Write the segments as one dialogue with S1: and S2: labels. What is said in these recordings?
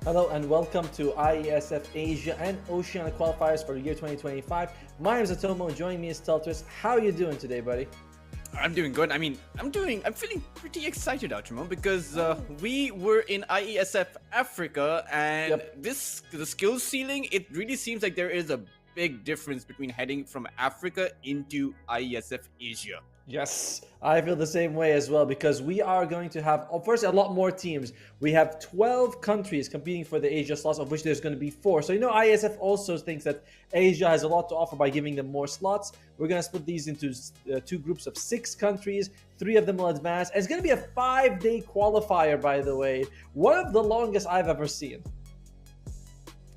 S1: Hello and welcome to Iesf Asia and Oceania Qualifiers for the year 2025. My name is Atomo and joining me is Teltris. How are you doing today, buddy?
S2: I'm doing good. I'm feeling pretty excited, Achimo, because we were in IESF Africa, and the skills ceiling, it really seems like there is a big difference between heading from Africa into IESF Asia.
S1: Yes, I feel the same way as well because we are going to have, first, a lot more teams. We have 12 countries competing for the Asia slots, of which there's going to be 4. So, ISF also thinks that Asia has a lot to offer by giving them more slots. We're going to split these into 2 groups of 6 countries. 3 of them will advance. And it's going to be a 5-day qualifier, by the way. One of the longest I've ever seen.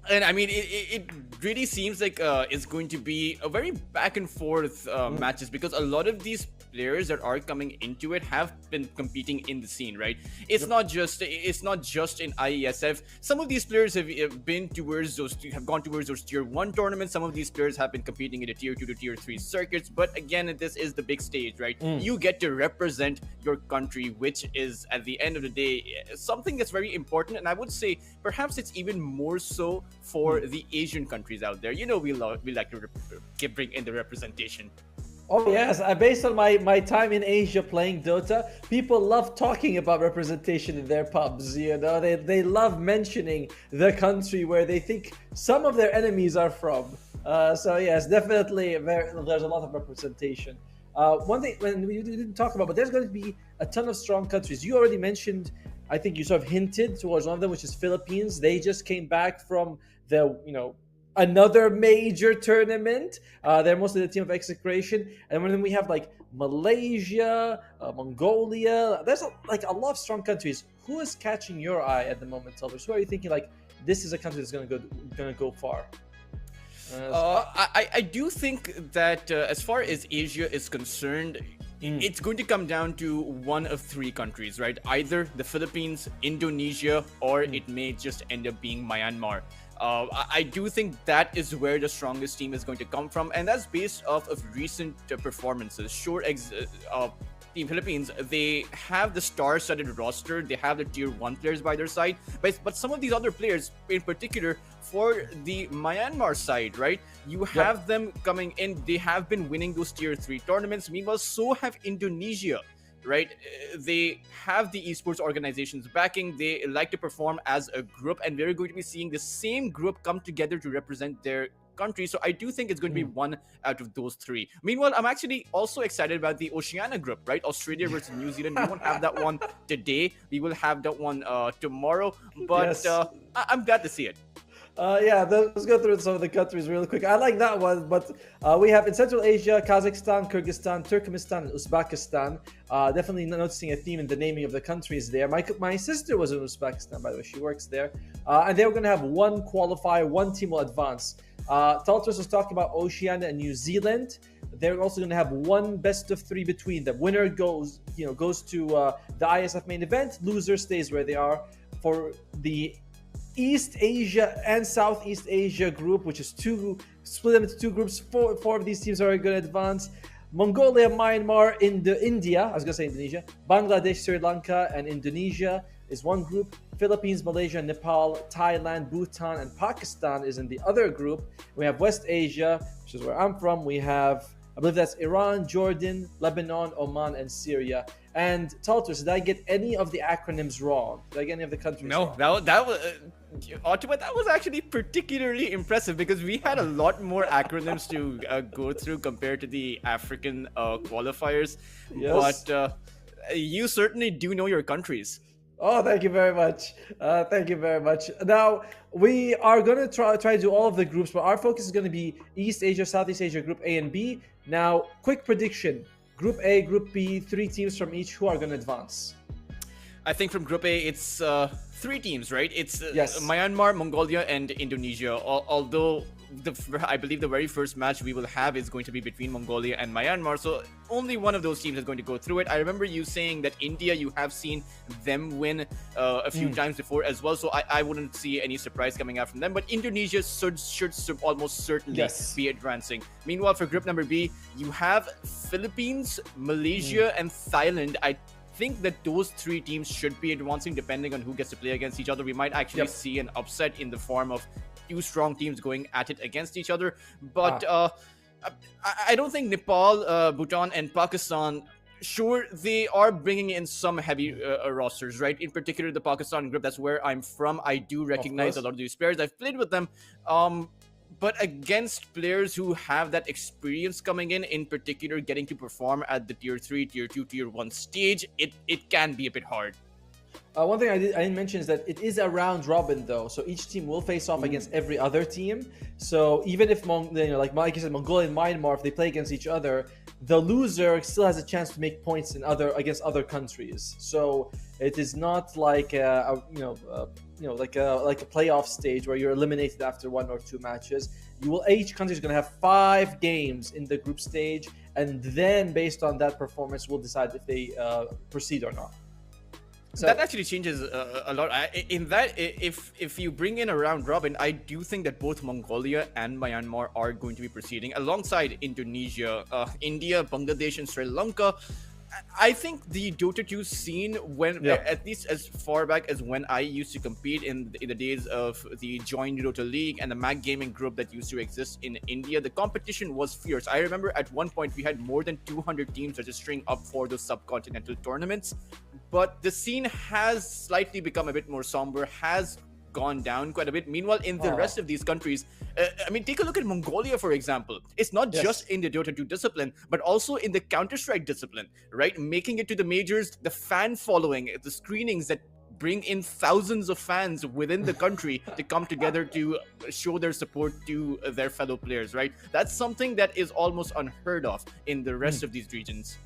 S2: And it really seems like it's going to be a very back and forth matches, because a lot of these players that are coming into it have been competing in the scene, right? It's not just in IESF. Some of these players have gone towards those tier 1 tournaments. Some of these players have been competing in the tier 2 to tier 3 circuits. But again, this is the big stage, right? You get to represent your country, which is at the end of the day something that's very important. And I would say perhaps it's even more so for the Asian countries out there. We like to bring in the representation.
S1: Oh yes, based on my time in Asia playing Dota, people love talking about representation in their pubs. They love mentioning the country where they think some of their enemies are from. So yes, definitely there's a lot of representation. One thing when we didn't talk about, but there's going to be a ton of strong countries. You already mentioned, I think you sort of hinted towards one of them, which is Philippines. They just came back from another major tournament. They're mostly the team of execration. And then we have like Malaysia, Mongolia. There's a lot of strong countries. Who is catching your eye at the moment, Telvers? Who are you thinking like this is a country that's gonna go far?
S2: I do think that as far as Asia is concerned, it's going to come down to one of 3 countries, right? Either the Philippines, Indonesia, or it may just end up being Myanmar. I do think that is where the strongest team is going to come from, and that's based off of recent performances. Team Philippines, they have the star-studded roster. They have the tier 1 players by their side, but some of these other players, in particular for the Myanmar side, right? You have them coming in. They have been winning those tier 3 tournaments. Meanwhile, so have Indonesia, right? They have the esports organizations backing. They like to perform as a group, and we're going to be seeing the same group come together to represent their country. So I do think it's going to be one out of those 3. Meanwhile, I'm actually also excited about the Oceania group, right? Australia versus New Zealand. We won't have that one today. We will have that one tomorrow. But yes. I'm glad to see it.
S1: Let's go through some of the countries really quick. I like that one, but we have in Central Asia, Kazakhstan, Kyrgyzstan, Turkmenistan, and Uzbekistan. Definitely noticing a theme in the naming of the countries there. My sister was in Uzbekistan, by the way. She works there. And they were going to have 1 qualifier, 1 team will advance. Taltris was talking about Oceania and New Zealand. They're also going to have 1 best of 3 between them. Winner goes to the ISF main event. Loser stays where they are. For the East Asia and Southeast Asia group, which is split them into 2 groups. 4 of these teams are going to advance. Mongolia, Myanmar, India, I was going to say Indonesia, Bangladesh, Sri Lanka, and Indonesia is 1 group. Philippines, Malaysia, Nepal, Thailand, Bhutan, and Pakistan is in the other group. We have West Asia, which is where I'm from. We have, I believe that's Iran, Jordan, Lebanon, Oman, and Syria. And Taltus, did I get any of the acronyms wrong? Did I get any of the countries wrong?
S2: No, that was... that was actually particularly impressive, because we had a lot more acronyms to go through compared to the African qualifiers. Yes. But you certainly do know your countries.
S1: Oh, thank you very much. Thank you very much. Now, we are going to try to do all of the groups, but our focus is going to be East Asia, Southeast Asia, Group A and B. Now, quick prediction. Group A, Group B, 3 teams from each. Who are going to advance?
S2: I think from Group A, it's 3 teams, right? It's
S1: yes.
S2: Myanmar, Mongolia, and Indonesia. Although I believe the very first match we will have is going to be between Mongolia and Myanmar. So only one of those teams is going to go through it. I remember you saying that India, you have seen them win a few times before as well. So I wouldn't see any surprise coming out from them. But Indonesia should almost certainly be advancing. Meanwhile, for group number B, you have Philippines, Malaysia, and Thailand. I think that those three teams should be advancing depending on who gets to play against each other. We might actually see an upset in the form of two strong teams going at it against each other. But I don't think Nepal, Bhutan, and Pakistan. Sure, they are bringing in some heavy rosters, right? In particular, the Pakistan group. That's where I'm from. I do recognize a lot of these players. I've played with them. But against players who have that experience coming in particular getting to perform at the tier 3, tier 2, tier 1 stage, it can be a bit hard.
S1: One thing I didn't mention is that it is a round robin though, so each team will face off against every other team. So even if like you said, Mongolia and Myanmar, if they play against each other, the loser still has a chance to make points against other countries. So it is not like like a playoff stage where you're eliminated after 1 or 2 matches. Each country is going to have 5 games in the group stage, and then based on that performance, we'll decide if they proceed or not.
S2: So that actually changes a lot. In that, if you bring in a round robin, I do think that both Mongolia and Myanmar are going to be proceeding alongside Indonesia, India, Bangladesh, and Sri Lanka. I think the Dota 2 scene, at least as far back as when I used to compete in the days of the Join Dota League and the Mac Gaming group that used to exist in India, the competition was fierce. I remember at one point we had more than 200 teams registering up for those subcontinental tournaments. But the scene has slightly become a bit more somber, has gone down quite a bit. Meanwhile, in the rest of these countries, take a look at Mongolia, for example. It's not just in the Dota 2 discipline, but also in the Counter-Strike discipline, right? Making it to the majors, the fan following, the screenings that bring in thousands of fans within the country to come together to show their support to their fellow players, right? That's something that is almost unheard of in the rest of these regions.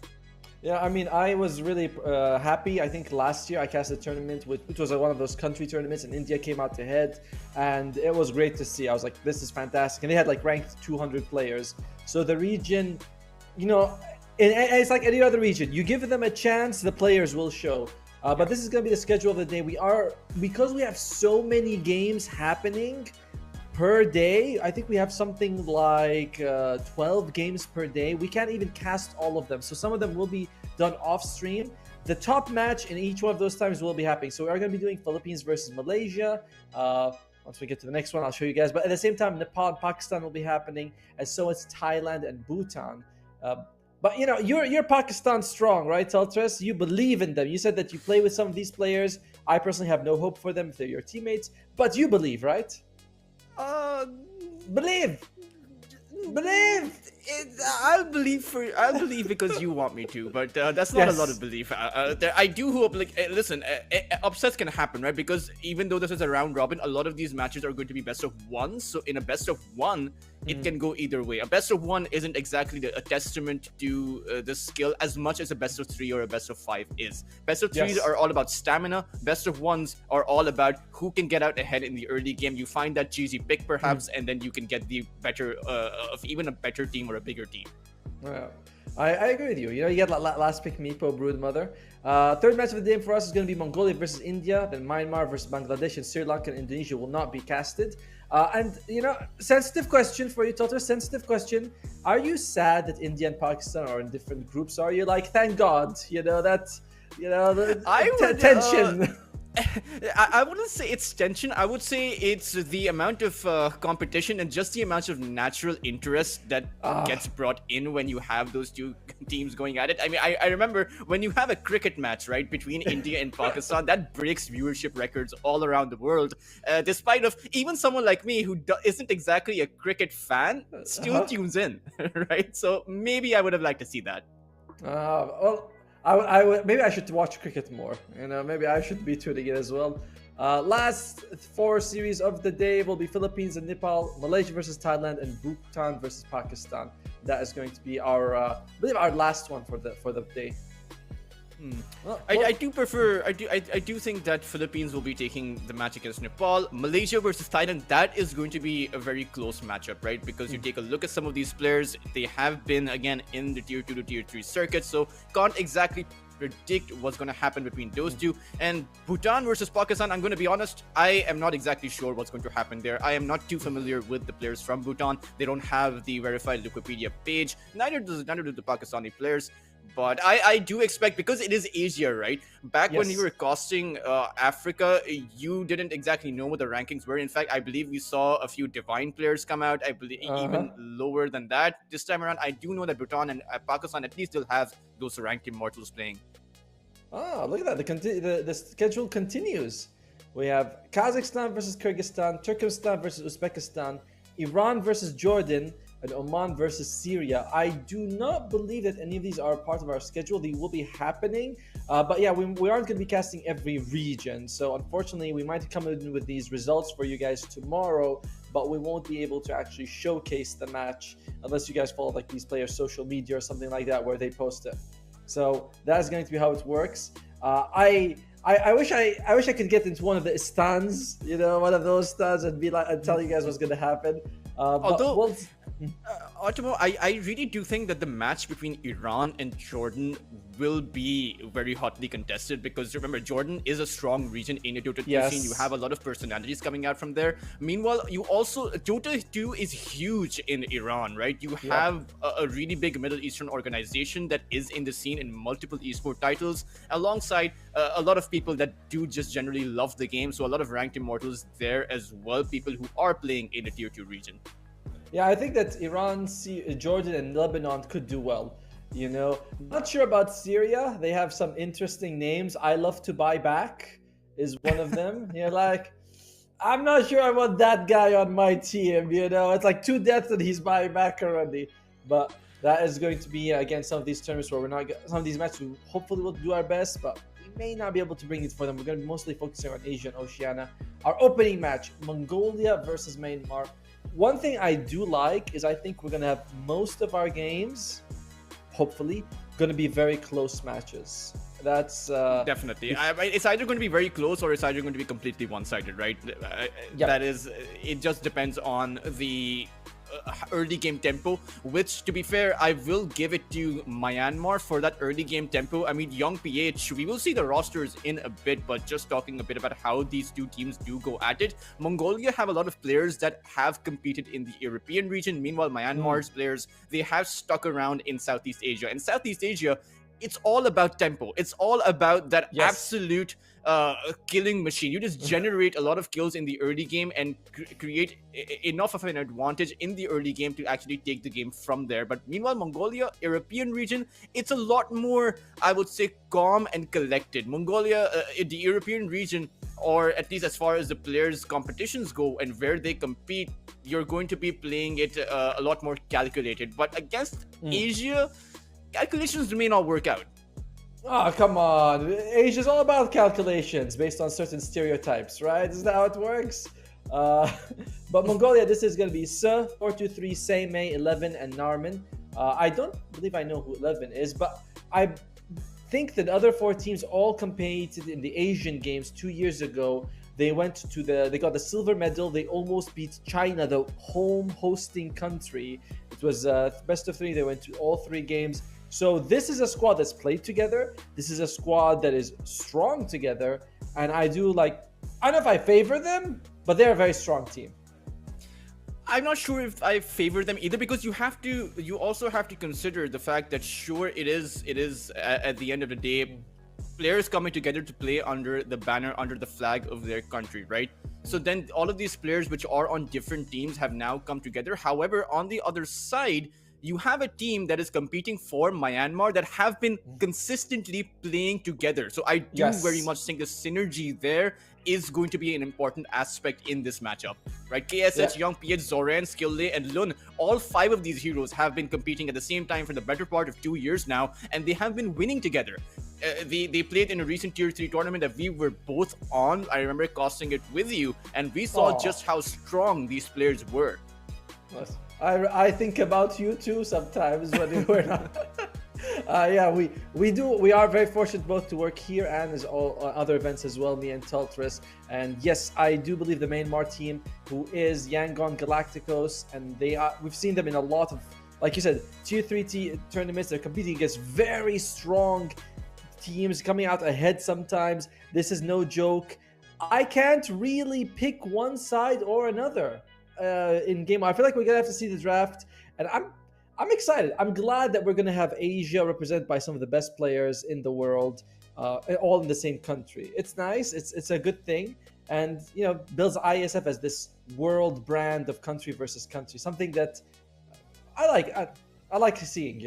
S1: Yeah, I mean, I was really happy. I think last year I cast a tournament, which was one of those country tournaments, and India came out ahead, and it was great to see. I was like, this is fantastic. And they had like ranked 200 players. So the region, it's like any other region. You give them a chance, the players will show. But this is going to be the schedule of the day. Because we have so many games happening per day, I think we have something like 12 games per day. We can't even cast all of them. So some of them will be done off stream. The top match in each one of those times will be happening. So we are going to be doing Philippines versus Malaysia. Once we get to the next one, I'll show you guys. But at the same time, Nepal and Pakistan will be happening, and so is Thailand and Bhutan. But you're Pakistan strong, right, Teltres? You believe in them. You said that you play with some of these players. I personally have no hope for them if they're your teammates, but you believe, right? Believe.
S2: I'll believe because you want me to, but that's not a lot of belief. I do hope, listen, upsets can happen, right? Because even though this is a round robin, a lot of these matches are going to be best of 1. So in a best of 1, it can go either way. A best of 1 isn't exactly a testament to the skill as much as a best of 3 or a best of 5 is. Best of 3s are all about stamina. Best of 1s are all about who can get out ahead in the early game. You find that cheesy pick perhaps, and then you can get the better of even a better team or a bigger team.
S1: I agree with you. You get last pick Meepo, Broodmother. Third match of the day for us is going to be Mongolia versus India. Then Myanmar versus Bangladesh, and Sri Lanka and Indonesia will not be casted. Sensitive question for you, Totter. Sensitive question. Are you sad that India and Pakistan are in different groups? Or are you like, thank God, tension?
S2: I wouldn't say it's tension. I would say it's the amount of competition and just the amount of natural interest that gets brought in when you have those two teams going at it. I mean, I remember when you have a cricket match, right, between India and Pakistan, that breaks viewership records all around the world. Despite of even someone like me who isn't exactly a cricket fan, still tunes in, right? So maybe I would have liked to see that.
S1: Maybe I should watch cricket more. Maybe I should be tuning in as well. Last 4 series of the day will be Philippines and Nepal, Malaysia versus Thailand, and Bhutan versus Pakistan. That is going to be I believe our last one for the day.
S2: I do think that Philippines will be taking the match against Nepal. Malaysia versus Thailand, that is going to be a very close matchup, right? Because you take a look at some of these players, they have been again in the tier 2 to tier 3 circuit, so can't exactly predict what's going to happen between those two. And Bhutan versus Pakistan, I'm going to be honest, I am not exactly sure what's going to happen there. I am not too familiar with the players from Bhutan. They don't have the verified Wikipedia page. Neither do the Pakistani players. But I do expect, because it is Asia, right? Back when you
S1: Yes.
S2: were costing Africa, you didn't exactly know what the rankings were. In fact, I believe we saw a few Divine players come out. I believe
S1: Uh-huh.
S2: even lower than that. This time around, I do know that Bhutan and Pakistan at least still have those ranked immortals playing.
S1: Oh, look at that. The schedule continues. We have Kazakhstan versus Kyrgyzstan, Turkmenistan versus Uzbekistan, Iran versus Jordan, and Oman versus Syria. I do not believe that any of these are part of our schedule. They will be happening. But yeah, we aren't going to be casting every region. So unfortunately, we might come in with these results for you guys tomorrow, but we won't be able to actually showcase the match unless you guys follow like these players' social media or something like that where they post it. So that's going to be how it works. I wish I could get into one of the stands, one of those stands, and be like and tell you guys what's going to happen. But
S2: Although,
S1: we'll,
S2: Ottomo, I really do think that the match between Iran and Jordan will be very hotly contested, because remember, Jordan is a strong region in the Dota 2
S1: Yes.
S2: scene. You have a lot of personalities coming out from there. Meanwhile, you also, Dota 2 is huge in Iran, right? You have a really big Middle Eastern organization that is in the scene in multiple esports titles, alongside a lot of people that do just generally love the game. So a lot of ranked immortals there as well, people who are playing in the tier 2 region.
S1: yeah, I think that Iran, Jordan, and Lebanon could do well. Not sure about Syria. They have some interesting names. I love to buy back is one of them. Like, I'm not sure I want that guy on my team. It's like 2 deaths and he's buying back already. But that is going to be again some of these tournaments where we're not some of these matches. We hopefully will do our best, but we may not be able to bring it for them. We're going to be mostly focusing on Asia and Oceania. Our opening match: Mongolia versus Myanmar. One thing I do like is I think we're going to have most of our games, hopefully, going to be very close matches. That's
S2: definitely. It's either going to be very close or it's either going to be completely one-sided, right? That is, it just depends on the early game tempo, which, to be fair, I will give it to Myanmar for that early game tempo. I mean, Young PH, we will see the rosters in a bit, but just talking a bit about how these two teams do go at it. Mongolia have a lot of players that have competed in the European region. Meanwhile, Myanmar's players, they have stuck around in Southeast Asia. And Southeast Asia, it's all about tempo. It's all about that absolute killing machine. You just generate a lot of kills in the early game and create enough of an advantage in the early game to actually take the game from there. But meanwhile, Mongolia, European region, it's a lot more, I would say, calm and collected. Mongolia, the European region, or at least as far as the players' competitions go and where they compete, you're going to be playing it a lot more calculated. But against Asia, calculations may not work out.
S1: Oh, come on. Asia's all about calculations based on certain stereotypes, right? Isn't that how it works? But Mongolia, this is going to be Se, 423, Seimei, 11, and Narman. I don't believe I know who 11 is, but I think that the other 4 teams all competed in the Asian Games 2 years ago. They got the silver medal. They almost beat China, the home hosting country. It was best of 3. They went to all 3 games. So this is a squad that's played together. This is a squad that is strong together. And I don't know if I favor them, but they're a very strong team.
S2: I'm not sure if I favor them either, because you also have to consider the fact that sure, it is at the end of the day, players coming together to play under the banner, under the flag of their country, right? So then all of these players which are on different teams have now come together. However, on the other side, you have a team that is competing for Myanmar that have been consistently playing together. So I do very much think the synergy there is going to be an important aspect in this matchup, right? KSH, Young PH, Zoran, Skillay, and Lun, all 5 of these heroes have been competing at the same time for the better part of 2 years now, and they have been winning together. They played in a recent Tier 3 tournament that we were both on. I remember casting it with you, and we saw just how strong these players were.
S1: I think about you too sometimes when you were not. We are very fortunate both to work here and as all other events as well, me and Teltris. And yes, I do believe the Myanmar team, who is Yangon Galacticos, and we've seen them in a lot of, like you said, Tier 3 tournaments. They're competing against very strong teams, coming out ahead sometimes. This is no joke. I can't really pick one side or another in game. I feel like we're gonna have to see the draft, and I'm excited. I'm glad that we're going to have Asia represented by some of the best players in the world, all in the same country. It's nice. It's a good thing, and builds ISF as this world brand of country versus country. Something that I like. I like seeing.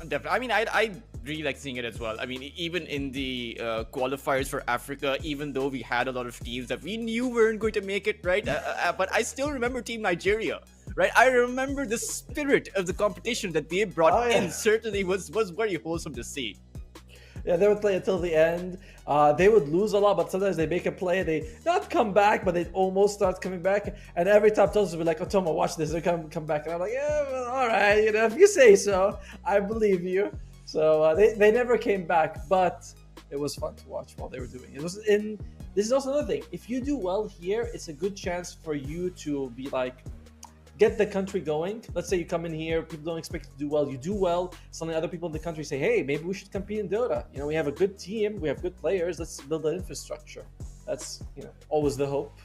S2: Definitely. I mean, I really like seeing it as well. I mean, even in the qualifiers for Africa, even though we had a lot of teams that we knew weren't going to make it, right? But I still remember Team Nigeria, right? I remember the spirit of the competition that they brought in. Certainly was very wholesome to see.
S1: Yeah, they would play until the end. They would lose a lot, but sometimes they make a play. They not come back, but they almost start coming back. And every time Tomas would be like, "Oh, Tomo, watch this. They come back." And I'm like, "Yeah, well, all right. If you say so, I believe you." So they never came back, but it was fun to watch while they were doing it. This is also another thing. If you do well here, it's a good chance for you to be like, get the country going. Let's say you come in here, people don't expect you to do well. You do well. Suddenly other people in the country say, hey, maybe we should compete in Dota. We have a good team. We have good players. Let's build an infrastructure. That's, always the hope.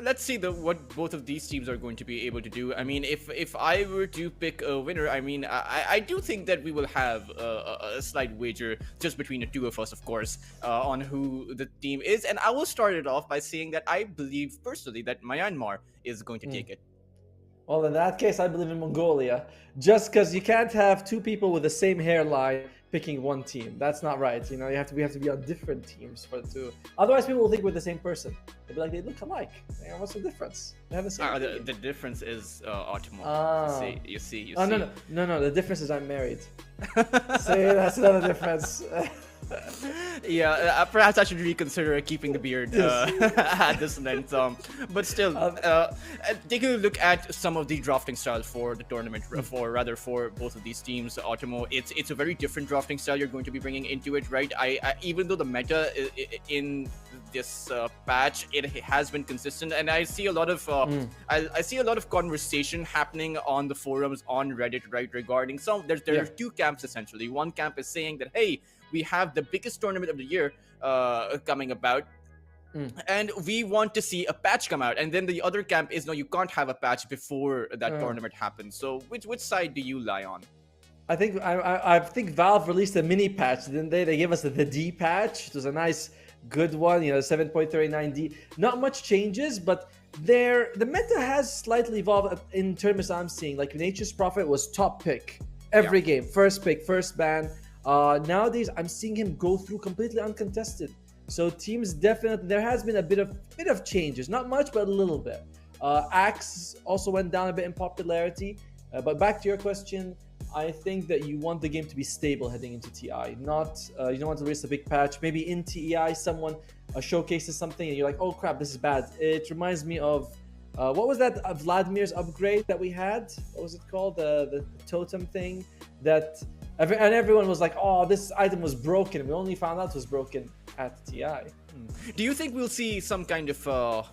S2: Let's see what both of these teams are going to be able to do. I mean, if I were to pick a winner, I mean, I do think that we will have a slight wager just between the two of us, of course, on who the team is. And I will start it off by saying that I believe personally that Myanmar is going to take it.
S1: Well, in that case, I believe in Mongolia. Just because you can't have two people with the same hairline picking one team. That's not right. We have to be on different teams for the two. Otherwise, people will think we're the same person. They'll be like, they look alike. What's the difference? They have the same
S2: the difference is Ottoman. You see.
S1: No. The difference is I'm married. See, that's another difference.
S2: Yeah, perhaps I should reconsider keeping the beard at this length. But still, taking a look at some of the drafting styles for the tournament, for both of these teams, Automo, it's a very different drafting style you're going to be bringing into it, right? I even though the meta in this patch it has been consistent, and I see a lot of I see a lot of conversation happening on the forums on Reddit, right, regarding there are two camps essentially. One camp is saying that, hey, we have the biggest tournament of the year coming about, and we want to see a patch come out. And then the other camp is, no, you can't have a patch before that tournament happens. So which side do you lie on?
S1: I think Valve released a mini patch, didn't they? They gave us the D patch. It was a nice, good one, 7.39D. Not much changes, but the meta has slightly evolved in terms I'm seeing. Like Nature's Prophet was top pick every game, first pick, first ban. Nowadays, I'm seeing him go through completely uncontested. So teams definitely, there has been a bit of changes, not much, but a little bit. Axe also went down a bit in popularity. But back to your question, I think that you want the game to be stable heading into TI. Not you don't want to release a big patch. Maybe in TEI, someone showcases something and you're like, oh crap, this is bad. It reminds me of what was that Vladimir's upgrade that we had? What was it called? The totem thing that. And everyone was like, oh, this item was broken. We only found out it was broken at TI.
S2: Do you think we'll see some kind of...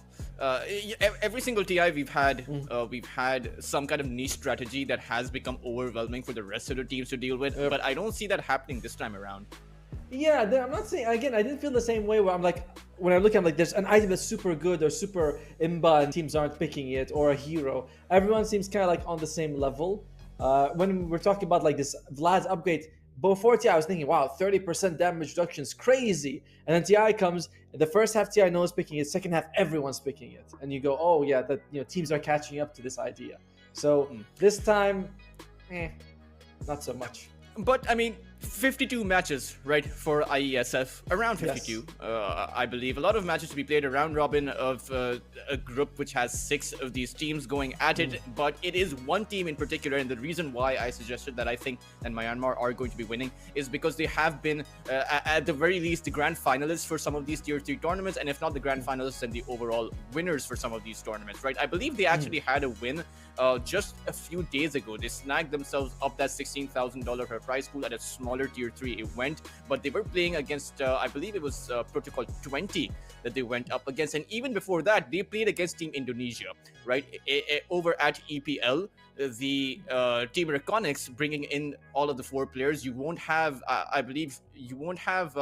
S2: every single TI we've had some kind of niche strategy that has become overwhelming for the rest of the teams to deal with, but I don't see that happening this time around.
S1: Yeah, I'm not saying, again, I didn't feel the same way where I'm like, when I look at like, there's an item that's super good or super imba and teams aren't picking it, or a hero. Everyone seems kind of like on the same level. When we're talking about like this Vlad's upgrade, before TI I was thinking, wow, 30% damage reduction is crazy. And then TI comes, the first half TI no one's picking it, second half everyone's picking it. And you go, oh yeah, that teams are catching up to this idea. So this time, not so much.
S2: But I mean, 52 matches, right, for Iesf, around 52, yes. I believe. A lot of matches to be played, around robin of a group which has 6 of these teams going at it, but it is one team in particular, and the reason why I suggested that I think that Myanmar are going to be winning is because they have been, at the very least, the grand finalists for some of these tier 3 tournaments, and if not the grand finalists, then the overall winners for some of these tournaments, right? I believe they actually had a win just a few days ago. They snagged themselves up that $16,000 per prize pool at a smaller tier 3 event, but they were playing against I believe it was Protocol 20 that they went up against, and even before that they played against Team Indonesia, right? Over at EPL, the Team Reconics bringing in all of the 4 players. You won't have I believe you won't have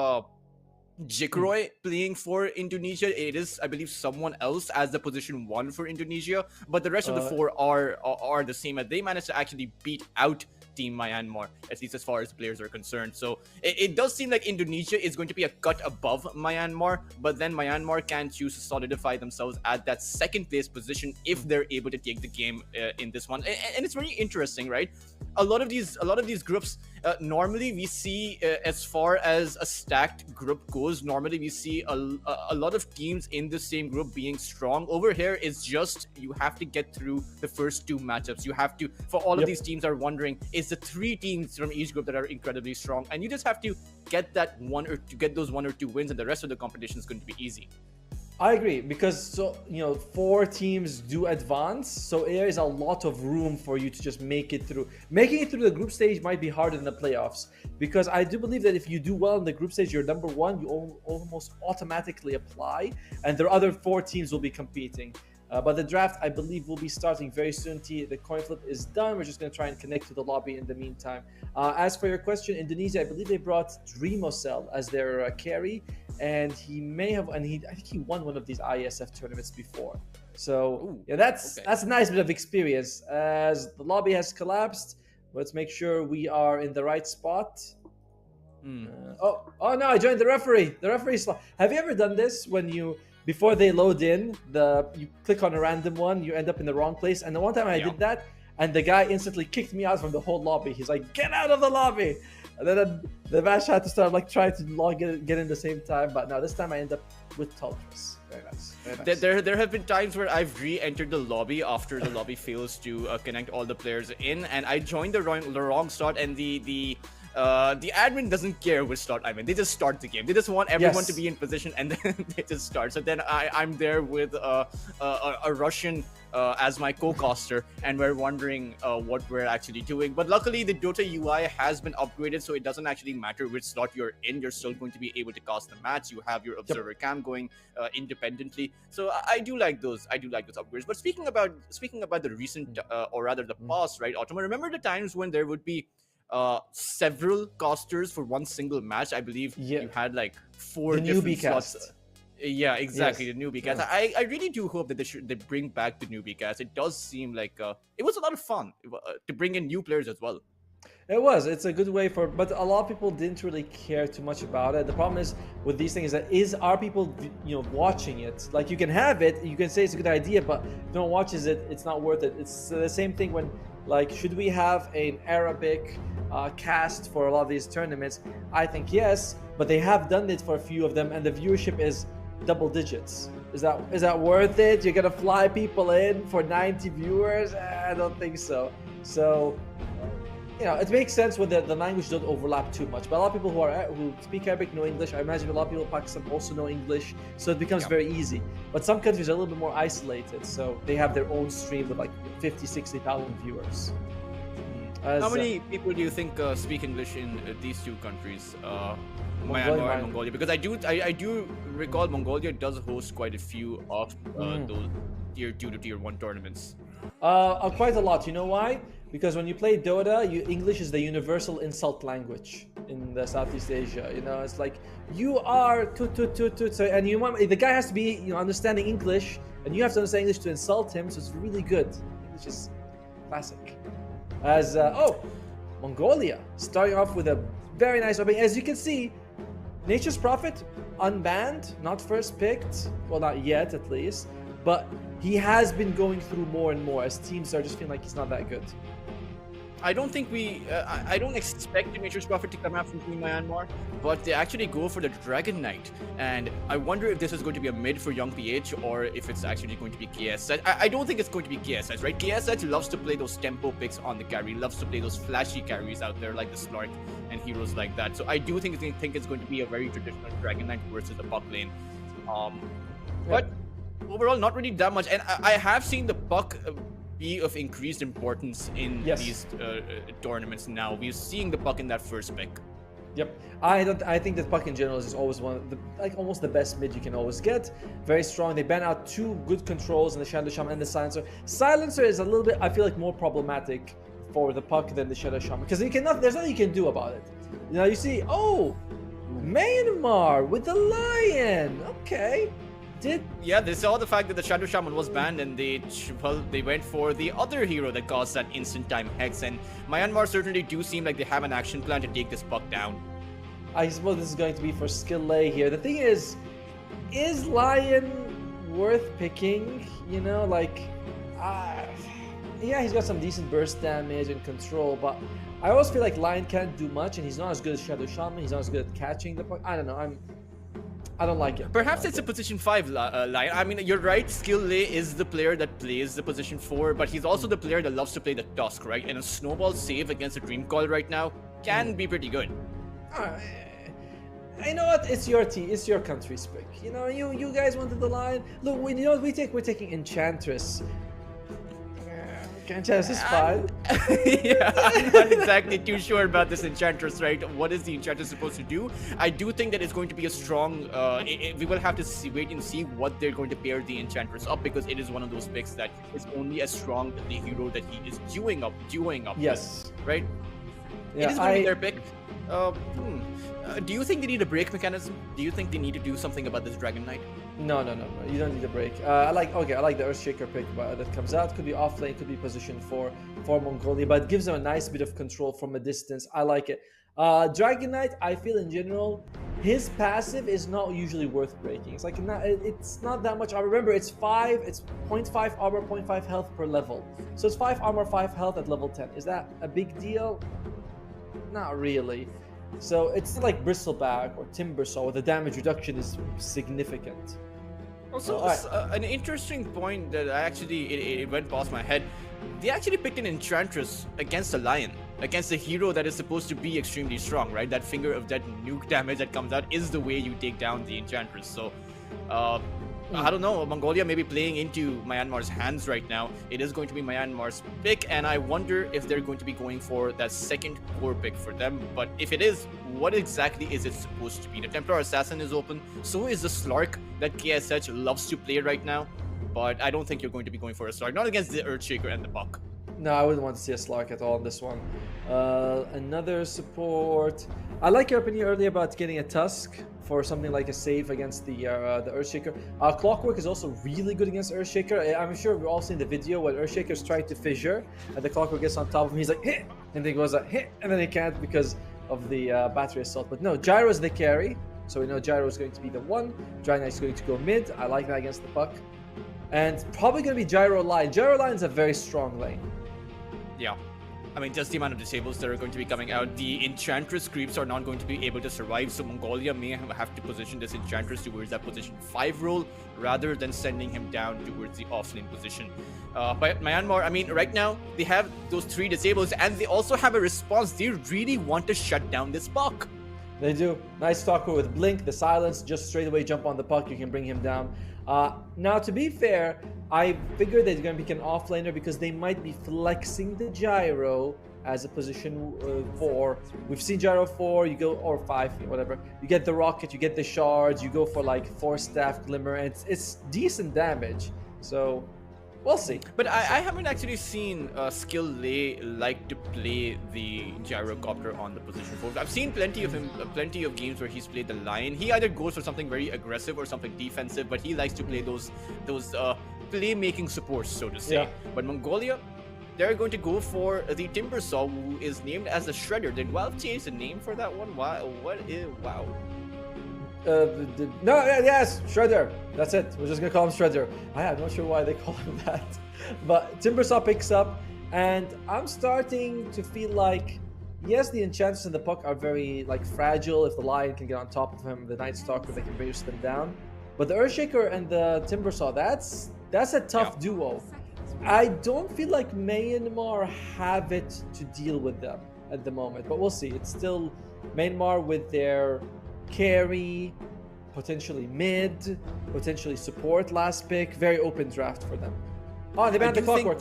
S2: Jikroy playing for Indonesia. It is, I believe, someone else as the position 1 for Indonesia, but the rest of the 4 are the same. And they managed to actually beat out Team Myanmar, at least as far as players are concerned. So it does seem like Indonesia is going to be a cut above Myanmar, but then Myanmar can choose to solidify themselves at that second place position if they're able to take the game in this one. And it's very interesting, right? A lot of these groups, normally we see, as far as a stacked group goes, normally we see a lot of teams in the same group being strong. Over here, it's just you have to get through the first 2 matchups. You have to, for all of these teams are wondering, is the 3 teams from each group that are incredibly strong, and you just have to get that those 1 or 2 wins, and the rest of the competition is going to be easy.
S1: I agree, because 4 teams do advance, so there is a lot of room for you to just make it through. Making it through the group stage might be harder than the playoffs, because I do believe that if you do well in the group stage, you're number 1, you almost automatically apply, and the other 4 teams will be competing. But the draft, I believe, will be starting very soon. The coin flip is done. We're just going to try and connect to the lobby in the meantime. As for your question, Indonesia, I believe they brought Dreamocell as their carry, and I think he won one of these Iesf tournaments before. So that's a nice bit of experience. As the lobby has collapsed, let's make sure we are in the right spot. Oh no! I joined the referee. The referee slot. Have you ever done this when before they load in, you click on a random one, you end up in the wrong place? And the one time I did that, and the guy instantly kicked me out from the whole lobby. He's like, "Get out of the lobby!" And then the match had to start trying to get in the same time. But no, this time I end up with Tultris. Very nice. Very nice.
S2: There have been times where I've re-entered the lobby after the lobby fails to connect all the players in, and I joined the wrong slot, and the admin doesn't care which slot I'm in. They just start the game. They just want everyone to be in position, and then they just start. So then I'm there with a Russian as my co-caster, and we're wondering what we're actually doing. But luckily, the Dota UI has been upgraded, so it doesn't actually matter which slot you're in. You're still going to be able to cast the match. You have your observer cam going independently. So I do like those. I do like those upgrades. But speaking about the recent, or rather the past, right, Ottoman? Remember the times when there would be several casters for one single match? I believe you had like 4 different slots. Yeah, exactly. Yes. The newbie cast. I really do hope that they bring back the newbie cast. It does seem like it was a lot of fun to bring in new players as well.
S1: It's a good way but a lot of people didn't really care too much about it. The problem is with these things are people watching it? Like, you can have it, you can say it's a good idea, but if no one watches it, it's not worth it. It's the same thing when, like, should we have an Arabic cast for a lot of these tournaments? I think yes, but they have done it for a few of them, and the viewership is double digits. Is that worth it? You're gonna fly people in for 90 viewers? I don't think so. So it makes sense when the language don't overlap too much. But a lot of people who speak Arabic know English. I imagine a lot of people in Pakistan also know English, so it becomes very easy. But some countries are a little bit more isolated, so they have their own stream with like 50,000-60,000 viewers.
S2: How many people do you think speak English in these 2 countries, Myanmar and Mongolia? Because I do recall Mongolia does host quite a few of those tier 2 to tier 1 tournaments.
S1: Quite a lot. You know why? Because when you play Dota, English is the universal insult language in the Southeast Asia. It's like, you are tut. So, and the guy has to be understanding English, and you have to understand English to insult him. So it's really good. English is classic. As Mongolia starting off with a very nice opening. As you can see, Nature's Prophet unbanned, not first picked. Well, not yet, at least. But he has been going through more and more as teams are just feeling like he's not that good.
S2: I don't think I don't expect the Nature's Prophet to come out from Team Myanmar, but they actually go for the Dragon Knight. And I wonder if this is going to be a mid for Young PH, or if it's actually going to be KSH. I don't think it's going to be KSH, right? KSH loves to play those tempo picks on the carry, loves to play those flashy carries out there like the Slark and heroes like that. So I do think it's going to be a very traditional Dragon Knight versus the Puck lane. But overall, not really that much. And I have seen the Puck be of increased importance in these tournaments now. We're seeing the Puck in that first pick.
S1: Yep, I think that Puck in general is always one of the, almost the best mid you can always get. Very strong. They ban out 2 good controls in the Shadow Shaman and the Silencer. Silencer is a little bit, I feel like, more problematic for the Puck than the Shadow Shaman, because there's nothing you can do about it. You see, Myanmar with the lion. Okay.
S2: Yeah, they saw the fact that the Shadow Shaman was banned, and they went for the other hero that caused that instant time hex. And Myanmar certainly do seem like they have an action plan to take this puck down.
S1: I suppose this is going to be for skill lay here. The thing is lion worth picking? You know, like, yeah, he's got some decent burst damage and control, but I always feel like lion can't do much, and he's not as good as Shadow Shaman. He's not as good at catching the puck. I don't know. I don't like it.
S2: Perhaps it's a position 5 line. I mean, you're right. Skill Lay is the player that plays the position 4, but he's also the player that loves to play the Tusk, right? And a snowball save against a Dream Call right now can be pretty good.
S1: You know what? It's your team. It's your country's pick. You know, you guys wanted the line. Look, you know what we're taking Enchantress. Enchantress is fine.
S2: Yeah, I'm not exactly too sure about this Enchantress, right? What is the Enchantress supposed to do? I do think that it's going to be a strong... we will have to wait and see what they're going to pair the Enchantress up, because it is one of those picks that is only as strong as the hero that he is dueing up
S1: yes.
S2: with, right?
S1: Yeah,
S2: it is going to be their pick. Do you think they need a break mechanism? Do you think they need to do something about this Dragon Knight?
S1: No. You don't need a break. I like the Earthshaker pick that comes out. Could be offlane, could be position for Mongolia, but it gives them a nice bit of control from a distance. I like it. Dragon Knight, I feel in general, his passive is not usually worth breaking. It's like it's not that much. I remember it's 0.5 armor, 0.5 health per level. So it's 5 armor, 5 health at level 10. Is that a big deal? Not really. So it's not like Bristleback or Timbersaw, where the damage reduction is significant.
S2: Also, an interesting point that it went past my head. They actually picked an Enchantress against a Lion, against a hero that is supposed to be extremely strong, right? That Finger of Death nuke damage that comes out is the way you take down the Enchantress. So, I don't know, Mongolia may be playing into Myanmar's hands right now. It is going to be Myanmar's pick, and I wonder if they're going to be going for that second core pick for them. But if it is, what exactly is it supposed to be? The Templar Assassin is open, so is the Slark that KSH loves to play right now. But I don't think you're going to be going for a Slark, not against the Earthshaker and the Puck.
S1: No, I wouldn't want to see a Slark at all in this one. Another support. I like your opinion earlier about getting a Tusk for something like a save against the Earthshaker. Clockwork is also really good against Earthshaker. I'm sure we've all seen the video when Earthshaker's trying to fissure and the Clockwork gets on top of him. He's like, hit! And then he goes like, hit! And then he can't because of the battery assault. But no, Gyro's the carry. So we know Gyro is going to be the one. Dragon Knight's going to go mid. I like that against the Puck. And probably going to be Gyro Line. Gyro Line is a very strong lane.
S2: Yeah. I mean, just the amount of disables that are going to be coming out. The Enchantress creeps are not going to be able to survive, so Mongolia may have to position this Enchantress towards that position 5 role rather than sending him down towards the offlane position. But Myanmar, I mean, right now, they have those 3 disables, and they also have a response. They really want to shut down this Puck.
S1: They do. Nice Stalker with Blink, the Silence, just straight away jump on the Puck, you can bring him down. Now, to be fair, I figured they're going to pick an offlaner because they might be flexing the Gyro as a position 4. We've seen Gyro 4, you go, or 5, whatever. You get the Rocket, you get the Shards, you go for like 4 Staff Glimmer, and it's decent damage. So, we'll see.
S2: But I haven't actually seen Skill Lay like to play the Gyrocopter on the position 4. I've seen plenty of games where he's played the Lion. He either goes for something very aggressive or something defensive, but he likes to play those play-making supports, so to say. Yeah. But Mongolia, they're going to go for the Timbersaw, who is named as the Shredder. Did Valve change the name for that one? Wow.
S1: Yes, Shredder. That's it. We're just gonna call him Shredder. I'm not sure why they call him that. But Timbersaw picks up, and I'm starting to feel like, yes, the Enchantress and the Puck are very like fragile. If the Lion can get on top of him, the Night Stalker, they can reduce them down. But the Earthshaker and the Timbersaw, that's a tough duo. I don't feel like Myanmar have it to deal with them at the moment, but we'll see. It's still Myanmar with their carry, potentially mid, potentially support last pick. Very open draft for them. Oh, they banned the Clockwork.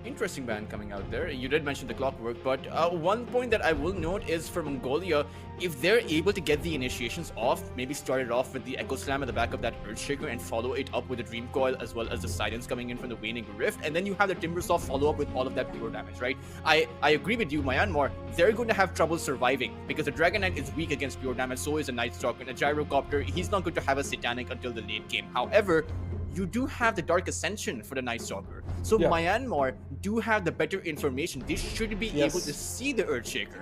S2: Interesting ban coming out there. You did mention the clockwork, but one point that I will note is for Mongolia, if they're able to get the initiations off, maybe start it off with the Echo Slam at the back of that Earthshaker and follow it up with the Dream Coil as well as the Silence coming in from the Waning Rift, and then you have the Timbersaw follow up with all of that pure damage, right? I agree with you, Myanmar, they're going to have trouble surviving because the Dragon Knight is weak against pure damage, so is a Night Stalker, and a Gyrocopter, he's not going to have a Satanic until the late game. However, you do have the Dark Ascension for the Night Stalker. So Myanmar do have the better information. They should be able to see the Earthshaker.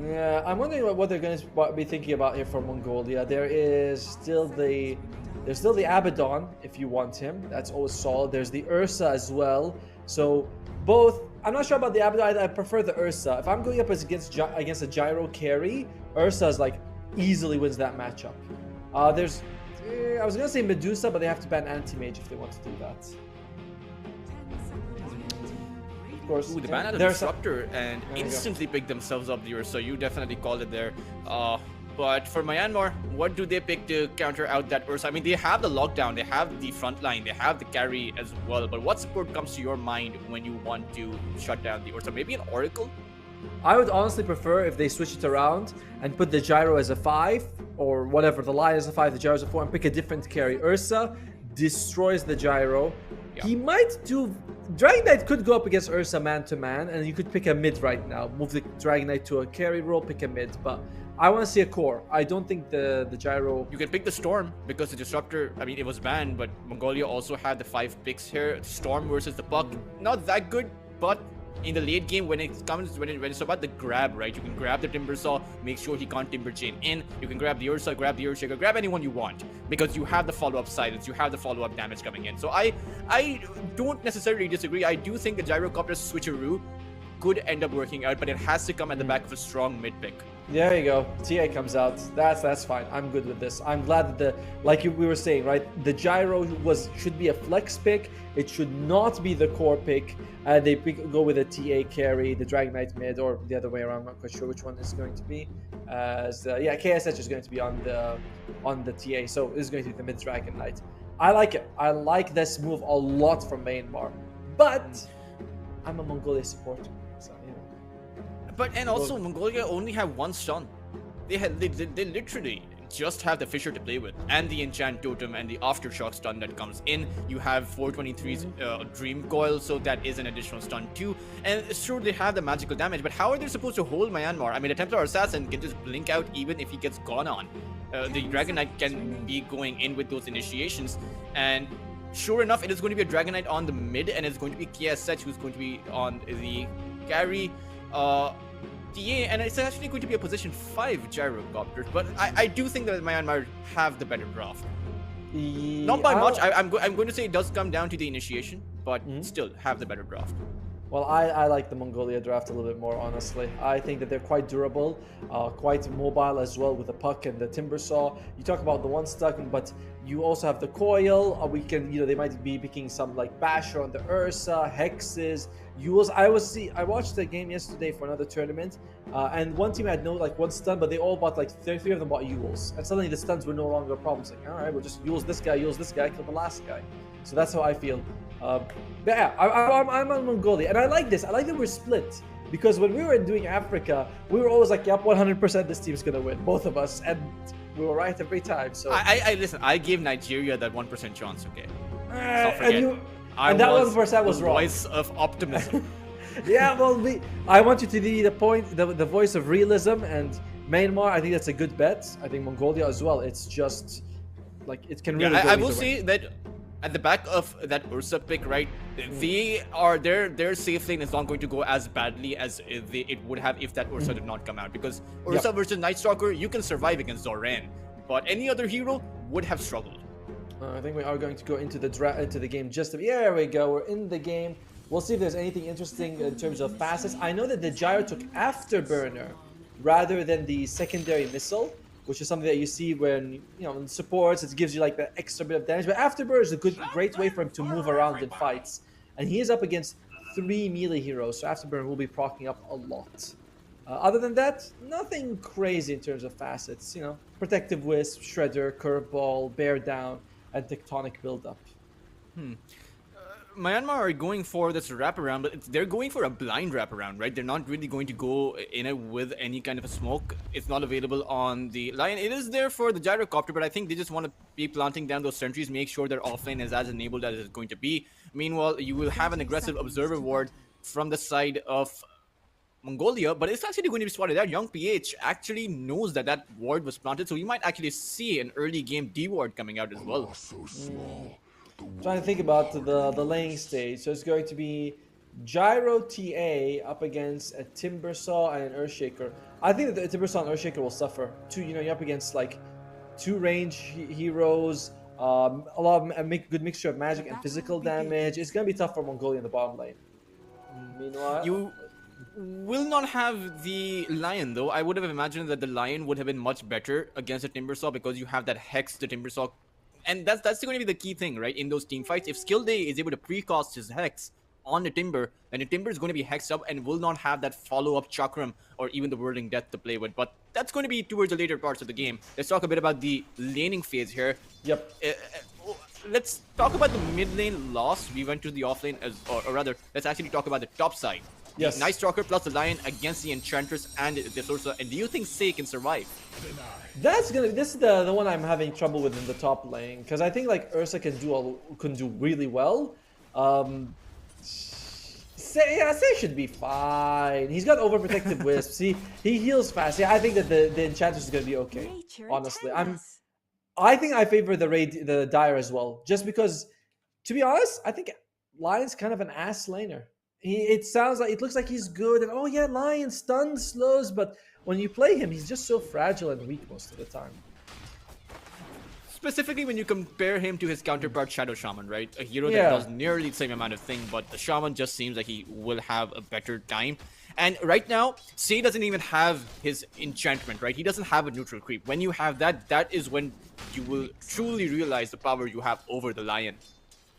S1: Yeah, I'm wondering what they're going to be thinking about here for Mongolia. There's still the Abaddon, if you want him. That's always solid. There's the Ursa as well. So both, I'm not sure about the Abaddon. I prefer the Ursa. If I'm going up against a Gyro carry, Ursa's like easily wins that matchup. I was gonna say Medusa, but they have to ban Anti-Mage if they want to do that. Of course.
S2: Ooh, the ban out of Disruptor and instantly pick themselves up the Ursa. You definitely called it there. But for Myanmar, what do they pick to counter out that Ursa? I mean, they have the lockdown, they have the front line, they have the carry as well. But what support comes to your mind when you want to shut down the Ursa? Maybe an Oracle?
S1: I would honestly prefer if they switch it around and put the Gyro as a 5 or whatever, the Lion as a 5, the Gyro as a 4, and pick a different carry. Ursa destroys the Gyro. Yeah. He might do... Dragon Knight could go up against Ursa man-to-man, and you could pick a mid right now. Move the Dragon Knight to a carry role, pick a mid, but I want to see a core. I don't think the Gyro...
S2: You can pick the Storm, because the Disruptor, I mean, it was banned, but Mongolia also had the 5 picks here. Storm versus the Puck, not that good, but... in the late game, when it's about the grab, right? You can grab the Timbersaw, make sure he can't Timber Chain in. You can grab the Ursa, grab the Earthshaker, grab anyone you want because you have the follow-up silence, you have the follow-up damage coming in. So I don't necessarily disagree. I do think the Gyrocopter switcheroo could end up working out, but it has to come at the back of a strong mid pick.
S1: There you go. TA comes out. That's fine. I'm good with this. I'm glad that we were saying, right? The Gyro should be a flex pick. It should not be the core pick. They go with a TA carry, the Dragon Knight mid, or the other way around. I'm not quite sure which one is going to be. KSH is going to be on the TA. So this is going to be the mid Dragon Knight. I like it. I like this move a lot from Myanmar, but I'm a Mongolia supporter.
S2: And also Mongolia only have one stun. They literally just have the Fisher to play with, and the Enchant Totem and the Aftershock stun that comes in. You have 423's Dream Coil, so that is an additional stun too. And sure, they have the magical damage, but how are they supposed to hold Myanmar? I mean, the Templar Assassin can just blink out even if he gets gone on. The Dragon Knight can be going in with those initiations, and sure enough, it is going to be a Dragon Knight on the mid, and it's going to be KSH who's going to be on the carry. And it's actually going to be a position 5 Gyrocopters, but I do think that Myanmar have the better draft. Not by much. I'm going to say it does come down to the initiation, but still have the better draft.
S1: Well, I like the Mongolia draft a little bit more, honestly. I think that they're quite durable, quite mobile as well with the Puck and the Timbersaw. You talk about the one stuck, but you also have the Coil. They might be picking some like Basher on the Ursa, Hexes, Yules. I watched the game yesterday for another tournament, and one team had one stun, but they all bought three of them bought Yules, and suddenly the stuns were no longer a problem. It's like, all right, we'll just Yules this guy, kill the last guy. So that's how I feel. But yeah, I'm on Mongolia, and I like this. I like that we're split, because when we were doing Africa, we were always like, yep, 100% this team's gonna win, both of us, and we were right every time. So
S2: listen, I gave Nigeria that 1% chance, okay?
S1: And that 1% was wrong.
S2: Voice of optimism.
S1: Yeah, well, I want you to be the voice of realism, and Myanmar, I think that's a good bet. I think Mongolia as well. It's just it can really.
S2: I will say that at the back of that Ursa pick, right? Their safe lane is not going to go as badly as it would have if that Ursa did not come out, because Ursa versus Night Stalker, you can survive against Zoran, but any other hero would have struggled.
S1: I think we are going to go into the game there we go. We're in the game. We'll see if there's anything interesting in terms of facets. I know that the Gyro took Afterburner rather than the secondary missile, which is something that you see when in supports. It gives you the extra bit of damage. But Afterburner is a great way for him to move around in fights, and he is up against 3 melee heroes, so Afterburner will be proccing up a lot. Other than that, nothing crazy in terms of facets. Protective Wisp, Shredder, Curveball, Bear Down, and Tectonic build-up.
S2: Myanmar are going for this wraparound, but they're going for a blind wraparound, right? They're not really going to go in it with any kind of a smoke. It's not available on the Lion. It is there for the gyrocopter, but I think they just want to be planting down those sentries, make sure their offlane is as enabled as it's going to be. Meanwhile, you will have an aggressive observer ward from the side of Mongolia, but it's actually going to be spotted out. Young PH actually knows that that ward was planted, so you might actually see an early game D ward coming out as well.
S1: Trying to think about the laying stage. So it's going to be Gyro TA up against a Timbersaw and an Earthshaker. I think that the Timbersaw and Earthshaker will suffer. You're up against like two range heroes, a lot of a good mixture of magic and physical damage. It's going to be tough for Mongolia in the bottom lane. Meanwhile,
S2: you will not have the Lion though. I would have imagined that the Lion would have been much better against a Timbersaw because you have that Hex the Timbersaw. And that's going to be the key thing, right? In those team fights, if Skill Day is able to pre-cast his Hex on the Timber, then the Timber is going to be hexed up and will not have that follow-up Chakram or even the Whirling Death to play with. But that's going to be towards the later parts of the game. Let's talk a bit about the laning phase here.
S1: Yep.
S2: Let's talk about the mid lane loss. We went to the off lane, or rather, let's actually talk about the top side.
S1: Yes.
S2: Nice Stalker plus the Lion against the Enchantress and the Sorcerer. And do you think Sei can survive?
S1: This is the one I'm having trouble with in the top lane, because I think like Ursa can do really well. Sei should be fine. He's got overprotective wisps. He heals fast. Yeah, I think that the Enchantress is gonna be okay. Honestly, I think I favor the Dire as well, just because, to be honest, I think Lion's kind of an ass laner. It looks like he's good, and oh yeah, Lion stuns, slows, but when you play him, he's just so fragile and weak most of the time.
S2: Specifically when you compare him to his counterpart Shadow Shaman, right? A hero that does nearly the same amount of thing, but the Shaman just seems like he will have a better time. And right now, Sei doesn't even have his enchantment, right? He doesn't have a neutral creep. When you have that, that is when you will truly realize the power you have over the Lion.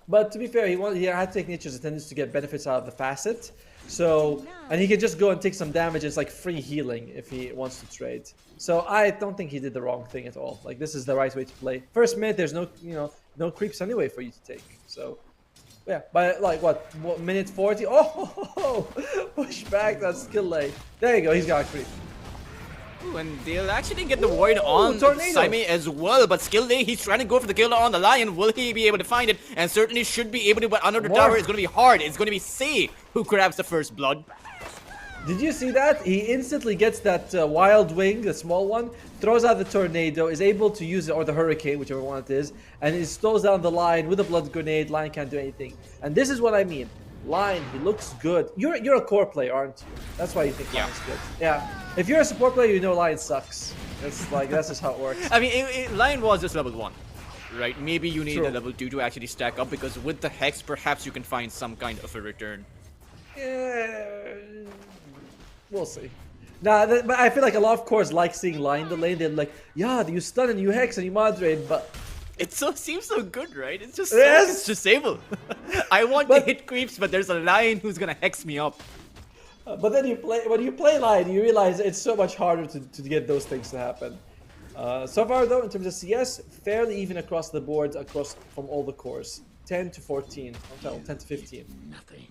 S1: But to be fair, he had to take Nature's Attendance to get benefits out of the facet. So, and he can just go and take some damage. It's like free healing if he wants to trade. So I don't think he did the wrong thing at all. Like, this is the right way to play. First minute, there's no creeps anyway for you to take. So, yeah, by like what minute 40? Oh, push back that skill lane. There you go. He's got a creep.
S2: Ooh, and they'll actually get the void on Saime as well, but Skill Day, he's trying to go for the kill on the Lion. Will he be able to find it? And certainly should be able to, but under the tower it's going to be hard. It's going to be Sei who grabs the first blood.
S1: Did you see that? He instantly gets that Wild Wing, the small one, throws out the Tornado, is able to use it, or the Hurricane, whichever one it is, and it slows down the Lion with a Blood Grenade. Lion can't do anything. And this is what I mean. Lion, he looks good. You're a core player, aren't you? That's why you think Lion's good. Yeah. If you're a support player, you know Lion sucks. That's just how it works.
S2: I mean, Lion was just level 1, right? Maybe you need a level 2 to actually stack up, because with the Hex, perhaps you can find some kind of a return.
S1: Yeah, we'll see. Nah, but I feel like a lot of cores like seeing Lion in the lane. They're like, yeah, you stun and you Hex and you moderate, but
S2: it seems so good, right? It's just it's disable. I want to hit creeps, but there's a Lion who's gonna Hex me up.
S1: But then when you play Lion, you realize it's so much harder to get those things to happen. So far though, in terms of CS, fairly even across the board, from all the cores. 10 to 14, 10 to 15.
S2: Nothing.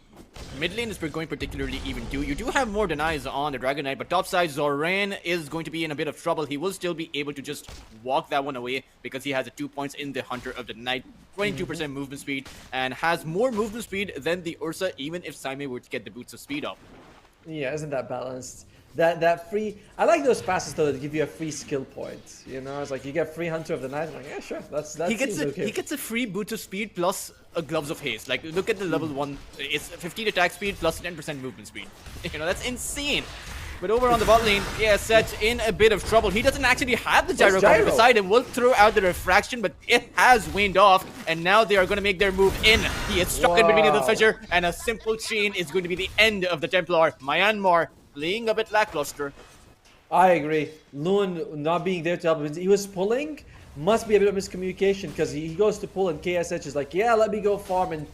S2: Mid lane is going particularly even too. You do have more denies on the Dragon Knight, but topside Zoran is going to be in a bit of trouble. He will still be able to just walk that one away because he has a 2 points in the Hunter of the Night, 22% movement speed, and has more movement speed than the Ursa, even if Saime were to get the boots of speed up.
S1: Yeah, isn't that balanced? That free, I like those passes though that give you a free skill point. You know, it's like you get free Hunter of the Night. I'm like, yeah, sure, that's
S2: he gets a free boot of speed plus a gloves of haste. Like, look at the level 1. It's 15 attack speed plus 10% movement speed. You know, that's insane. But over on the bot lane, yeah, Seth in a bit of trouble. He doesn't actually have the gyro beside him. Will throw out the refraction, but it has waned off, and now they are going to make their move in. He is stuck in between the Fissure, and a simple chain is going to be the end of the Templar. Myanmar playing a bit lackluster.
S1: I agree. Loon not being there to help him. He was pulling. Must be a bit of miscommunication, because he goes to pull and KSH is like, yeah, let me go farm. And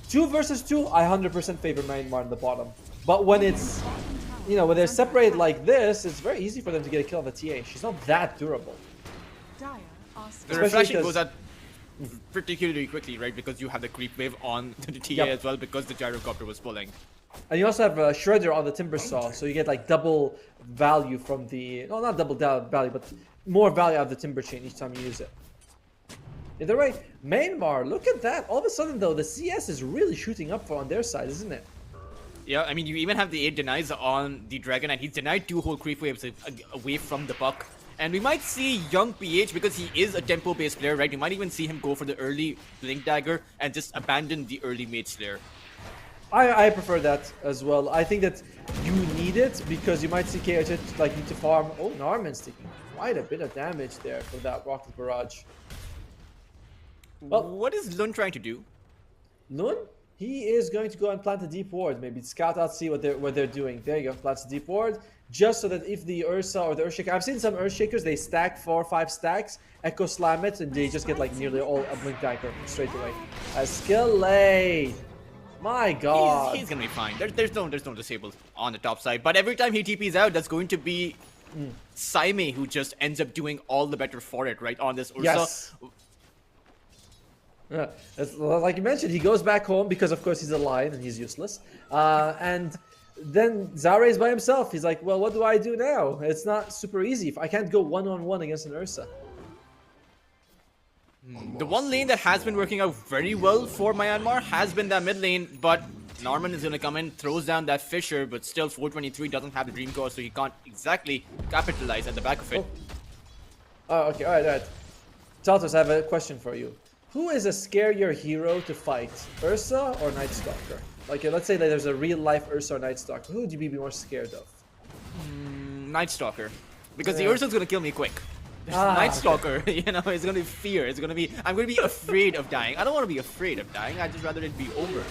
S1: 2 versus 2, I 100% favor Myanmar in the bottom. But when it's, you know, when they're separated like this, it's very easy for them to get a kill on the TA. She's not that durable.
S2: The reflection goes out. particularly quickly, right? Because you have the creep wave on the TA
S1: Yep.
S2: as well, because the gyrocopter was pulling.
S1: And you also have a shredder on the timber saw, so you get like double value from the not double value, but more value out of the timber chain each time you use it. Either way, Myanmar, look at that. All of a sudden though, the CS is really shooting up on their side, isn't it?
S2: Yeah, I mean, you even have the 8 denies on the Dragon, and he's denied 2 whole creep waves away from the puck. And we might see young PH, because he is a tempo-based player, right? We might even see him go for the early Blink Dagger and just abandon the early Mage Slayer.
S1: I prefer that as well. I think that you need it because you might see KH like need to farm. Oh, Narman's taking quite a bit of damage there for that rocket barrage.
S2: Well, what is Lun trying to do?
S1: Lun? He is going to go and plant a deep ward. Maybe scout out, see what they're doing. There you go, plants a deep ward. Just so that if the Ursa or the Earthshaker, I've seen some Earthshakers, they stack 4 or 5 stacks, Echo Slam it, and they just get like nearly all a Blink Dagger straight away. A Skillay! My God.
S2: He's gonna be fine. There's no disables on the top side. But every time he TPs out, that's going to be Saime who just ends up doing all the better for it, right? On this Ursa.
S1: Yes. Yeah, like you mentioned, he goes back home because, of course, he's a lion and he's useless. And then Zaure is by himself. He's like, well, what do I do now? It's not super easy. If I can't go one-on-one against an Ursa.
S2: The one lane that has been working out very well for Myanmar has been that mid lane, but Norman is going to come in, throws down that Fisher, but still 423 doesn't have the Dream Core, so he can't exactly capitalize at the back of it.
S1: Oh, okay, alright. Taltos, I have a question for you. Who is a scarier hero to fight, Ursa or Night Stalker? Like, let's say that there's a real-life Ursa or Night Stalker. Who would you be more scared of?
S2: Night Stalker. Because the Ursa's going to kill me quick. Night Stalker, you know, it's going to be fear. It's going to be, I'm going to be afraid of dying. I don't want to be afraid of dying. I'd just rather it be over.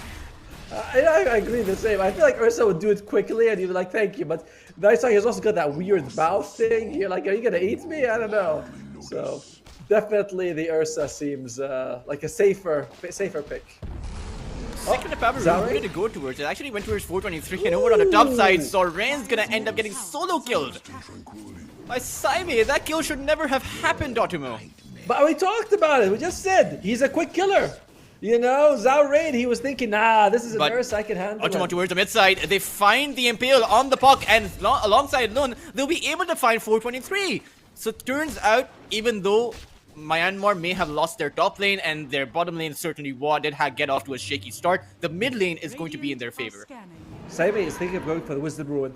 S1: I agree the same. I feel like Ursa would do it quickly and you'd be like, thank you. But Night Stalker has also got that weird mouth thing. You're like, are you going to eat me? I don't know. So, definitely the Ursa seems like a safer pick.
S2: Second of Power really to go towards it. Actually went towards 423 and over on the top side. So Rain's going to end up getting solo killed by Saime. That kill should never have happened, Otomo.
S1: But we talked about it. We just said he's a quick killer. You know, Zhao Rain, he was thinking, nah, this is an Ursa, I can handle
S2: Otomo
S1: it.
S2: towards the mid side. They find the Impale on the puck, and alongside Lun, they'll be able to find 423. So it turns out, even though Myanmar may have lost their top lane and their bottom lane certainly did get off to a shaky start, the mid lane is going to be in their favor.
S1: Saime is thinking of going for the Wisdom Ruin.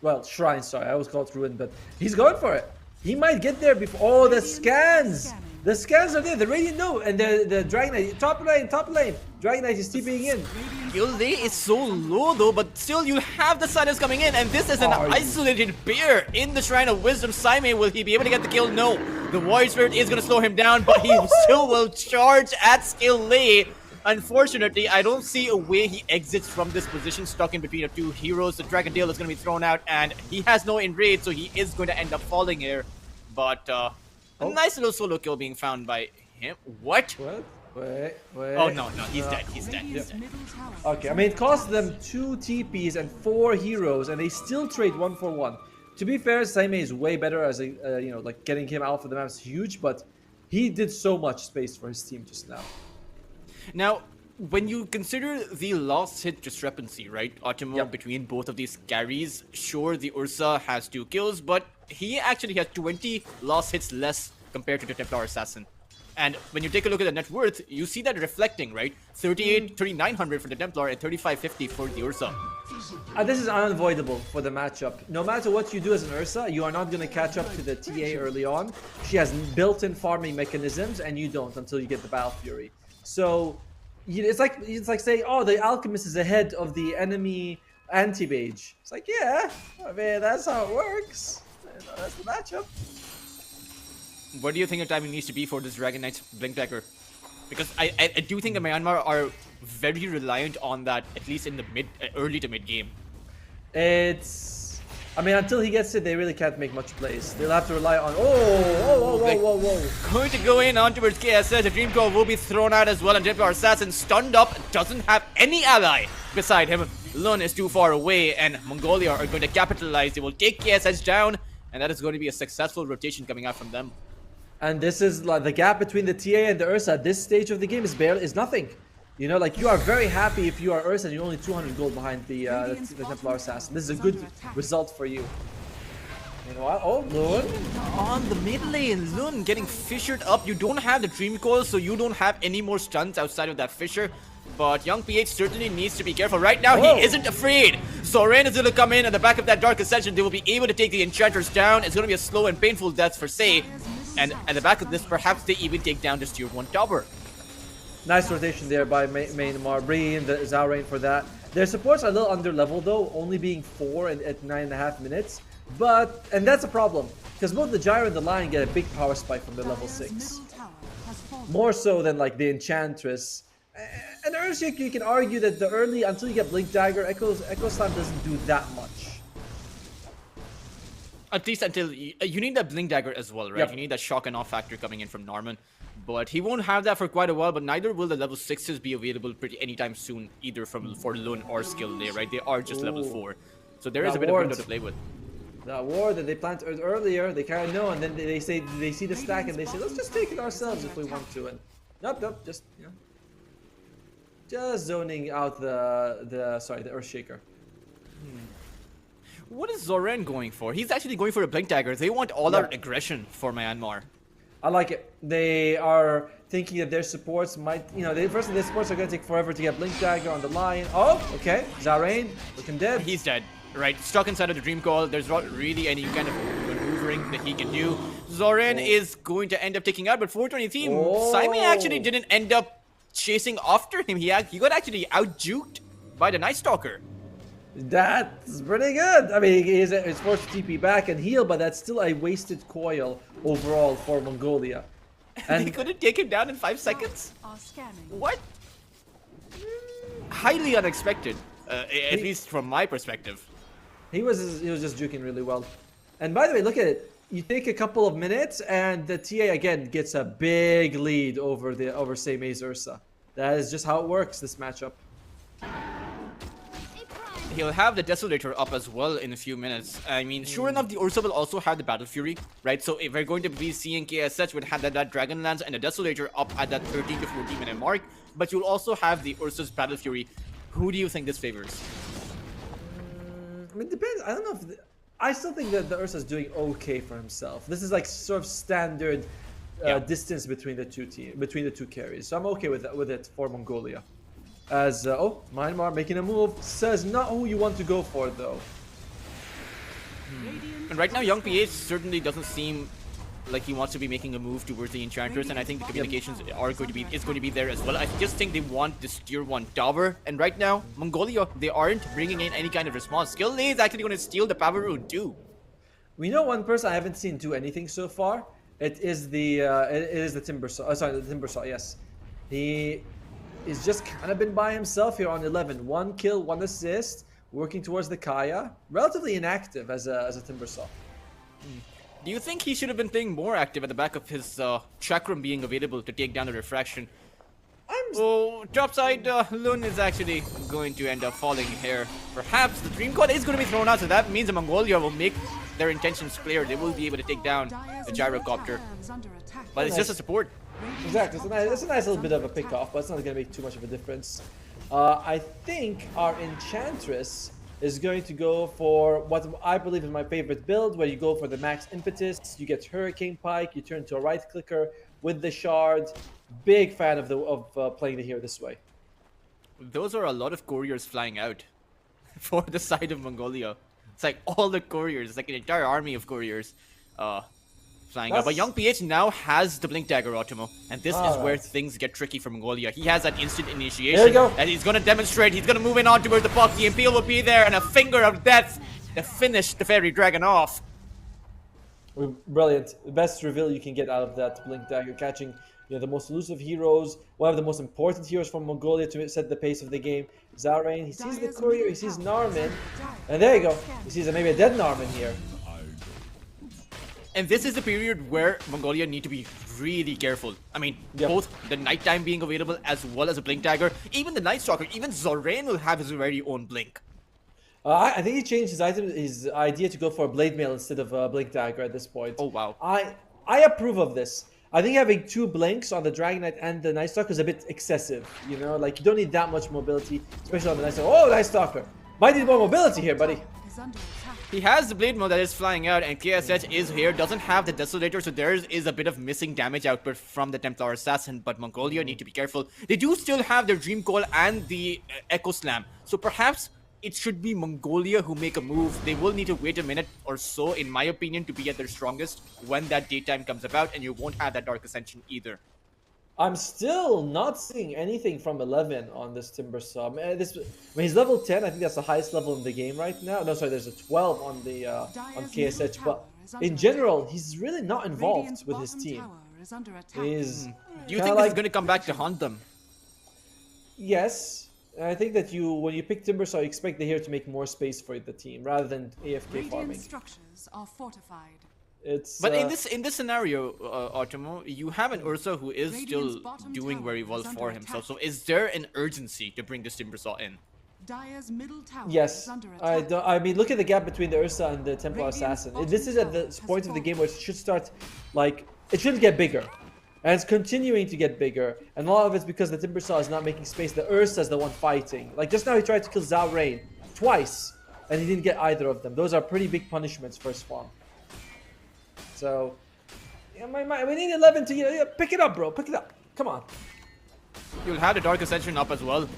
S1: Well, Shrine, sorry, I always call it Ruin, but he's going for it. He might get there before. Oh, the scans! The scans are there, the Radiant no, and the Dragon Knight, top lane. Dragon Knight is TPing in.
S2: Kill day is so low though, but still you have the silence coming in, and this is an isolated bear in the Shrine of Wisdom. Saime, will he be able to get the kill? No. The Warrior Spirit is going to slow him down, but he still will charge at Skill Lay. Unfortunately, I don't see a way he exits from this position stuck in between the two heroes. The Dragon Tail is going to be thrown out, and he has no enrage, so he is going to end up falling here. But a nice little solo kill being found by him. What?
S1: Wait.
S2: Oh, no, he's dead. He's dead.
S1: Okay, I mean, it cost them 2 TPs and 4 heroes, and they still trade 1 for 1. To be fair, Saime is way better as a, you know, like getting him out for the map is huge, but he did so much space for his team just now.
S2: Now, when you consider the lost hit discrepancy, right, Otomo, between both of these carries, sure, the Ursa has 2 kills, but he actually has 20 lost hits less compared to the Templar Assassin. And when you take a look at the net worth, you see that reflecting, right? 3,900 for the Templar and 3,550 for the Ursa.
S1: This is unavoidable for the matchup. No matter what you do as an Ursa, you are not going to catch up to the TA early on. She has built-in farming mechanisms, and you don't until you get the Battle Fury. So it's like saying, oh, the Alchemist is ahead of the enemy anti-mage. It's like, yeah, I mean, that's how it works. That's the matchup.
S2: What do you think the timing needs to be for this Dragon Knight's Blink Dagger? Because I do think the Myanmar are very reliant on that, at least in the early to mid game.
S1: I mean, until he gets it, they really can't make much plays. They'll have to rely on... Whoa.
S2: Going to go in on towards KSS. The Dream Core will be thrown out as well. And Templar Assassin stunned up, doesn't have any ally beside him. Lun is too far away, and Mongolia are going to capitalize. They will take KSS down, and that is going to be a successful rotation coming out from them.
S1: And this is like the gap between the TA and the Ursa at this stage of the game is nothing. You know, like you are very happy if you are Ursa and you're only 200 gold behind the Templar Assassin. This is a good result for you. You know what? Oh, Lun.
S2: On the mid lane, Lun getting fissured up. You don't have the Dream Coil, so you don't have any more stuns outside of that fissure. But young PH certainly needs to be careful. Right now, he isn't afraid. Zoran is going to come in at the back of that Dark Ascension. They will be able to take the Enchanters down. It's going to be a slow and painful death for Say. And at the back of this, perhaps they even take down this tier 1 tower.
S1: Nice rotation there by Myanmar, bringing in the Zoran for that. Their supports are a little under level though, only being 4 at 9.5 minutes. And that's a problem, because both the Gyro and the Lion get a big power spike from their level 6. More so than like the Enchantress. And Ursa, you can argue that the early, until you get Blink Dagger, Echo Slam doesn't do that much.
S2: At least until you need that Blink Dagger as well, right?
S1: Yep.
S2: You need that shock and off factor coming in from Norman. But he won't have that for quite a while, but neither will the level 6s be available pretty anytime soon, either for Lun or Skill there, right? They are just level 4. So there is a bit of window to play with.
S1: That ward that they planted earlier, they kind of know, and then they say they see the stack and they say, let's just take it ourselves if we want to. And nope, just just zoning out the Earthshaker.
S2: What is Zoran going for? He's actually going for a Blink Dagger. They want all-out aggression for Myanmar.
S1: I like it. They are thinking that their supports might, first their supports are going to take forever to get Blink Dagger on the Lion. Oh, okay. Zoran, looking dead.
S2: He's dead. Right, stuck inside of the Dream Coil. There's not really any kind of maneuvering that he can do. Zoran is going to end up taking out, but 420 team, Saimi actually didn't end up chasing after him. He got actually out-juked by the Night Stalker.
S1: That's pretty good. I mean, he's forced to TP back and heal, but that's still a wasted coil overall for Mongolia.
S2: And he couldn't take him down in 5 seconds? What? Highly unexpected, at least from my perspective. He
S1: was just juking really well. And by the way, look at it. You take a couple of minutes and the TA again gets a big lead over Seime's Ursa. That is just how it works, this matchup.
S2: He'll have the Desolator up as well in a few minutes. I mean, sure enough, the Ursa will also have the Battle Fury, right? So if we're going to be seeing KSH with that Dragonlance and the Desolator up at that 13 to 14 minute mark, but you'll also have the Ursa's Battle Fury. Who do you think this favors?
S1: I mean, it depends. I don't know if... I still think that the Ursa's doing okay for himself. This is like sort of standard distance between the two carries. So I'm okay with it for Mongolia. As Myanmar making a move, says not who you want to go for though.
S2: And right now, young PH certainly doesn't seem like he wants to be making a move towards the Enchanters, and I think the communications is going to be there as well. I just think they want this tier 1 tower, and right now, Mongolia, they aren't bringing in any kind of response. Skill Lane is actually going to steal the power rune too.
S1: We know one person I haven't seen do anything so far. It is the Timbersaw. Sorry, the Timbersaw. Yes, he is just kind of been by himself here on 11. 1 kill, 1 assist, working towards the Kaya. Relatively inactive as a Timbersaw.
S2: Do you think he should have been playing more active at the back of his Chakram being available to take down the Refraction? Top side, Lun is actually going to end up falling here. Perhaps the Dream Coil is going to be thrown out, so that means that Mongolia will make their intentions clear. They will be able to take down the Gyrocopter. But it's just a support.
S1: Exactly, it's a nice little bit of a pick-off, but it's not going to make too much of a difference. I think our Enchantress is going to go for what I believe is my favorite build, where you go for the max impetus, you get Hurricane Pike, you turn to a right clicker with the shard. Big fan of playing the hero this way.
S2: Those are a lot of couriers flying out for the side of Mongolia. It's like all the couriers, it's like an entire army of couriers flying out. But young PH now has the Blink Dagger Ultimo, and this is where things get tricky for Mongolia. He has that instant initiation,
S1: there you go.
S2: And he's going to demonstrate. He's going to move in on towards the puck. The Impale will be there, and a Finger of Death to finish the Fairy Dragon off.
S1: Brilliant. The best reveal you can get out of that Blink Dagger, catching the most elusive heroes, one of the most important heroes from Mongolia to set the pace of the game. Zoran, he sees the courier, he sees Narman, and there you go. He sees maybe a dead Narman here.
S2: And this is the period where Mongolia need to be really careful. I mean, both the nighttime being available as well as a Blink Dagger, even the Night Stalker, even Zoran will have his very own Blink.
S1: I think he changed his idea to go for a Blade Mail instead of a Blink Dagger at this point.
S2: Oh, wow.
S1: I approve of this. I think having 2 blinks on the Dragon Knight and the Night Stalker is a bit excessive. You know, like you don't need that much mobility, especially on the Night Stalker. Oh, Night Stalker! Might need more mobility here, buddy.
S2: He has the blade mode that is flying out, and KSH is here, doesn't have the Desolator, so there is a bit of missing damage output from the Templar Assassin, but Mongolia need to be careful. They do still have their Dream Coil and the Echo Slam, so perhaps it should be Mongolia who make a move. They will need to wait a minute or so, in my opinion, to be at their strongest when that daytime comes about, and you won't have that Dark Ascension either.
S1: I'm still not seeing anything from 11 on this Timbersaw. He's level 10. I think that's the highest level in the game right now. No, sorry, there's a 12 on the on KSH. But in general, he's really not involved with his team. He's
S2: Do you think he's going to come back to haunt them?
S1: Yes. I think that when you pick Timbersaw, you expect the hero to make more space for the team rather than AFK farming.
S3: Structures are fortified.
S1: But
S2: in this scenario, Automo, you have an Ursa who is still doing very well for himself. So is there an urgency to bring this Timbersaw in?
S3: Dire's middle tower
S1: yes. I mean, look at the gap between the Ursa and the Templar Assassin. This is at the point of the game where it should start, like, it should get bigger. And it's continuing to get bigger. And a lot of it's because the Timbersaw is not making space. The Ursa is the one fighting. Like, just now he tried to kill Zhao Rain twice. And he didn't get either of them. Those are pretty big punishments for Spawn. So, yeah, we need 11 to pick it up, bro. Pick it up. Come on.
S2: You'll have the Dark Ascension up as well.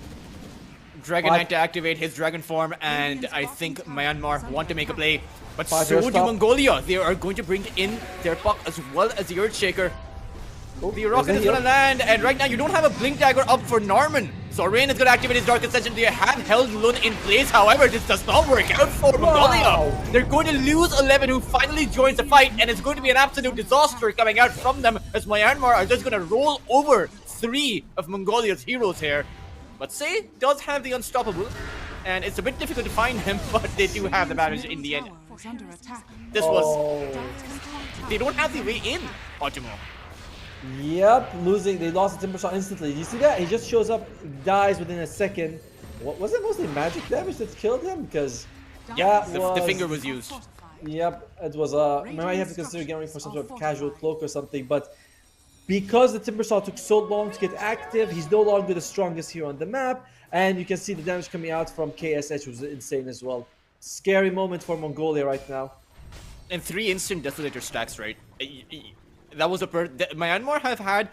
S2: Dragon Knight to activate his dragon form, and I think Myanmar want to make a play. But so do Mongolia. They are going to bring in their puck as well as the Earthshaker. The rocket is going to land, and right now you don't have a Blink Dagger up for Norman. So Rain is going to activate his Dark Ascension. They have held Lun in place. However, this does not work out for Mongolia. They're going to lose 11, who finally joins the fight, and it's going to be an absolute disaster coming out from them, as Myanmar are just going to roll over 3 of Mongolia's heroes here. But Say does have the Unstoppable, and it's a bit difficult to find him, but they do have the damage in the end. This was... They don't have the way in, Automo.
S1: Yep, losing. They lost the Timbersaw instantly. You see that? He just shows up, dies within a second. What was it? Mostly magic damage that killed him? Because
S2: yeah, the finger was used.
S1: Yep, it was. Might have to consider getting for some sort of casual cloak or something. But because the Timbersaw took so long to get active, he's no longer the strongest hero on the map. And you can see the damage coming out from KSH, which was insane as well. Scary moment for Mongolia right now.
S2: And 3 instant Desolator stacks, right? That was Myanmar have had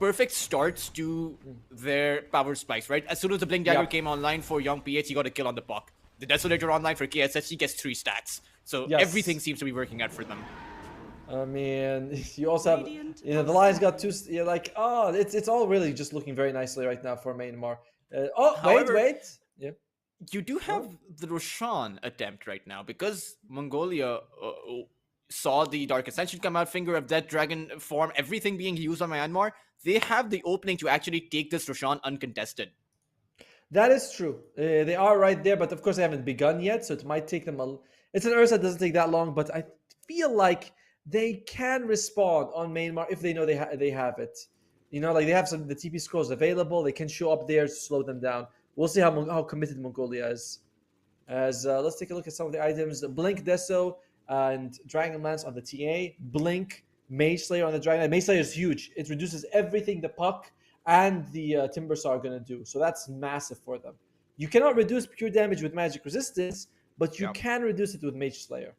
S2: perfect starts to their power spikes, right? As soon as the Blink Dagger came online for Young PH, he got a kill on the puck. The Desolator online for KSH, he gets 3 stacks. So everything seems to be working out for them.
S1: I mean, you also have, the Lions got 2. You're like, oh, it's all really just looking very nicely right now for Myanmar.
S2: However,
S1: wait. Yeah.
S2: You do have the Roshan attempt right now because Mongolia saw the Dark Ascension come out, Finger of Death, Dragon form, everything being used on Myanmar. They have the opening to actually take this Roshan uncontested.
S1: That is true. They are right there, but of course they haven't begun yet, so it might take them It's an Ursa that doesn't take that long, but I feel like they can respond on Myanmar if they know they have it. You know, like they have the TP scrolls available. They can show up there to slow them down. We'll see how committed Mongolia is. Let's take a look at some of the items. Blink Deso and Dragon Lance on the TA. Blink Mage Slayer on the Dragon. Mage Slayer is huge. It reduces everything the puck and the Timbersaw are going to do. So that's massive for them. You cannot reduce pure damage with magic resistance, but you can reduce it with Mage Slayer.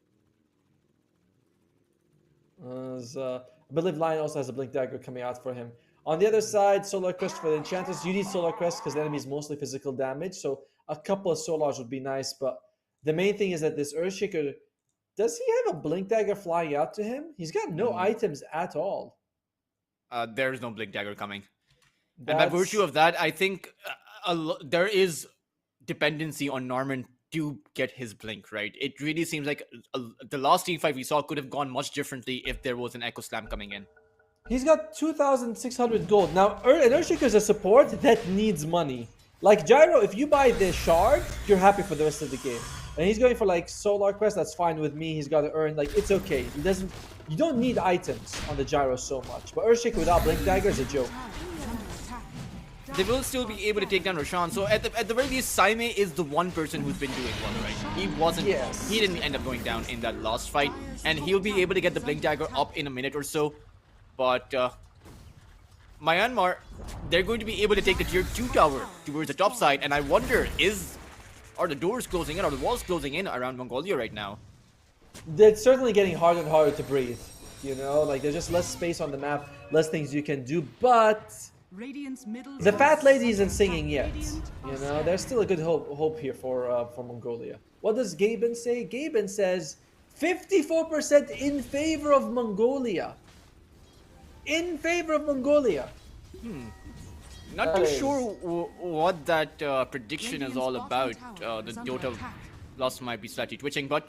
S1: I believe Lion also has a Blink Dagger coming out for him. On the other side, Solar Crest for the Enchantress. You need Solar Crest because the enemy is mostly physical damage. So a couple of Solars would be nice. But the main thing is that this Earthshaker, does he have a Blink Dagger flying out to him? He's got no items at all.
S2: There's no Blink Dagger coming. And by virtue of that, I think there is dependency on Norman to get his Blink, right? It really seems like the last team fight we saw could have gone much differently if there was an Echo Slam coming in.
S1: He's got 2,600 gold. Now, an Earthshaker is a support that needs money. Like Gyro, if you buy the shard, you're happy for the rest of the game. And he's going for like Solar Quest, that's fine with me. He's got to earn, like, it's okay. You don't need items on the Gyro so much. But Earthshaker without Blink Dagger is a joke.
S2: They will still be able to take down Roshan. So at the very least, Saime is the one person who's been doing well, right? He didn't end up going down in that last fight. And he'll be able to get the Blink Dagger up in a minute or so. But Myanmar, they're going to be able to take the tier 2 tower towards the top side, and I wonder, are the doors closing in, are the walls closing in around Mongolia right now?
S1: It's certainly getting harder and harder to breathe. You know, like there's just less space on the map, less things you can do, but the fat lady isn't singing yet. You know, there's still a good hope here for Mongolia. What does Gaben say? Gaben says 54% in favor of Mongolia. In favor of Mongolia.
S2: Not too sure what that prediction is all about. The Dota loss might be slightly twitching, but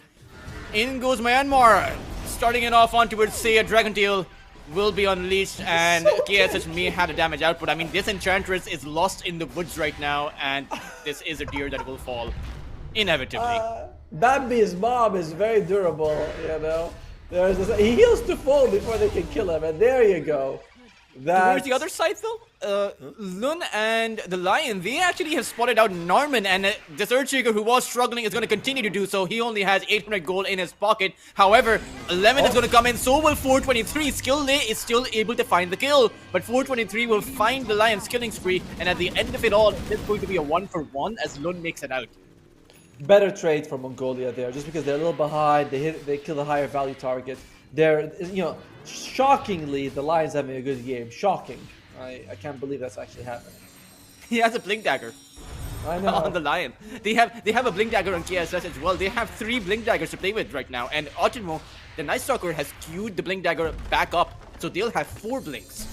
S2: in goes Myanmar. Starting it off on towards say a Dragon Tail will be unleashed, and KSH may have the damage output. I mean, this Enchantress is lost in the woods right now, and this is a deer that will fall inevitably.
S1: Bambi's mom is very durable, you know. He heals to full before they can kill him, and there you go.
S2: Towards the other side though, Lun and the Lion, they actually have spotted out Norman, and this Earthshaker who was struggling is going to continue to do so. He only has 800 gold in his pocket. However, 11 is going to come in, so will 423. Skillday is still able to find the kill, but 423 will find the Lion's killing spree, and at the end of it all, it's going to be a 1-for-1 as Lun makes it out.
S1: Better trade for Mongolia there, just because they're a little behind. They kill a higher value target. They're, you know, shockingly, the Lions having a good game. Shocking. I can't believe that's actually happening.
S2: He has a Blink Dagger.
S1: I know.
S2: On the Lion. They have a Blink Dagger on KSS as well. They have 3 Blink Daggers to play with right now. And Otimo, the Night Stalker, has queued the Blink Dagger back up. So they'll have 4 Blinks.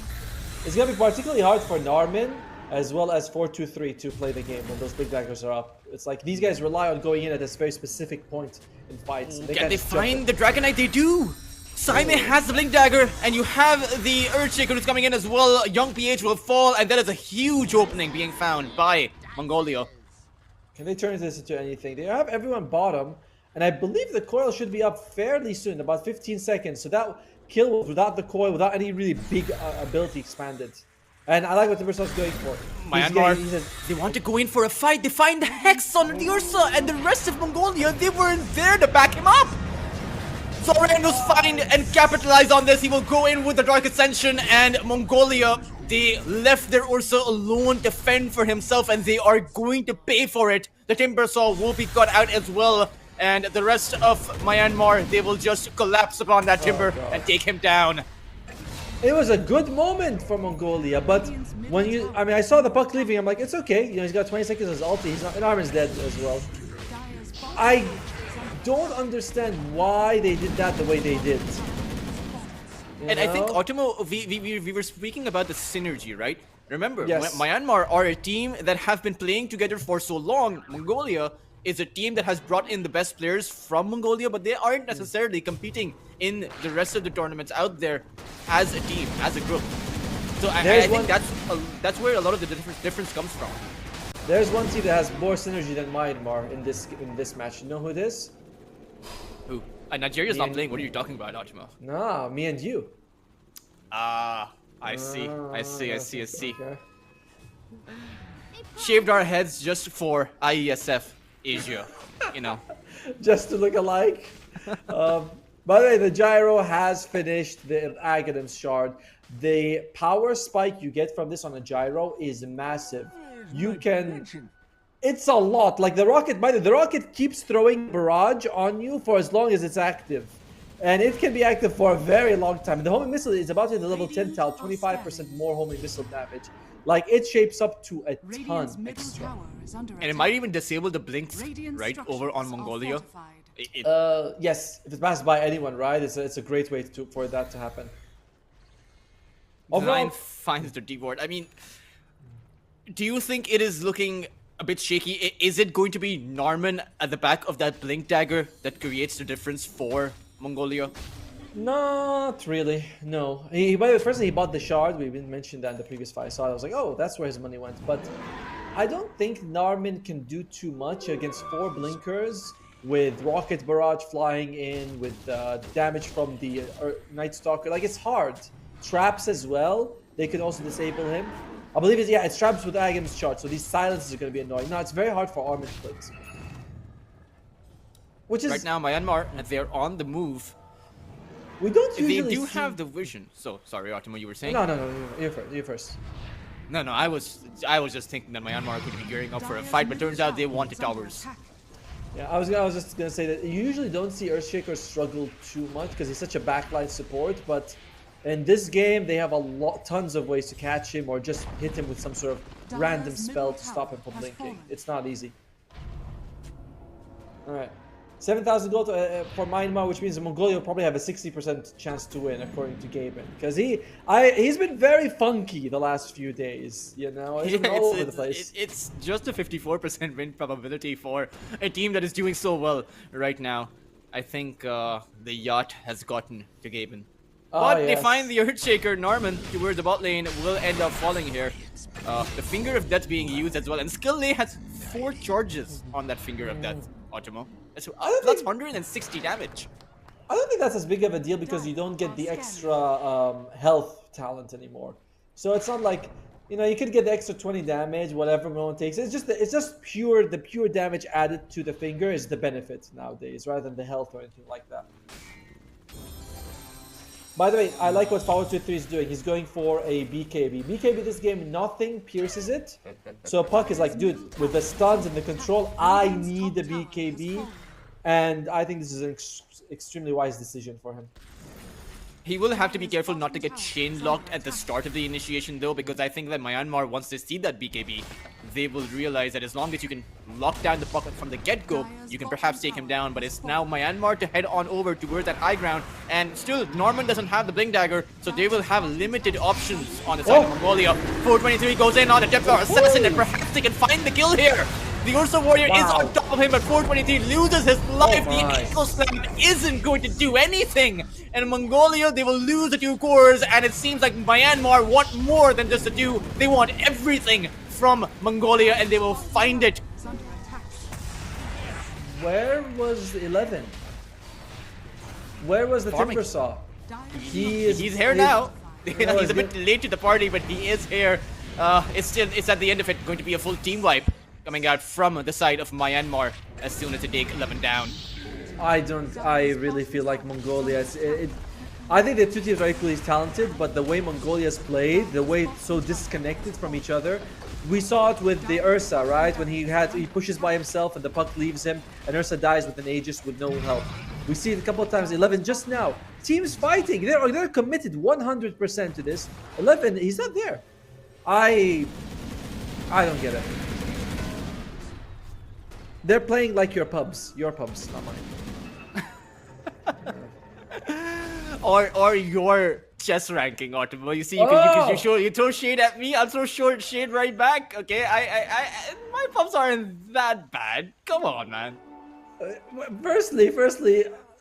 S1: It's going to be particularly hard for Norman as well as 423 to play the game when those Blink Daggers are up. It's like these guys rely on going in at this very specific point in fights.
S2: Can they find the Dragonite? They do! Simon has the Blink Dagger, and you have the Earthshaker who's coming in as well. Young PH will fall, and that is a huge opening being found by Mongolia.
S1: Can they turn this into anything? They have everyone bottom, and I believe the coil should be up fairly soon, about 15 seconds. So that kill was without the coil, without any really big ability expanded. And I like what the person's going for.
S2: Myanmar, they want to go in for a fight. They find the Hex on the Ursa, and the rest of Mongolia, they weren't there to back him up. Zorando's find and capitalize on this. He will go in with the Dark Ascension, and Mongolia, they left their Ursa alone to fend for himself, and they are going to pay for it. The Timber Saw will be cut out as well, and the rest of Myanmar, they will just collapse upon that Timber and take him down.
S1: It was a good moment for Mongolia, but when I saw the puck leaving, I'm like, it's okay. You know, he's got 20 seconds as ulti. He's not, and Armin's dead as well. I don't understand why they did that the way they did.
S2: And I think Otimo, we were speaking about the synergy, right? Remember,
S1: yes.
S2: Myanmar are a team that have been playing together for so long. Mongolia is a team that has brought in the best players from Mongolia, but they aren't necessarily competing in the rest of the tournaments out there as a team, as a group. So I think that's where a lot of the difference comes from.
S1: There's one team that has more synergy than Myanmar in this match. You know who it is?
S2: Who? Nigeria's not playing. What are you talking about, Otimo?
S1: Nah, me and you.
S2: I see. I see.
S1: Okay.
S2: Shaved our heads just for Iesf Asia, you know.
S1: Just to look alike. By the way, the gyro has finished the Aghanim's shard. The power spike you get from this on a gyro is massive. You can... It's a lot. Like the rocket, by the way, the rocket keeps throwing barrage on you for as long as it's active. And it can be active for a very long time. The homing missile is about to hit the level 10 tile, 25% more homing missile damage. Like, it shapes up to a ton extra.
S2: And it might even disable the blinks, right, over on Mongolia.
S1: Yes, if it passes by anyone, right? It's a great way for that to happen.
S2: Overall, finds the D-ward. I mean, do you think it is looking a bit shaky? Is it going to be Norman at the back of that blink dagger that creates the difference for Mongolia?
S1: Not really, no. By the way, firstly, he bought the shard. We mentioned that in the previous fight. I saw it. I was like, oh, that's where his money went. But I don't think Norman can do too much against 4 blinkers with rocket barrage flying in, with damage from the Night Stalker. Like, it's hard. Traps as well. They can also disable him. I believe it's traps with Aghanim's shard, so these silences are going to be annoying. No, it's very hard for Armin to play this. Which is...
S2: Right now, Myanmar, they're on the move.
S1: We don't
S2: They
S1: usually
S2: do
S1: see...
S2: have the vision. So sorry, Optimo, you were saying?
S1: No. You first.
S2: No, I was just thinking that Myanmar could be gearing up for a fight, but turns out they wanted towers.
S1: Yeah, I was just gonna say that you usually don't see Earthshaker struggle too much because he's such a backline support, but in this game they have tons of ways to catch him or just hit him with some sort of random spell to stop him from blinking. It's not easy. Alright. 7,000 gold for Myanmar, which means Mongolia will probably have a 60% chance to win, according to Gaben. Because he's been very funky the last few days, you know? He's been all over the place.
S2: It's just a 54% win probability for a team that is doing so well right now. I think the yacht has gotten to Gaben. But they find the Earthshaker. Norman towards the bot lane will end up falling here. The Finger of Death being used as well. And Skill has 4 charges on that Finger of Death, Otimo. That's 160 damage.
S1: I don't think that's as big of a deal because you don't get the extra health talent anymore. So it's not like, you know, you could get the extra 20 damage, whatever one takes. It's just the pure damage added to the Finger is the benefit nowadays, rather than the health or anything like that. By the way, I like what Power23 is doing. He's going for a BKB. BKB this game, nothing pierces it. So Puck is like, dude, with the stuns and the control, I need a BKB. And I think this is an extremely wise decision for him.
S2: He will have to be careful not to get chain locked at the start of the initiation though, because I think that Myanmar, once they see that BKB, they will realize that as long as you can lock down the Puck from the get-go, you can perhaps take him down. But it's now Myanmar to head on over towards that high ground, and still Norman doesn't have the Blink Dagger, so they will have limited options on the side of Mongolia. 423 goes in on a Templar Assassin, and perhaps they can find the kill here. The Ursa Warrior is on top of him, but 423 loses his life. The Echo Slam isn't going to do anything. And Mongolia, they will lose the 2 cores, and it seems like Myanmar want more than just the 2. They want everything from Mongolia, and they will find it.
S1: Where was 11? Where was the Timbersaw?
S2: He's here now. He's a bit late to the party, but he is here. It's at the end of it going to be a full team wipe coming out from the side of Myanmar as soon as they take 11 down.
S1: I really feel like Mongolia, I think the 2 teams are equally talented, but the way Mongolia's played, the way it's so disconnected from each other, we saw it with the Ursa, right? When he pushes by himself and the Puck leaves him, and Ursa dies with an Aegis with no help. We see it a couple of times. 11 just now. Teams fighting. They're committed 100% to this. 11, he's not there. I don't get it. They're playing like your pubs, not mine.
S2: or your chess ranking, Otimo. You see, you throw shade at me, I'll throw shade right back. Okay, my pubs aren't that bad. Come on, man.
S1: Firstly,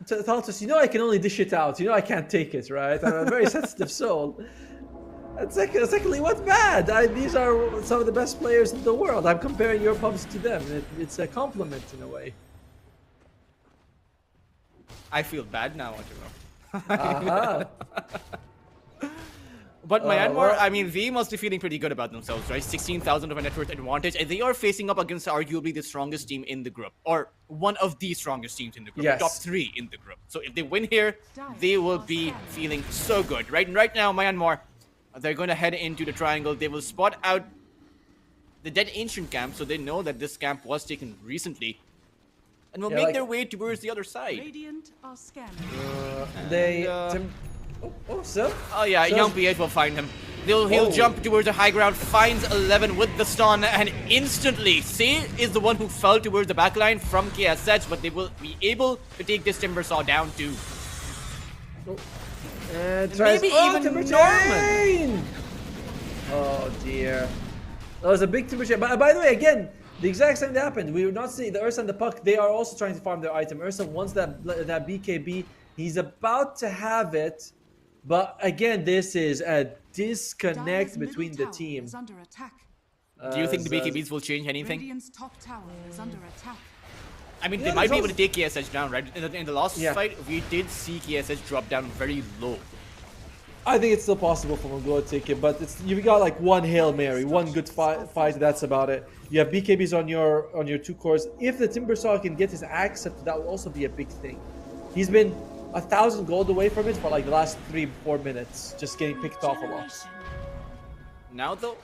S1: Thaltus, you know I can only dish it out. You know I can't take it, right? I'm a very sensitive soul. And secondly, what's bad? These are some of the best players in the world. I'm comparing your pubs to them. It's a compliment in a way.
S2: I feel bad now, Otimo. But Myanmar, I mean, they must be feeling pretty good about themselves, right? 16,000 of a net worth advantage, and they are facing up against arguably the strongest team in the group, or one of the strongest teams in the group,
S1: yes.
S2: Top 3 in the group. So if they win here, they will be feeling so good, right? And right now, Myanmar, they're going to head into the triangle. They will spot out the dead ancient camp, so they know that this camp was taken recently, and will make their way towards the other side.
S3: Radiant are scanning.
S2: Young PH will find him. He'll jump towards the high ground, finds 11 with the stun, and instantly, Se is the one who fell towards the backline from KSH, but they will be able to take this Timbersaw down too. Maybe even Norman.
S1: Oh dear. That was a big Timber chain. But by the way, again, the exact same thing happened. We were not seeing the Ursa and the Puck. They are also trying to farm their item. Ursa wants that BKB. He's about to have it. But again, this is a disconnect between the team.
S2: Do you think the BKBs will change anything?
S3: Radiant's top tower is under attack.
S2: I mean, they might be able to take KSH down, right? In the last fight, we did see KSH drop down very low.
S1: I think it's still possible for Mongolia to take it, but you've got like one Hail Mary, one good fight, that's about it. You have BKBs on your 2 cores. If the Timbersaw can get his axe up, that will also be a big thing. He's been 1,000 gold away from it for like the last 3-4 minutes, just getting picked off a lot.
S2: Now though,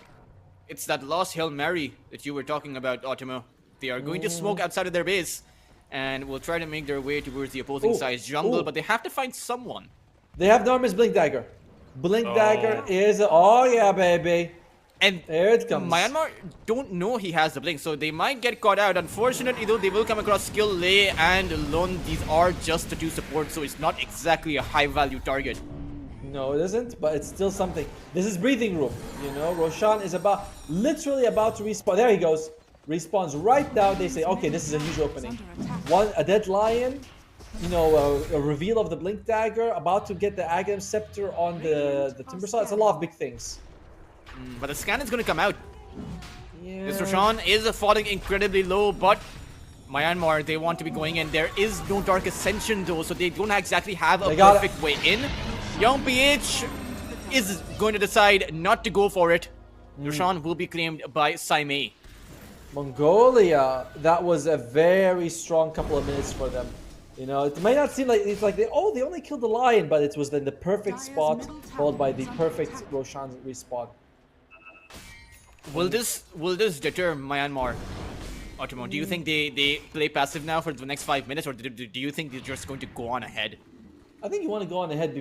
S2: it's that lost Hail Mary that you were talking about, Otimo. They are going to smoke outside of their base and will try to make their way towards the opposing side's jungle, but they have to find someone.
S1: They have Norman's Blink Dagger. Blink Dagger is... Oh yeah, baby.
S2: And
S1: there it comes.
S2: Myanmar don't know he has the blink, so they might get caught out. Unfortunately though, they will come across Skill, Lei and Lon. These are just the 2 supports, so it's not exactly a high value target.
S1: No, it isn't, but it's still something. This is breathing room, you know. Roshan is literally about to respawn. There he goes. Respawns right now. They say, okay, this is a huge opening. A dead lion, you know, a reveal of the Blink Dagger, about to get the Aghanim Scepter on the Timber Saw. It's a lot of big things.
S2: But the scan is going to come out.
S1: Yeah.
S2: This Roshan is falling incredibly low, but Myanmar, they want to be going in. There is no Dark Ascension though, so they don't exactly have a perfect way in. Young PH is going to decide not to go for it. Roshan will be claimed by Saimei.
S1: Mongolia, that was a very strong couple of minutes for them. You know, it might not seem like it's like they only killed the lion, but it was then the perfect spot followed by the perfect Roshan respawn.
S2: Will this deter Myanmar, Otimo? Do you think they play passive now for the next 5 minutes, or do you think they're just going to go on ahead?
S1: I think you want to go on ahead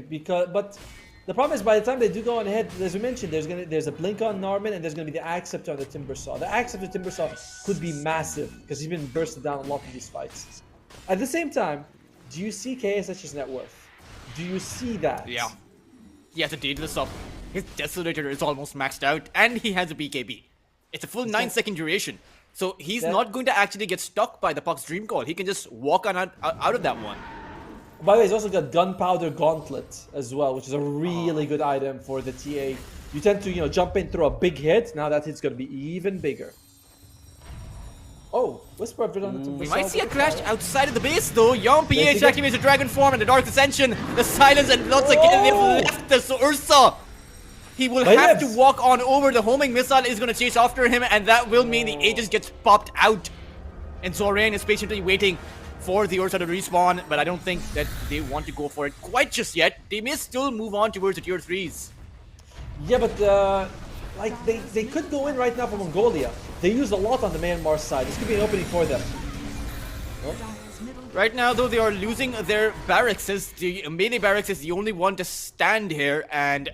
S1: but the problem is by the time they do go on ahead, as we mentioned, there's a blink on Norman and there's gonna be the Axe Scepter on the Timber Saw. The Axe Scepter Timber Saw could be massive because he's been bursted down a lot in these fights. At the same time, do you see KSH's net worth? Do you see that?
S2: Yeah. He has a Daedalus up. His Desolator is almost maxed out, and he has a BKB. It's a full 9-second duration. So he's not going to actually get stuck by the Puck's Dream Call. He can just walk on out of that one.
S1: By the way, he's also got Gunpowder Gauntlet as well, which is a really good item for the TA. You tend to, jump in through a big hit. Now that hit's going to be even bigger. Oh, Whisper of it on the Timber Saw.
S2: We might see a clash outside of the base though. Young PH activates the Dragon Form and the Dark Ascension. The Silence and once again they've left the Ursa. He will have to walk on over. The homing missile is going to chase after him, and that will mean the Aegis gets popped out. And Zoran is patiently waiting for the Ursa to respawn, but I don't think that they want to go for it quite just yet. They may still move on towards the tier 3s.
S1: Yeah, but they could go in right now for Mongolia. They used a lot on the Myanmar side. This could be an opening for them. Oh.
S2: Right now, though, they are losing their barracks. The melee barracks is the only one to stand here, and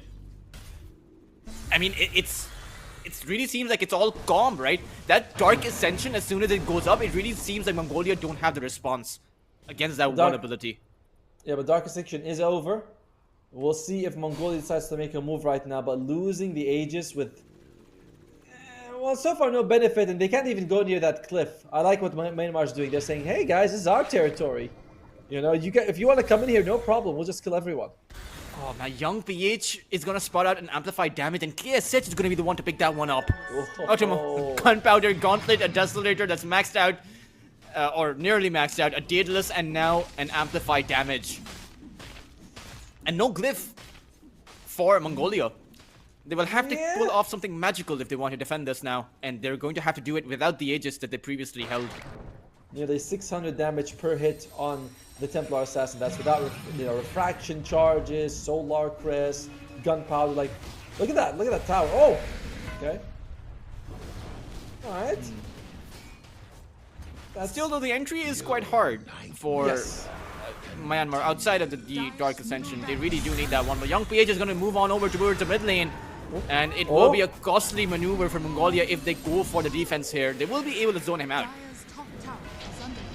S2: I mean, it really seems like it's all calm, right? That Dark Ascension, as soon as it goes up, it really seems like Mongolia don't have the response against that one ability.
S1: Yeah, but Dark Ascension is over. We'll see if Mongolia decides to make a move right now, but losing the Aegis with... well, so far no benefit, and they can't even go near that cliff. I like what Myanmar's doing. They're saying, hey guys, this is our territory. If you want to come in here, no problem. We'll just kill everyone.
S2: Oh, now Young PH is going to spot out an amplified damage, and KSH is going to be the one to pick that one up. Gunpowder Gauntlet, a Desolator that's maxed out, or nearly maxed out, a Daedalus, and now an amplified damage. And no glyph for Mongolia. They will have to pull off something magical if they want to defend this now, and they're going to have to do it without the Aegis that they previously held.
S1: Nearly 600 damage per hit on the Templar Assassin. That's without refraction charges, Solar Crest, Gunpowder. Like, look at that tower. Oh, okay. All right.
S2: Still, though, the entry is quite hard for Myanmar outside of the Dark Ascension. They really do need that one. But Young PH is going to move on over towards the mid lane. And it will be a costly maneuver for Mongolia if they go for the defense here. They will be able to zone him out.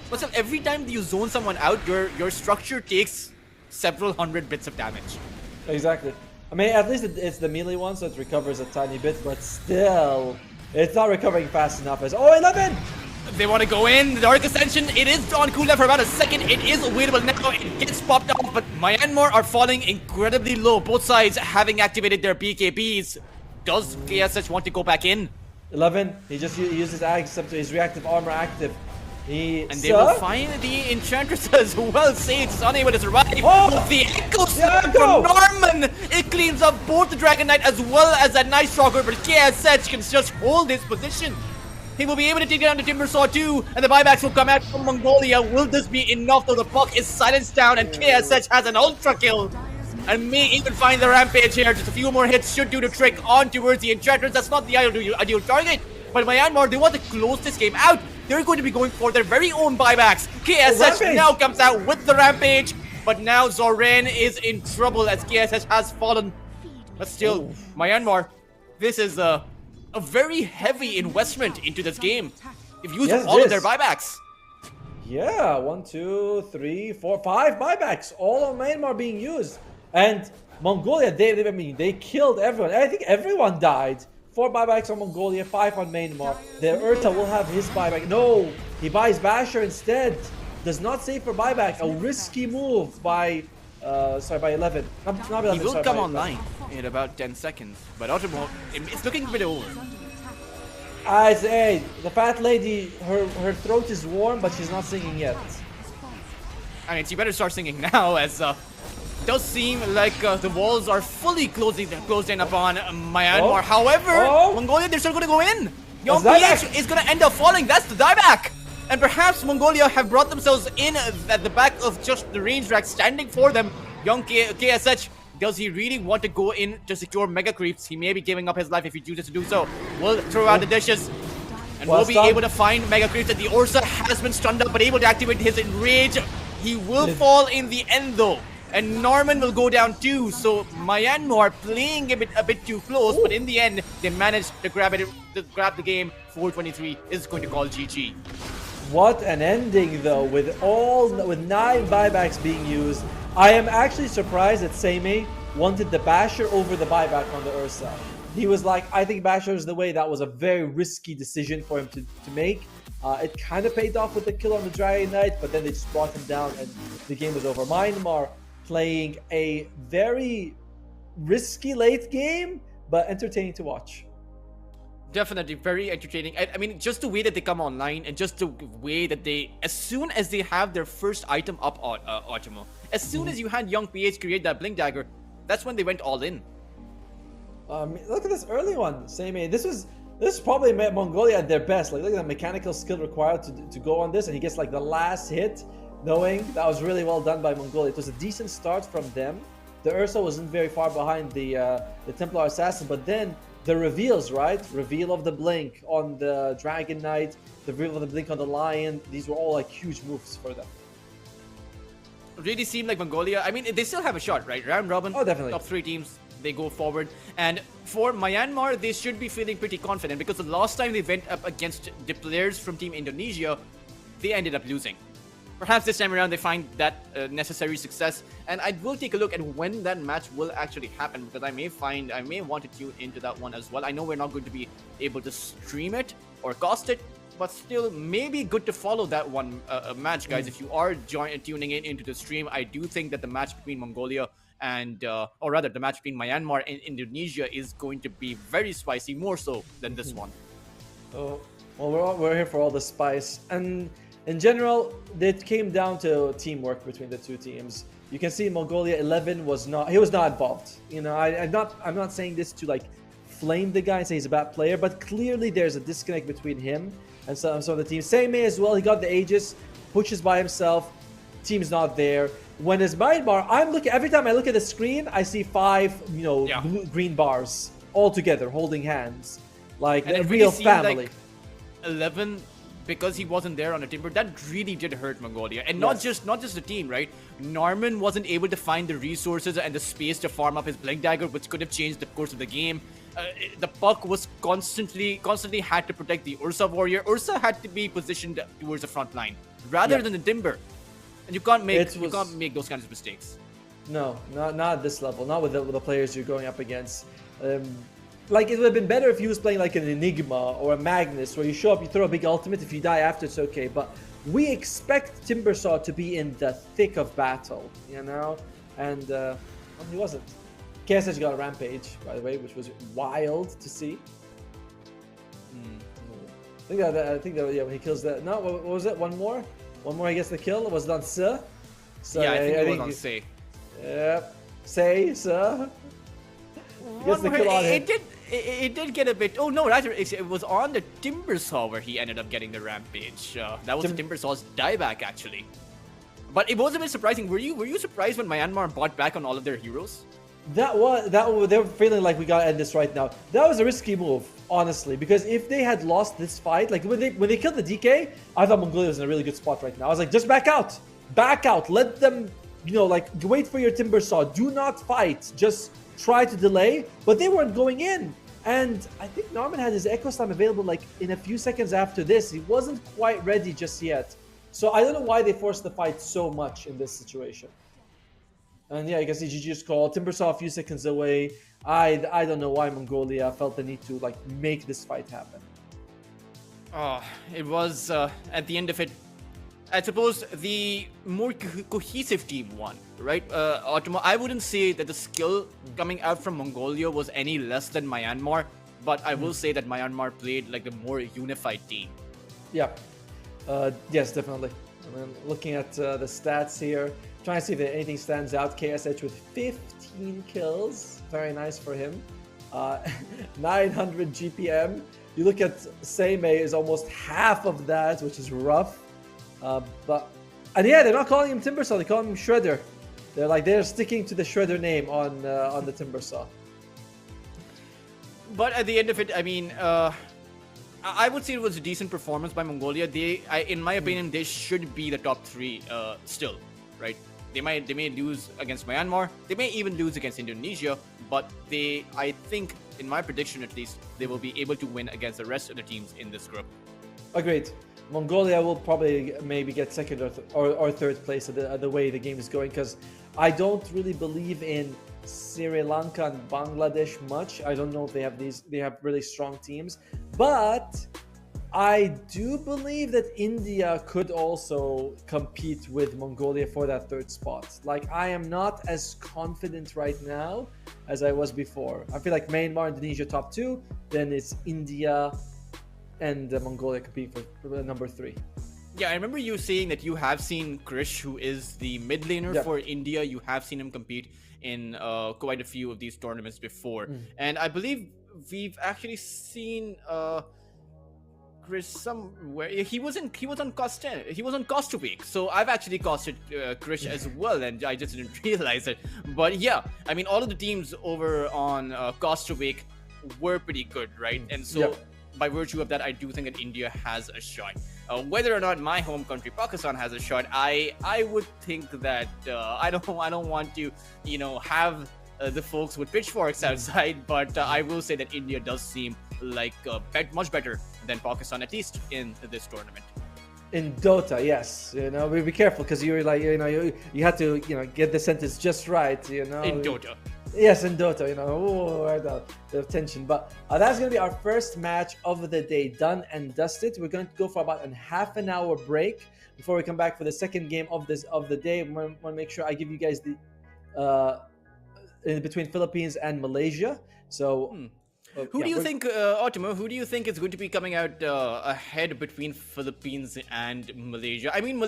S2: But still, every time you zone someone out, your structure takes several hundred bits of damage.
S1: Exactly. I mean, at least it's the melee one, so it recovers a tiny bit, but still, it's not recovering fast enough as... Oh, 11!
S2: They want to go in. The Dark Ascension, it is on cooldown for about a second. It is available now. It gets popped off, but Myanmar are falling incredibly low. Both sides having activated their BKBs. Does KSH want to go back in?
S1: 11. He uses Axe Scepter, his reactive armor active.
S2: They will find the Enchantress as well. Sage is unable to survive.
S1: Oh!
S2: The Echo Slam from Norman! It cleans up both the Dragon Knight as well as that Night Stalker, but KSH can just hold his position. He will be able to take down the Timber Saw too, and the buybacks will come out from Mongolia. Will this be enough though? The puck is silenced down, and KSH has an ultra kill. And may even find the rampage here. Just a few more hits should do the trick on towards the Enchantress. That's not the ideal target. But Myanmar, they want to close this game out. They're going to be going for their very own buybacks. KSH now comes out with the rampage. But now Zoran is in trouble as KSH has fallen. But still, Myanmar, this is a very heavy investment into this game. They've used all of their buybacks.
S1: Yeah, 1, 2, 3, 4, 5 buybacks. All of Myanmar being used. And Mongolia, they killed everyone. I think everyone died. 4 buybacks on Mongolia, 5 on Myanmar. The Urta will have his buyback. No, he buys Basher instead. Does not save for buyback. A risky move by 11. Not 11.
S2: He will come online in about 10 seconds. But Ultimo, it's looking a bit over.
S1: I say, the fat lady, her throat is warm, but she's not singing yet.
S2: I mean, she better start singing now, as it does seem like the walls are fully closed in upon Myanmar. However, Mongolia, they're still going to go in. Young PH is going to end up falling. That's the dieback. And perhaps Mongolia have brought themselves in at the back of just the range rack standing for them. Young KSH, does he really want to go in to secure mega creeps? He may be giving up his life if he chooses to do so. We'll throw out the dishes. And we'll be able to find mega creeps. And the Ursa has been stunned up, but able to activate his enrage. He will fall in the end though. And Norman will go down too. So Myanmar playing a bit too close, but in the end, they managed to grab the game. 423 is going to call GG.
S1: What an ending though, with 9 buybacks being used. I am actually surprised that Seimei wanted the Basher over the buyback on the Ursa. He was like, I think Basher is the way. That was a very risky decision for him to make. It kind of paid off with the kill on the Dragon Knight, but then they just brought him down and the game was over. Myanmar playing a very risky late game, but entertaining to watch.
S2: Definitely very entertaining. I mean, just the way that they come online and just the way that they, as soon as they have their first item up on Ultimo, as soon as you had Young PH create that Blink Dagger, that's when they went all in.
S1: Look at this early one, Seimei. This is probably Mongolia at their best. Like, look at the mechanical skill required to go on this, and he gets like the last hit, knowing that was really well done by Mongolia. It was a decent start from them. The Ursa wasn't very far behind the Templar Assassin, but then the reveals, right? Reveal of the Blink on the Dragon Knight, the reveal of the Blink on the Lion. These were all like huge moves for them.
S2: Really seemed like Mongolia, I mean, they still have a shot, right? Round robin,
S1: definitely.
S2: Top 3 teams, they go forward. And for Myanmar, they should be feeling pretty confident because the last time they went up against the players from Team Indonesia, they ended up losing. Perhaps this time around they find that necessary success, and I will take a look at when that match will actually happen, because I may want to tune into that one as well. I know we're not going to be able to stream it or cast it, but still maybe good to follow that one match, guys. If you are tuning into the stream, I do think that the match between Mongolia and or rather the match between Myanmar and Indonesia is going to be very spicy, more so than this one.
S1: Oh, well, we're here for all the spice. And in general, it came down to teamwork between the two teams. You can see Mongolia 11 was not involved. You know, I'm not saying this to like flame the guy and say he's a bad player, but clearly there's a disconnect between him and some of the team. Seimei as well, he got the Aegis, pushes by himself, team's not there. When it's Myanmar, every time I look at the screen, I see 5, blue, green bars all together holding hands, like a real family.
S2: Like 11, because he wasn't there on the Timber, that really did hurt Mongolia, and not just the team, right? Norman wasn't able to find the resources and the space to farm up his Blink Dagger, which could have changed the course of the game. The puck was constantly had to protect the Ursa warrior. Ursa had to be positioned towards the front line rather than the Timber. And you can't make those kinds of mistakes.
S1: No, not at this level. Not with the players you're going up against. Like, it would have been better if he was playing like an Enigma or a Magnus, where you show up, you throw a big ultimate. If you die after, it's okay. But we expect Timbersaw to be in the thick of battle, you know? And he wasn't. KSH got a rampage, by the way, which was wild to see. I think that when he kills that. No, what was it? One more, he gets the kill. Was it on Se?
S2: Yeah, I think it was on Se.
S1: Yep. Say, Se. Gets the kill on him.
S2: it did get a bit. Oh no, rather it was on the Timbersaw where he ended up getting the rampage. That was the Timbersaw's dieback actually. But it was a bit surprising. Were you surprised when Myanmar bought back on all of their heroes?
S1: That was they were feeling like we gotta end this right now. That was a risky move, honestly, because if they had lost this fight, like when they killed the DK, I thought Mongolia was in a really good spot right now. I was like, just back out, let them, like wait for your Timbersaw. Do not fight, just try to delay. But they weren't going in, and I think Norman had his Echo Slam available like in a few seconds after this. He wasn't quite ready just yet, so I don't know why they forced the fight so much in this situation. And yeah, I guess GG's call. Timbersaw a few seconds away. I don't know why Mongolia felt the need to like make this fight happen.
S2: Oh, it was at the end of it. I suppose the more cohesive team won, right? I wouldn't say that the skill coming out from Mongolia was any less than Myanmar, but I will say that Myanmar played like the more unified team.
S1: Yeah. Yes, definitely. I mean, looking at the stats here, trying to see if anything stands out. KSH with 15 kills. Very nice for him. 900 GPM. You look at Seimei is almost half of that, which is rough. And yeah, they're not calling him Timbersaw. They're calling him Shredder. They're sticking to the Shredder name on the Timbersaw.
S2: But at the end of it, I mean, I would say it was a decent performance by Mongolia. In my opinion, they should be the top 3 still, right? They may lose against Myanmar. They may even lose against Indonesia. But I think, in my prediction at least, they will be able to win against the rest of the teams in this group.
S1: Agreed. Mongolia will probably maybe get second or third place the way the game is going, because I don't really believe in Sri Lanka and Bangladesh much. I don't know if they have really strong teams, but I do believe that India could also compete with Mongolia for that third spot. Like, I am not as confident right now as I was before. I feel like Myanmar, Indonesia top 2, then it's India and Mongolia compete for number 3.
S2: Yeah, I remember you saying that you have seen Krish, who is the mid laner for India. You have seen him compete in quite a few of these tournaments before. And I believe we've actually seen Krish somewhere. He was on Costa Week. So I've actually costed Krish as well, and I just didn't realize it. But yeah, I mean, all of the teams over on Costa Week were pretty good, right? And so by virtue of that, I do think that India has a shot. Whether or not my home country Pakistan has a shot, I would think that I don't want to have the folks with pitchforks outside, but I will say that India does seem like much better than Pakistan, at least in this tournament.
S1: In Dota, yes. Be careful, because you're like, you had to get the sentence just right. In
S2: Dota.
S1: Yes, in Dota, right now, the tension. But that's going to be our first match of the day, done and dusted. We're going to go for about a half an hour break before we come back for the second game of the day. I want to make sure I give you guys the in between Philippines and Malaysia. So,
S2: who do you think, Ottomo? Who do you think is going to be coming out ahead between Philippines and Malaysia? I mean,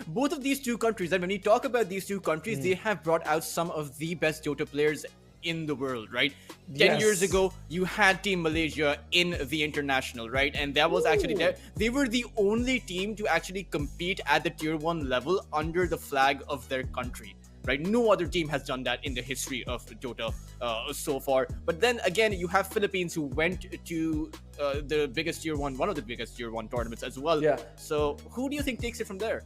S2: both of these two countries, and when we talk about these two countries, they have brought out some of the best Dota players in the world, right? 10 years ago, you had Team Malaysia in the international, right? And that was actually they were the only team to actually compete at the tier 1 level under the flag of their country. Right? No other team has done that in the history of Dota so far. But then again, you have Philippines, who went to the biggest tier 1, one of the biggest tier 1 tournaments as well. Yeah. So who do you think takes it from there?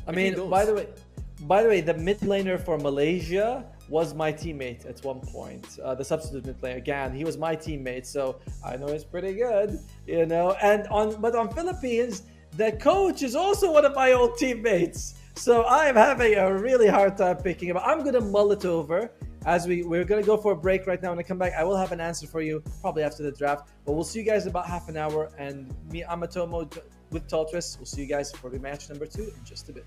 S1: I mean, by the way, the mid laner for Malaysia was my teammate at one point. The substitute mid laner, again, he was my teammate, so I know he's pretty good, And on Philippines, the coach is also one of my old teammates. So I'm having a really hard time picking him. I'm going to mull it over as we're going to go for a break right now. When I come back, I will have an answer for you probably after the draft. But we'll see you guys in about half an hour. And me, Amatomo with Toltris. We'll see you guys for the match number 2 in just a bit.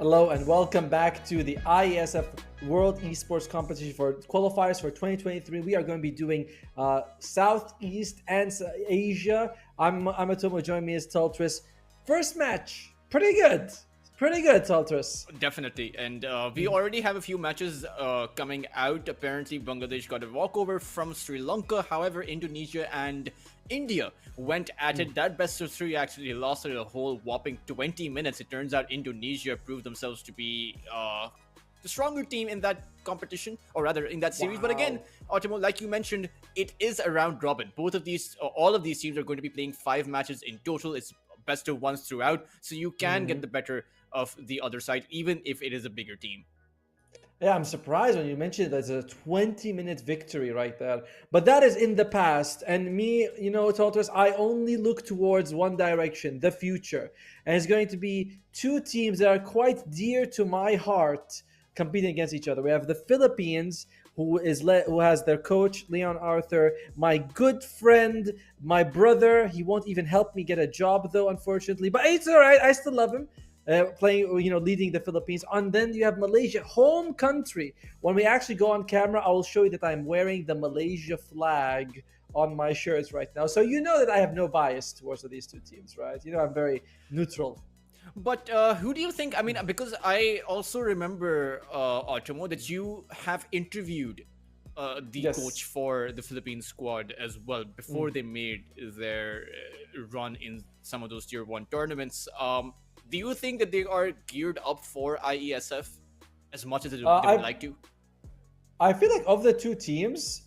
S1: Hello and welcome back to the Iesf World Esports Competition for Qualifiers for 2023. We are going to be doing Southeast and Asia. I'm Atomo, join me as Tultris. First match, pretty good, Tultris.
S2: Definitely, and we already have a few matches coming out. Apparently, Bangladesh got a walkover from Sri Lanka. However, Indonesia and India went at it. That best of three actually lasted a whole whopping 20 minutes. It turns out Indonesia proved themselves to be the stronger team in that competition, or rather in that series. But again, Ottomo, like you mentioned, it is a round robin. Both of these, all of these teams are going to be playing 5 matches in total. It's best of ones throughout, so you can get the better of the other side, even if it is a bigger team.
S1: Yeah, I'm surprised when you mentioned there's a 20-minute victory right there. But that is in the past. And me, Tultris, I only look towards one direction, the future. And it's going to be 2 teams that are quite dear to my heart competing against each other. We have the Philippines, who has their coach, Leon Arthur, my good friend, my brother. He won't even help me get a job, though, unfortunately. But it's all right. I still love him. Playing, leading the Philippines. And then you have Malaysia, home country. When we actually go on camera, I will show you that I'm wearing the Malaysia flag on my shirts right now. So you know that I have no bias towards these 2 teams, right? I'm very neutral.
S2: But who do you think? I mean, because I also remember, Otomo, that you have interviewed the coach for the Philippine squad as well before they made their run in some of those tier 1 tournaments. Do you think that they are geared up for IESF as much as they would like to?
S1: I feel like of the 2 teams,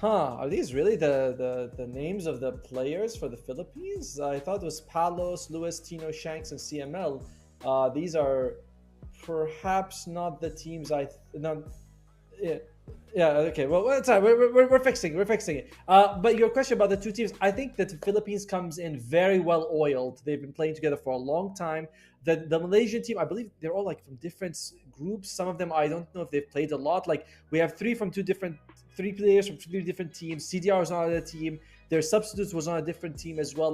S1: are these really the names of the players for the Philippines? I thought it was Palos, Lewis, Tino, Shanks, and CML. These are perhaps not the teams okay. Well, it's all right. We're fixing it. But your question about the 2 teams, I think that the Philippines comes in very well oiled. They've been playing together for a long time. The Malaysian team, I believe they're all from different groups. Some of them, I don't know if they've played a lot. We have 3 players from 3 different teams. CDR was on a team. Their substitutes was on a different team as well.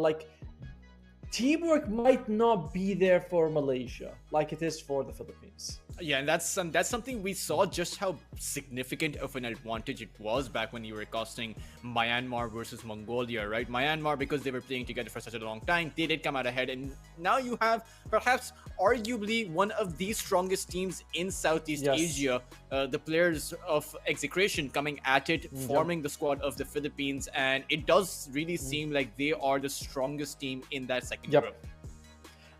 S1: Teamwork might not be there for Malaysia like it is for the Philippines.
S2: Yeah, and that's something we saw, just how significant of an advantage it was back when you were casting Myanmar versus Mongolia, right? Myanmar, because they were playing together for such a long time, they did come out ahead, and now you have perhaps arguably one of the strongest teams in Southeast Asia, the players of Execration coming at it, forming the squad of the Philippines, and it does really seem like they are the strongest team in that second group.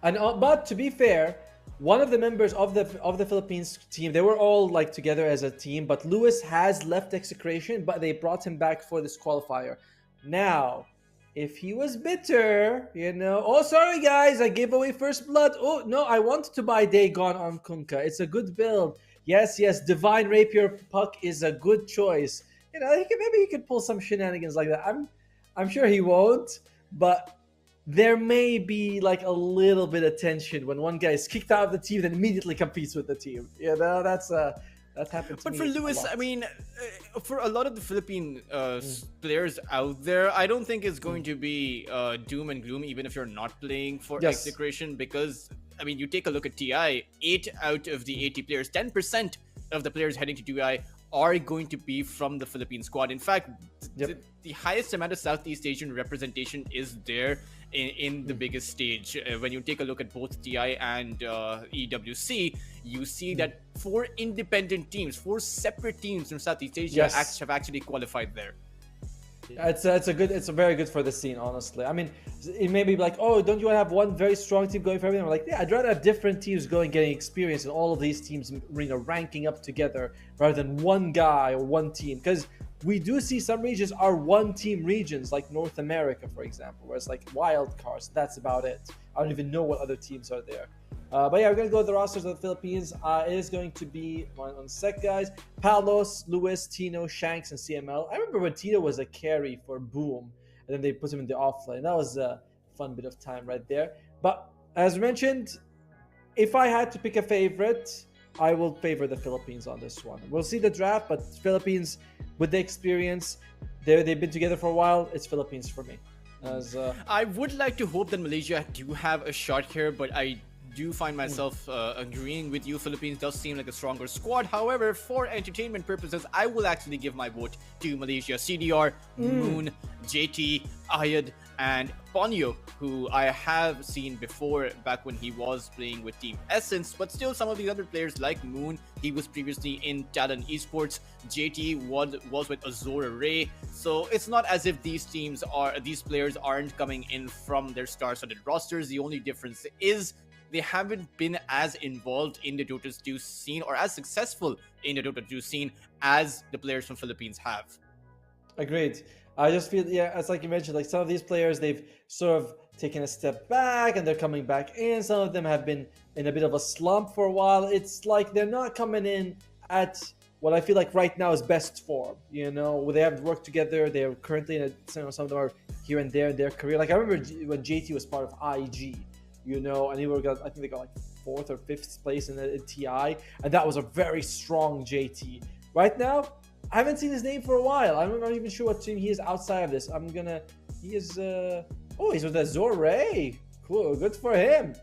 S1: And but to be fair, one of the members of the Philippines team, they were all together as a team, but Lewis has left Execration, but they brought him back for this qualifier. Now, if he was bitter, oh, sorry guys, I gave away first blood. Oh, no, I wanted to buy Dagon on Kunkka. It's a good build. Yes, Divine Rapier Puck is a good choice. Maybe he could pull some shenanigans like that. I'm sure he won't, but there may be a little bit of tension when one guy is kicked out of the team and immediately competes with the team. That happens.
S2: But for Lewis, I mean, for a lot of the Philippine players out there, I don't think it's going to be doom and gloom, even if you're not playing for Execration, because I mean, you take a look at TI, 8 out of the 80 players, 10% of the players heading to TI are going to be from the Philippine squad. In fact, the highest amount of Southeast Asian representation is there in the biggest stage. When you take a look at both TI and EWC, you see that 4 independent teams, 4 separate teams from Southeast Asia have actually qualified there.
S1: It's very good for the scene, honestly. I mean, it may be oh, don't you want to have one very strong team going for everything? I'm I'd rather have different teams getting experience, and all of these teams ranking up together rather than one guy or one team. Because we do see some regions are one-team regions, like North America, for example, where it's wild cards. That's about it. I don't even know what other teams are there. But we're going to go to the rosters of the Philippines. It is going to be, one sec, guys, Palos, Lewis, Tino, Shanks, and CML. I remember when Tino was a carry for Boom, and then they put him in the offlane. That was a fun bit of time right there. But as mentioned, if I had to pick a favorite, I will favor the Philippines on this one. We'll see the draft, but Philippines, with the experience, they've been together for a while. It's Philippines for me.
S2: I would like to hope that Malaysia do have a shot here, but I do find myself agreeing with you. Philippines does seem like a stronger squad. However, for entertainment purposes, I will actually give my vote to Malaysia. CDR, Moon, JT, Ayad, and Ponyo, who I have seen before back when he was playing with Team Essence, but still some of the other players like Moon, he was previously in Talent Esports, JT was with Azura Ray, so it's not as if these players aren't coming in from their star-studded rosters. The only difference is they haven't been as involved in the Dota 2 scene or as successful in the Dota 2 scene as the players from Philippines have.
S1: Agreed. I just feel, yeah, it's like you mentioned, like some of these players, they've sort of taken a step back and they're coming back in. Some of them have been in a bit of a slump for a while. It's like they're not coming in at what I feel like right now is best form. You know, they haven't worked together. They're currently in some of them are here and there in their career. Like I remember when JT was part of IG, you know, and I think they got like 4th or 5th place in the TI, and that was a very strong JT. Right now, I haven't seen his name for a while. I'm not even sure what team he is outside of this. He's with Azure. Cool, good for him.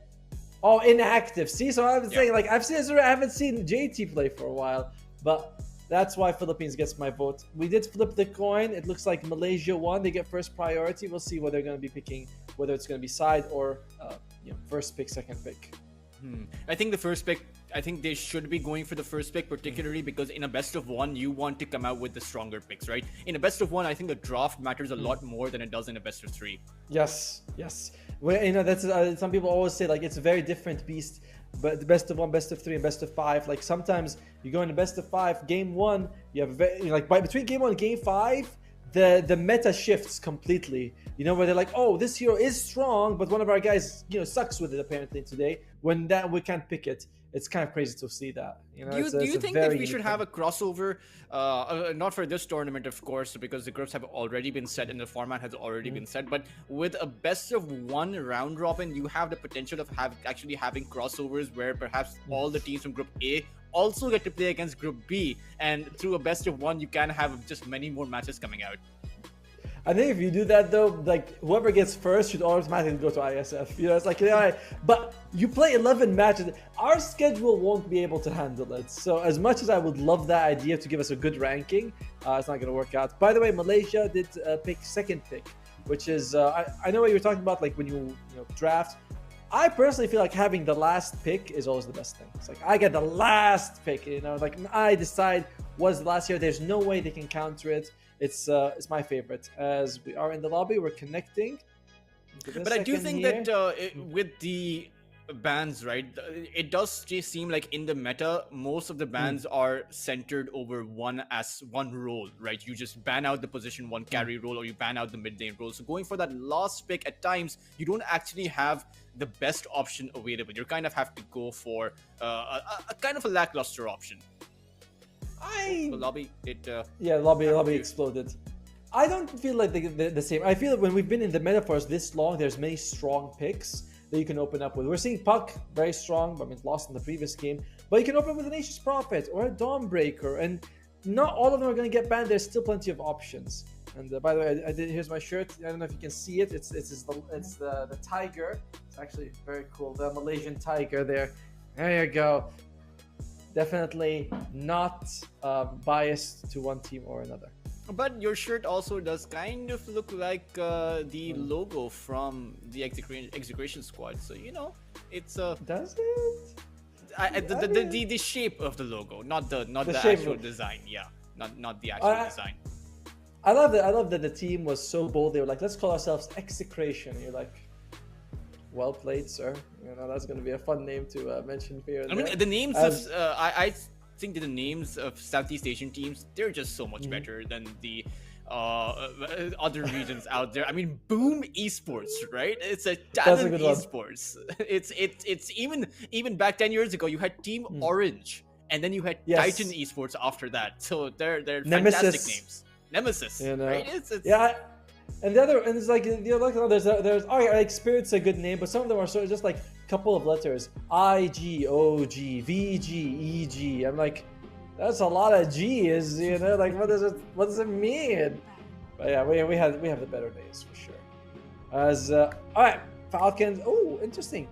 S1: Oh, inactive. See, so I was saying, like, I've seen Azure, I haven't seen JT play for a while, but that's why Philippines gets my vote. We did flip the coin. It looks like Malaysia won. They get first priority. We'll see what they're going to be picking, whether it's going to be side or first pick, second pick.
S2: I think they should be going for the first pick, particularly because in a best of one, you want to come out with the stronger picks, right? In a best of one, I think the draft matters a lot more than it does in a best of three.
S1: Yes. Well, that's some people always say like it's a very different beast, but the best of one, best of three, and best of five. Like sometimes you go in the best of five, game one, you have between game one and game five, the meta shifts completely. You know, where they're like, oh, this hero is strong, but one of our guys, sucks with it apparently today. When that we can't pick it, it's kind of crazy to see that. You know,
S2: do you think that we should have a crossover? Not for this tournament, of course, because the groups have already been set and the format has already been set. But with a best of one round robin, you have the potential of actually having crossovers where perhaps all the teams from Group A also get to play against Group B, and through a best of one, you can have just many more matches coming out.
S1: I think if you do that though, like whoever gets first should automatically go to Iesf. It's like, but you play 11 matches. Our schedule won't be able to handle it. So as much as I would love that idea to give us a good ranking, it's not going to work out. By the way, Malaysia did pick second pick, which is I know what you're talking about. Like when you draft. I personally feel like having the last pick is always the best thing. It's like I get the last pick. Like I decide what's the last year. There's no way they can counter it. It's my favorite. As we are in the lobby, we're connecting.
S2: But I do think that with the bans, right, it does just seem like in the meta, most of the bans are centered over one role, right? You just ban out the position one carry role, or you ban out the mid lane role. So going for that last pick, at times you don't actually have the best option available. You kind of have to go for a kind of a lackluster option. The lobby,
S1: lobby exploded. I don't feel like the same. I feel that when we've been in the meta for this long, there's many strong picks that you can open up with. We're seeing Puck, very strong, lost in the previous game, but you can open up with an Aegis Prophet or a Dawnbreaker, and not all of them are going to get banned. There's still plenty of options. And by the way, here's my shirt. I don't know if you can see it. It's the tiger. It's actually very cool. The Malaysian tiger there. There you go. Definitely not biased to one team or another.
S2: But your shirt also does kind of look like the logo from the execution squad. So it's
S1: Does it?
S2: The shape of the logo, not the actual design. Yeah, not the actual design.
S1: I love that the team was so bold. They were like, let's call ourselves Execration. And you're like, well played, sir. That's going to be a fun name to mention here.
S2: I mean, the names I think that the names of Southeast Asian teams, they're just so much better than the other regions out there. I mean, Boom Esports, right? It's a Talent Esports. It's even back 10 years ago, you had Team Orange, and then you had Titan Esports after that. So they're fantastic names. Nemesis, right?
S1: And it's like there's like Spirit's a good name, but some of them are sort of just like a couple of letters. IG, OG, VG, EG. I'm like, that's a lot of G's, like what does it mean? But yeah, we have the better names for sure. As all right, Falcons. Oh, interesting.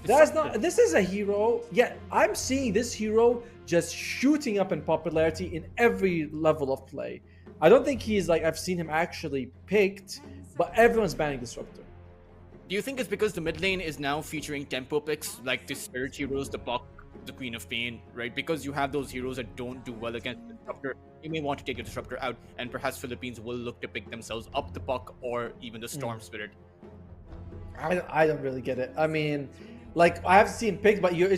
S1: That's not. This is a hero. Yeah, I'm seeing this hero just shooting up in popularity in every level of play. I don't think he's like I've seen him actually picked, but everyone's banning Disruptor.
S2: Do you think it's because the mid lane is now featuring tempo picks like the Spirit heroes, the Puck, the Queen of Pain, right? Because you have those heroes that don't do well against the Disruptor, you may want to take the Disruptor out, and perhaps Philippines will look to pick themselves up the Puck or even the Storm Spirit.
S1: I don't really get it. I mean, like I have seen picked, but you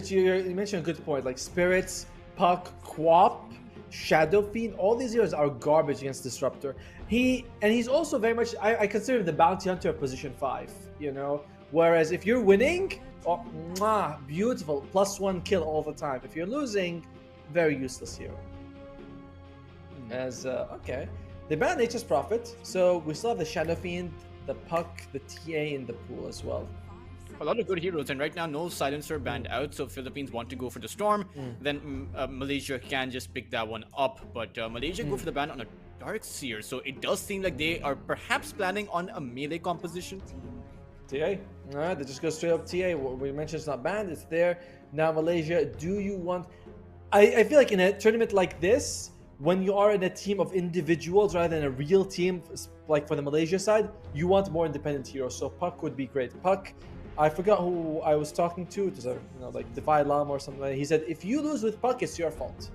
S1: mentioned a good point. Like Spirits, Puck, Quap, Shadow Fiend, all these heroes are garbage against Disruptor. He's also very much I consider him the bounty hunter of position 5, you know. Whereas if you're winning, oh, beautiful, +1 kill all the time. If you're losing, very useless hero. Okay, they banned Nature's Prophet, so we still have the Shadow Fiend, the Puck, the TA in the pool as well.
S2: A lot of good heroes, and right now no Silencer banned out, so if Philippines want to go for the Storm, then Malaysia can just pick that one up, but Malaysia go for the ban on a Darkseer, so it does seem like they are perhaps planning on a melee composition.
S1: TA? Alright, they just go straight up TA. What we mentioned it's not banned, it's there. Now Malaysia, do you want... I feel like in a tournament like this, when you are in a team of individuals rather than a real team, like for the Malaysia side, you want more independent heroes, so Puck would be great. Puck, I forgot who I was talking to. It was like Defy Llama or something. He said, if you lose with Puck, it's your fault.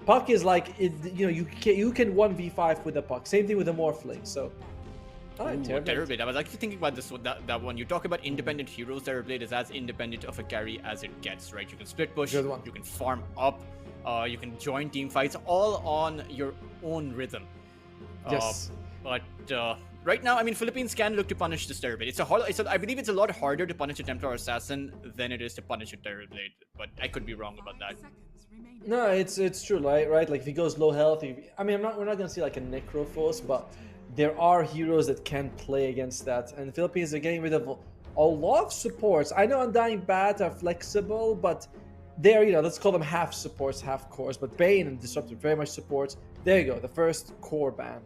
S1: Puck is like, you can 1v5 with a Puck. Same thing with the Morphling. So,
S2: Terrorblade. I was actually thinking about this that one. You talk about independent heroes. Terrorblade is as independent of a carry as it gets, right? You can split push, you can farm up, you can join team fights, all on your own rhythm.
S1: Yes.
S2: But right now, I mean, Philippines can look to punish this Terrorblade. I believe it's a lot harder to punish a Templar Assassin than it is to punish a Terrorblade. But I could be wrong about that.
S1: No, it's true, right? Like if he goes low health, we're not gonna see like a Necrophos, but there are heroes that can play against that. And the Philippines are getting rid of a lot of supports. I know Undying Bat are flexible, but they're, let's call them half supports, half cores. But Bane and Disruptor very much supports. There you go, the first core ban.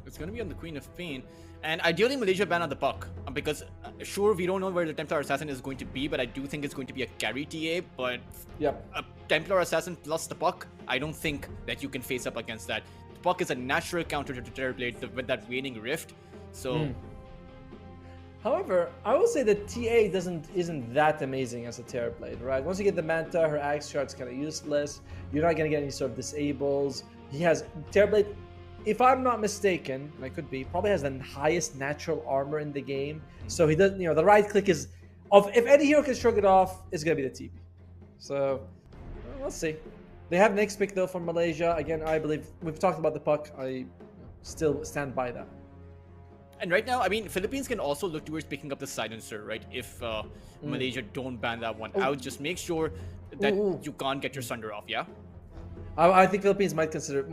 S2: It's going to be on the Queen of Pain. And ideally, Malaysia ban on the Puck. Because, sure, we don't know where the Templar Assassin is going to be, but I do think it's going to be a carry TA. But a Templar Assassin plus the Puck, I don't think that you can face up against that. The Puck is a natural counter to Terrorblade with that Waning Rift. So...
S1: However, I will say that TA isn't that amazing as a Terrorblade, right? Once you get the Manta, her Axe Shard's kind of useless. You're not going to get any sort of disables. He has... Terrorblade, if I'm not mistaken, and I could be, probably has the highest natural armor in the game. So he doesn't, the right click is... If any hero can shrug it off, it's going to be the TP. So, we'll see. They have next pick, though, from Malaysia. Again, I believe... We've talked about the Puck. I still stand by that.
S2: And right now, I mean, Philippines can also look towards picking up the Silencer, right? If Malaysia don't ban that one out, just make sure that you can't get your Sunder off, yeah?
S1: I think Philippines might consider,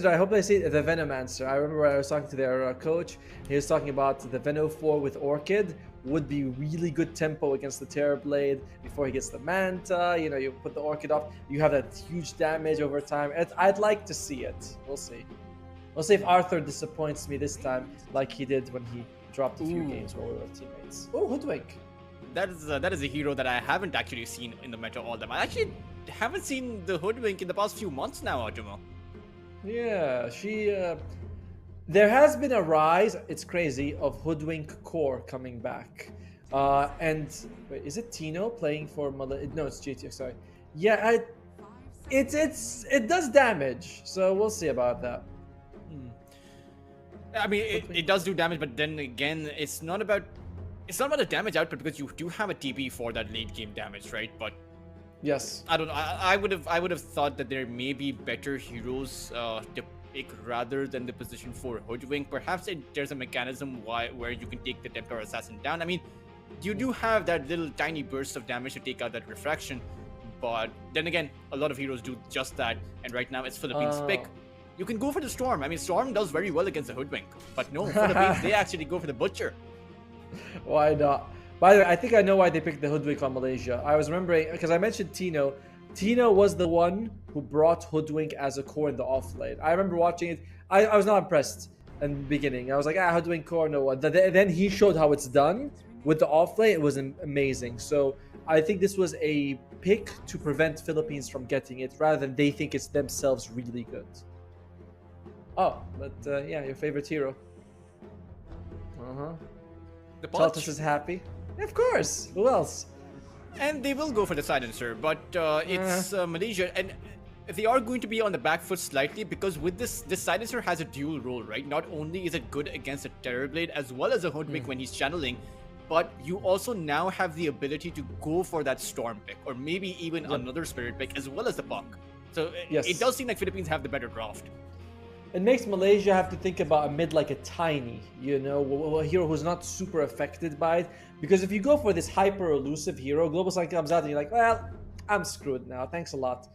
S1: I hope they see the Venomancer. I remember I was talking to their coach. He was talking about the Veno 4 with Orchid would be really good tempo against the Terrorblade before he gets the Manta. You put the Orchid off, you have that huge damage over time. I'd like to see it. We'll see. We'll see if Arthur disappoints me this time like he did when he dropped a few games while we were teammates. Oh, Hoodwink.
S2: That is a hero that I haven't actually seen in the meta all that much. I actually haven't seen the Hoodwink in the past few months now, Ajuma.
S1: Yeah, there has been a rise, it's crazy, of Hoodwink core coming back. And wait, is it Tino playing for Malaysia? No, it's GTX, sorry. Yeah, it does damage, so we'll see about that.
S2: I mean, it does do damage, but then again, it's not about the damage output because you do have a TP for that late game damage, right? But
S1: yes,
S2: I don't know. I would have thought that there may be better heroes to pick rather than the position 4 Hoodwink. Perhaps there's a mechanism where you can take the Templar Assassin down. I mean, you do have that little tiny burst of damage to take out that refraction, but then again, a lot of heroes do just that. And right now, it's Philippines' pick. You can go for the Storm. I mean, Storm does very well against the Hoodwink. But no, Philippines, they actually go for the Butcher.
S1: Why not? By the way, I think I know why they picked the Hoodwink on Malaysia. I was remembering, because I mentioned Tino. Tino was the one who brought Hoodwink as a core in the offlane. I remember watching it. I was not impressed in the beginning. I was like, Hoodwink core, no one. Then he showed how it's done with the offlane. It was amazing. So I think this was a pick to prevent Philippines from getting it, rather than they think it's themselves really good. Oh, but yeah, your favorite hero.
S2: The
S1: Chaltis
S2: Pudge.
S1: is happy. Yeah, of course. Who else?
S2: And they will go for the silencer, but it's Malaysia, and they are going to be on the back foot slightly because with this silencer has a dual role, right? Not only is it good against a Terrorblade as well as a Hoodwink when he's channeling, but you also now have the ability to go for that Storm pick, or maybe even another Spirit pick as well as the Puck. So it does seem like Philippines have the better draft.
S1: It makes Malaysia have to think about a mid like a Tiny, you know, a hero who's not super affected by it. Because if you go for this hyper elusive hero, Global Sign comes out and you're like, well, I'm screwed now. Thanks a lot.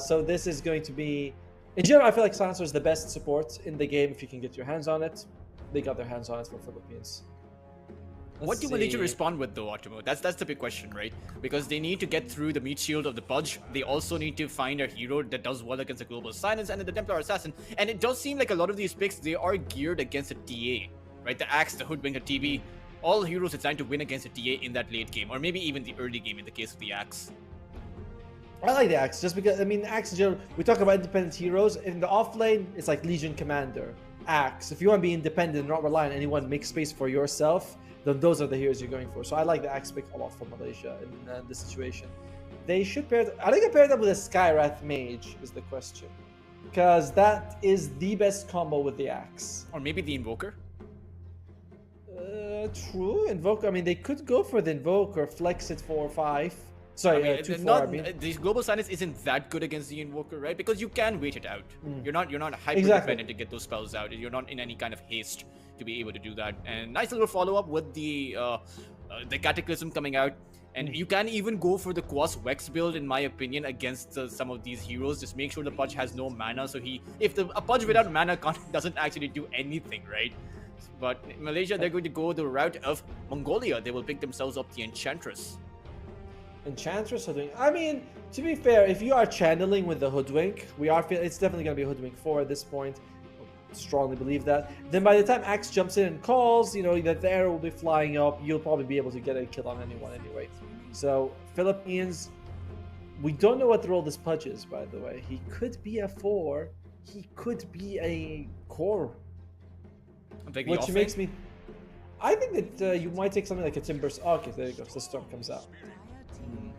S1: So this is going to be, in general, I feel like Silencer is the best support in the game if you can get your hands on it. They got their hands on it for Philippines.
S2: What do Malaysia respond with though, Optimo? That's the big question, right? Because they need to get through the meat shield of the Pudge. They also need to find a hero that does well against the Global Silence and the Templar Assassin. And it does seem like a lot of these picks, they are geared against a TA, right? The Axe, the Hoodwink, the TB, all heroes designed to win against a TA in that late game, or maybe even the early game in the case of the Axe.
S1: I like the Axe, just because, I mean, Axe in general, we talk about independent heroes. In the off lane, it's like Legion Commander. Axe, if you want to be independent and not rely on anyone, make space for yourself, then those are the heroes you're going for. So I like the Axe pick a lot for Malaysia in this situation. They should pair it. Are they going to pair it up with a Skywrath Mage is the question. Because that is the best combo with the Axe.
S2: Or maybe the Invoker?
S1: True. Invoker, I mean, they could go for the Invoker, flex it 4-5. Sorry, 2-4,
S2: the Global Silence isn't that good against the Invoker, right? Because you can wait it out. You're not hyper dependent to get those spells out. You're not in any kind of haste to be able to do that. And nice little follow-up with the Cataclysm coming out. And you can even go for the Quas Vex build, in my opinion, against some of these heroes. Just make sure the Pudge has no mana, so a Pudge without mana doesn't actually do anything, right? But in Malaysia, they're going to go the route of Mongolia. They will pick themselves up the Enchantress.
S1: Enchantress Hoodwink. I mean, to be fair, if you are channeling with the Hoodwink, it's definitely going to be a Hoodwink 4 at this point. I strongly believe that. Then by the time Axe jumps in and calls, you know, that the arrow will be flying up. You'll probably be able to get a kill on anyone anyway. So, Philippines, we don't know what the role this Pudge is, by the way. He could be a 4. He could be a core. Which makes me... I think that you might take something like a Timbers. Oh, okay, there you go. So the Storm comes out.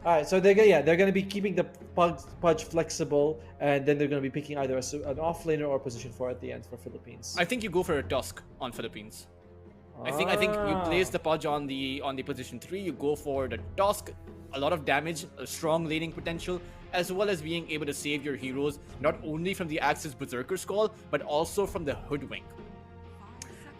S1: Alright, so they're going to be keeping the Pudge flexible, and then they're going to be picking either an offlaner or position 4 at the end for Philippines.
S2: I think you go for a Tusk on Philippines. I think you place the Pudge on the position 3, you go for the Tusk, a lot of damage, a strong laning potential, as well as being able to save your heroes not only from the Axe's Berserker Skull, but also from the Hoodwink.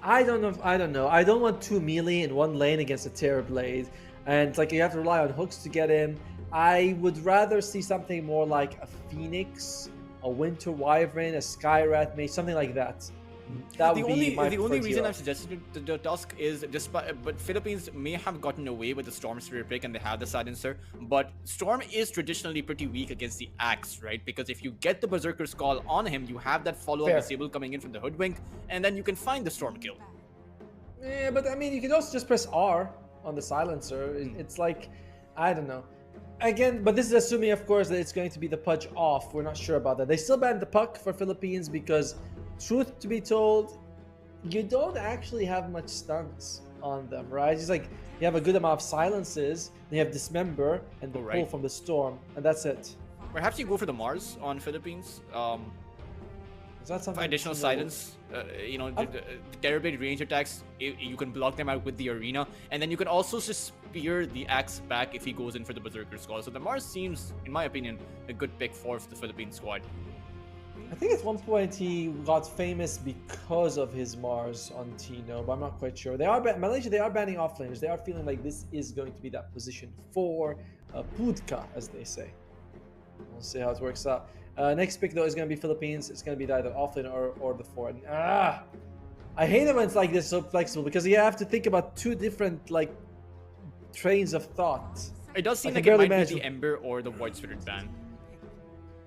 S1: I don't know. I don't want 2 melee in one lane against a Terrorblade. And it's like you have to rely on hooks to get him. I would rather see something more like a Phoenix, a Winter Wyvern, a Skywrath Mage, something like that. That would be my
S2: The only reason
S1: hero.
S2: I've suggested the Tusk is but Philippines may have gotten away with the Storm Spirit pick and they have the Silencer, but Storm is traditionally pretty weak against the Axe, right? Because if you get the Berserker Skull on him, you have that follow-up disable coming in from the Hoodwink, and then you can find the Storm kill.
S1: Yeah, but I mean, you can also just press R on the Silencer. It's like, I don't know. Again, but this is assuming, of course, that it's going to be the Pudge off. We're not sure about that. They still banned the Puck for Philippines because, truth to be told, you don't actually have much stuns on them, right? It's like you have a good amount of silences, then you have Dismember and the pull from the Storm, and that's it.
S2: Perhaps you go for the Mars on Philippines.
S1: Is that something?
S2: Additional silence, the Terrorblade range attacks, you can block them out with the Arena, and then you can also just spear the Axe back if he goes in for the Berserker Skull. So the Mars seems, in my opinion, a good pick for the Philippine squad.
S1: I think at one point he got famous because of his Mars on Tino, but I'm not quite sure. Malaysia, they are banning offlaners. They are feeling like this is going to be that position for Pudka, as they say. We'll see how it works out. Next pick, though, is going to be Philippines. It's going to be either offlane or the 4. And, I hate it when it's like this, so flexible, because you have to think about 2 different, like, trains of thought.
S2: It does seem like it might be the Ember or the Void Spirit ban.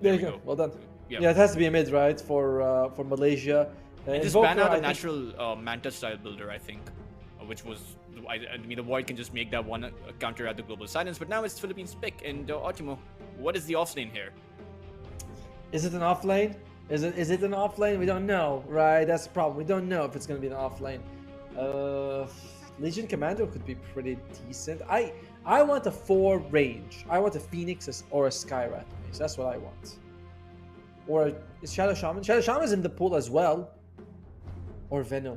S1: There you go. Well done. Yeah, it has to be a mid, right, for Malaysia.
S2: And just ban out a natural Manta style builder, I think, which was, I mean, the Void can just make that one counter at the Global Silence, but now it's Philippines' pick. And Otimo, what is the offlane here?
S1: Is it an offlane? Is it an offlane? We don't know, right? That's the problem. We don't know if it's going to be an offlane. Legion Commando could be pretty decent. I want a 4 range. I want a Phoenix or a Skyrat base. That's what I want. Or is Shadow Shaman? Shadow Shaman's in the pool as well. Or Veno.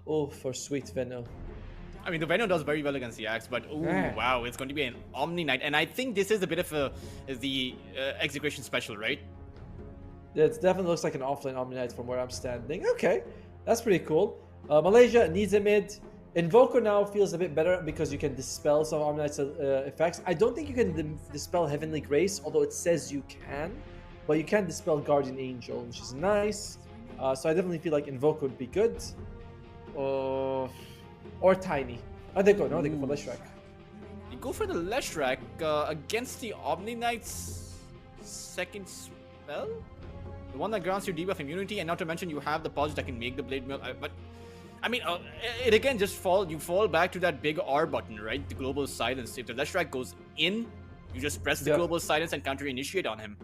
S1: Oh, for sweet Veno.
S2: I mean, the Venom does very well against the Axe, but wow, it's going to be an Omni Knight, and I think this is a bit of the Execution special, right?
S1: Yeah, it definitely looks like an offlane Omni Knight from where I'm standing. Okay, that's pretty cool. Malaysia needs a mid. Invoker now feels a bit better because you can dispel some Omni Knight's effects. I don't think you can dispel Heavenly Grace, although it says you can, but you can dispel Guardian Angel, which is nice. So I definitely feel like Invoker would be good. Or Tiny. They go for Leshrac.
S2: You go for the Leshrac against the Omni Knight's second spell? The one that grants you debuff immunity, and not to mention you have the pulse that can make the Blade Mill. But I mean, it again just you fall back to that big R button, right? The Global Silence. If the Leshrac goes in, you just press the Global Silence and counter initiate on him.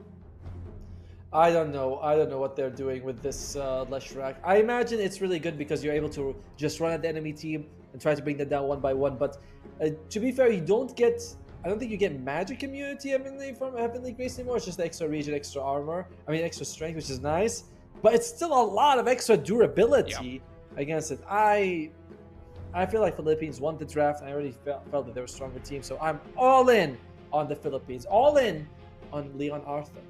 S1: I don't know what they're doing with this Leshrac. I imagine it's really good because you're able to just run at the enemy team and try to bring them down one by one. But to be fair, I don't think you get magic immunity from Heavenly Grace anymore. It's just the extra regen, extra armor. I mean, extra strength, which is nice. But it's still a lot of extra durability against it. I feel like Philippines won the draft. And I already felt that they were a stronger team. So I'm all in on the Philippines. All in on Leon Arthur.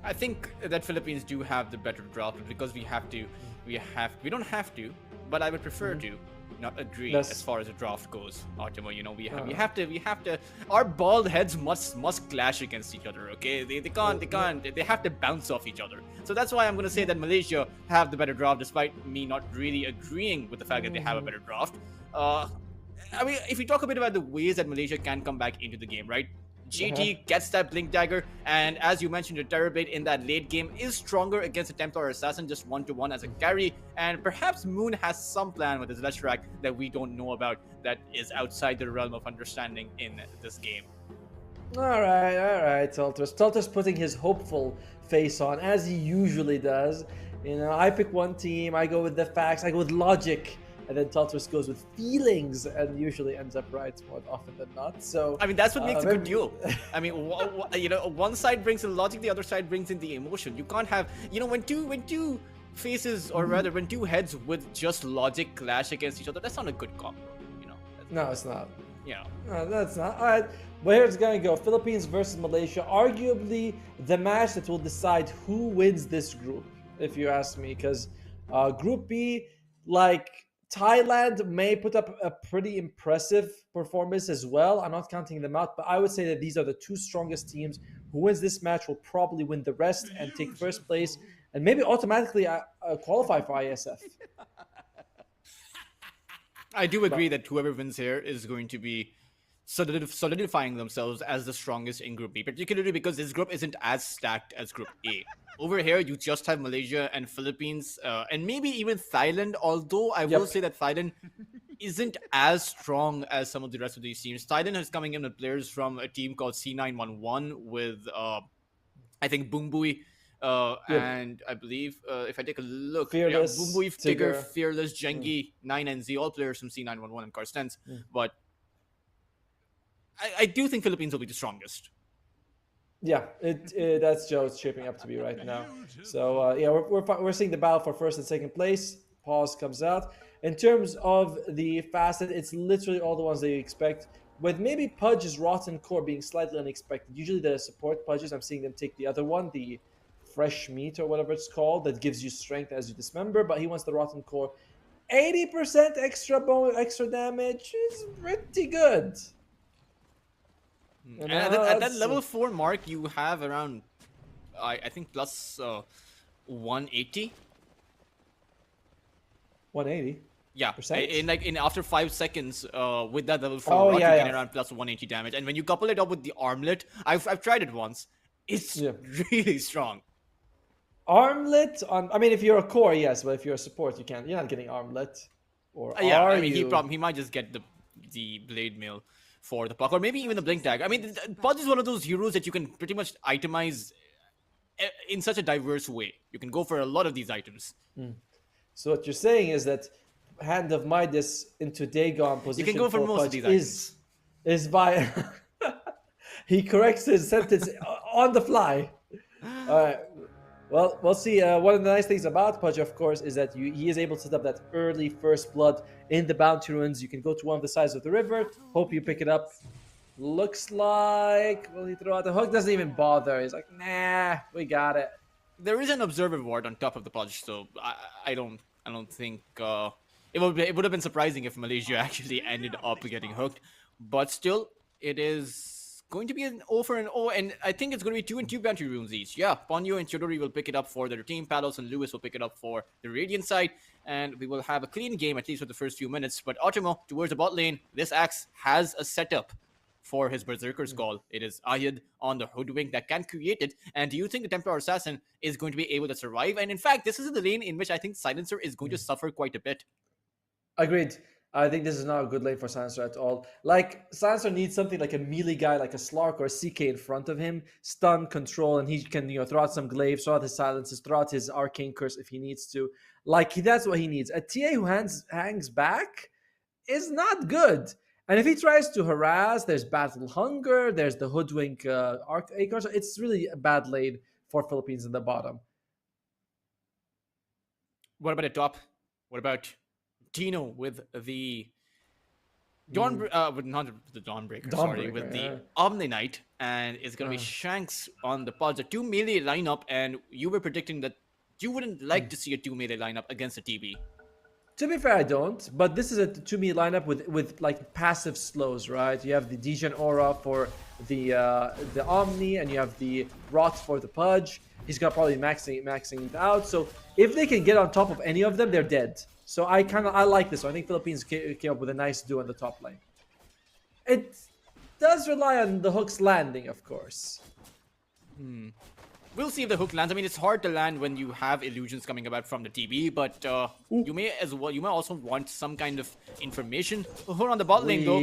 S2: I think that Philippines do have the better draft because we don't have to, but I would prefer to not agree as far as the draft goes. Otimo, we have to. Our bald heads must clash against each other. Okay, they have to bounce off each other. So that's why I'm gonna say that Malaysia have the better draft, despite me not really agreeing with the fact that they have a better draft. I mean, if we talk a bit about the ways that Malaysia can come back into the game, right? GT gets that Blink Dagger, and as you mentioned, the Terrorblade in that late game is stronger against a Templar Assassin, just 1-to-1 as a carry, and perhaps Moon has some plan with his Leshrac that we don't know about that is outside the realm of understanding in this game.
S1: All right, Tulters. Tulters putting his hopeful face on, as he usually does. I pick one team, I go with the facts, I go with logic. And then Tulters goes with feelings and usually ends up right more often than not. So
S2: I mean, that's what makes a good duel. I mean, one side brings in logic, the other side brings in the emotion. You can't have, when two faces, or rather, when two heads with just logic clash against each other, that's not a good combo.
S1: No, it's not.
S2: Yeah.
S1: No, that's not. All right, but here's it's gonna go: Philippines versus Malaysia. Arguably, the match that will decide who wins this group, if you ask me. Because Group B, Thailand may put up a pretty impressive performance as well. I'm not counting them out, but I would say that these are the two strongest teams. Who wins this match will probably win the rest and take first place and maybe automatically qualify for Iesf.
S2: I do agree that whoever wins here is going to be solidifying themselves as the strongest in Group B, particularly because this group isn't as stacked as Group A. Over here, you just have Malaysia and Philippines, and maybe even Thailand, although I will say that Thailand isn't as strong as some of the rest of these teams. Thailand is coming in with players from a team called C911 with, I think, Boombui, and I believe, if I take a look,
S1: Fearless,
S2: Boombui, Tigger, Fearless, Jengi, 9NZ, all players from C911 and Karstens. But I do think Philippines will be the strongest.
S1: Yeah, that's Joe's shaping up to be right now. So we're seeing the battle for first and second place. Pause comes out. In terms of the facet, it's literally all the ones that you expect, with maybe Pudge's Rotten Core being slightly unexpected. Usually the support Pudges, I'm seeing them take the other one, the Fresh Meat or whatever it's called, that gives you strength as you dismember, but he wants the Rotten Core. 80% extra damage is pretty good.
S2: And at that level 4 mark, you have around, I think, plus 180.
S1: 180?
S2: Yeah,
S1: percent?
S2: in after 5 seconds, with that level 4 mark, you get around plus 180 damage. And when you couple it up with the armlet, I've tried it once. It's really strong.
S1: Armlet on, I mean, if you're a core, yes, but if you're a support, you're not getting armlet. Or
S2: Yeah,
S1: are
S2: I mean,
S1: you?
S2: he might just get the blade mail for the puck, or maybe even the blink tag. I mean, Pudge is one of those heroes that you can pretty much itemize in such a diverse way. You can go for a lot of these items.
S1: So what you're saying is that Hand of Midas into Dagon
S2: You can
S1: position
S2: go for
S1: for
S2: most of
S1: Pudge
S2: these items.
S1: is by he corrects his sentence on the fly. All right. Well, we'll see. One of the nice things about Pudge, of course, is that he is able to set up that early first blood in the bounty ruins. You can go to one of the sides of the river. Hope you pick it up. Looks like will he throw out the hook? Doesn't even bother. He's like, nah, we got it.
S2: There is an observer ward on top of the Pudge, so I don't think it would have been surprising if Malaysia actually ended up getting hooked. But still, it is going to be an 0 for an 0, and I think it's going to be 2 and 2 bounty runes each. Yeah, Ponyo and Chidori will pick it up for their team. Palos and Lewis will pick it up for the Radiant side, and we will have a clean game, at least for the first few minutes. But Otimo, towards the bot lane, this Axe has a setup for his Berserker's Call. It is Ayad on the Hoodwink that can create it. And do you think the Templar Assassin is going to be able to survive? And in fact, this is the lane in which I think Silencer is going to suffer quite a bit.
S1: Agreed. I think this is not a good lane for Silencer at all. Like, Silencer needs something like a melee guy, like a Slark or a CK in front of him, stun, control, and he can, throw out some glaives, throw out his silences, throw out his arcane curse if he needs to. Like, that's what he needs. A TA who hangs back is not good. And if he tries to harass, there's Battle Hunger, there's the Hoodwink arcane curse. It's really a bad lane for Philippines in the bottom.
S2: What about the top? What about Tino with the not the Dawnbreaker, with the Omni Knight, and it's gonna be Shanks on the pods, a 2 melee lineup, and you were predicting that you wouldn't like to see a 2 melee lineup against a TB.
S1: To be fair, I don't, but this is a 2-me lineup with like passive slows, right? You have the Degen Aura for the Omni, and you have the Rot for the Pudge. He's got probably maxing it out. So if they can get on top of any of them, they're dead. So I like this one. I think Philippines came up with a nice duo on the top lane. It does rely on the hook's landing, of course.
S2: We'll see if the hook lands. I mean, it's hard to land when you have illusions coming about from the TB, but you may also want some kind of information. Over on the bot lane, though,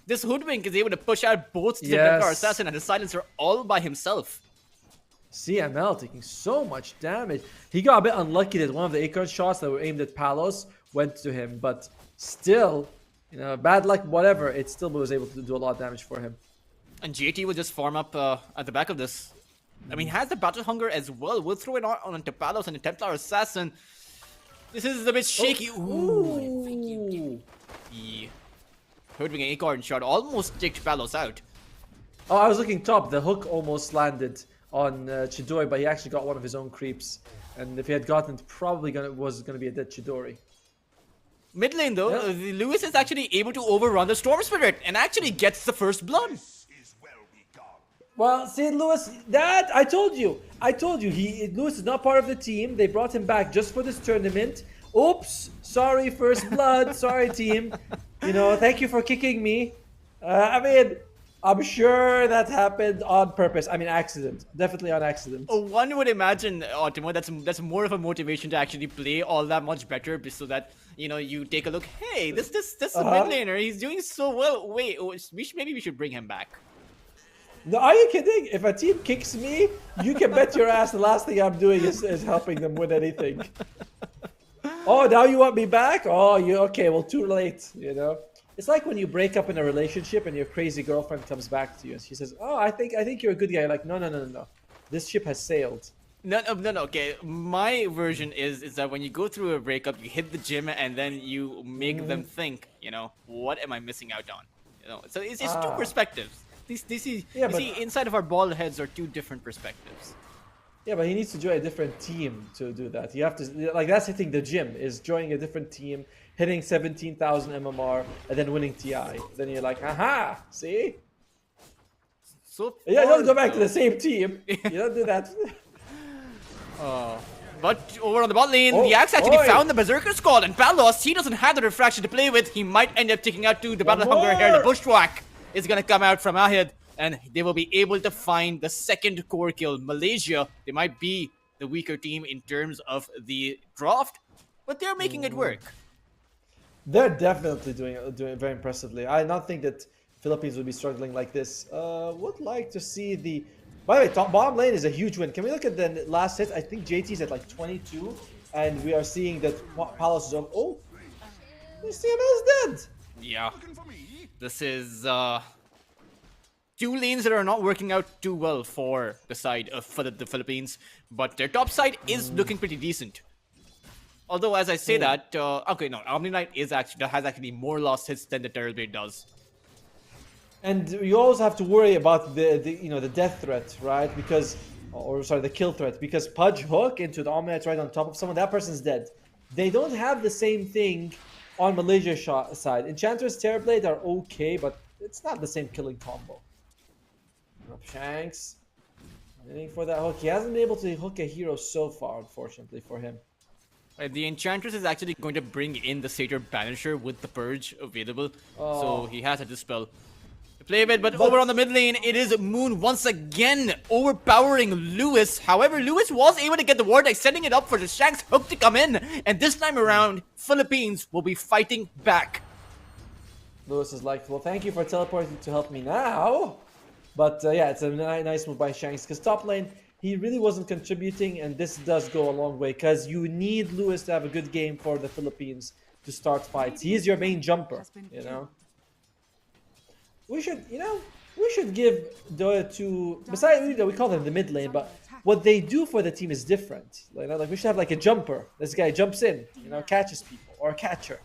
S2: this Hoodwink is able to push out both the Templar Assassin and the Silencer all by himself.
S1: CML taking so much damage. He got a bit unlucky that one of the Acorn shots that were aimed at Palos went to him, but still, bad luck, whatever, it still was able to do a lot of damage for him.
S2: And JT will just farm up at the back of this. I mean, has the Battle Hunger as well. We'll throw it on to Palos and the Templar Assassin. This is a bit shaky. Ooh. The Hoodwink Acorn shot almost ticked Palos out.
S1: Oh, I was looking top. The hook almost landed on Chidori, but he actually got one of his own creeps. And if he had gotten it, probably was going to be a dead Chidori.
S2: Mid lane, though, Lewis is actually able to overrun the Storm Spirit and actually gets the first blood.
S1: Well, see, Lewis, I told you. Lewis is not part of the team. They brought him back just for this tournament. Oops, sorry, first blood. Sorry, team. Thank you for kicking me. I'm sure that happened on purpose. I mean, accident. Definitely on accident.
S2: One would imagine, Otimo, that's more of a motivation to actually play all that much better, so that you take a look. Hey, this is a mid laner. He's doing so well. Wait, maybe we should bring him back.
S1: No, are you kidding? If a team kicks me, you can bet your ass the last thing I'm doing is helping them win anything. Oh, now you want me back? Oh, okay? Well, too late. It's like when you break up in a relationship and your crazy girlfriend comes back to you and she says, "Oh, I think you're a good guy." You're like, no. This ship has sailed.
S2: No. Okay, my version is that when you go through a breakup, you hit the gym and then you make them think, what am I missing out on? So it's two perspectives. Inside of our bald heads are two different perspectives.
S1: Yeah, but he needs to join a different team to do that. You have to, that's hitting the gym, is joining a different team, hitting 17,000 MMR, and then winning TI. Then you're like, aha, see?
S2: So
S1: you don't go back to the same team. You don't do that.
S2: But over on the bot lane, the Axe actually found the Berserker's Call, and Palos, he doesn't have the refraction to play with. He might end up taking out to the Battle Hunger here. The Bushwhack is going to come out from Ahid, and they will be able to find the second core kill. Malaysia, they might be the weaker team in terms of the draft, but they're making it work.
S1: They're definitely doing it very impressively. I not think that Philippines would be struggling like this. Would like to see the. By the way, top bottom lane is a huge win. Can we look at the last hit? I think JT's at like 22, and we are seeing that Palos is on. Oh, CML is dead.
S2: Yeah. This is two lanes that are not working out too well for the side of the Philippines, but their top side is looking pretty decent. Although, as I say that, okay, no, Omni Knight has actually more lost hits than the Terrorblade does.
S1: And you always have to worry about the death threat, right? Because, or sorry, the kill threat, because Pudge hook into the Omnites right on top of someone, that person's dead. They don't have the same thing on Malaysia side. Enchantress, Terrorblade are okay, but it's not the same killing combo. Shanks, waiting for that hook. He hasn't been able to hook a hero so far, unfortunately for him.
S2: The Enchantress is actually going to bring in the Satyr Banisher with the Purge available, so he has a Dispel to play with. But over on the mid lane, it is Moon once again overpowering Lewis. However, Lewis was able to get the Vortex, setting it up for the Shanks hook to come in. And this time around, Philippines will be fighting back.
S1: Lewis is like, well, thank you for teleporting to help me now. But yeah, it's a nice move by Shanks, because top lane, he really wasn't contributing, and this does go a long way, because you need Lewis to have a good game for the Philippines to start fights. He is your main jumper, you know? We should give Dota to, besides, we call them the mid lane, but what they do for the team is different. Like we should have like a jumper. This guy jumps in, catches people, or a catcher.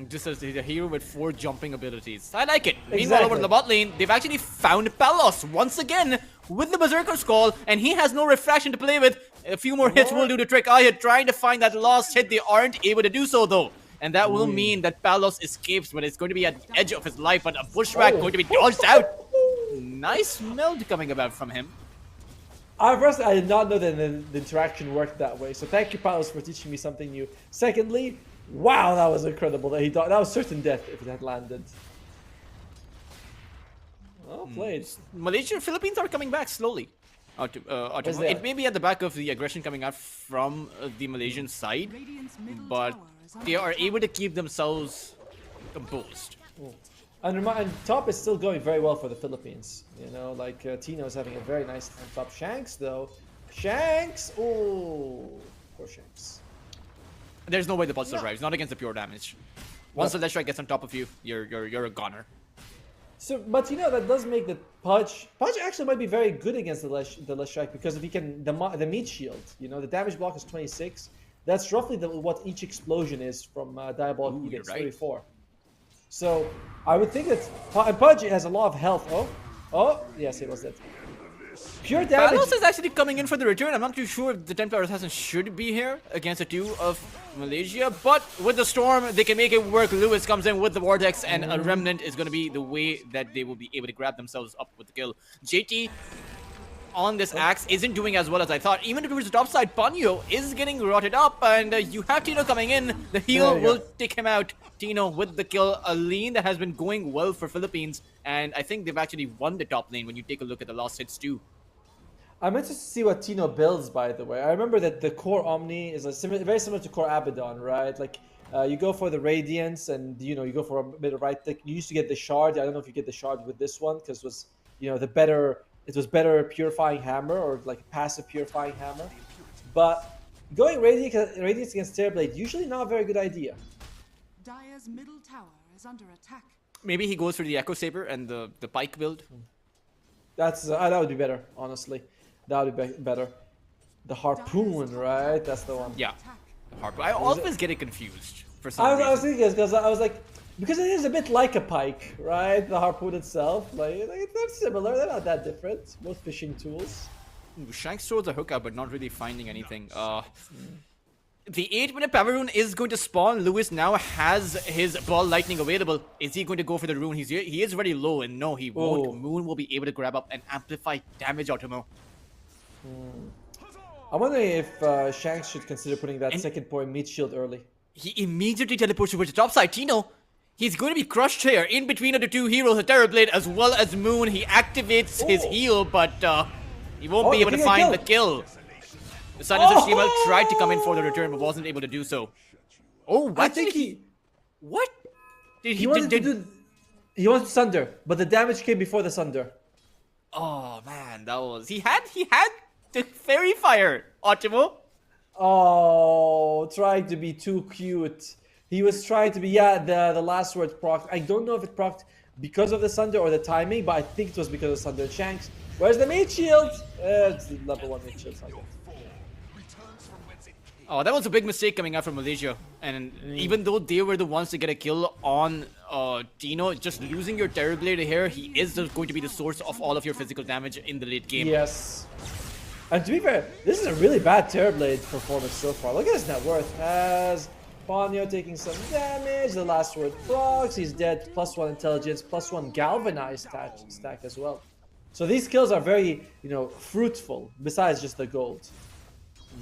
S2: Just as a hero with 4 jumping abilities. I like it. Exactly. Meanwhile, over in the bot lane, they've actually found Palos once again with the Berserker's Call, and he has no refraction to play with. A few more hits will do the trick. Ahia trying to find that last hit. They aren't able to do so, though. And that will mean that Palos escapes, but it's going to be at the edge of his life, but a Bushwhack going to be dodged out. Nice meld coming about from him.
S1: First, I did not know that the interaction worked that way, so thank you, Palos, for teaching me something new. Secondly, wow, that was incredible that he thought that was certain death if it had landed. Well played.
S2: Malaysia, Philippines are coming back slowly. It may be at the back of the aggression coming out from the Malaysian side, but they are able to keep themselves composed.
S1: And top is still going very well for the Philippines. Tino is having a very nice time top. Shanks though, oh, poor Shanks.
S2: There's no way the bot survives, not against the pure damage. Once the Ledge Strike gets on top of you, you're a goner.
S1: So, but that does make the Pudge actually might be very good against the Ledge Strike, because if he can the meat shield, the damage block is 26. That's roughly what each explosion is from Diabolic Edict, 34. So I would think that Pudge has a lot of health. Oh, yes, it was that. Pure damage.
S2: Palos is actually coming in for the return. I'm not too sure if the Templar Assassin should be here against the 2 of Malaysia, but with the Storm, they can make it work. Lewis comes in with the Vortex, and a Remnant is going to be the way that they will be able to grab themselves up with the kill. JT on this axe isn't doing as well as I thought. Even towards the top side, Panyo is getting rotted up, and you have Tino coming in. The heal will take him out. Tino with the kill. A lane that has been going well for Philippines, and I think they've actually won the top lane when you take a look at the last hits too.
S1: I'm interested to see what Tino builds, by the way. I remember that the core Omni is very similar to core Abaddon, right? Like, you go for the Radiance, and you go for a bit of right click. You used to get the Shard. I don't know if you get the Shard with this one, because it was, it was better Purifying Hammer, or like passive Purifying Hammer. But going Radiance against Terrorblade, usually not a very good idea.
S3: Dire's middle tower is under attack.
S2: Maybe he goes for the Echo Saber and the Pike build.
S1: That would be better, honestly. That would be better. The Harpoon, right? That's the one.
S2: Yeah, the Harpoon. I always get it confused for some reason.
S1: I was thinking because I was like, because it is a bit like a pike, right? The Harpoon itself, like they're similar. They're not that different. Both fishing tools.
S2: Ooh, Shanks throws a hook out, but not really finding anything. The 8-minute Power Rune is going to spawn. Lewis now has his Ball Lightning available. Is he going to go for the rune? He is very low, and no, he won't. Moon will be able to grab up and amplify damage out of him.
S1: I'm wondering if Shanks should consider putting that second point meat shield early.
S2: He immediately teleports towards the top side. Tino, he's going to be crushed here in between of the 2 heroes, the Terrorblade as well as Moon. He activates his heal, but he won't be able to find the kill. The Silence of Shima tried to come in for the return, but wasn't able to do so.
S1: I think he...
S2: What? Did
S1: He wanted to do. He wanted to Sunder, but the damage came before the Sunder.
S2: Oh man, that was he had the fairy fire, Otimo.
S1: Oh, trying to be too cute. He was trying to be the last word proc. I don't know if it procced because of the Sunder or the timing, but I think it was because of Sunder. Shanks, where's the mate shield? It's the level 1 mate shield.
S2: Oh, that was a big mistake coming out from Malaysia. And even though they were the ones to get a kill on Tino, just losing your Terrorblade here, he is going to be the source of all of your physical damage in the late game.
S1: Yes. And to be fair, this is a really bad Terrorblade performance so far. Look at his net worth. Has Ponyo taking some damage. The last word procs. He's dead. +1 intelligence, +1 galvanized stack as well. So these kills are very, fruitful. Besides just the gold.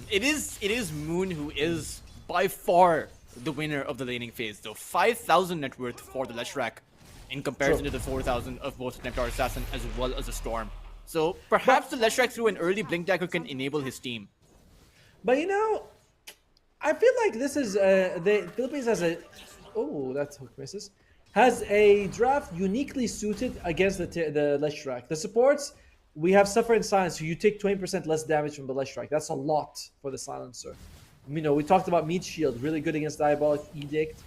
S2: It is Moon who is by far the winner of the laning phase, though. 5,000 net worth for the Leshrac in comparison to the 4,000 of both Nectar Assassin as well as the Storm. So perhaps the Leshrac through an early Blink Dagger can enable his team.
S1: But I feel like this is the Philippines has a that hook misses. Has a draft uniquely suited against the Leshrac. The supports, we have Suffer in Silence, so you take 20% less damage from the Leshrac. That's a lot for the Silencer. We talked about Meat Shield, really good against Diabolic Edict.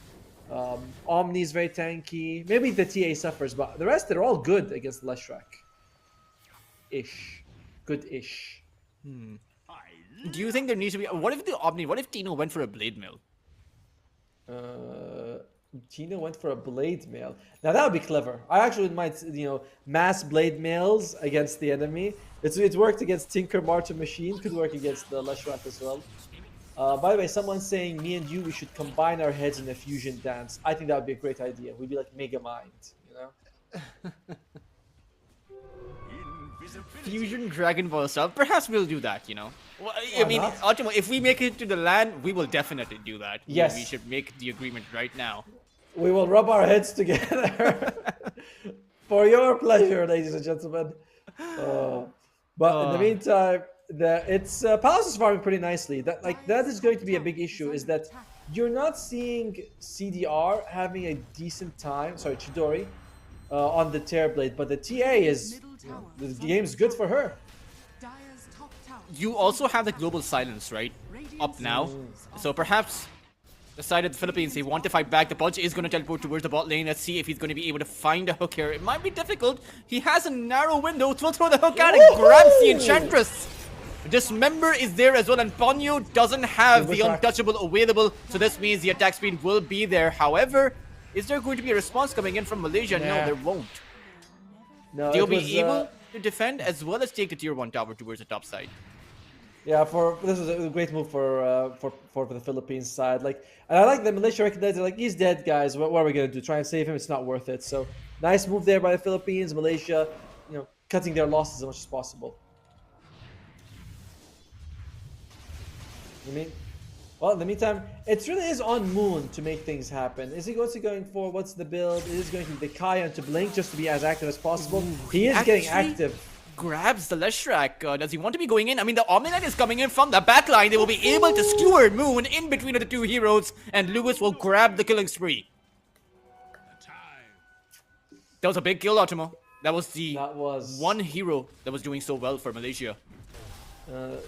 S1: Omni is very tanky. Maybe the TA suffers, but the rest, they're all good against the Leshrac. Ish. Good-ish.
S2: Do you think there needs to be... What if Tino went for a Blade Mill?
S1: Tino went for a Blade Mail. Now that would be clever. I actually might, mass Blade Mails against the enemy. It's worked against Tinker, March, and Machine. Could work against the Leshrac as well. By the way, someone's saying me and you, we should combine our heads in a fusion dance. I think that would be a great idea. We'd be like Mega Mind,
S2: Fusion Dragon Ball style. Perhaps we'll do that, Well, I mean, ultimately, if we make it to the land, we will definitely do that.
S1: Yes.
S2: We should make the agreement right now.
S1: We will rub our heads together for your pleasure, ladies and gentlemen. But in the meantime, Palace is farming pretty nicely. That is going to be a big issue. Is that you're not seeing CDR having a decent time. Sorry, Chidori, on the Terrorblade, but the TA is the game's good for her.
S2: You also have the global silence, right? Up now. So perhaps the side of the Philippines, they want to fight back. The Pudge is going to teleport towards the bot lane. Let's see if he's going to be able to find a hook here. It might be difficult. He has a narrow window. Will throw the hook out and grabs the Enchantress. Dismember is there as well, and Ponyo doesn't have the Untouchable available, so this means the attack speed will be there. However, is there going to be a response coming in from Malaysia? No, there won't.
S1: No,
S2: they'll be able to defend as well as take the tier 1 tower towards the top side.
S1: Yeah, this was a great move for the Philippines side. And I like that Malaysia recognized it. He's dead, guys. What are we gonna do? Try and save him? It's not worth it. So nice move there by the Philippines. Malaysia, cutting their losses as much as possible. Well, in the meantime, it really is on Moon to make things happen. What's he going for? What's the build? It is going to be the Kaya to Blink just to be as active as possible. He is getting active.
S2: Grabs the Leshrac. Does he want to be going in? I mean, the Omni-Knight is coming in from the backline. They will be able to skewer Moon in between the two heroes, and Lewis will grab the killing spree. That was a big kill, Otimo. That was one hero that was doing so well for Malaysia.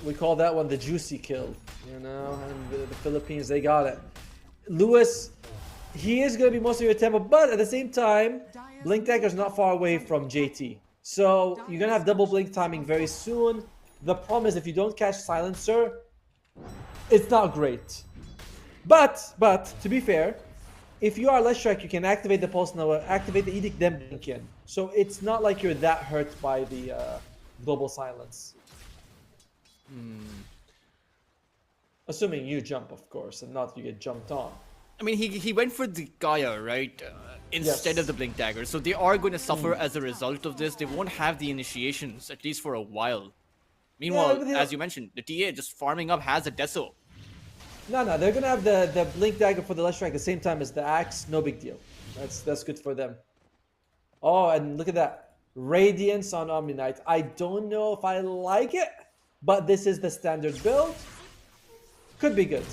S1: We call that one the juicy kill, and the Philippines, they got it. Lewis, he is going to be most of your tempo, but at the same time, Blink Dagger's not far away from JT. So you're going to have double Blink timing very soon. The problem is if you don't catch Silencer, it's not great. But to be fair, if you are Leshrac, you can activate the Pulse Nova, activate the Edict, then Blink in. So it's not like you're that hurt by the global silence. Assuming you jump, of course, and not you get jumped on.
S2: I mean, he went for the Gaia, right? Instead of the Blink Dagger. So they are going to suffer as a result of this. They won't have the initiations, at least for a while. Meanwhile, as you mentioned, the TA just farming up has a Deso.
S1: No, they're going to have the Blink Dagger for the Leshrac at the same time as the Axe. No big deal. That's good for them. Oh, and look at that. Radiance on Omni-Knight. I don't know if I like it, but this is the standard build. Could be good.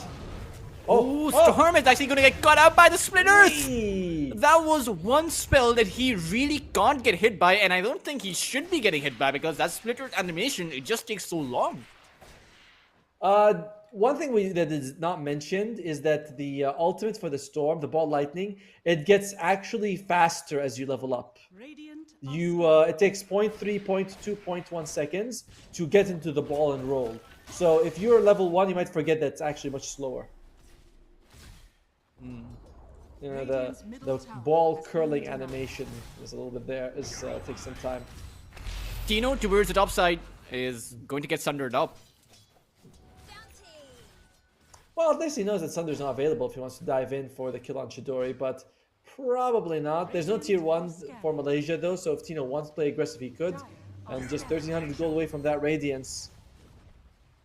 S2: Oh, Storm is actually going to get cut out by the splitters.
S1: Hey.
S2: That was one spell that he really can't get hit by, and I don't think he should be getting hit by because that splitter animation, it just takes so long.
S1: One thing that is not mentioned is that the ultimate for the Storm, the Ball Lightning, it gets actually faster as you level up.
S3: Radiant
S1: It takes 0.3, 0.2, 0.1 seconds to get into the ball and roll. So if you're level 1, you might forget that it's actually much slower. You know, the ball curling animation is a little bit there. Takes some time.
S2: Tino towards the top side is going to get sundered up.
S1: Well, at least he knows that Sunder's not available if he wants to dive in for the kill on Chidori, but probably not. There's no tier 1 for Malaysia though, so if Tino wants to play aggressive, he could. And just 1300 gold away from that Radiance.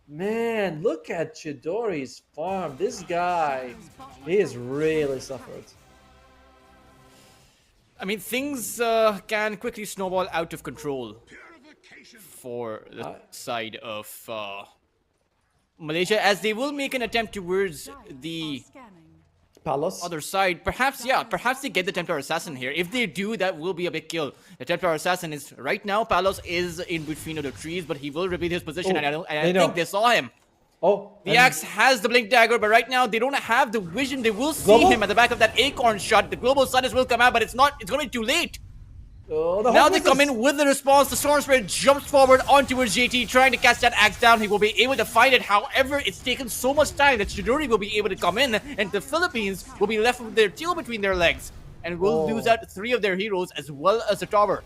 S1: Man, look at Chidori's farm. This guy, he has really suffered.
S2: I mean, things can quickly snowball out of control for the side of Malaysia, as they will make an attempt towards the
S1: Palos.
S2: other side. Perhaps they get the Templar Assassin here. If they do, that will be a big kill. The Templar Assassin is right now. Palos is in between of the trees, but he will reveal his position, and I think they saw him. The Axe has the Blink Dagger, but right now they don't have the vision. They will see him at the back of that Acorn shot. The Global Sudders will come out, but it's going to be too late. Now they come in with the response. The Storm Spirit jumps forward onto JT, trying to catch that Axe down. He will be able to find it. However, it's taken so much time that Chidori will be able to come in, and the Philippines will be left with their tail between their legs, and will lose out 3 of their heroes as well as the tower.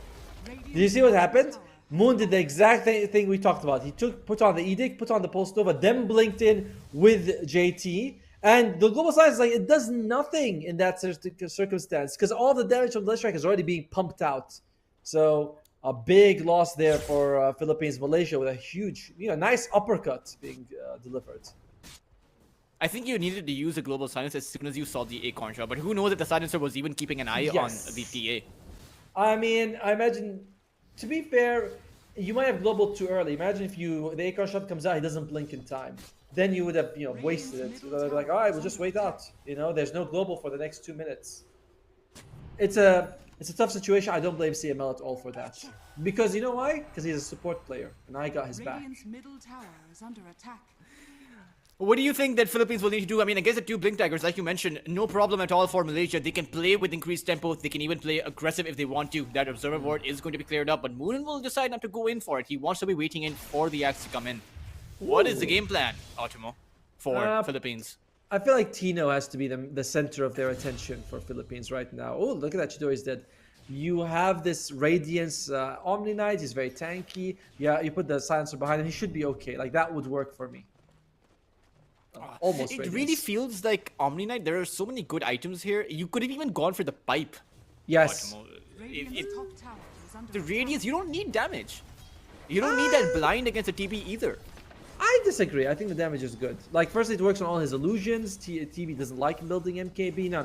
S1: Did you see what happened? Moon did the exact thing we talked about. He put on the Edict, put on the Pulse Nova, then blinked in with JT. And the Global Science is like, it does nothing in that circumstance because all the damage from Blood Strike is already being pumped out. So a big loss there for Philippines, Malaysia with a huge, nice uppercut being delivered.
S2: I think you needed to use a Global Silence as soon as you saw the Acorn shot, but who knows if the Silencer was even keeping an eye on the TA. I
S1: mean, I imagine, to be fair, you might have Global too early. Imagine if the Acorn shot comes out, he doesn't blink in time. Then you would have, wasted it. So they're like, all right, we'll just wait out. There's no global for the next 2 minutes. It's a tough situation. I don't blame CML at all for that. Because you know why? Because he's a support player, and I got his back.
S3: Middle tower is under attack.
S2: What do you think that Philippines will need to do? I mean, I guess the 2 Blink Daggers, like you mentioned, no problem at all for Malaysia. They can play with increased tempo. They can even play aggressive if they want to. That Observer Ward is going to be cleared up, but Moonin will decide not to go in for it. He wants to be waiting in for the Axe to come in. What is the game plan, Otimo, for Philippines?
S1: I feel like Tino has to be the center of their attention for Philippines right now. Oh, look at that. Chidori's dead. You have this Radiance Omni Knight. He's very tanky. Yeah, you put the Silencer behind him. He should be okay. Like, that would work for me. Almost
S2: It
S1: Radiance.
S2: really feels like Omni Knight. There are so many good items here. You could have even gone for the pipe.
S1: Yes.
S2: The Radiance, you don't need damage. You don't need that blind against a TB either.
S1: I disagree. I think the damage is good. Like, firstly, it works on all his illusions. TB doesn't like building MKB. No,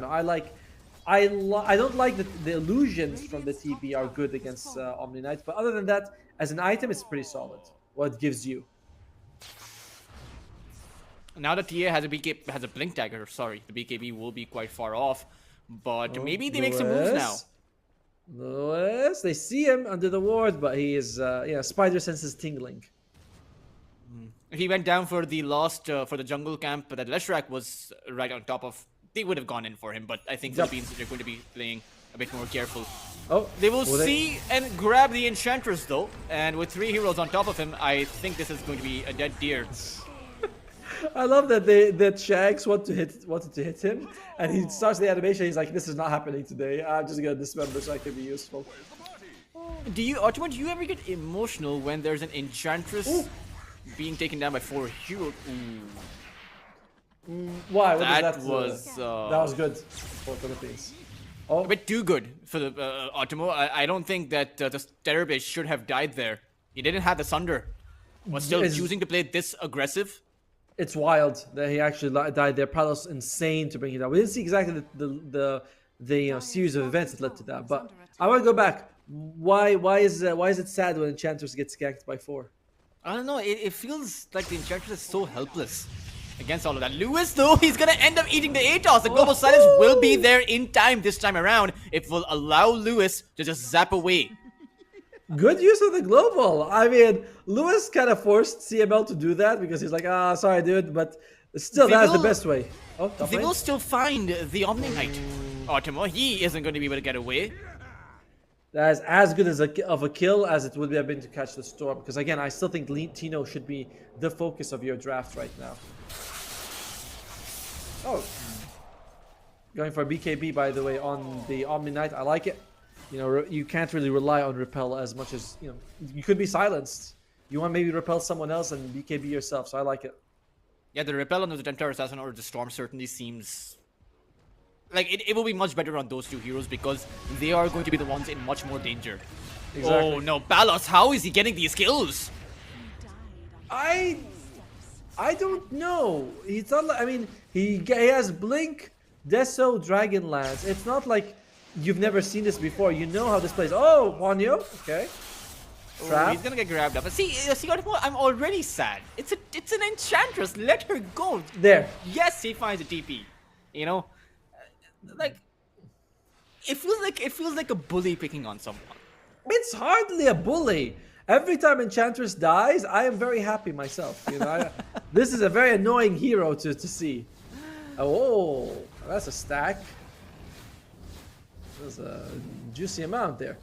S1: I don't like the illusions from the TB are good against Omni Knight. But other than that, as an item, it's pretty solid. What it gives you.
S2: Now that TA has a Blink Dagger, sorry, the BKB will be quite far off. But maybe they make some moves now.
S1: Lewis, they see him under the ward, but he is, spider sense is tingling.
S2: If he went down for the last, for the jungle camp that Leshrak was right on top of, they would have gone in for him, but I think Philippines are going to be playing a bit more careful. They will see and grab the Enchantress though, and with 3 heroes on top of him, I think this is going to be a dead deer.
S1: I love that Shags wanted to hit him, and he starts the animation. He's like, "This is not happening today. I'm just gonna dismember so I can be useful."
S2: Do you ever get emotional when there's an Enchantress being taken down by 4 heroes?
S1: Why?
S2: That was
S1: good for Philippines.
S2: A bit too good for the Otimo. I don't think that the Terrorblade should have died there. He didn't have the Sunder. Was still choosing to play this aggressive.
S1: It's wild that he actually died there. Palos insane to bring it down. We didn't see exactly the series of events that led to that. But I want to go back. Why is it sad when Enchantress gets ganked by 4?
S2: I don't know. It feels like the Enchantress is so helpless. against all of that. Lewis, though, he's gonna end up eating the ATOS. The global silence will be there in time this time around. It will allow Lewis to just zap away.
S1: Good use of the global. I mean, Lewis kind of forced CML to do that because he's like, ah, sorry, dude, but still, that's the best way. Oh,
S2: they will still find the Omni Knight. Ultimo, he isn't going to be able to get away.
S1: That is as good as of a kill as it would have been to catch the Storm. Because again, I still think Tino should be the focus of your draft right now. Oh, going for BKB, by the way, on the Omni Knight. I like it. You know, you can't really rely on repel as much as, you know, you could be silenced. You want maybe repel someone else and BKB yourself, so I like it.
S2: Yeah, the repel on the Templar Assassin or the Storm certainly seems like it will be much better on those two heroes because they are going to be the ones in much more danger. Exactly. Oh no, Palos, how is he getting these kills?
S1: I don't know. It's not like, I mean, he has Blink, Deso, Dragonlance. It's not like you've never seen this before. You know how this plays. Oh, Wanyo. Okay.
S2: Oh, he's gonna get grabbed up. See, I'm already sad. It's an Enchantress. Let her go.
S1: There.
S2: Yes, he finds a TP. You know, like it feels like a bully picking on someone.
S1: It's hardly a bully. Every time Enchantress dies, I am very happy myself. You know, this is a very annoying hero to see. Oh, that's a stack. There's a juicy amount there.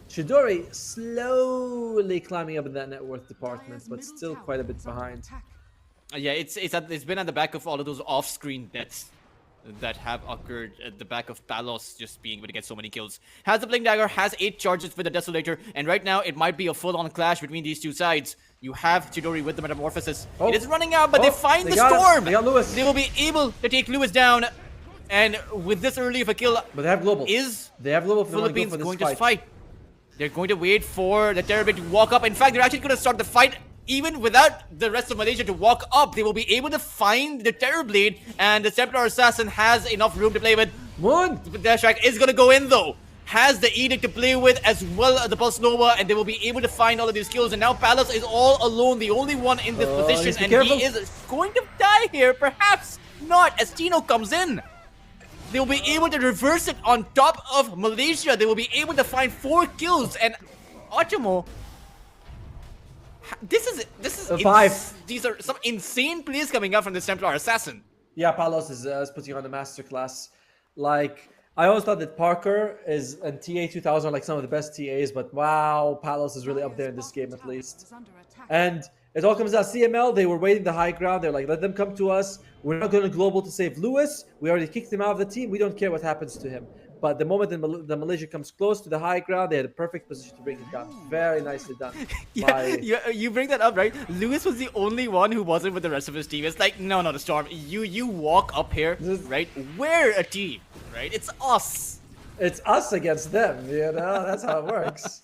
S1: Chidori slowly climbing up in that net worth department, but still quite a bit behind.
S2: Yeah, it's been at the back of all of those off-screen deaths that have occurred at the back of Palos just being able to get so many kills. Has the Blink Dagger, has 8 charges with the Desolator, and right now it might be a full-on clash between these two sides. You have Chidori with the Metamorphosis. It is running out, but they find the Storm!
S1: They got Lewis.
S2: They will be able to take Lewis down, and with this early of a kill,
S1: but they have global.
S2: They have global. Philippines going to fight. They're going to wait for the Terrorblade to walk up. In fact, they're actually going to start the fight even without the rest of Malaysia to walk up. They will be able to find the Terrorblade, and the Templar Assassin has enough room to play with.
S1: One.
S2: The Dash Strike is going to go in though. Has the Edict to play with as well as the Pulse Nova, and they will be able to find all of these kills. And now Palos is all alone, the only one in this position, and he is going to die here. Perhaps not, as Tino comes in. They will be able to reverse it on top of Malaysia. They will be able to find 4 kills, and Ultimo. This is
S1: 5.
S2: These are some insane plays coming out from this Templar Assassin.
S1: Yeah, Palos is putting on a masterclass. Like, I always thought that Parker and TA 2000 are like some of the best TAs, but wow, Palos is really up there in this game at least. And it all comes out. CML, they were waiting the high ground. They're like, let them come to us. We're not going to global to save Lewis. We already kicked him out of the team. We don't care what happens to him. But the moment the Malaysia comes close to the high ground, they had a perfect position to bring him down. Very nicely done.
S2: You bring that up, right? Lewis was the only one who wasn't with the rest of his team. It's like, no, the Storm. You walk up here, right? We're a team, right? It's us.
S1: It's us against them, you know? That's how it works.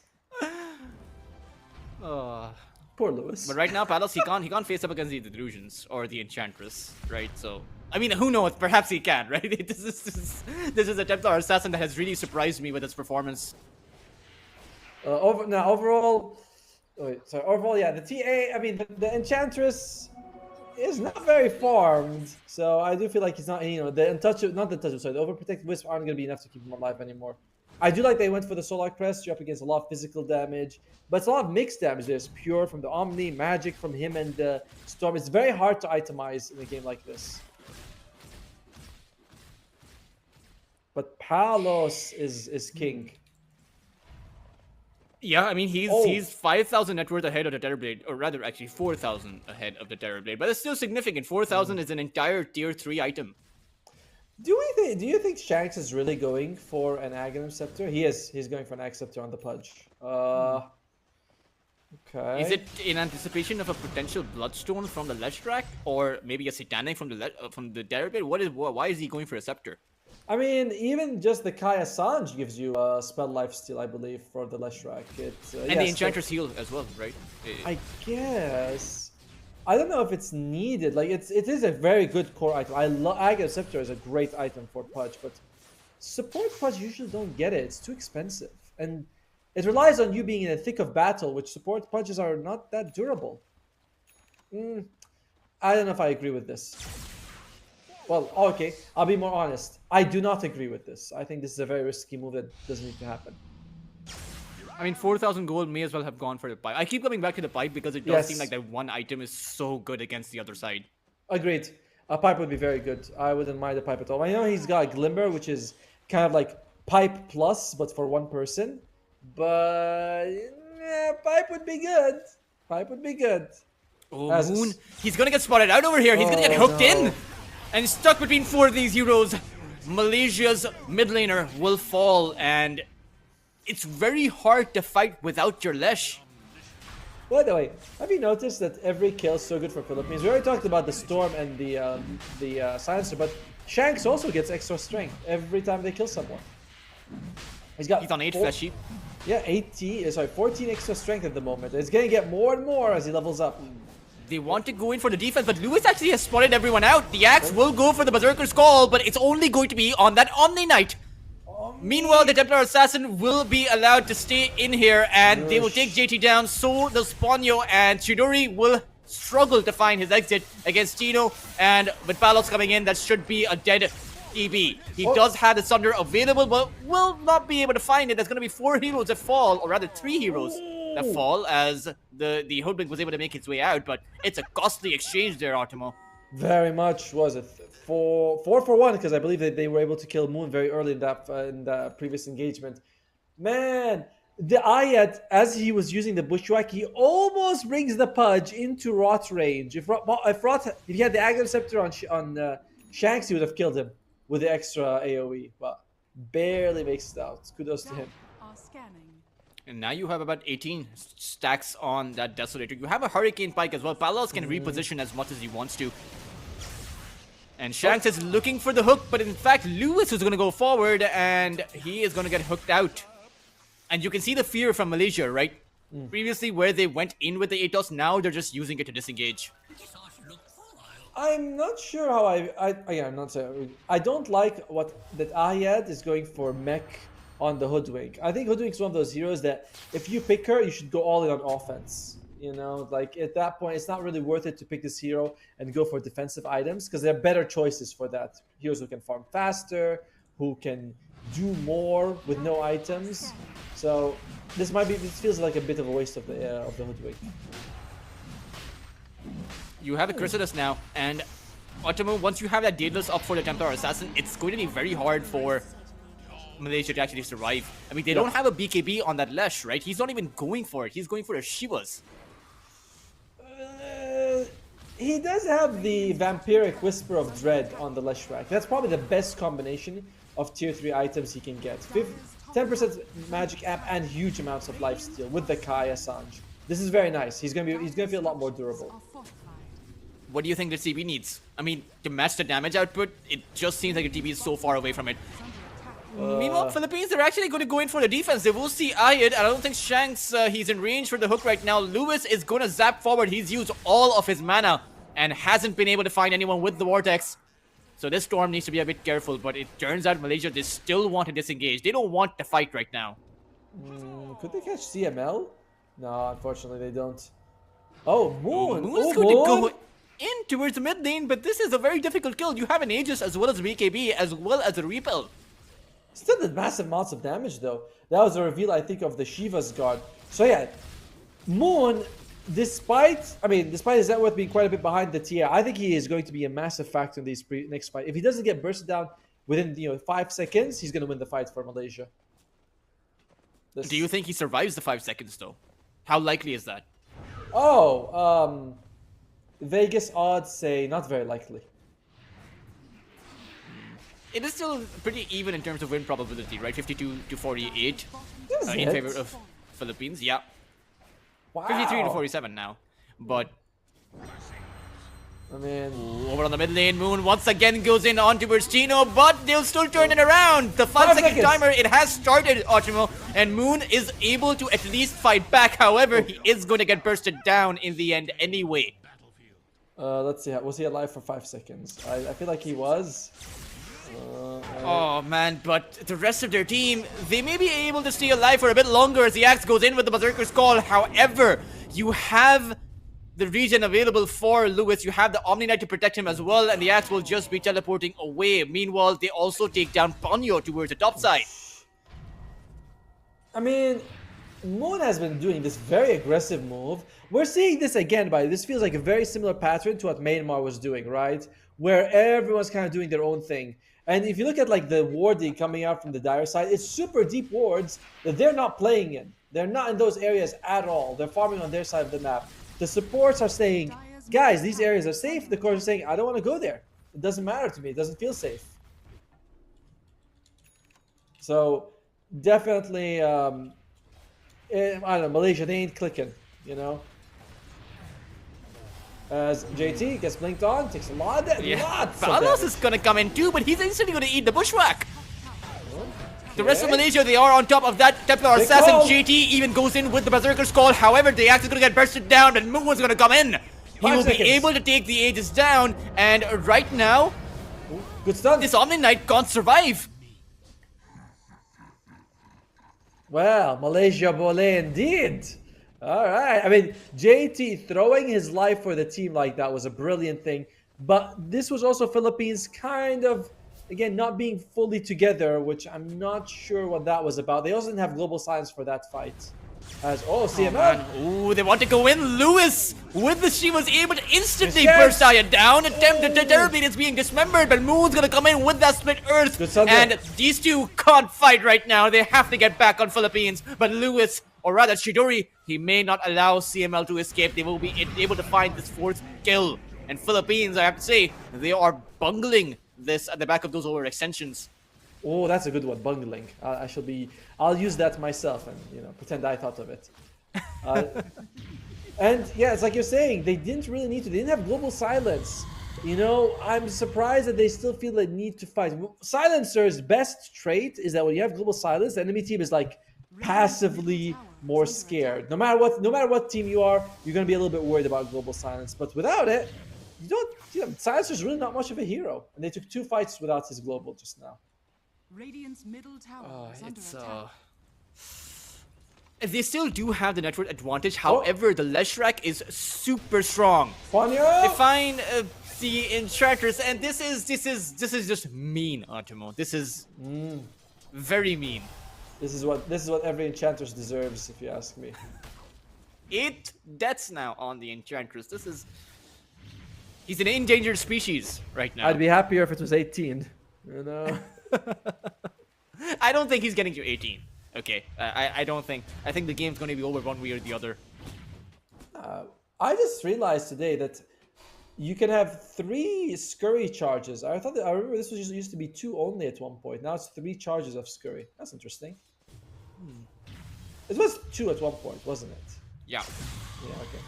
S1: Poor Lewis.
S2: But right now, Palos, he can't face up against the Delusions or the Enchantress, right? So, I mean, who knows? Perhaps he can, right? This is a Templar Assassin that has really surprised me with its performance.
S1: Overall, yeah, the TA, I mean, the Enchantress is not very farmed, so I do feel like he's not, you know, the Overprotected Wisp aren't going to be enough to keep him alive anymore. I do like they went for the Solar Crest. You're up against a lot of physical damage, but it's a lot of mixed damage. There's pure from the Omni, magic from him and the Storm. It's very hard to itemize in a game like this. But Palos is king.
S2: Yeah, I mean, he's 5,000 net worth ahead of the Terrorblade, or rather, actually 4,000 ahead of the Terrorblade. But it's still significant. 4,000 is an entire tier 3 item.
S1: Do you think Shanks is really going for an Aghanim Scepter? He's going for an Ag Scepter on the Pudge. Okay.
S2: Is it in anticipation of a potential Bloodstone from the Leshrac, or maybe a Satanic from the Terrorblade? Why is he going for a Scepter?
S1: I mean, even just the Kaya Sanj gives you a spell lifesteal, I believe, for the Leshrac.
S2: And the Enchantress heal as well, right?
S1: I guess. I don't know if it's needed. Like, it is a very good core item. Aghanim Scepter is a great item for Pudge, but support Pudge usually don't get it. It's too expensive. And it relies on you being in the thick of battle, which support Pudges are not that durable. I don't know if I agree with this. Well, okay, I'll be more honest. I do not agree with this. I think this is a very risky move that doesn't need to happen.
S2: I mean, 4,000 gold may as well have gone for the pipe. I keep coming back to the pipe because it does seem like that one item is so good against the other side.
S1: Agreed. A pipe would be very good. I wouldn't mind a pipe at all. I know he's got a Glimmer, which is kind of like pipe plus, but for one person. But pipe would be good. Pipe would be good.
S2: Oh, Moon. He's going to get spotted out over here. He's going to get hooked in. And stuck between 4 of these heroes. Malaysia's mid laner will fall. And it's very hard to fight without your Lesh.
S1: By the way, have you noticed that every kill is so good for Philippines? We already talked about the Storm and the Silencer, but Shanks also gets extra strength every time they kill someone. He's
S2: on 8 flesh sheep.
S1: Yeah, 14 extra strength at the moment. It's going to get more and more as he levels up.
S2: They want to go in for the defense, but Lewis actually has spotted everyone out. The Axe will go for the Berserker's Call, but it's only going to be on that Omni Knight. Meanwhile, the Templar Assassin will be allowed to stay in here, and they will take JT down. So does Ponyo, and Chidori will struggle to find his exit against Tino. And with Palos coming in, that should be a dead TB. He does have the Sunder available, but will not be able to find it. There's going to be 4 heroes that fall, or rather 3 heroes that fall, as the Hoodwink was able to make its way out. But it's a costly exchange there, Optimo.
S1: Very much. Was it 4 for 1? Because I believe that they were able to kill Moon very early in that previous engagement. Man, the Ayat, as he was using the Bushwhack, he almost brings the Pudge into Rot range. If he had the Aghanim Scepter on Shanks, he would have killed him with the extra AoE, but barely makes it out. Kudos to him.
S2: And now you have about 18 stacks on that Desolator. You have a Hurricane Pike as well. Palos can reposition as much as he wants to. And Shanks is looking for the hook, but in fact, Lewis is going to go forward, and he is going to get hooked out. And you can see the fear from Malaysia, right? Previously, where they went in with the Atos, now they're just using it to disengage.
S1: I'm not sure how I'm not saying. I don't like that Ayad is going for mech on the Hoodwink. I think Hoodwink's one of those heroes that if you pick her, you should go all in on offense. You know, like at that point, it's not really worth it to pick this hero and go for defensive items because there are better choices for that. Heroes who can farm faster, who can do more with no items. So this feels like a bit of a waste of the Hoodwink.
S2: You have a Chrysalis now, and Optimo, once you have that Daedalus up for the Templar Assassin, it's going to be very hard for Malaysia to actually survive. I mean, they don't have a BKB on that Lesh, right? He's not even going for it. He's going for a Shivas.
S1: He does have the Vampiric Whisper of Dread on the Lesh rack. That's probably the best combination of tier 3 items he can get. 10% magic amp and huge amounts of lifesteal with the Kai Assange. This is very nice. He's gonna feel a lot more durable.
S2: What do you think the TB needs? I mean, to match the damage output, it just seems like the TB is so far away from it. Meanwhile, Philippines, they're actually going to go in for the defense. They will see Ayad. I don't think Shanks, he's in range for the hook right now. Lewis is going to zap forward. He's used all of his mana and hasn't been able to find anyone with the Vortex. So this Storm needs to be a bit careful, but it turns out Malaysia, they still want to disengage. They don't want to fight right now.
S1: Could they catch CML? No, unfortunately they don't. Oh, Moon!
S2: Moon's going to go in towards the mid lane, but this is a very difficult kill. You have an Aegis as well as a BKB, as well as a Repel.
S1: Still did massive amounts of damage though. That was a reveal, I think, of the Shiva's guard. So yeah, Moon, despite his net worth being quite a bit behind the tier, I think he is going to be a massive factor in these next fight. If he doesn't get bursted down within 5 seconds, he's going to win the fight for Malaysia.
S2: Do you think he survives the 5 seconds though? How likely is that?
S1: Vegas odds say not very likely.
S2: It is still pretty even in terms of win probability, right? 52 to 48 in favor of Philippines. Yeah.
S1: Wow.
S2: 53 to 47 now. But
S1: I mean,
S2: over on the mid lane, Moon once again goes in on towards Chino, but they'll still turn it around. The 5-second timer, it has started, Ochimo, and Moon is able to at least fight back. However, he is going to get bursted down in the end anyway.
S1: Let's see. Was he alive for 5 seconds? I feel like he was.
S2: Oh man, but the rest of their team, they may be able to stay alive for a bit longer as the Axe goes in with the Berserker's Call. However, you have the region available for Lewis. You have the Omni Knight to protect him as well, and the Axe will just be teleporting away. Meanwhile, they also take down Ponyo towards the top side.
S1: I mean, Moon has been doing this very aggressive move. We're seeing this again, by this feels like a very similar pattern to what Myanmar was doing, right? Where everyone's kind of doing their own thing. And if you look at like the warding coming out from the Dire side, it's super deep wards that they're not playing in. They're not in those areas at all. They're farming on their side of the map. The supports are saying, guys, these areas are safe. The core is saying, I don't want to go there. It doesn't matter to me. It doesn't feel safe. So definitely, I don't know, Malaysia, they ain't clicking, you know. As JT gets blinked on, takes a lot of lots of
S2: Palos
S1: damage.
S2: is gonna come in too, but he's instantly gonna eat the bushwhack.
S1: Okay.
S2: The rest of Malaysia, they are on top of that. Templar
S1: Big
S2: Assassin
S1: call.
S2: JT even goes in with the Berserker's Call. However, the Axe is gonna get bursted down, and Moon's gonna come in. He
S1: 5
S2: will
S1: seconds.
S2: be able to take the Aegis down, and right now,
S1: Good stun.
S2: this Omni Knight can't survive.
S1: Well, Malaysia Bole indeed. All right. I mean, JT throwing his life for the team like that was a brilliant thing. But this was also Philippines kind of, again, not being fully together, which I'm not sure what that was about. They also didn't have global science for that fight. As CML.
S2: Ooh, they want to go in. Lewis, with the she was able to instantly
S1: Yes.
S2: burst Aya down. Attempted to Terrorblade is being dismembered, but Moon's gonna come in with that split earth.
S1: Good stun
S2: And
S1: there.
S2: these two can't fight right now. They have to get back on Philippines. But Lewis, or rather Chidori, he may not allow CML to escape. They will be able to find this fourth kill. And Philippines, I have to say, they are bungling this at the back of those overextensions.
S1: Oh, that's a good one, bungling. I'll use that myself and, you know, pretend I thought of it. And yeah, it's like you're saying, they didn't really need to. They didn't have global silence. You know, I'm surprised that they still feel the need to fight. Silencer's best trait is that when you have global silence, the enemy team is like passively more scared. No matter what team you are, you're gonna be a little bit worried about global silence. But without it, you don't. You know, Silencer's really not much of a hero, and they took 2 fights without his global just now.
S3: Radiant's middle tower is under
S2: It's
S3: attack.
S2: They still do have the network advantage. However, the Leshrac is super strong. They
S1: Ponyo!
S2: find the Enchanters, and this is just mean, Artemo. This is very mean.
S1: This is what every enchantress deserves, if you ask me.
S2: 8 deaths now on the Enchantress. He's an endangered species right now.
S1: I'd be happier if it was 18. You know.
S2: I don't think he's getting to 18. Okay, I don't think. I think the game's going to be over one way or the other.
S1: I just realized today that you can have 3 scurry charges. I remember this was used to be 2 only at one point. Now it's 3 charges of scurry. That's interesting. It was 2 at one point, wasn't it?
S2: Yeah.
S1: Yeah. Okay.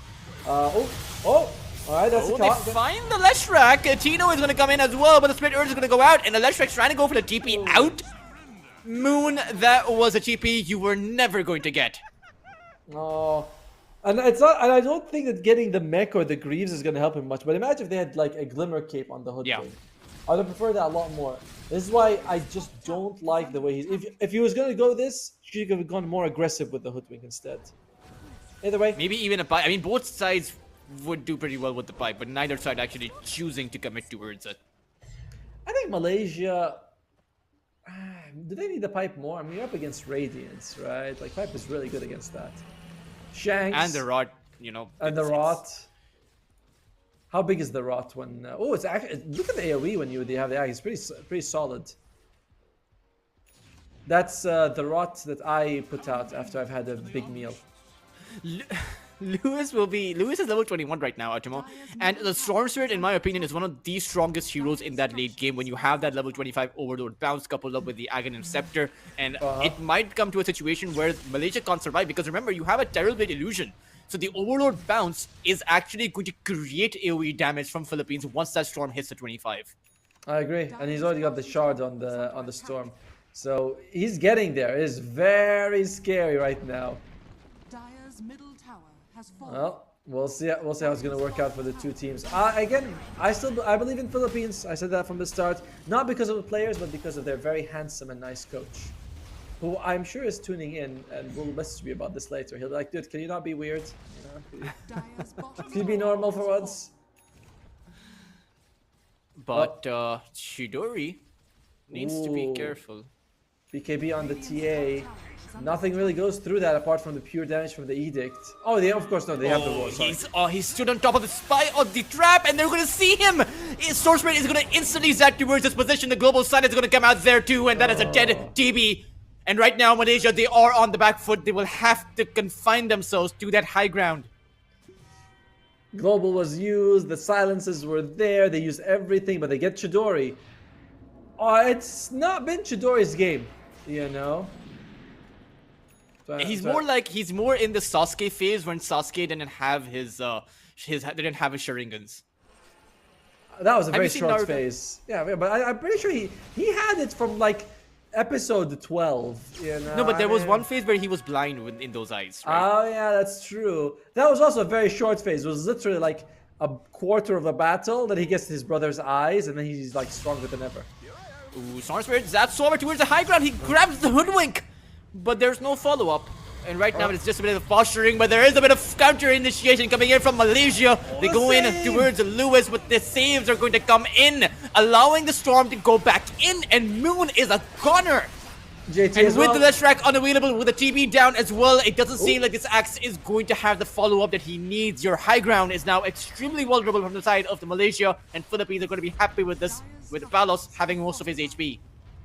S1: All right. That's
S2: Oh,
S1: a
S2: they
S1: call.
S2: find the Leshrac. Tino is going to come in as well, but the Split Earth is going to go out, and the Leshrac's trying to go for the TP out. Moon, that was a TP you were never going to get.
S1: Oh, and it's not. And I don't think that getting the mech or the Greaves is gonna help him much. But imagine if they had like a Glimmer Cape on the hood.
S2: Yeah.
S1: Thing. I'd have preferred that a lot more. This is why I just don't like the way he's. If he was gonna go this, she could have gone more aggressive with the Hoodwink instead. Either way.
S2: Maybe even a pipe. I mean, both sides would do pretty well with the pipe, but neither side actually choosing to commit towards it.
S1: I think Malaysia. Do they need the pipe more? I mean, you're up against Radiance, right? Like pipe is really good against that. Shanks
S2: And the rod, you know.
S1: and the
S2: it's-
S1: rot. How big is the rot when? Oh, it's actually look at the AOE when they have the ag. It's pretty solid. That's the rot that I put out after I've had a big meal.
S2: Lewis is level 21 right now, Artemo. And the Storm Spirit, in my opinion, is one of the strongest heroes in that late game when you have that level 25 Overload bounce coupled up with the Aghanim Scepter. And it might come to a situation where Malaysia can't survive because remember, you have a Terrorblade Illusion. So the Overload bounce is actually going to create AoE damage from Philippines once that Storm hits the 25.
S1: I agree, and he's already got the shard on the storm, so he's getting there. It is very scary right now.
S3: Dire's middle tower has fallen.
S1: Well, we'll see how it's gonna work out for the 2 teams. Again, I believe in Philippines. I said that from the start, not because of the players, but because of their very handsome and nice coach. who I'm sure is tuning in and will message me about this later. He'll be like, dude, can you not be weird? You know,
S3: Dire's bottom
S1: can you be
S3: tower
S1: normal for
S3: has
S1: once?
S2: But Chidori needs to be
S1: Ooh.
S2: careful.
S1: BKB on the TA. Nothing really goes through that apart from the pure damage from the edict. Oh, they of course no, they have the wall. Sorry.
S2: He stood on top of the spy of the trap, and they're gonna see him. Sourceman is gonna instantly zap towards his position. The global side is gonna come out there too, and that is a dead TB. And right now, Malaysia, they are on the back foot. They will have to confine themselves to that high ground.
S1: Global was used, the silences were there, they used everything, but they get Chidori. Oh, it's not been Chidori's game, you know?
S2: He's more in the Sasuke phase when Sasuke didn't have his Sharingans.
S1: That was a very
S2: you seen
S1: short
S2: Naruto?
S1: phase. Yeah, but I'm pretty sure he had it from like episode 12, you know?
S2: No, but there was
S1: I mean-
S2: one phase where he was blind in those eyes, right?
S1: Oh yeah, that's true. That was also a very short phase. It was literally like a quarter of a battle that he gets his brother's eyes, and then he's like stronger than ever.
S2: Ooh, Storm Spirit zaps over towards the high ground. He grabs the hoodwink, but there's no follow-up. And right now it's just a bit of posturing, but there is a bit of counter initiation coming in from Malaysia. They go in towards Lewis, but the saves are going to come in, allowing the Storm to go back in, and Moon is a gunner.
S1: JT
S2: And
S1: as
S2: with
S1: well.
S2: the Leshrac unavailable, with the TB down as well, it doesn't seem like this axe is going to have the follow-up that he needs. Your high ground is now extremely vulnerable from the side of the Malaysia, and Philippines are going to be happy with this, with Palos having most of his HP.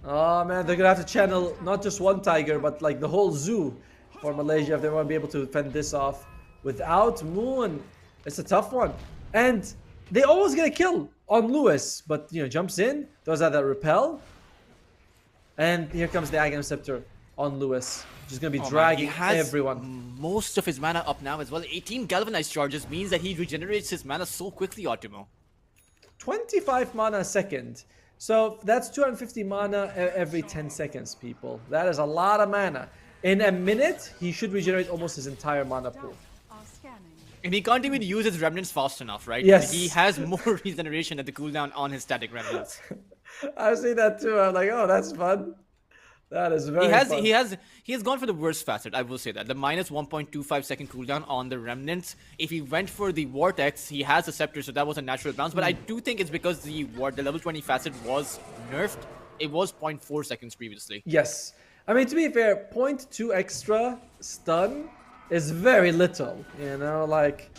S1: Oh man, they're gonna have to channel not just one tiger, but like the whole zoo for Malaysia if they want to be able to fend this off. Without Moon, it's a tough one. And they always get a kill on Lewis, but you know, jumps in, does that repel. And here comes the Aghanim Scepter on Lewis. Just gonna be dragging
S2: He has
S1: everyone.
S2: most of his mana up now as well. 18 galvanized charges means that he regenerates his mana so quickly, Optimo.
S1: 25 mana a second. So that's 250 mana every 10 seconds, people. That is a lot of mana. In a minute, he should regenerate almost his entire mana pool.
S3: are scanning.
S2: And he can't even use his remnants fast enough, right?
S1: Yes.
S2: He has more regeneration at the cooldown on his static remnants.
S1: I've seen that too. I'm like, oh, that's fun. That is very fun.
S2: He has gone for the worst facet, I will say that. The minus 1.25 second cooldown on the remnants. If he went for the vortex, he has a scepter, so that was a natural bounce. But I do think it's because the level 20 facet was nerfed. It was 0.4 seconds previously.
S1: Yes. I mean, to be fair, 0.2 extra stun is very little. You know, like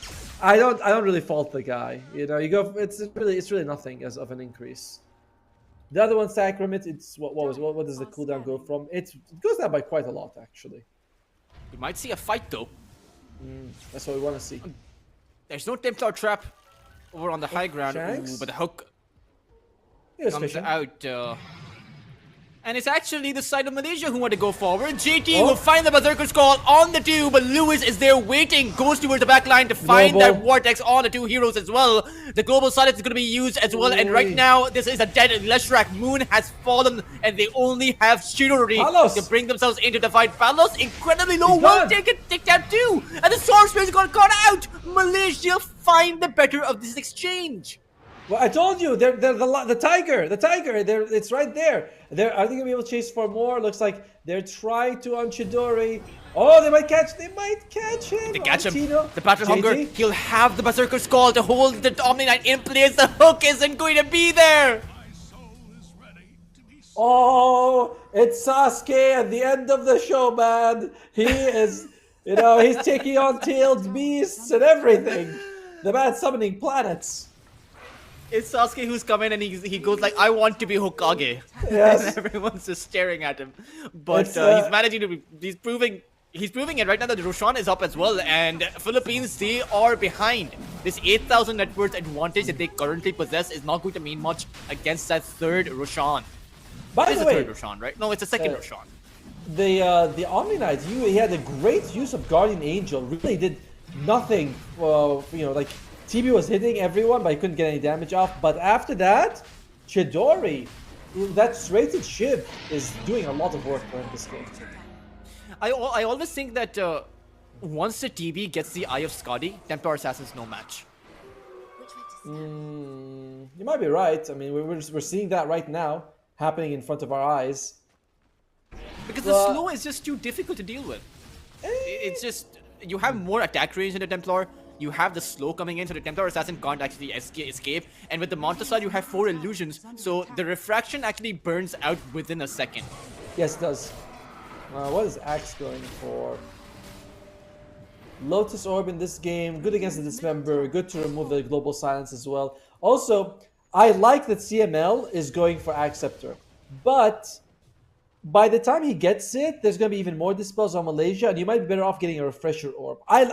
S1: I don't really fault the guy. You know, you go. It's really nothing as of an increase. The other one, Sacrament, it's what does the cooldown go from? It goes down by quite a lot, actually.
S2: We might see a fight though.
S1: That's what we want to see.
S2: There's no Templar trap over on the high ground.
S1: Shanks?
S2: Ooh, but the hook
S1: Here's
S2: comes
S1: fishing.
S2: out. And it's actually the side of Malaysia who want to go forward. JT will find the Berserker's Call on the two, but Lewis is there waiting. Goes towards the back line to find
S1: Global.
S2: that Vortex on the two heroes as well. The global silence is going to be used as well. And right
S1: Oi.
S2: now, this is a dead Leshrac. Moon has fallen, and they only have Shidori
S1: Palos.
S2: to bring themselves into the fight. Palos incredibly low.
S1: He's
S2: Won't
S1: gone.
S2: take out too. And the Sorcerer's got caught out. Malaysia find the better of this exchange.
S1: Well, I told you, they're the tiger. It's right there. Are they gonna be able to chase for more? Looks like they're trying to on Chidori. Oh, they might catch him.
S2: They catch him.
S1: Tino.
S2: The Battle Hunger.
S1: JT?
S2: He'll have the Berserker's Call to hold the Omni Knight in place. The hook isn't going to be there.
S1: Oh, it's Sasuke at the end of the show, man. He is, you know, he's taking on tailed beasts and everything. The man summoning planets.
S2: It's Sasuke who's come in and he goes like, I want to be Hokage.
S1: Yes.
S2: And everyone's just staring at him. But
S1: It's,
S2: he's managing to, he's proving it right now that Roshan is up as well. And Philippines, they are behind. This 8,000 net worth advantage that they currently possess is not going to mean much against that third Roshan.
S1: By
S2: It's
S1: the
S2: the
S1: way,
S2: third Roshan, right? No, it's the second Roshan.
S1: the Omni Knight, he had a great use of Guardian Angel. Really did nothing. You know, like TB was hitting everyone, but he couldn't get any damage off. But after that, Chidori, that rated Shiv is doing a lot of work for him this game.
S2: I always think that once the TB gets the Eye of Skadi, Templar Assassin's no match.
S1: You might be right. I mean, we're seeing that right now happening in front of our eyes.
S2: Because the slow is just too difficult to deal with. It's just, you have more attack range in the Templar, you have the slow coming in, so the Templar Assassin can't actually escape, and with the Montessori you have 4 illusions, so the refraction actually burns out within a second.
S1: Yes, it does. What is Axe going for? Lotus Orb in this game, good against the Dismember, good to remove the Global Silence as well. Also, I like that CML is going for Axe Scepter, but by the time he gets it, there's going to be even more dispels on Malaysia, and you might be better off getting a Refresher Orb. I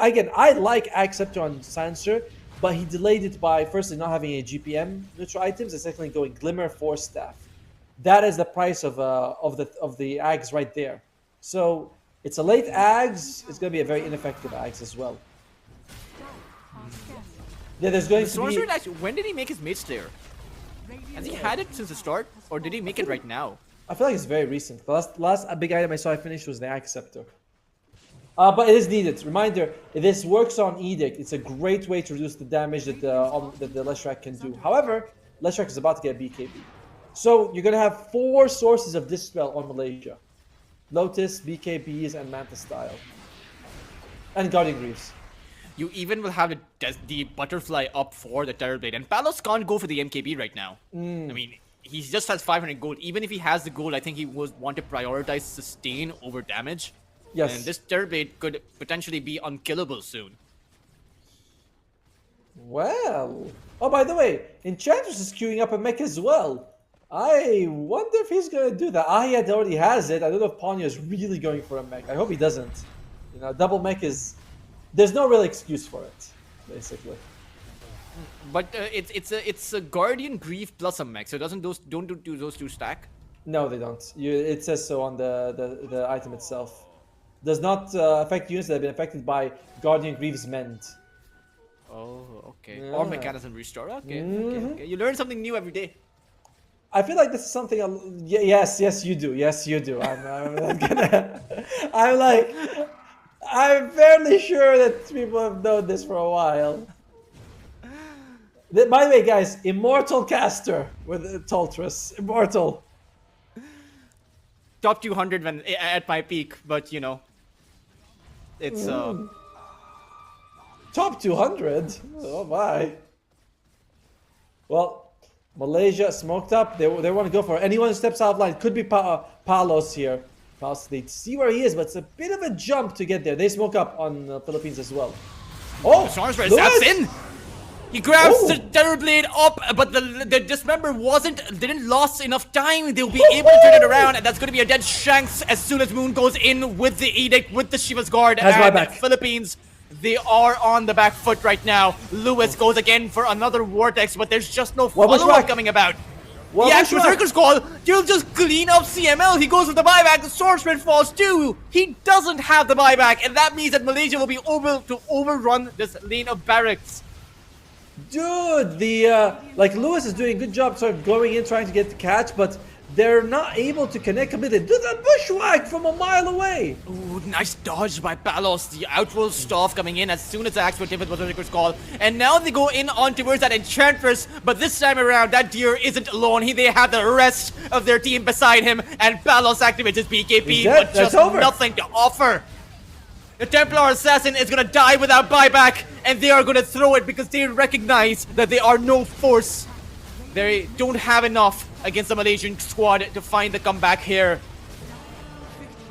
S1: like Axe Scepter on Silencer, but he delayed it by firstly not having a GPM neutral items, and secondly going Glimmer Force Staff. That is the price of the Ags right there. So it's a late Ags. It's going to be a very ineffective Ags as well. Yeah, there's going to be.
S2: Actually, when did he make his Mage Slayer? Has he had it since the start, or did he make it right now?
S1: I feel like it's very recent. The last big item I saw I finished was the Axe Scepter. But it is needed. Reminder, this works on Edict. It's a great way to reduce the damage that the Leshrac can do. However, Leshrac is about to get BKB. So you're going to have 4 sources of Dispel on Malaysia. Lotus, BKBs, and Manta Style. And Guardian Greaves.
S2: You even will have the Butterfly up for the Terrorblade. And Palos can't go for the MKB right now. I mean, he just has 500 gold. Even if he has the gold, I think he would want to prioritize sustain over damage.
S1: Yes.
S2: And this Terrorblade could potentially be unkillable soon.
S1: Well. Oh, by the way, Enchantress is queuing up a mech as well. I wonder if he's going to do that. Ayad already has it. I don't know if Ponyo is really going for a mech. I hope he doesn't. You know, double mech is... There's no real excuse for it, basically.
S2: But it's a Guardian Grief plus a mech, so don't do those 2 stack?
S1: No, they don't. It says so on the item itself. Does not affect units that have been affected by Guardian Greaves Mend.
S2: Oh, okay.
S1: Yeah.
S2: Or Mechanism Restore. Okay, okay. You learn something new every day.
S1: I feel like this is something. Yes, you do. Yes, you do. I'm gonna. I'm fairly sure that people have known this for a while. By the way, guys, Immortal Caster with Tultrus. Immortal.
S2: Top 200 when at my peak, but you know, it's
S1: Top 200. Oh my. Well, Malaysia smoked up. They want to go for it. Anyone who steps out of line. Could be Palos here. Palos, they see where he is, but it's a bit of a jump to get there. They smoke up on Philippines as well. Oh,
S2: Sarsford zaps in. He grabs the Terrorblade up, but the Dismember didn't lost enough time. They'll be able to turn it around, and that's going to be a dead Shanks as soon as Moon goes in with the Edict, with the Shiva's Guard.
S1: Has my
S2: and
S1: back.
S2: Philippines, they are on the back foot right now. Lewis goes again for another Vortex, but there's just no follow-up coming about. The actual Berserker's Call, he'll just clean up CML. He goes with the buyback. The Swordsman falls too. He doesn't have the buyback, and that means that Malaysia will be able to overrun this lane of barracks.
S1: Dude, Lewis is doing a good job sort of going in, trying to get the catch, but they're not able to connect completely. Do the bushwhack from a mile away.
S2: Ooh, nice dodge by Palos. The outroll staff coming in as soon as the axe with Berserker's Call. And now they go in on towards that Enchantress, but this time around, that deer isn't alone. They have the rest of their team beside him, and Palos activates his BKB, but just nothing to offer. The Templar Assassin is gonna die without buyback, and they are gonna throw it because they recognize that they are no force. They don't have enough against the Malaysian squad to find the comeback here.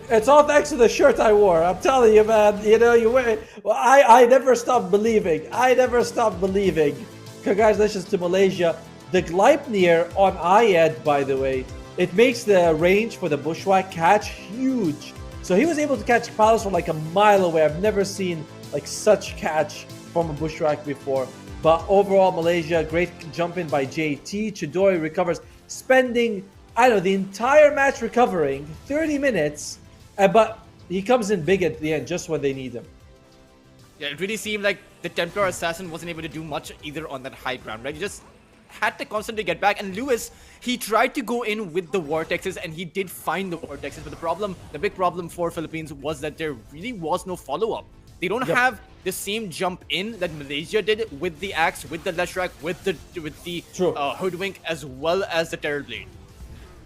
S1: It's all thanks to the shirt I wore. I'm telling you, man. You know, you wear. Well, I never stopped believing. I never stopped believing. Congratulations to Malaysia. The Gleipnir on Ayed, by the way, it makes the range for the bushwhack catch huge. So he was able to catch Palos from like a mile away. I've never seen like such catch from a bushwhack before. But overall, Malaysia, great jump in by JT. Chidori recovers, spending, I don't know, the entire match recovering, 30 minutes. But he comes in big at the end, just when they need him.
S2: Yeah, it really seemed like the Templar Assassin wasn't able to do much either on that high ground, right? He just had to constantly get back. And Lewis, he tried to go in with the Vortexes, and he did find the Vortexes. But the big problem for Philippines was that there really was no follow-up. They don't have the same jump in that Malaysia did with the Axe, with the Leshrac, with the Hoodwink, as well as the Terrorblade.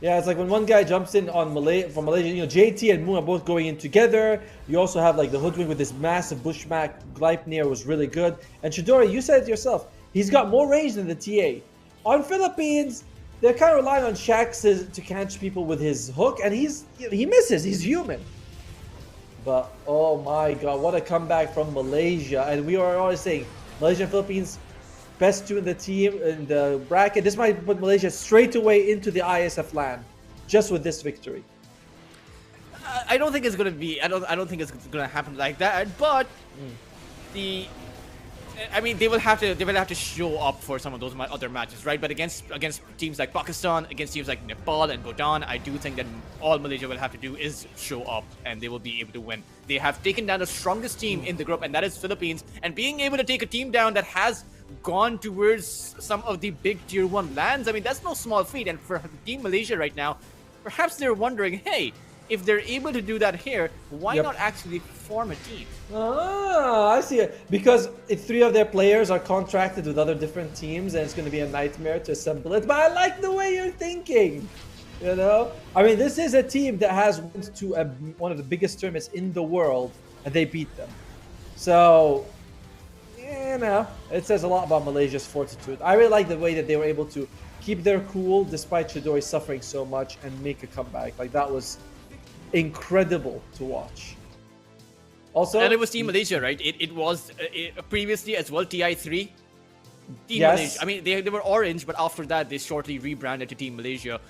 S1: Yeah, it's like when one guy jumps in on from Malaysia, you know, JT and Moon are both going in together. You also have like the Hoodwink with this massive Bushmack Gleipnir was really good. And Chidori, you said it yourself, he's got more range than the TA. On Philippines, they're kind of relying on Shax to catch people with his hook, and he misses, he's human. But oh my god, what a comeback from Malaysia. And we are always saying, Malaysia and Philippines, best two in the team in the bracket. This might put Malaysia straight away into the Iesf land, just with this victory.
S2: I don't think it's gonna be. I don't think it's gonna happen like that. But they will have to show up for some of those other matches, right? But against teams like Pakistan, against teams like Nepal and Bhutan, I do think that all Malaysia will have to do is show up, and they will be able to win. They have taken down the strongest team in the group, and that is Philippines. And being able to take a team down that has gone towards some of the big tier 1 lands, I mean, that's no small feat. And for Team Malaysia right now, perhaps they're wondering, hey, if they're able to do that here, why not actually form a team?
S1: Ah, I see it. Because if 3 of their players are contracted with other different teams, and it's going to be a nightmare to assemble it. But I like the way you're thinking. You know, I mean, this is a team that has went to one of the biggest tournaments in the world, and they beat them. So, you know, it says a lot about Malaysia's fortitude. I really like the way that they were able to keep their cool despite Chidori suffering so much and make a comeback. Like, that was incredible to watch. Also,
S2: and it was Team Malaysia, right? It was previously as well TI3. Team
S1: yes.
S2: Malaysia. I mean, they were orange, but after that, they shortly rebranded to Team Malaysia.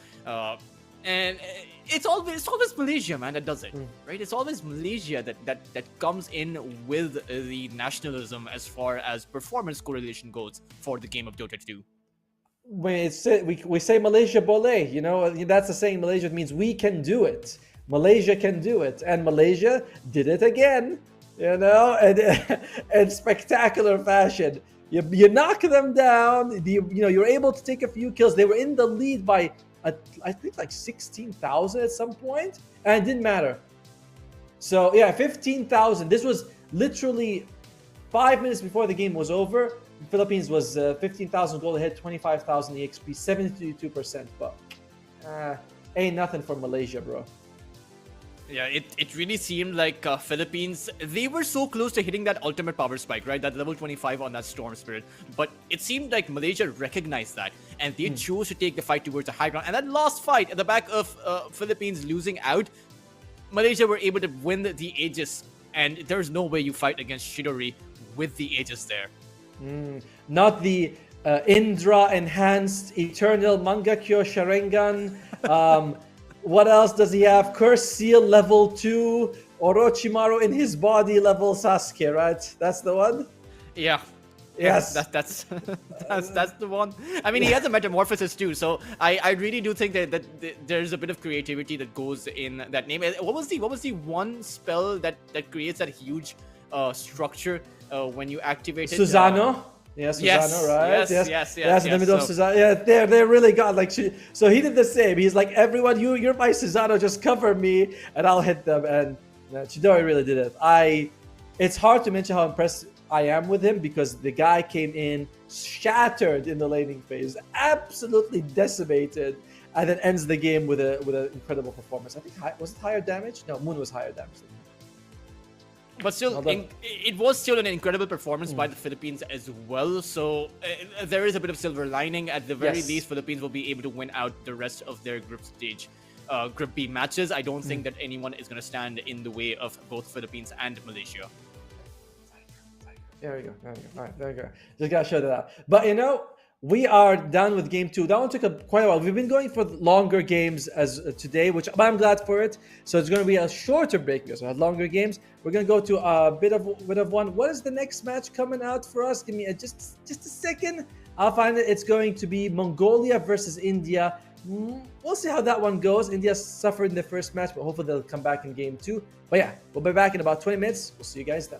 S2: And it's always Malaysia, man, that does it, right? It's always Malaysia that comes in with the nationalism as far as performance correlation goes for the game of Dota 2.
S1: We say Malaysia Boleh, you know, that's a saying in Malaysia. It means we can do it. Malaysia can do it, and Malaysia did it again, you know, and in spectacular fashion. You knock them down. You're able to take a few kills. They were in the lead by I think like 16,000 at some point, and it didn't matter. So yeah, 15,000. This was literally 5 minutes before the game was over. The Philippines was 15,000 gold ahead, 25,000 EXP, 72%. But ain't nothing for Malaysia, bro.
S2: Yeah, it really seemed like Philippines, they were so close to hitting that ultimate power spike, right? That level 25 on that Storm Spirit. But it seemed like Malaysia recognized that, and they chose to take the fight towards the high ground. And that last fight at the back of Philippines losing out, Malaysia were able to win the Aegis. And there's no way you fight against Chidori with the Aegis there.
S1: Not the Indra-enhanced Eternal Mangakyo Sharingan. What else does he have? Curse Seal level 2, Orochimaru in his body level Sasuke, right? That's the one?
S2: Yeah.
S1: Yes.
S2: That's the one. I mean, he has a metamorphosis too, so I really do think that there's a bit of creativity that goes in that name. What was the one spell that creates that huge structure when you activate it?
S1: Susano? Yes, Susano, right?
S2: Yes.
S1: In the middle of Susano. Yeah, they really got like. So he did the same. He's like, everyone, you're my Susano, just cover me, and I'll hit them. And Chidori really did it. It's hard to mention how impressed I am with him because the guy came in shattered in the laning phase, absolutely decimated, and then ends the game with an incredible performance. I think was it higher damage? No, Moon was higher damage.
S2: But still, it was still an incredible performance by the Philippines as well. So there is a bit of silver lining. At the very least, Philippines will be able to win out the rest of their group B matches. I don't think that anyone is going to stand in the way of both Philippines and Malaysia.
S1: There we go. All right, there we go. Just gotta show that out. But we are done with game 2. That one took quite a while. We've been going for longer games as today, but I'm glad for it. So it's going to be a shorter break because we had longer games. We're going to go to a bit of one. What is the next match coming out for us? Give me just a second. I'll find it. It's going to be Mongolia versus India. We'll see how that one goes. India suffered in the first match, but hopefully they'll come back in game 2. But yeah, we'll be back in about 20 minutes. We'll see you guys then.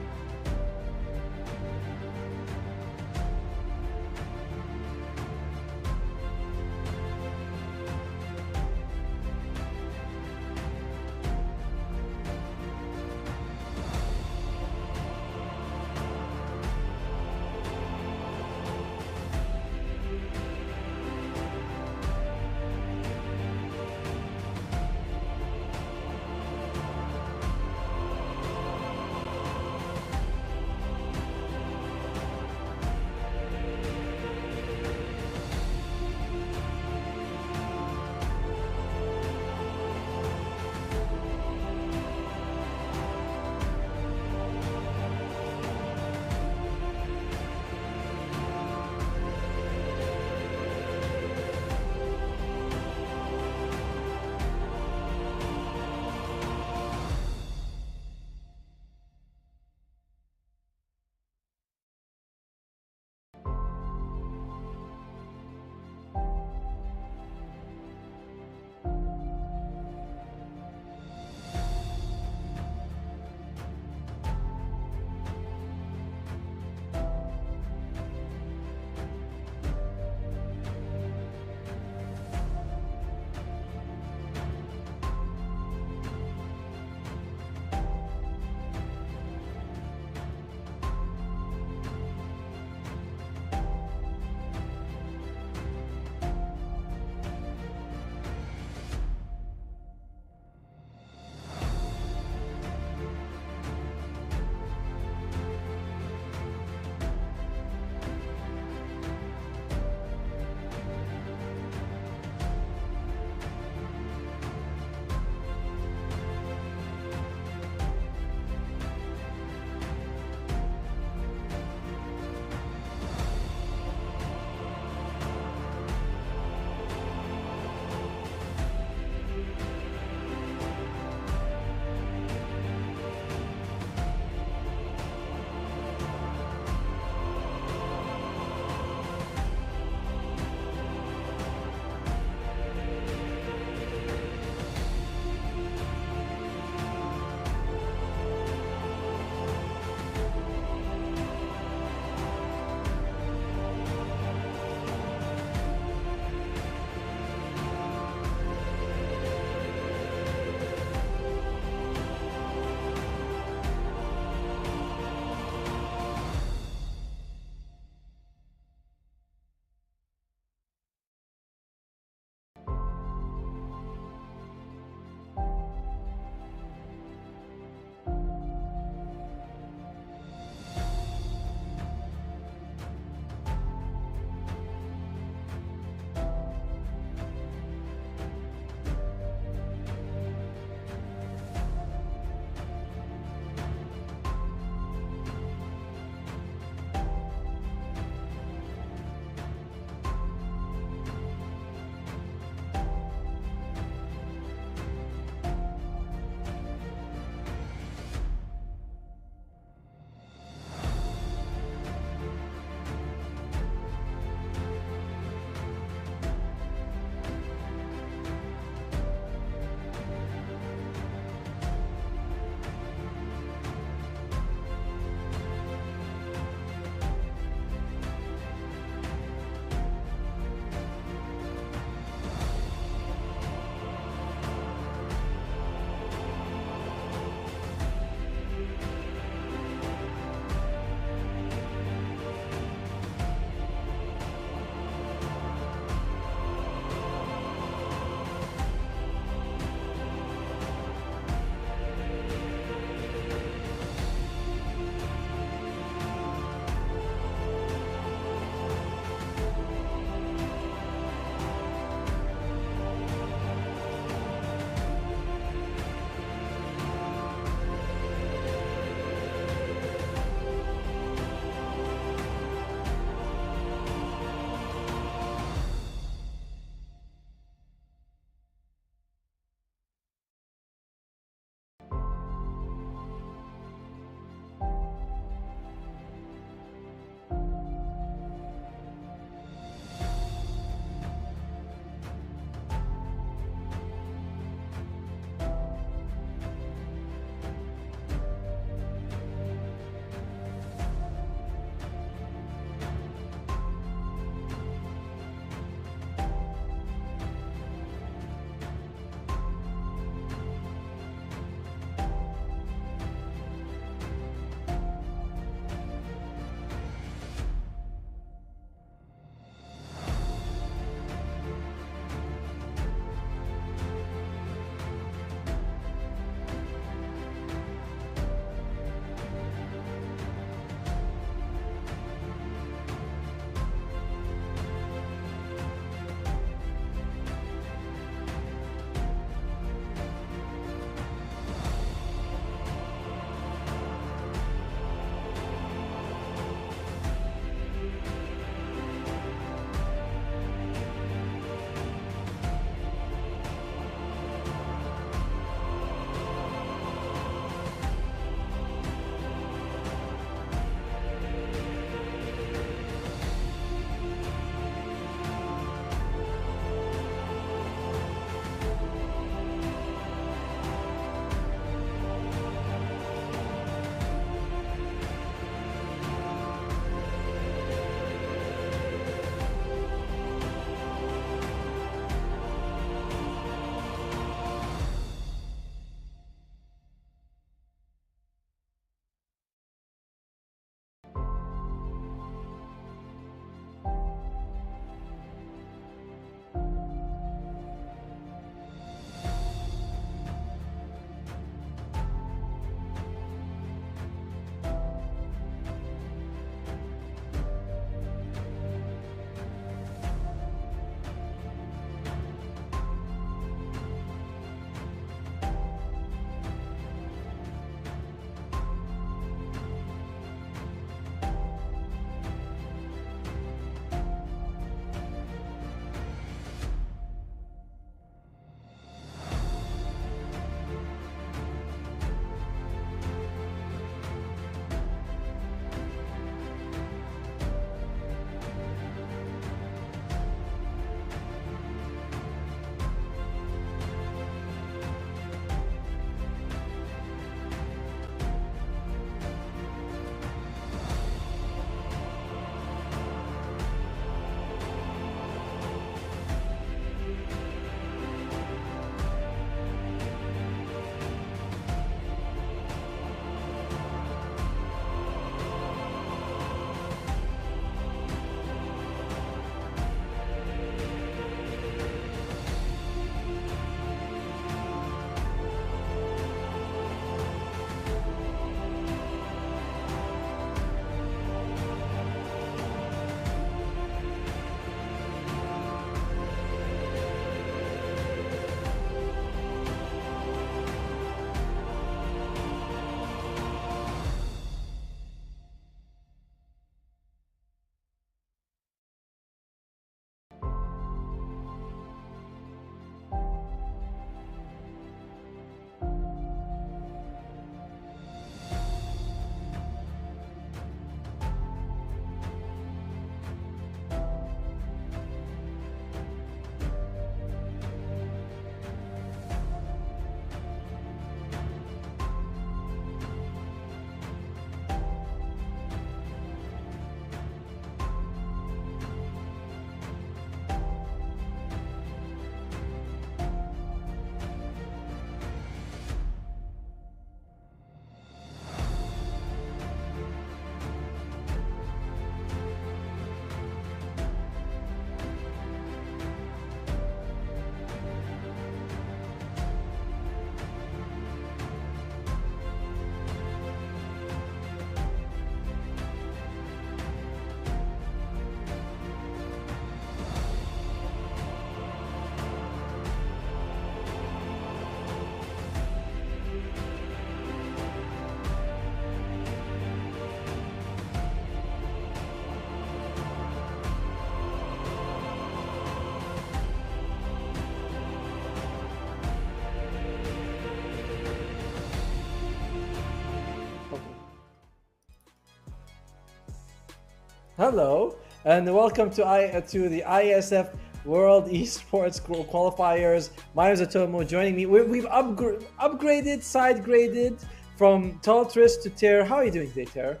S1: Hello, and welcome to the ISF World Esports Qualifiers. My name is Atomo. Joining me, we've upgraded, side graded from Toltris to Ter. How are you doing today, Ter?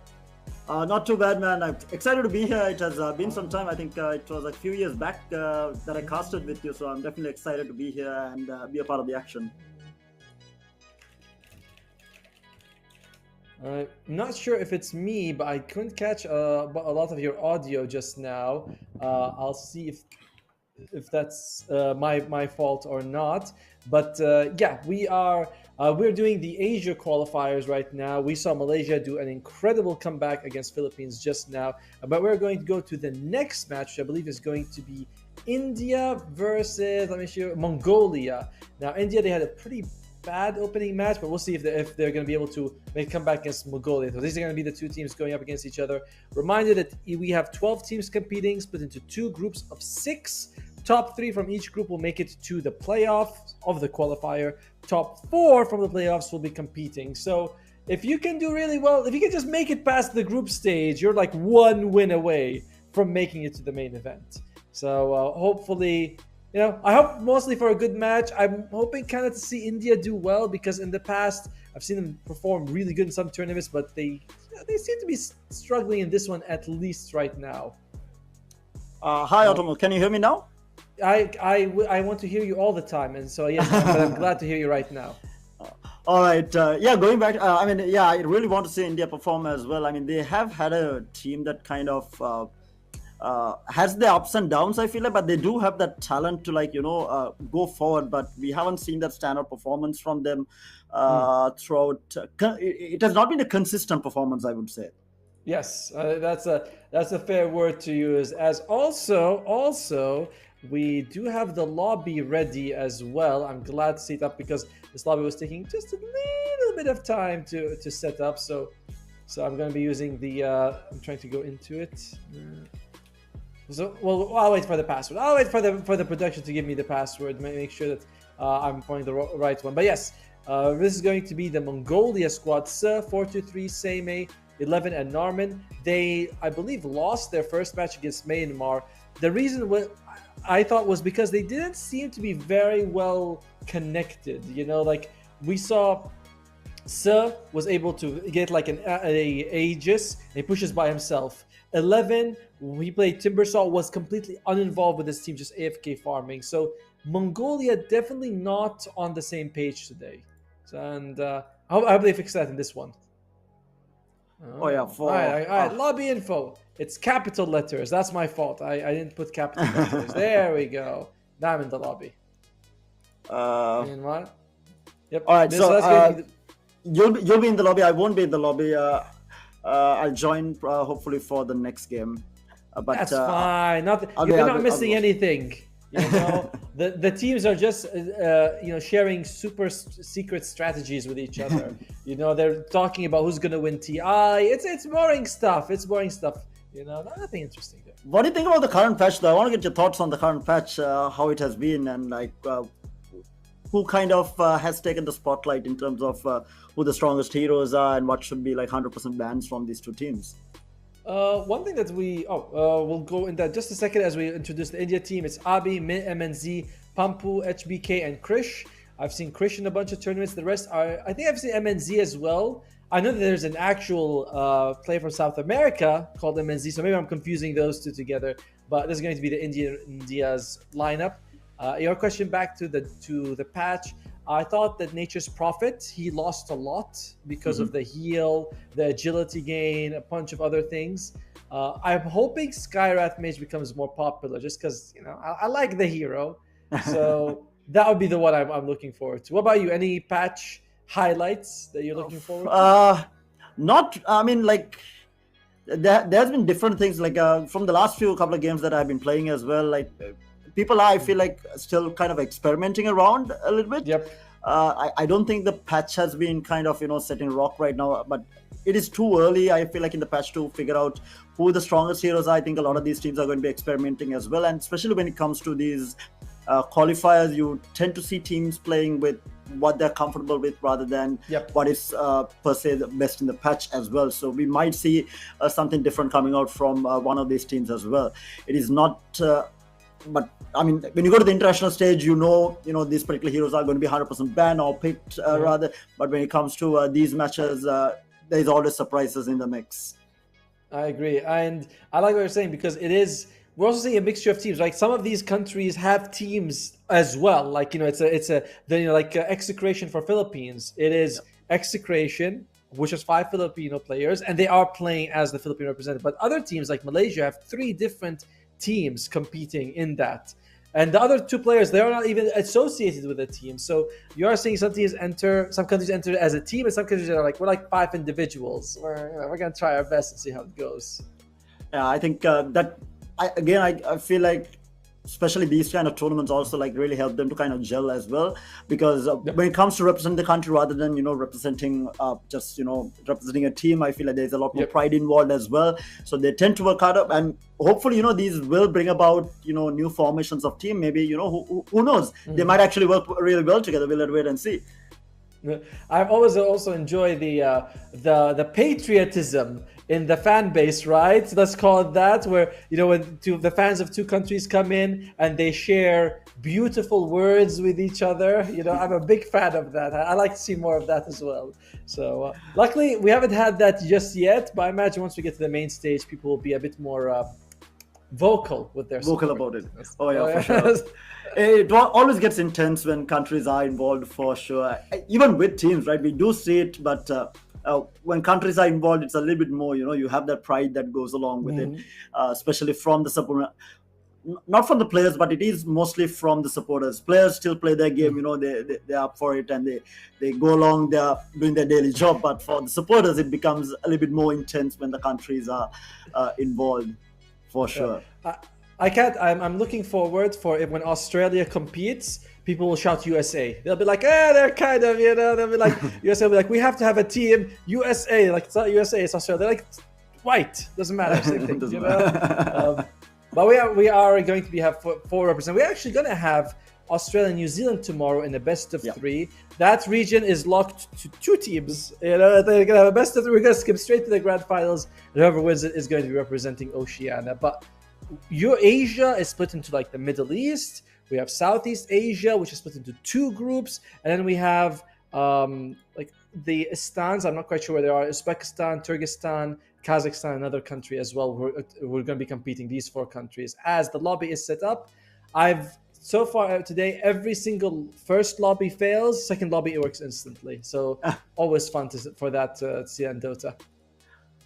S4: Not too bad, man. I'm excited to be here. It has been some time. I think it was a few years back that I casted with you, so I'm definitely excited to be here and be a part of the action.
S1: I'm not sure if it's me, but I couldn't catch a lot of your audio just now. I'll see if that's my fault or not. But yeah, we're doing the Asia qualifiers right now. We saw Malaysia do an incredible comeback against Philippines just now. But we're going to go to the next match, which I believe is going to be India versus, let me show you, Mongolia. Now, India, they had a pretty bad opening match, but we'll see if they're going to be able to make a comeback against Mongolia. So these are going to be the two teams going up against each other. Reminder that we have 12 teams competing, split into two groups of 6. Top 3 from each group will make it to the playoffs of the qualifier. Top 4 from the playoffs will be competing. So if you can do really well, if you can just make it past the group stage, you're like one win away from making it to the main event. So hopefully, I hope mostly for a good match. I'm hoping kind of to see India do well, because in the past I've seen them perform really good in some tournaments, but they seem to be struggling in this one, at least right now.
S4: Hi, Otomo. Can you hear me now?
S1: I want to hear you all the time, and so yes, but I'm glad to hear you right now.
S4: All right. Going back, I really want to see India perform as well. I mean, they have had a team that kind of has their ups and downs, I feel like, but they do have that talent to go forward. But we haven't seen that standout performance from them throughout. It has not been a consistent performance, I would say.
S1: Yes, that's a fair word to use. As also we do have the lobby ready as well. I'm glad to see it up, because this lobby was taking just a little bit of time to set up. So I'm going to be using the. I'm trying to go into it. So I'll wait for the password. I'll wait for the production to give me the password. Make sure that I'm pointing the right one. But yes, this is going to be the Mongolia squad. 423, Seimei, 11, and Narman. They, I believe, lost their first match against Myanmar. The reason I thought was because they didn't seem to be very well connected. Like we saw, was able to get like an Aegis, and he pushes by himself. 11, he played Timbersaw, was completely uninvolved with his team, just AFK farming. So Mongolia definitely not on the same page today. And I hope they fix that in this one.
S4: Oh yeah.
S1: All right. Lobby info. It's capital letters. That's my fault. I didn't put capital letters. There we go. Now I'm in the lobby. And what? Yep.
S4: All right. You'll be in the lobby. I won't be in the lobby. I'll join hopefully for the next game. But
S1: that's fine. You're not missing anything. The teams are just sharing super secret strategies with each other. They're talking about who's gonna win TI. It's boring stuff. Nothing interesting there.
S4: What do you think about the current patch, though? I want to get your thoughts on the current patch, how it has been, and who kind of has taken the spotlight in terms of who the strongest heroes are, and what should be 100% bans from these two teams.
S1: One thing that we'll go in that just a second as we introduce the India team. It's Abi, MNZ, Pampu, HBK, and Krish. I've seen Krish in a bunch of tournaments. The rest I think I've seen MNZ as well. I know that there's an actual player from South America called MNZ, so maybe I'm confusing those two together. But this is going to be the India's lineup. Your question back to the patch. I thought that Nature's Prophet, he lost a lot because of the heal, the agility gain, a bunch of other things. I'm hoping Skywrath Mage becomes more popular, just because I like the hero. So that would be the one I'm looking forward to. What about you? Any patch highlights that you're looking forward to?
S4: There's been different things from the last couple of games that I've been playing as well. People are, I feel like, still kind of experimenting around a little bit.
S1: Yep.
S4: I don't think the patch has been kind of set in rock right now, but it is too early, I feel like, in the patch to figure out who the strongest heroes are. I think a lot of these teams are going to be experimenting as well, and especially when it comes to these qualifiers, you tend to see teams playing with what they're comfortable with rather than what is per se the best in the patch as well. So we might see something different coming out from one of these teams as well. It is not but I mean, when you go to the international stage, you know these particular heroes are going to be 100% banned or picked rather. But when it comes to these matches, there's always surprises in the mix.
S1: I agree, and I like what you're saying because we're also seeing a mixture of teams. Like some of these countries have teams as well. Like like Execration for Philippines. It is Execration, which is 5 Filipino players, and they are playing as the Filipino representative. But other teams like Malaysia have 3 different teams competing in that, and the other 2 players, they are not even associated with a team. So you are seeing some countries enter as a team, and some countries are like, we're like 5 individuals. We're gonna try our best and see how it goes.
S4: Yeah, I think I feel like especially these kind of tournaments also like really help them to kind of gel as well, because when it comes to representing the country rather than representing representing a team, I feel like there's a lot more pride involved as well. So they tend to work harder, and hopefully these will bring about new formations of team. Maybe who knows, they might actually work really well together. We'll have to wait and see.
S1: I've always also enjoyed the patriotism in the fan base, right? Let's call it that, where when the fans of 2 countries come in and they share beautiful words with each other. I'm a big fan of that. I like to see more of that as well. So luckily we haven't had that just yet, but I imagine once we get to the main stage, people will be a bit more vocal with their
S4: vocal about it. Oh yeah, for sure. It always gets intense when countries are involved, for sure. Even with teams, right? We do see it, but when countries are involved, it's a little bit more. You have that pride that goes along with it, especially from the support. Not from the players, but it is mostly from the supporters. Players still play their game, they're up for it, and they go along, they're doing their daily job. But for the supporters, it becomes a little bit more intense when the countries are involved, for sure.
S1: I'm looking forward for it when Australia competes. People will shout USA. They'll be like, they're kind of, they'll be like, USA will be like, we have to have a team, USA. Like, it's not USA, it's Australia. They're like, white, doesn't matter, same thing, but we are going to have 4 representatives. We're actually going to have Australia and New Zealand tomorrow in the best of 3. That region is locked to 2 teams. They're going to have a best of 3. We're going to skip straight to the grand finals. Whoever wins it is going to be representing Oceania. But Asia is split into like the Middle East. We have Southeast Asia, which is split into 2 groups, and then we have like the Istans. I'm not quite sure where they are. Uzbekistan, Kyrgyzstan, Kazakhstan, another country as well. We're going to be competing, these 4 countries. As the lobby is set up, so far today, every single first lobby fails. Second lobby, it works instantly. So always fun for that to see in Dota.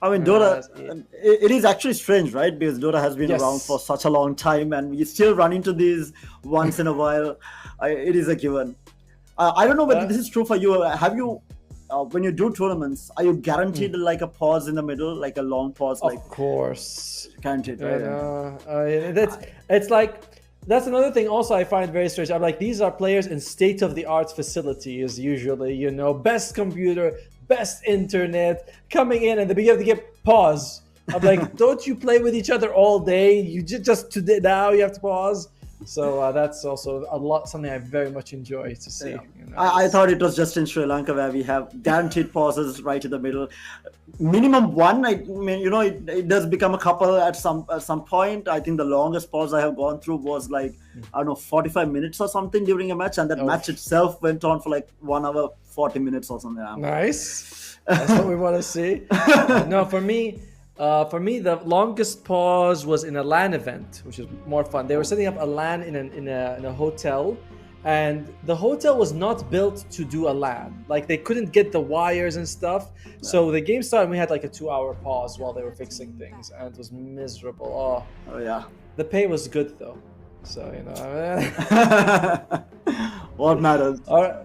S4: I mean, Dota, it is actually strange, right? Because Dota has been around for such a long time, and we still run into these once in a while. It is a given. I don't know whether this is true for you. Have you, when you do tournaments, are you guaranteed like a pause in the middle, like a long pause?
S1: Of course.
S4: Guaranteed, right?
S1: It's like, that's another thing also I find very strange. I'm like, these are players in state-of-the-art facilities usually, best computer, best internet, coming in and the beginning of the game, pause. I'm like, don't you play with each other all day? You just today, now you have to pause. So that's also something I very much enjoy to see.
S4: I thought it was just in Sri Lanka where we have guaranteed pauses right in the middle. Minimum 1. I mean, it does become a couple at some point. I think the longest pause I have gone through was like, I don't know, 45 minutes or something during a match, and that match itself went on for like 1 hour 40 minutes or something.
S1: Nice. That's what we want to see. No, for me, the longest pause was in a LAN event, which is more fun. They were setting up a LAN in a hotel, and the hotel was not built to do a LAN. Like, they couldn't get the wires and stuff. So the game started, and we had like a 2-hour pause while they were fixing things, and it was miserable. Oh yeah. The pay was good though, so
S4: what matters.
S1: All right.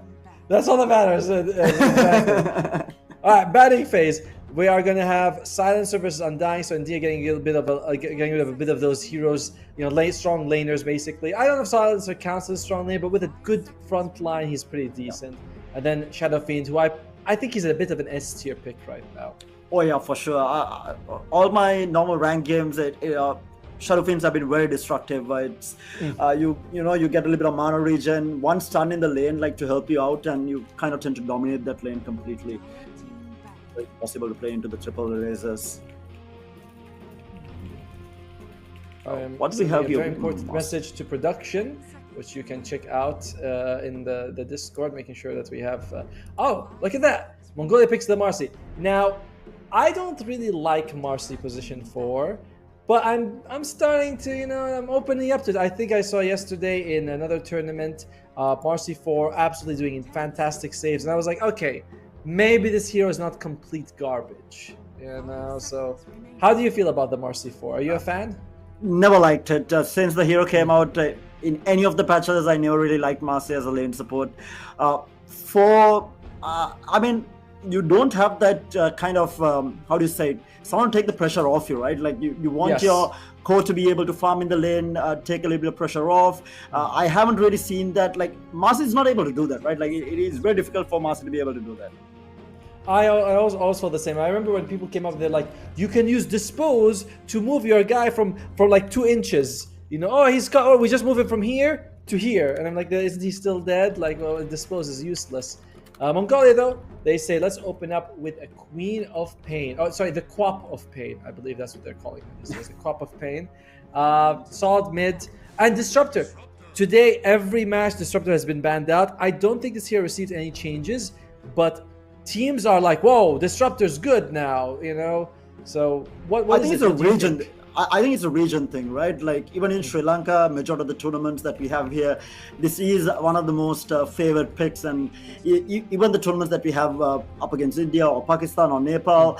S1: That's all that matters. Exactly. All right, batting phase. We are going to have Silencer versus Undying, so India getting rid of a bit of those heroes, strong laners basically. I don't know if Silencer counts as a strong lane, but with a good front line, he's pretty decent. And then Shadow Fiend, who I think he's a bit of an S tier pick right now.
S4: Oh yeah, for sure. All my normal rank games, Shadow Fiends have been very destructive. It's you know, you get a little bit of mana regen, one stun in the lane like to help you out, and you kind of tend to dominate that lane completely. It's possible to play into the triple erasers. What do we have here?
S1: Very important message to production, which you can check out in the Discord, making sure that we have. Oh, look at that! Mongolia picks the Marcy. Now, I don't really like Marcy position 4, but I'm starting to, I'm opening up to it. I think I saw yesterday in another tournament, Marcy 4 absolutely doing fantastic saves, and I was like, okay, maybe this hero is not complete garbage. So how do you feel about the Marcy 4? Are you a fan?
S4: Never liked it. Since the hero came out, in any of the patches, I never really liked Marcy as a lane support. I mean, you don't have that kind of, how do you say it? Someone take the pressure off you, right? Like you want your core to be able to farm in the lane, take a little bit of pressure off. I haven't really seen that. Like Marcy is not able to do that, right? Like it is very difficult for Marcy to be able to do that.
S1: I also the same. I remember when people came up, they're like, you can use dispose to move your guy from like 2 inches. We just move him from here to here, and I'm like, isn't he still dead? Like, well, dispose is useless. Mongolia though, they say let's open up with a Queen of Pain. Oh, sorry, the Quap of Pain. I believe that's what they're calling it these days. The Quap of Pain. Solid mid and Disruptor. Today, every match Disruptor has been banned out. I don't think this hero received any changes, but teams are like, whoa, Disruptor's good now, So what
S4: I think it's a region. I think it's a region thing, right? Like even in Sri Lanka, majority of the tournaments that we have here, this is one of the most favored picks, and even the tournaments that we have up against India or Pakistan or Nepal,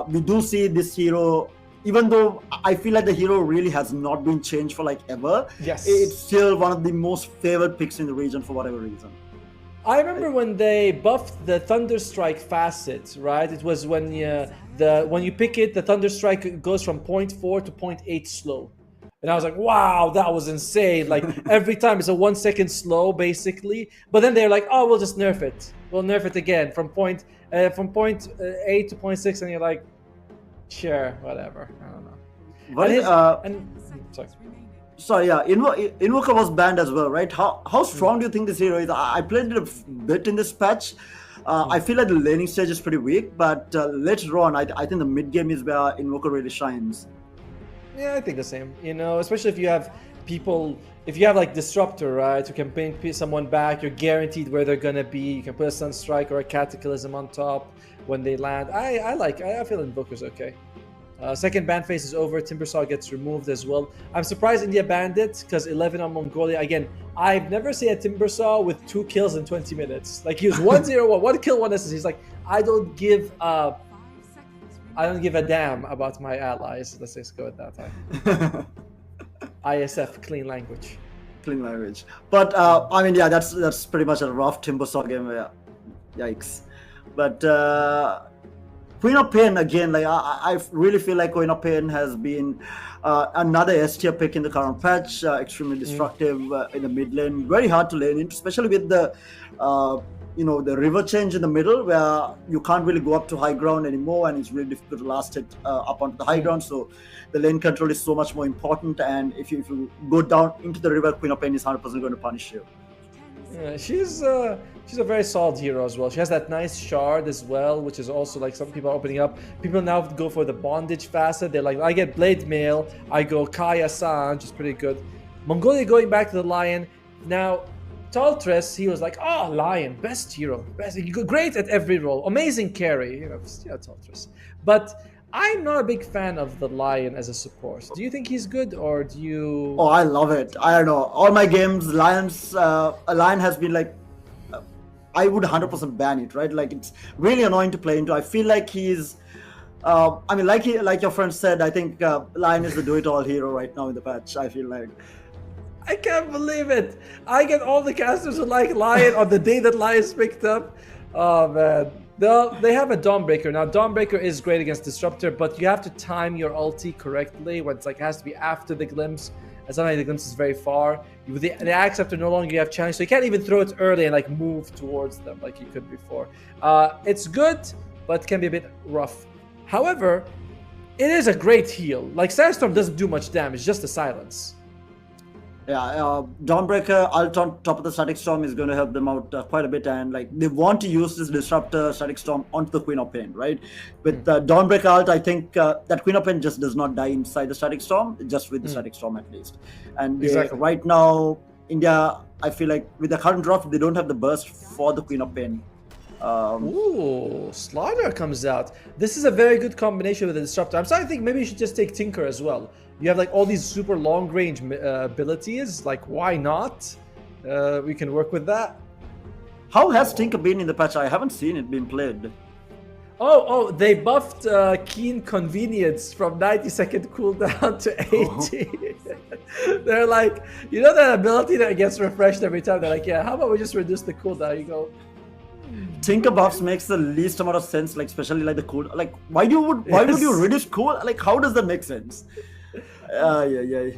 S4: we do see this hero. Even though I feel like the hero really has not been changed for like ever, it's still one of the most favored picks in the region for whatever reason.
S1: I remember when they buffed the Thunderstrike facet, right? It was when you pick it, the Thunderstrike goes from 0.4 to 0.8 slow. And I was like, wow, that was insane. Like every time it's a 1 second slow, basically. But then they're like, oh, we'll just nerf it. We'll nerf it again from 0.8 to 0.6, and you're like, sure, whatever. I don't know. Sorry.
S4: Sorry, yeah, Invoker was banned as well, right? How strong do you think this hero is? I played it a bit in this patch. I feel like the laning stage is pretty weak, but later on, I think the mid game is where Invoker really shines.
S1: Yeah, I think the same. Especially if you have like Disruptor, right? You can ping someone back. You're guaranteed where they're gonna be. You can put a Sunstrike or a Cataclysm on top when they land. I feel Invoker's okay. Second ban phase is over. Timbersaw gets removed as well. I'm surprised India banned it because 11 on Mongolia. Again, I've never seen a Timbersaw with 2 kills in 20 minutes. Like he was 1-0-1, 1 kill, 1 assist. He's like, I don't give a damn about my allies. Let's just go with that time. Iesf, clean language.
S4: Clean language. But I mean, yeah, that's pretty much a rough Timbersaw game. Yeah. Yikes. But Queen of Pain again, like I really feel like Queen of Pain has been another S tier pick in the current patch. Extremely destructive in the mid lane, very hard to lane into, especially with the the river change in the middle where you can't really go up to high ground anymore, and it's really difficult to last it up onto the high ground. So the lane control is so much more important, and if you go down into the river, Queen of Pain is 100% going to punish you.
S1: Yeah, she's a very solid hero as well. She has that nice shard as well, which is also like some people are opening up. People now go for the bondage facet. They're like, I get Blade Mail, I go Kaya-san, which is pretty good. Mongolia going back to the Lion. Now, Taltres, he was like, oh, Lion, best hero, best, great at every role, amazing carry, Taltres. But I'm not a big fan of the Lion as a support. Do you think he's good, or do you?
S4: Oh, I love it. I don't know. All my games, a Lion has been like, I would 100% ban it, right? Like it's really annoying to play into. I feel like he's, I mean, like your friend said, I think Lion is the do-it-all hero right now in the patch. I feel like.
S1: I can't believe it. I get all the casters who like Lion on the day that Lion's picked up. Oh man. They have a Dawnbreaker. Now, Dawnbreaker is great against Disruptor, but you have to time your ulti correctly when it's like it has to be after the glimpse. And sometimes the glimpse is very far. With the Axe After no longer you have challenge, so you can't even throw it early and like move towards them like you could before. It's good, but can be a bit rough. However, It is a great heal. Like, Sandstorm doesn't do much damage, just the silence.
S4: Yeah, Dawnbreaker ult on top of the Static Storm is going to help them out quite a bit, and like they want to use this Disruptor Static Storm onto the Queen of Pain, right? With Dawnbreaker ult, I think that Queen of Pain just does not die inside the Static Storm, just with the Static Storm at least. And
S1: Exactly.
S4: right now, India, I feel like with the current draft, they don't have the burst for the Queen of Pain.
S1: Ooh, Slaughter comes out. This is a very good combination with the Disruptor. I'm starting to think maybe you should just take Tinker as well. You have like all these super long range abilities. Like, why not? We can work with that.
S4: How has Tinker been in the patch? I haven't seen it being played.
S1: Oh, they buffed Keen Convenience from 90-second cooldown to 80. They're like, you know that ability that gets refreshed every time? They're like, yeah, how about we just reduce the cooldown? You go,
S4: Tinker buffs makes the least amount of sense, like especially like the cool. Like, why would you reduce cool? Like, how does that make sense? Yeah.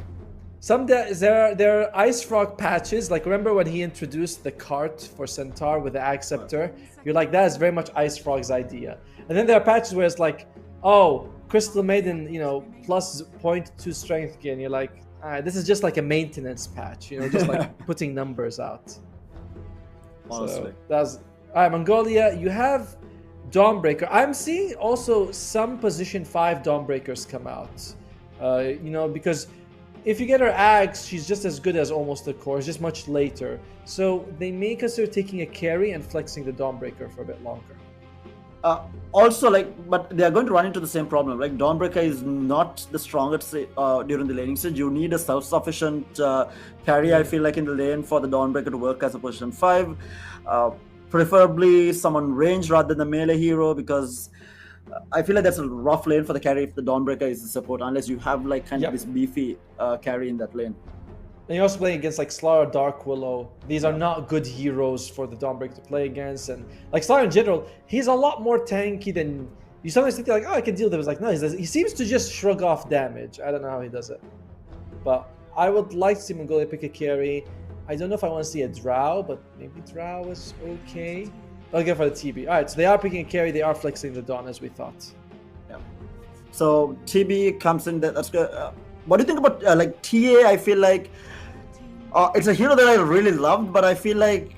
S1: There are Ice Frog patches. Like, remember when he introduced the cart for Centaur with the Acceptor? You're like, that is very much Ice Frog's idea. And then there are patches where it's like, oh, Crystal Maiden, plus 0.2 strength gain. You're like, this is just like a maintenance patch, just like putting numbers out.
S4: Honestly.
S1: So that's all right. Mongolia, you have Dawnbreaker. I'm seeing also some position 5 Dawnbreakers come out. Because if you get her Axe, she's just as good as almost the core, it's just much later. So they may consider taking a carry and flexing the Dawnbreaker for a bit longer.
S4: Also, but they are going to run into the same problem. Like, Dawnbreaker is not the strongest during the laning stage. You need a self-sufficient carry, I feel like, in the lane for the Dawnbreaker to work as a position 5. Preferably someone ranged rather than the melee hero, because I feel like that's a rough lane for the carry if the Dawnbreaker is the support, unless you have like kind of this beefy carry in that lane.
S1: And you're also playing against like Slaughter, Dark Willow. These are not good heroes for the Dawnbreaker to play against. And like Slaughter in general, he's a lot more tanky than you sometimes think like, oh, I can deal with it. It's like, no, he seems to just shrug off damage. I don't know how he does it. But I would like to see Mongolia pick a carry. I don't know if I want to see a Drow, but maybe Drow is okay. I'll go for the TB. All right, so they are picking a carry. They are flexing the Dawn as we thought.
S4: Yeah. So TB comes in. That's good. What do you think about like TA? I feel like it's a hero that I really loved, but I feel like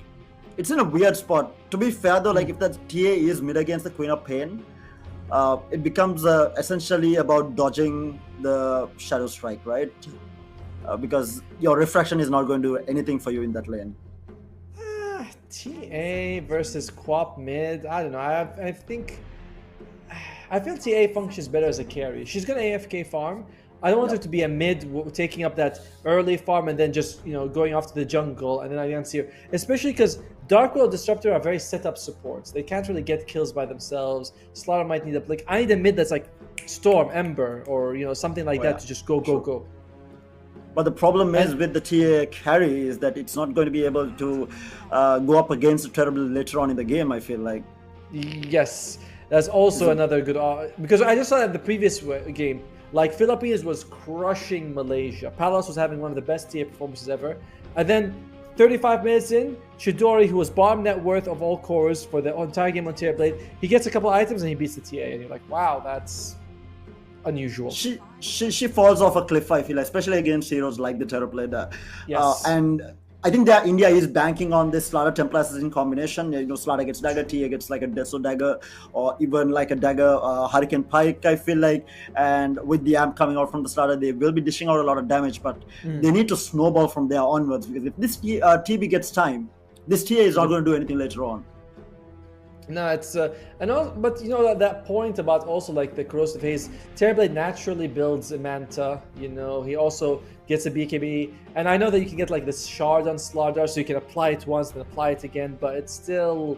S4: it's in a weird spot. To be fair though, like if that TA is mid against the Queen of Pain, it becomes essentially about dodging the Shadow Strike, right? Because your refraction is not going to do anything for you in that lane.
S1: TA versus Quap mid. I don't know. I feel TA functions better as a carry. She's gonna AFK farm. I don't want her to be a mid taking up that early farm and then just going off to the jungle, and then I can't see her. Especially because Darkwill Disruptor are very set up supports. They can't really get kills by themselves. Slaughter might need a blink. I need a mid that's like Storm, Ember, or something like that to just go.
S4: But the problem is with the TA carry is that it's not going to be able to go up against Terrible later on in the game, I feel like.
S1: Yes, that's also another good... because I just saw that in the previous game, like Philippines was crushing Malaysia. Palos was having one of the best TA performances ever. And then 35 minutes in, Chidori, who was bottom net worth of all cores for the entire game on Terrorblade, he gets a couple items and he beats the TA. And you're like, wow, that's unusual.
S4: She falls off a cliff, I feel, especially against heroes like the Terrorblade.
S1: Yes.
S4: And I think that India is banking on this Slaughter Templar Assassin combination. Slaughter gets dagger, TA gets like a Deso dagger, or even like a dagger Hurricane Pike, I feel like. And with the amp coming out from the Slaughter, they will be dishing out a lot of damage, but they need to snowball from there onwards, because if this TB gets time, this TA is not going to do anything later on.
S1: No, it's but that point about also like the corrosive haze, Terrorblade naturally builds a Manta. He also gets a BKB, and I know that you can get like this shard on Slaughter, so you can apply it once and apply it again, but it's still,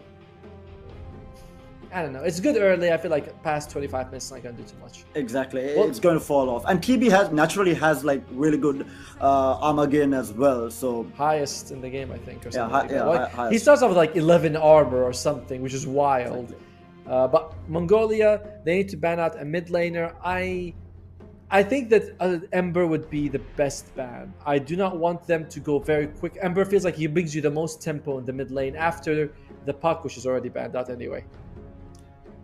S1: I don't know. It's good early. I feel like past 25 minutes, it's not gonna do too much.
S4: Exactly, it's going to fall off. And TB naturally has like really good armor gain as well. So
S1: highest in the game, I think, or something.
S4: Highest.
S1: He starts off with like 11 armor or something, which is wild.
S4: Exactly.
S1: But Mongolia, they need to ban out a mid laner. I think that Ember would be the best ban. I do not want them to go very quick. Ember feels like he brings you the most tempo in the mid lane after the Puck, which is already banned out anyway.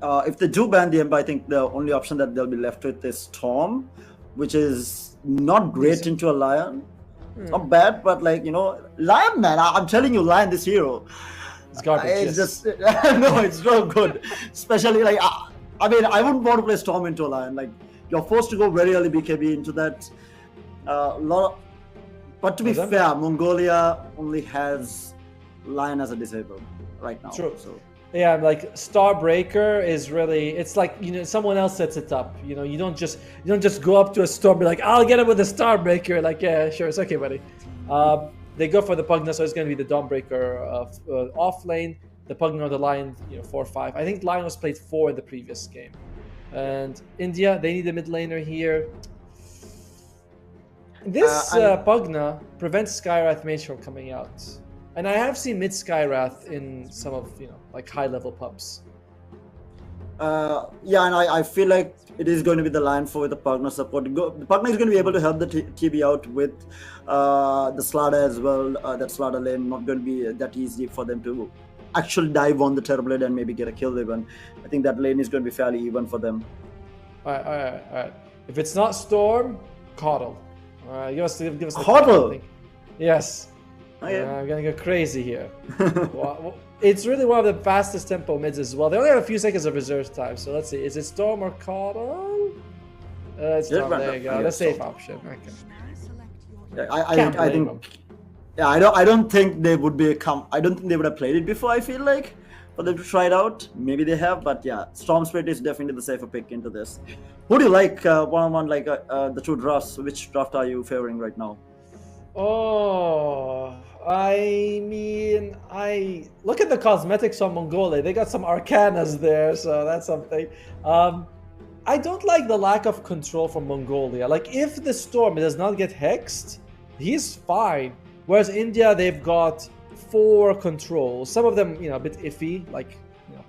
S4: if they do ban the Ember, I think the only option that they'll be left with is Storm, which is not great into a Lion. It's not bad, but like, Lion, man, I'm telling you, Lion, this hero.
S1: It's garbage.
S4: It's just no, it's not good. Especially like I wouldn't want to play Storm into a Lion. Like you're forced to go very early BKB into that. But to be fair, Mongolia only has Lion as a disable right now.
S1: True.
S4: So.
S1: Yeah, like Starbreaker is really, it's like, someone else sets it up. You don't just go up to a storm and be like, I'll get him with a Starbreaker. Like, yeah, sure, it's okay, buddy. They go for the Pugna, so it's going to be the Dawnbreaker off lane. The Pugna or the Lion, 4-5. I think Lion was played 4 in the previous game. And India, they need a mid laner here. This Pugna prevents Skywrath Mage from coming out. And I have seen mid Skywrath in some of, like high-level pubs.
S4: Yeah, and I feel like it is going to be the line for the Pugna support. The Pugna is going to be able to help the TB out with the Slada as well. That Slada lane not going to be that easy for them to actually dive on the Terrorblade and maybe get a kill even. I think that lane is going to be fairly even for them.
S1: All right. If it's not Storm, Coddle. All right, give us the
S4: Coddle?
S1: Yes.
S4: Okay.
S1: I'm gonna go crazy here. It's really one of the fastest tempo mids as well. They only have a few seconds of reserve time, so let's see. Is it Storm or Coddle? It's Storm. There you go. The safe option. Okay.
S4: Yeah, I think. Yeah, I don't think they would be I don't think they would have played it before. I feel like for them to try it out. Maybe they have, but yeah, Storm Spirit is definitely the safer pick into this. Who do you like one-on-one? Like the two drafts? Which draft are you favoring right now?
S1: Oh, I mean, I look at the cosmetics on Mongolia. They got some Arcanas there, so that's something. I don't like the lack of control from Mongolia. Like, if the Storm does not get hexed, he's fine. Whereas India, they've got 4 controls. Some of them, a bit iffy, like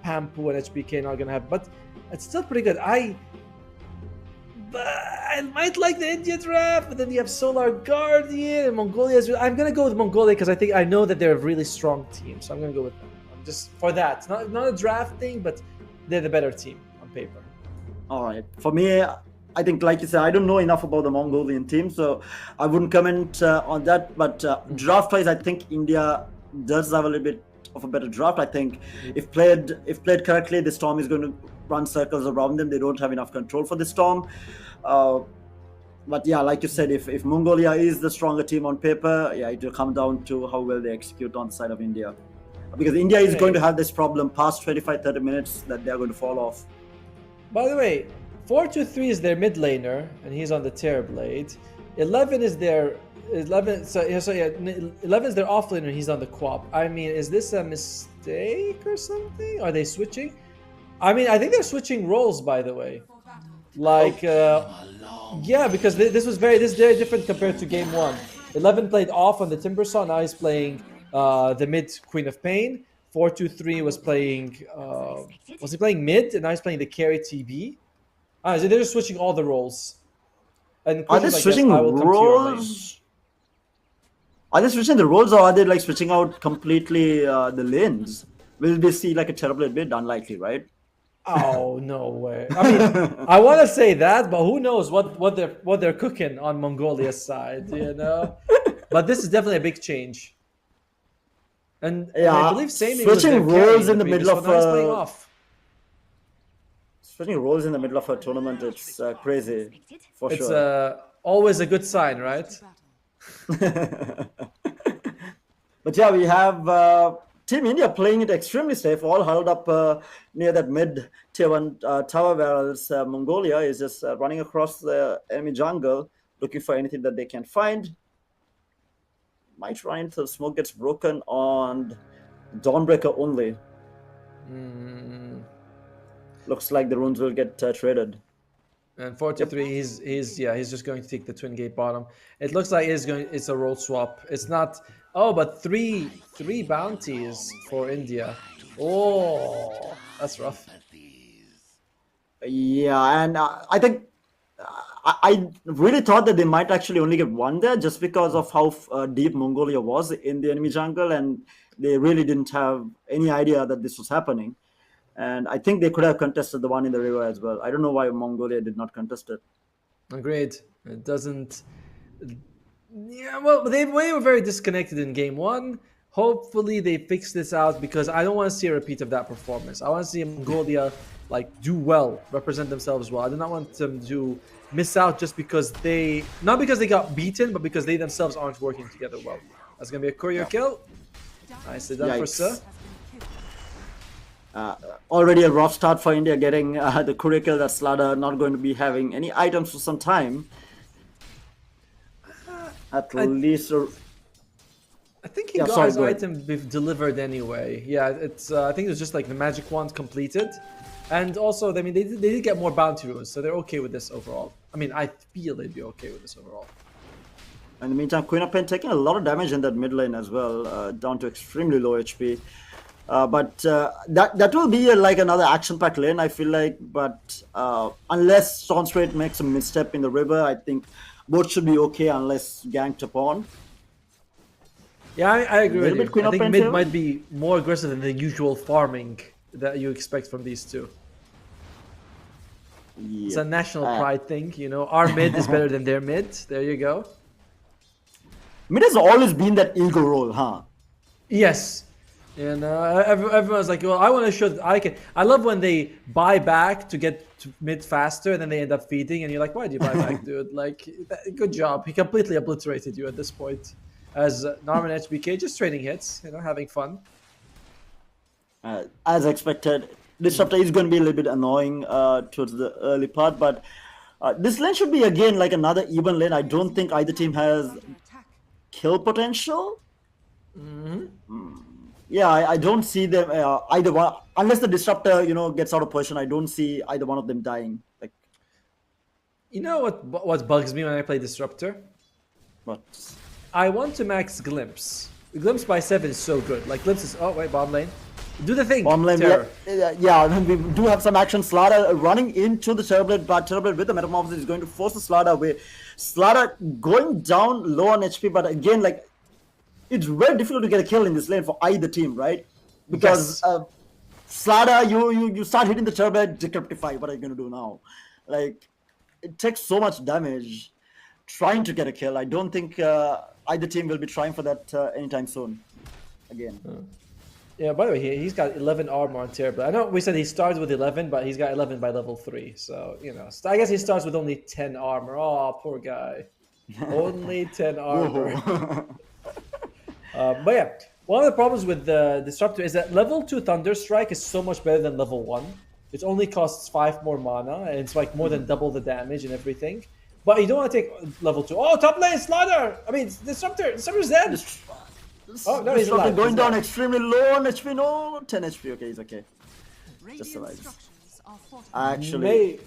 S1: Pampu and HBK not gonna have, but it's still pretty good. I might like the India draft, but then you have Solar Guardian and Mongolia. I'm gonna go with Mongolia because I know that they're a really strong team, so I'm gonna go with them. Just for that, not a draft thing, but they're the better team on paper.
S4: All right, for me, I think, like you said, I don't know enough about the Mongolian team, so I wouldn't comment on that. But draft-wise, I think India does have a little bit of a better draft. I think if played correctly, the Storm is going to run circles around them. They don't have enough control for the Storm. But yeah, like you said, if Mongolia is the stronger team on paper, yeah, it will come down to how well they execute on the side of India. Because India is going to have this problem past 25-30 minutes that they're going to fall off.
S1: By the way, 4-2-3 is their mid laner, and he's on the Terrorblade. 11 is their 11 is their off laner, and he's on the Quap. I mean, is this a mistake or something? Are they switching? I mean, I think they're switching roles, by the way. Like, yeah, because this is very different compared to game 1. 11 played off on the Timbersaw, now he's playing the mid Queen of Pain. 4-2-3 was playing was he playing mid, and now he's playing the carry TB. So they're just switching all the roles. And
S4: are they switching roles? Are they switching the roles, or are they like switching out completely the lanes? Will we see like a Terrorblade mid? Unlikely, right?
S1: Oh, no way. I mean, I want to say that, but who knows what they're cooking on Mongolia's side, But this is definitely a big change. And I believe Sammy was
S4: switching roles in the middle of
S1: playing off.
S4: Switching roles in the middle of a tournament, it's crazy, for sure.
S1: It's always a good sign, right?
S4: But yeah, we have Team India playing it extremely safe, all huddled up near that mid tier 1 tower, whereas Mongolia is just running across the enemy jungle, looking for anything that they can find. Might run until smoke gets broken on Dawnbreaker only. Looks like the runes will get traded.
S1: And 4-3, he's just going to take the twin gate bottom. It looks like it's a role swap. It's not. Oh, but three bounties for India. Oh, that's rough.
S4: Yeah, and I think I really thought that they might actually only get one there, just because of how deep Mongolia was in the enemy jungle, and they really didn't have any idea that this was happening. And I think they could have contested the one in the river as well. I don't know why Mongolia did not contest it.
S1: Agreed. It doesn't. Yeah, well, they were very disconnected in game one. Hopefully, they fix this out because I don't want to see a repeat of that performance. I want to see Mongolia do well, represent themselves well. I do not want them to miss out just because not because they got beaten, but because they themselves aren't working together well. That's gonna be a courier kill. Nicely done for
S4: Yikes.
S1: Sir.
S4: Already a rough start for India getting the courier kill. That Slada not going to be having any items for some time. At least.
S1: I think he
S4: Yeah,
S1: got
S4: sorry,
S1: his
S4: go ahead.
S1: item delivered anyway. Yeah, it's. I think it was just like the magic wand completed, and also, I mean, they did get more bounty runes, so they're okay with this overall. I mean, I feel they'd be okay with this overall.
S4: In the meantime, Queen of Pain taking a lot of damage in that mid lane as well, down to extremely low HP. But that will be like another action-packed lane, I feel like. But unless Storm Strait makes a misstep in the river, I think both should be okay unless ganked upon.
S1: Yeah, I agree with
S4: Little bit
S1: you.
S4: Queen
S1: I
S4: of
S1: think
S4: Pain
S1: mid
S4: too?
S1: might be more aggressive than the usual farming that you expect from these two. It's a national pride thing, you know. Our mid is better than their mid. There you go.
S4: Mid has always been that ego role, huh?
S1: Yes. And everyone's like, well, I want to show that I can. I love when they buy back to get to mid faster and then they end up feeding. And you're like, why do you buy back, dude? Like, good job. He completely obliterated you at this point. As Narman HBK just trading hits, you know, having fun.
S4: As expected. Disruptor is going to be a little bit annoying towards the early part, but this lane should be again like another even lane. I don't think either team has kill potential. Yeah, I don't see them either one unless the disruptor gets out of position. I don't see either one of them dying. Like,
S1: You know what bugs me when I play Disruptor?
S4: what?
S1: I want to max Glimpse. Glimpse by 7 is so good. Like Glimpse is bomb lane. Do the thing.
S4: Bomb lane,
S1: Terror.
S4: yeah, and we do have some action. Slada running into the Terrorblade, but Terrorblade with the Metamorphosis is going to force the Slada away. Slada going down low on HP, but again, like, it's very difficult to get a kill in this lane for either team, right? Because
S1: Yes.
S4: Slada, you start hitting the Terrorblade, Decryptify. What are you going to do now? Like, it takes so much damage trying to get a kill. I don't think either team will be trying for that anytime soon. Again.
S1: Yeah, by the way, he's got 11 armor on Terrorblade. I know we said he starts with 11, but he's got 11 by level 3. So, you know, I guess he starts with only 10 armor. Oh, poor guy. Only 10 armor. But yeah, one of the problems with the Disruptor is that level 2 Thunderstrike is so much better than level 1. It only costs 5 more mana, and it's like more than double the damage and everything. But you don't want to take level 2. Oh, top lane, Slaughter! I mean, Disruptor's dead! Oh, no, he's
S4: Disruptor
S1: alive.
S4: going
S1: He's
S4: down
S1: alive.
S4: extremely low on HP. No, 10 HP. Okay, he's okay.
S3: Radiant
S4: survives.
S3: structures are fortified.
S4: Actually,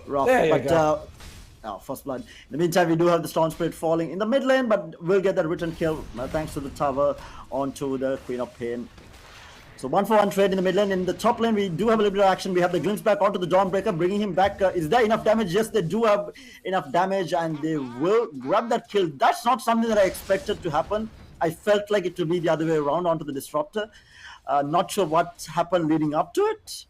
S4: rough.
S1: There you
S4: But
S1: go.
S4: first blood. In the meantime, we do have the Storm Spirit falling in the mid lane, but we'll get that return kill thanks to the tower onto the Queen of Pain. So 1-for-1 trade in the mid lane. In the top lane, we do have a little bit of action. We have the glimpse back onto the Dawnbreaker, bringing him back. Is there enough damage? Yes, they do have enough damage, and they will grab that kill. That's not something that I expected to happen. I felt like it would be the other way around onto the Disruptor. Not sure what happened leading up to it,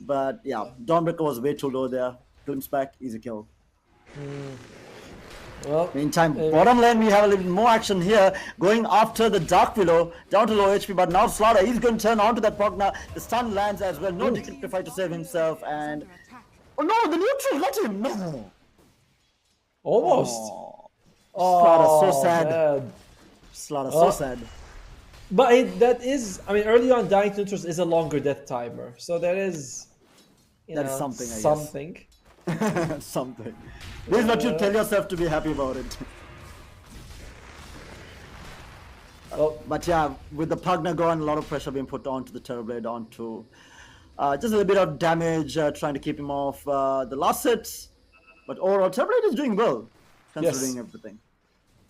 S4: but yeah, Dawnbreaker was way too low there. Glimpse back, easy kill.
S1: Well,
S4: Meantime, bottom lane, we have a little bit more action here, going after the Dark Willow, down to low HP, but now Slaughter, he's going to turn onto that Pogna. The stun lands as well, no Decryptify to save himself, and... Oh no, the neutral got him! No!
S1: almost.
S4: Slaughter, so sad.
S1: Man.
S4: Slaughter, so sad.
S1: But that is, I mean, early on, dying to neutrals is a longer death timer. So there is,
S4: That is something, I guess.
S1: something.
S4: Something. This is what you tell yourself to be happy about it.
S1: Well,
S4: But yeah, with the Pugna gone, a lot of pressure being put onto the Terrorblade, onto just a little bit of damage, trying to keep him off the last hits. But overall, Terrorblade is doing well, considering everything.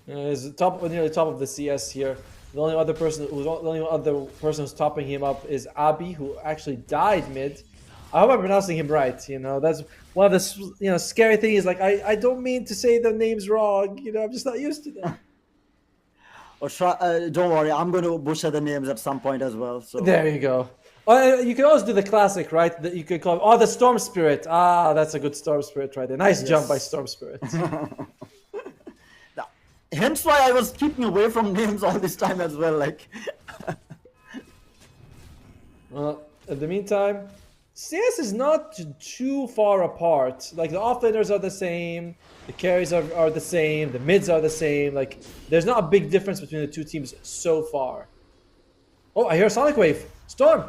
S1: he's nearly top of the CS here. The only other person who's topping him up is Abi, who actually died mid. I hope I'm pronouncing him right. You know, that's one of the scary things. Is like I don't mean to say the names wrong. You know, I'm just not used to that.
S4: Or don't worry, I'm going to butcher the names at some point as well. So
S1: There you go. You can always do the classic, right? That you could call the Storm Spirit. Ah, that's a good Storm Spirit right there. Nice jump by Storm Spirit.
S4: Hence why I was keeping away from names all this time as well. Like,
S1: Well, in the meantime, CS is not too far apart. Like, the offlaners are the same, the carries are the same, the mids are the same. Like, there's not a big difference between the two teams so far. Oh, I hear a Sonic Wave. Storm!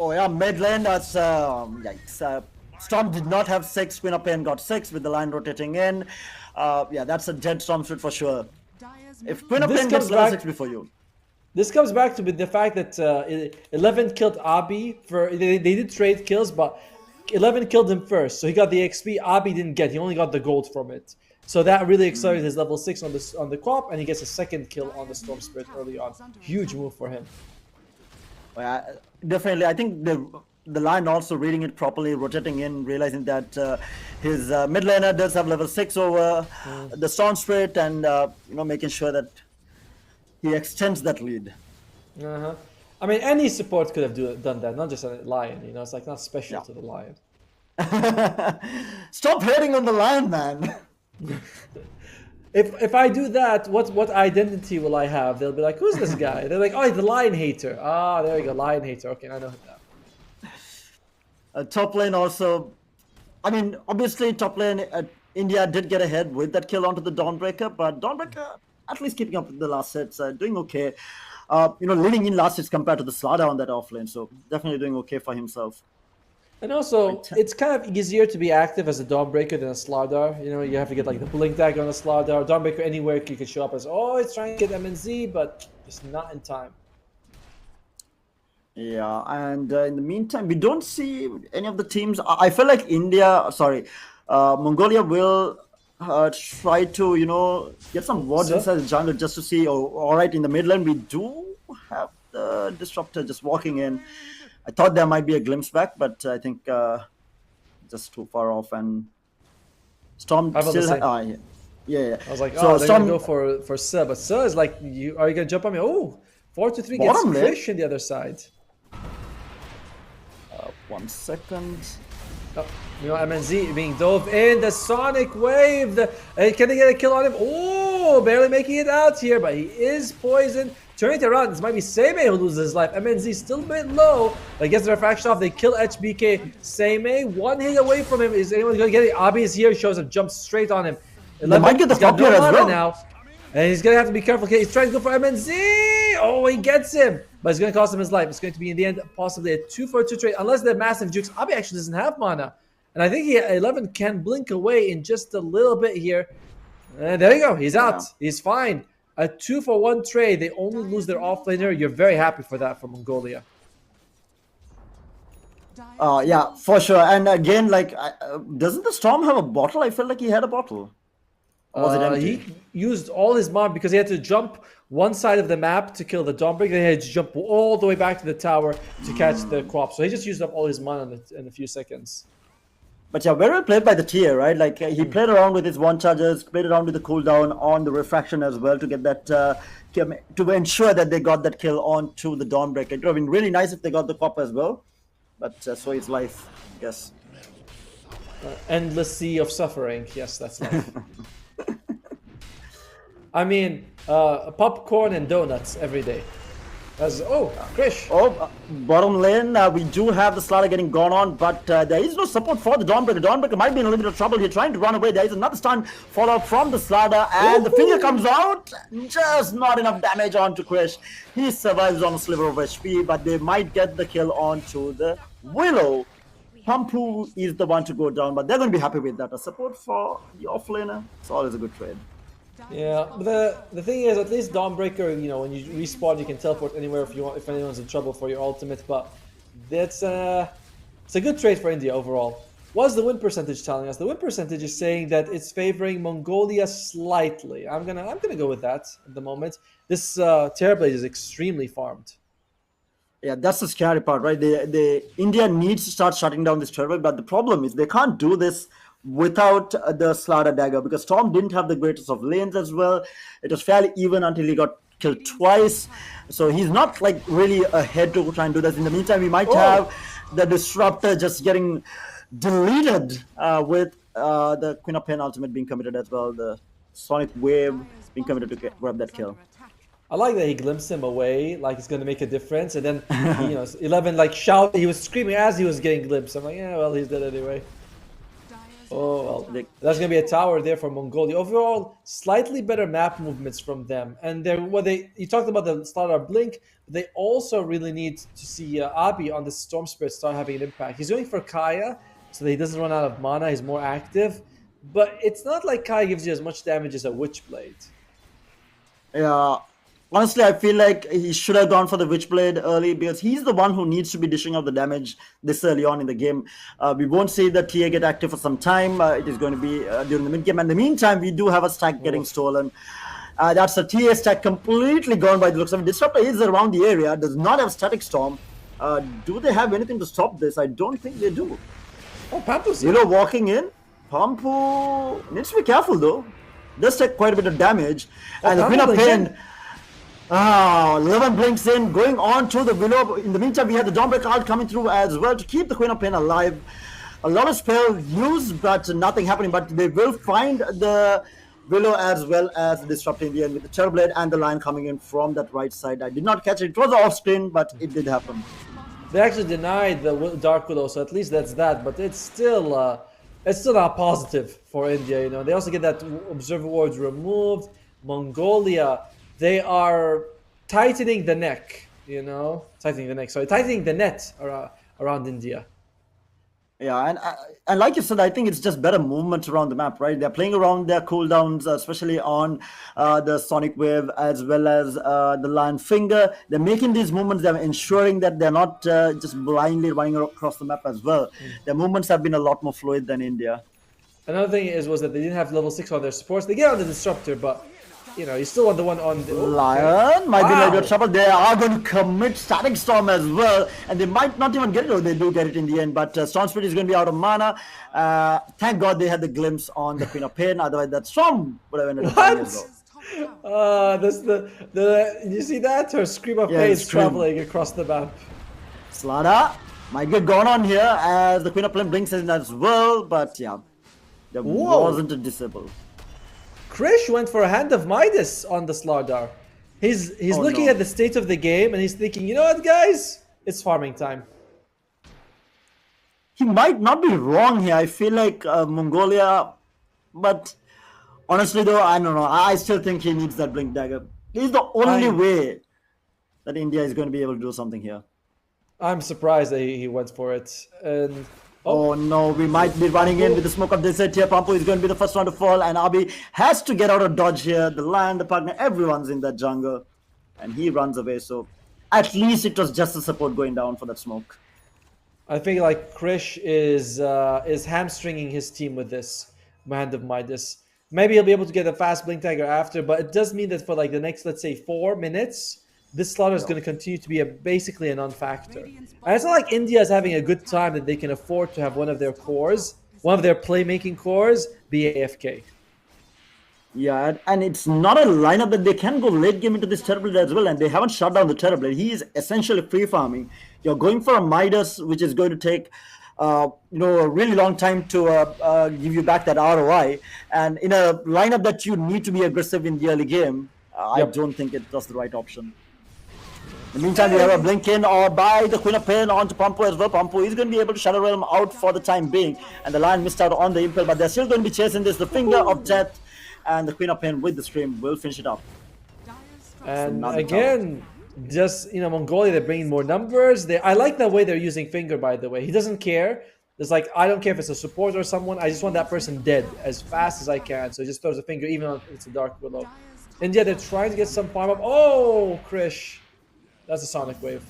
S4: oh yeah, mid lane, that's yikes. Storm did not have 6, Queen of Pain got 6 with the line rotating in. Yeah, that's a dead Storm Spirit for sure.
S3: Dyer's
S4: If
S3: middle
S4: Queen of
S1: This
S4: Pain gets
S1: comes
S4: level
S1: back-
S4: 6 before you.
S1: This comes back to the fact that 11 killed Abi. They did trade kills, but 11 killed him first. So he got the XP Abi didn't get. He only got the gold from it. So that really accelerated his level 6 on the co-op, and he gets a second kill on the Storm Spirit early on. Huge move for him.
S4: Yeah, definitely. I think the line also reading it properly, rotating in, realizing that his mid laner does have level 6 over the Storm Spirit, and making sure that he extends that lead.
S1: Uh-huh. I mean, any support could have done that, not just a Lion. It's like not special to the Lion.
S4: Stop hating on the Lion, man.
S1: If I do that, what identity will I have? They'll be like, who's this guy? They're like, oh, he's the Lion hater. Ah, there you go, Lion hater. Okay, I know that.
S4: Top lane also, I mean, obviously top lane, India did get ahead with that kill onto the Dawnbreaker, but Dawnbreaker at least keeping up with the last sets, doing okay. Leading in last sets compared to the Slada on that off lane, so definitely doing okay for himself.
S1: And also, it's kind of easier to be active as a Dawnbreaker than a Slardar. You have to get like the blink tag on a Slardar. Dawnbreaker anywhere you could show up as, oh, it's trying to get MNZ, but just not in time.
S4: Yeah, and in the meantime, we don't see any of the teams. I feel like Mongolia will try to, get some wards inside the jungle just to see, all right, in the mid lane, we do have the Disruptor just walking in. I thought there might be a glimpse back, but I think just too far off, and Storm still... yeah.
S1: I was like,
S4: So
S1: they're going to go for Sir, but Sir is like, are you going to jump on me? Oh, 4-3 gets
S4: Bottom lane.
S1: Krish on the other side.
S4: 1 second.
S1: Oh, MNZ being dove in, the Sonic Wave. Can they get a kill on him? Oh, barely making it out here, but he is poisoned. Turning it around, this might be Seimei who loses his life. MNZ still a bit low, but gets the refraction off. They kill HBK. Seimei, 1 hit away from him. Is anyone going to get it? Abi is here, shows up, jumps straight on him.
S4: They might get the
S1: He's got
S4: popular as
S1: mana
S4: well.
S1: now. And he's going to have to be careful. Okay, he's trying to go for MNZ. Oh, he gets him. But it's going to cost him his life. It's going to be, in the end, possibly a 2-for-2 trade. Unless they're massive jukes. Abi actually doesn't have mana. And I think 11 can blink away in just a little bit here. And there you go. He's out. He's fine. A 2-for-1 trade. They only lose their offlaner. You're very happy for that for Mongolia.
S4: Yeah, for sure. And again, doesn't the Storm have a bottle? I felt like he had a bottle. Or was it empty?
S1: He used all his mana because he had to jump one side of the map to kill the Dawnbreaker. Then he had to jump all the way back to the tower to catch the co-op. So he just used up all his mana in a few seconds.
S4: But yeah, very well played by the tier, right? Like he played around with his one charges, played around with the cooldown on the refraction as well to get that to ensure that they got that kill onto the Dawnbreaker. It would have been really nice if they got the cop as well, but so is life, I guess.
S1: Endless sea of suffering. Yes, that's life. I mean, popcorn and donuts every day. Krish.
S4: Bottom lane, we do have the Slaughter getting gone on, but there is no support for the Dawnbreaker. Dawnbreaker might be in a little bit of trouble here, trying to run away. There is another stun follow-up from the Slaughter, and the finger comes out. Just not enough damage onto Krish. He survives on a sliver of HP, but they might get the kill onto the Willow. Pampu is the one to go down, but they're going to be happy with that. A support for the offlaner, it's always a good trade.
S1: Yeah, but the thing is, at least Dawnbreaker, when you respawn, you can teleport anywhere if anyone's in trouble for your ultimate. But it's a good trade for India overall. What's the win percentage telling us? The win percentage is saying that it's favoring Mongolia slightly. I'm gonna go with that at the moment. This Terrorblade is extremely farmed.
S4: Yeah, that's the scary part, right? India needs to start shutting down this turret, but the problem is they can't do this without the Slaughter Dagger because Storm didn't have the greatest of lanes as well. It was fairly even until he got killed twice. So he's not like really ahead to try and do that. In the meantime, we might
S1: Oh.
S4: have the Disruptor just getting deleted with the Queen of Pain ultimate being committed as well. The Sonic Wave being committed to grab that kill.
S1: I like that he glimpsed him away, like it's going to make a difference. And then, 11 like shout. He was screaming as he was getting glimpsed. I'm like, yeah, well, he's dead anyway. Oh, well, that's going to be a tower there for Mongolia. Overall, slightly better map movements from them. And you talked about the Starter Blink, but they also really need to see Abi on the Storm Spirit start having an impact. He's going for Kaya, so that he doesn't run out of mana. He's more active. But it's not like Kaya gives you as much damage as a Witchblade.
S4: Yeah. Honestly, I feel like he should have gone for the Witchblade early because he's the one who needs to be dishing out the damage this early on in the game. We won't see the TA get active for some time. It is going to be during the mid-game. And in the meantime, we do have a stack getting stolen. That's a TA stack completely gone by the looks of it. Disruptor is around the area, does not have Static Storm. Do they have anything to stop this? I don't think they do.
S1: Oh, Pampu's
S4: Walking in. Pampu needs to be careful though. Does take quite a bit of damage. And the Queen of Pain. 11 blinks in, going on to the Willow. In the meantime, we have the Dawnbreaker ult coming through as well to keep the Queen of Pain alive. A lot of spell used, but nothing happening. But they will find the Willow as well as the Disruptor in the end with the Terrorblade and the Lion coming in from that right side. I did not catch it. It was off screen, but it did happen.
S1: They actually denied the Dark Willow, so at least that's that. But it's still not positive for India. They also get that Observer Wards removed. Mongolia, they are tightening the neck. Tightening the net around India.
S4: Yeah, and like you said, I think it's just better movement around the map, right? They're playing around their cooldowns, especially on the Sonic Wave as well as the Lion Finger. They're making these movements. They're ensuring that they're not just blindly running across the map as well. Their movements have been a lot more fluid than India.
S1: Another thing was that they didn't have level 6 on their supports. They get on the Disruptor, but you still want the one on the
S4: Lion might be in a little bit of trouble. They are going to commit Static Storm as well, and they might not even get it, or they do get it in the end. But Storm Spirit is going to be out of mana. Thank God they had the glimpse on the Queen of Pain. Otherwise, that Storm would have ended up dying as well.
S1: That's you see that? Her Scream of Pain is traveling across the map.
S4: Slada might get gone on here as the Queen of Pain blinks in as well, but yeah, there wasn't a disable.
S1: Krish went for a Hand of Midas on the Slardar. He's looking at the state of the game and he's thinking, you know what, guys? It's farming time.
S4: He might not be wrong here. I feel like Mongolia, but honestly though, I don't know. I still think he needs that Blink Dagger. He's the only way that India is going to be able to do something here.
S1: I'm surprised that he went for it. And
S4: oh no, we might be running in with the smoke of this set here. Pampu is going to be the first one to fall, and Abi has to get out of dodge here. The Lion, the partner, everyone's in that jungle, and he runs away. So at least it was just the support going down for that smoke.
S1: I think like Krish is hamstringing his team with this Hand of Midas. Maybe he'll be able to get a fast Blink Dagger after, but it does mean that for like the next, let's say, 4 minutes, this slaughter is going to continue to be basically a non-factor. And it's not like India is having a good time that they can afford to have one of their playmaking cores, be AFK.
S4: Yeah, and it's not a lineup that they can go late game into this Terrorblade as well, and they haven't shut down the Terrorblade. He is essentially free farming. You're going for a Midas, which is going to take a really long time to give you back that ROI. And in a lineup that you need to be aggressive in the early game, I don't think it was the right option. In the meantime, we have a blink in or by the Queen of Pain onto Pampu as well. Pampu is going to be able to Shadow Realm out for the time being. And the Lion missed out on the Impel, but they're still going to be chasing this. The Finger of Death and the Queen of Pain with the Stream will finish it up.
S1: And again, just, Mongolia, they're bringing more numbers. I like the way they're using Finger, by the way. He doesn't care. It's like, I don't care if it's a support or someone. I just want that person dead as fast as I can. So he just throws a Finger, even if it's a Dark Willow. India, they're trying to get some farm up. Oh, Krish. That's a Sonic Wave.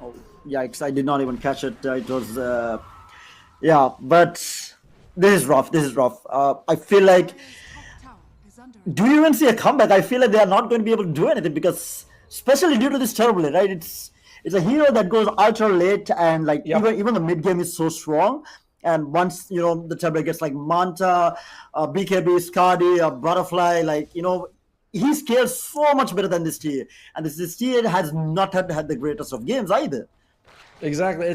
S4: Oh, yikes, I did not even catch it. It was, but this is rough. I feel like, do you even see a comeback? I feel like they are not going to be able to do anything because, especially due to this Terrorblade, right? It's a hero that goes ultra late and even the mid game is so strong. And once, the Terrorblade gets like Manta, BKB, Skadi, Butterfly, he scales so much better than this TA. And this TA has not had the greatest of games either.
S1: Exactly.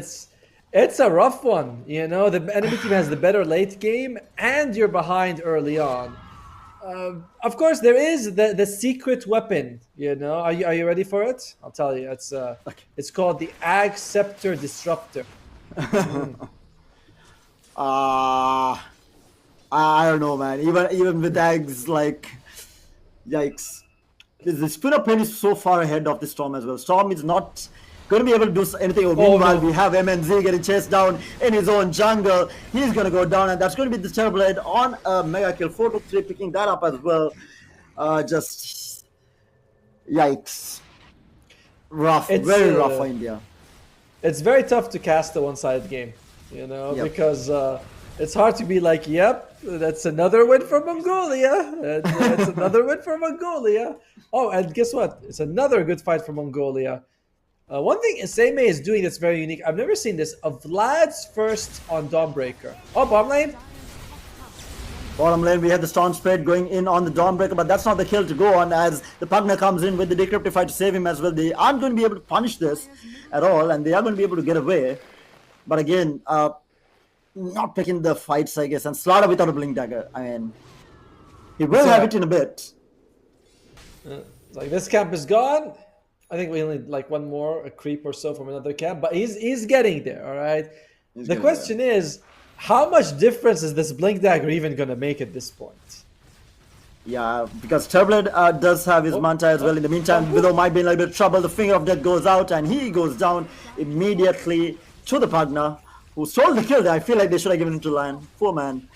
S1: It's a rough one. You know, the enemy team has the better late game, and you're behind early on. Of course, there is the secret weapon. You know, are you ready for it? I'll tell you. It's called the Ag Scepter Disruptor.
S4: I don't know, man. Even with Ags, like, yikes. The spinner plane is so far ahead of the Storm as well. Storm is not going to be able to do anything. Meanwhile, we have MNZ getting chased down in his own jungle. He's going to go down, and that's going to be the Terrible Head on a mega kill. 4-3, picking that up as well. Just yikes. Rough, very rough for India.
S1: It's very tough to cast a one-sided game, you know, because it's hard to be like, yep, that's another win for Mongolia. That's another win for Mongolia. Oh, and guess what? It's another good fight for Mongolia. One thing Same is doing that's very unique, I've never seen this, Vlad's first on Dawnbreaker. Oh, bottom lane.
S4: Bottom lane, we have the Storm Spirit going in on the Dawnbreaker, but that's not the kill to go on as the Pugna comes in with the Decryptify to save him as well. They aren't going to be able to punish this at all, and they are going to be able to get away. But again, not picking the fights, I guess, and Slaughter without a Blink Dagger. I mean, he will have it in a bit.
S1: Like, this camp is gone. I think we only like one more, a creep or so from another camp, but he's getting there, all right? The question is, how much difference is this Blink Dagger even going to make at this point?
S4: Yeah, because Turbulent does have his Manta as well. In the meantime, Willow might be in a little bit of trouble. The Finger of Death goes out, and he goes down immediately to the Pugna, who stole the kill. I feel like they should have given him to Lion. Poor man.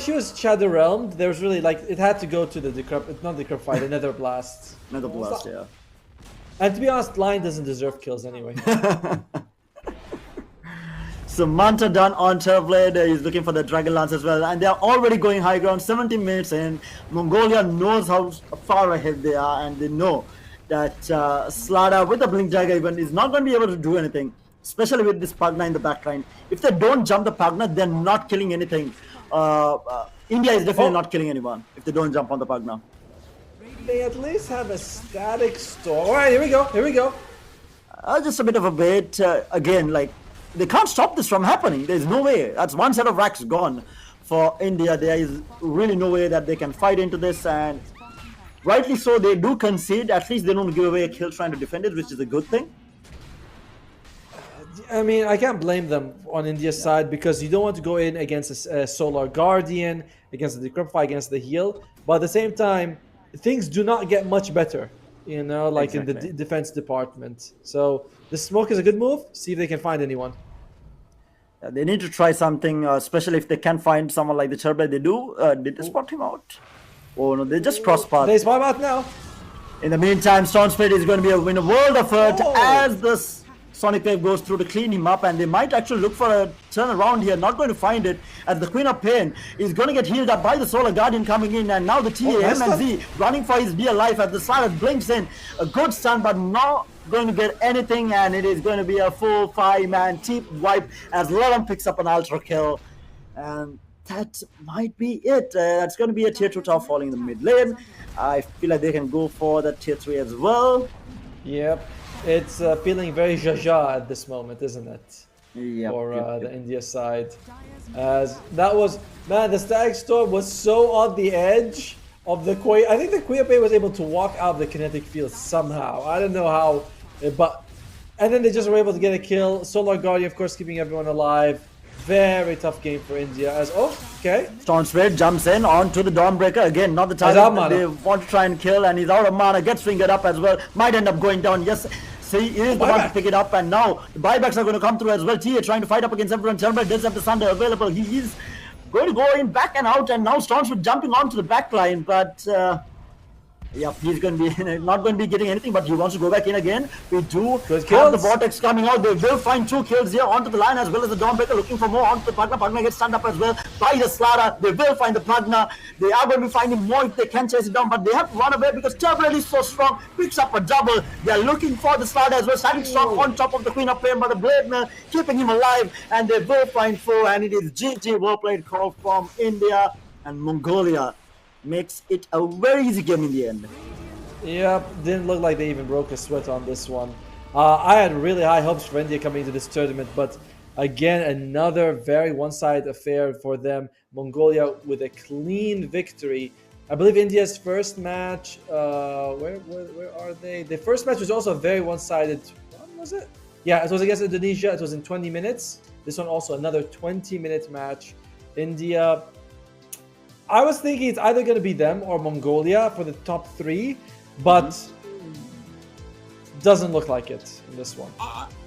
S1: She was Shadow Realmed. There was really, like, it had to go to the Decrypt, not Decrypt fight, the Nether Blast.
S4: Nether Blast, yeah.
S1: And to be honest, Lion doesn't deserve kills anyway.
S4: So Manta done on Terrorblade. He's looking for the Dragon Lance as well. And they are already going high ground. 17 minutes in. Mongolia knows how far ahead they are. And they know that Slada with the Blink Dagger even is not going to be able to do anything. Especially with this Pugna in the backline. If they don't jump the Pugna, they're not killing anything. India is definitely not killing anyone if they don't jump on the Pugna.
S1: They at least have a static storm. All right, here we go.
S4: Just a bit of a bait. Again, like, they can't stop this from happening. There's no way. That's one set of racks gone for India. There is really no way that they can fight into this. And rightly so, they do concede. At least they don't give away a kill trying to defend it, which is a good thing.
S1: I mean, I can't blame them on India's side because you don't want to go in against a Solar Guardian, against the Decryptify, against the heal. But at the same time, things do not get much better, you know, like in the defense department. So the smoke is a good move. See if they can find anyone.
S4: Yeah, they need to try something, especially if they can find someone like the Turbo. They do. Did they spot him out? Oh no, they just cross path.
S1: They spot him out now.
S4: In the meantime, Storm Spirit is going to be in a world of hurt as this Sonic Wave goes through to clean him up, and they might actually look for a turnaround here. Not going to find it, as the Queen of Pain is going to get healed up by the Solar Guardian coming in, and now the TAMNZ running for his dear life as the Silent blinks in. A good stun, but not going to get anything, and it is going to be a full 5-man team wipe as Lelam picks up an ultra kill, and that might be it. That's going to be a tier 2 top falling in the mid lane. I feel like they can go for the tier 3 as well.
S1: Yep. It's feeling very Jaja at this moment, isn't it?
S4: Yep,
S1: For the India side. As that was, man, the Stag Storm was so on the edge of the Quay. I think the Quay was able to walk out of the kinetic field somehow. I don't know how, but... And then they just were able to get a kill. Solar Guardian, of course, keeping everyone alive. Very tough game for India. As okay.
S4: Storm Spirit jumps in onto the Dawnbreaker. Again, not the target that they want to try and kill, and he's out of mana. Gets fingered up as well. Might end up going down. Yes, see, he is the one to pick it up, and now the buybacks are going to come through as well. TA trying to fight up against everyone. Turbo does have the Sunder available. He is going to go in back and out, and now Storm Spirit jumping onto the back line, but... yeah, he's going to be not going to be getting anything, but he wants to go back in again. We do have the Vortex coming out. They will find 2 kills here onto the line as well as the Dawnbreaker looking for more onto the Pugna. Pugna gets stunned up as well by the Slada. They will find the Pugna. They are going to be finding more if they can chase it down, but they have to run away because Turbo is so strong. Picks up a double. They are looking for the Slada as well. Standing strong on top of the Queen of Pain, but the Blade Mail keeping him alive, and they will find 4, and it is GG. Well played call from India and Mongolia. makes it a very easy game in the end.
S1: Yep, didn't look like they even broke a sweat on this one. I had really high hopes for India coming into this tournament, but again, another very one-sided affair for them. Mongolia with a clean victory. I believe India's first match, where are they? The first match was also very one-sided. What was it? Yeah, it was against Indonesia. It was in 20 minutes. This one also another 20-minute match. India, I was thinking it's either going to be them or Mongolia for the top three, but doesn't look like it in this one.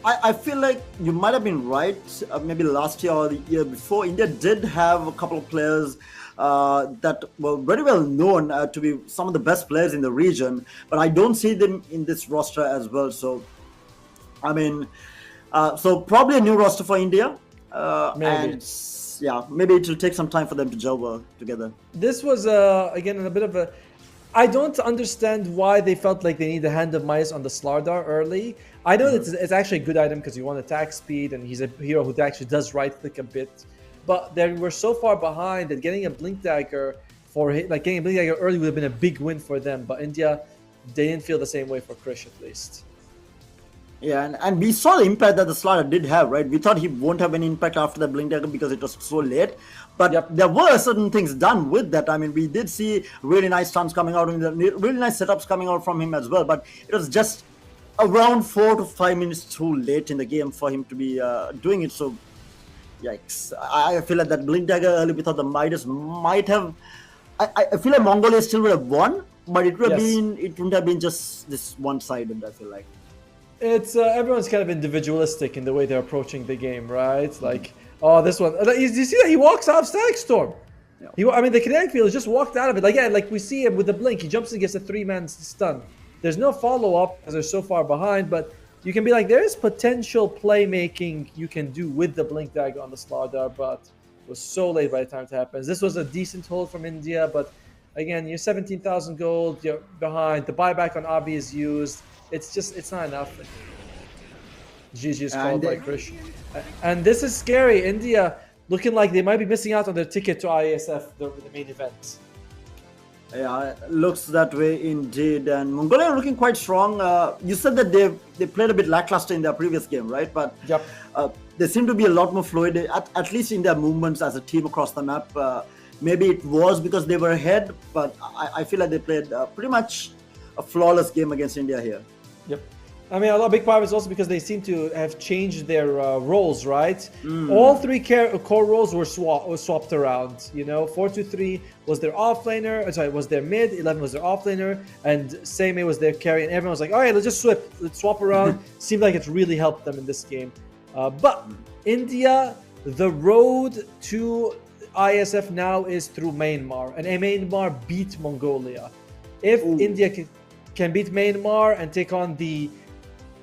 S4: I feel like you might have been right. Maybe last year or the year before, India did have a couple of players that were very well known to be some of the best players in the region, but I don't see them in this roster as well. So, I mean, so probably a new roster for India.
S1: Maybe.
S4: And yeah, maybe it will take some time for them to gel together.
S1: This was, again, a bit of a... I don't understand why they felt like they need the Hand of Mice on the Slardar early. I know it's actually a good item because you want attack speed and he's a hero who actually does right-click a bit. But they were so far behind that getting a Blink Dagger getting a Blink Dagger early would have been a big win for them. But India, they didn't feel the same way for Krish at least.
S4: Yeah, and we saw the impact that the Slardar did have, right? We thought he won't have any impact after the Blink Dagger because it was so late. But there were certain things done with that. I mean, we did see really nice stuns coming out, and really nice setups coming out from him as well. But it was just around 4 to 5 minutes too late in the game for him to be doing it. So, yikes. I feel like that Blink Dagger early, we thought the Midas might have... I feel like Mongolia still would have won, but it would have been, it wouldn't have been just this one-sided, I feel like.
S1: It's everyone's kind of individualistic in the way they're approaching the game, right? Like, oh, this one. You see that he walks out of Static Storm. Yeah. I mean, the kinetic field just walked out of it. Like we see him with the blink. He jumps and gets a 3-man stun. There's no follow-up because they're so far behind, but you can be like, there is potential playmaking you can do with the Blink Dagger on the Slardar, but it was so late by the time it happens. This was a decent hold from India, but again, you're 17,000 gold, you're behind. The buyback on Abi is used. It's not enough. GG is called by Krish. And this is scary. India looking like they might be missing out on their ticket to Iesf, the main event.
S4: Yeah, it looks that way indeed. And Mongolia are looking quite strong. You said that they played a bit lackluster in their previous game, right? But they seem to be a lot more fluid, at least in their movements as a team across the map. Maybe it was because they were ahead, but I feel like they played pretty much a flawless game against India here.
S1: Yep. I mean, a big part is also because they seem to have changed their roles, right? All three core roles were swapped around. You know, 4-2-3 was their offlaner. Sorry, was their mid. 11 was their offlaner, and Seimei was their carry. And everyone was like, "All right, let's swap around." Seemed like it really helped them in this game. But India, the road to ISF now is through Myanmar, and Myanmar beat Mongolia. If India can beat Myanmar and take on the,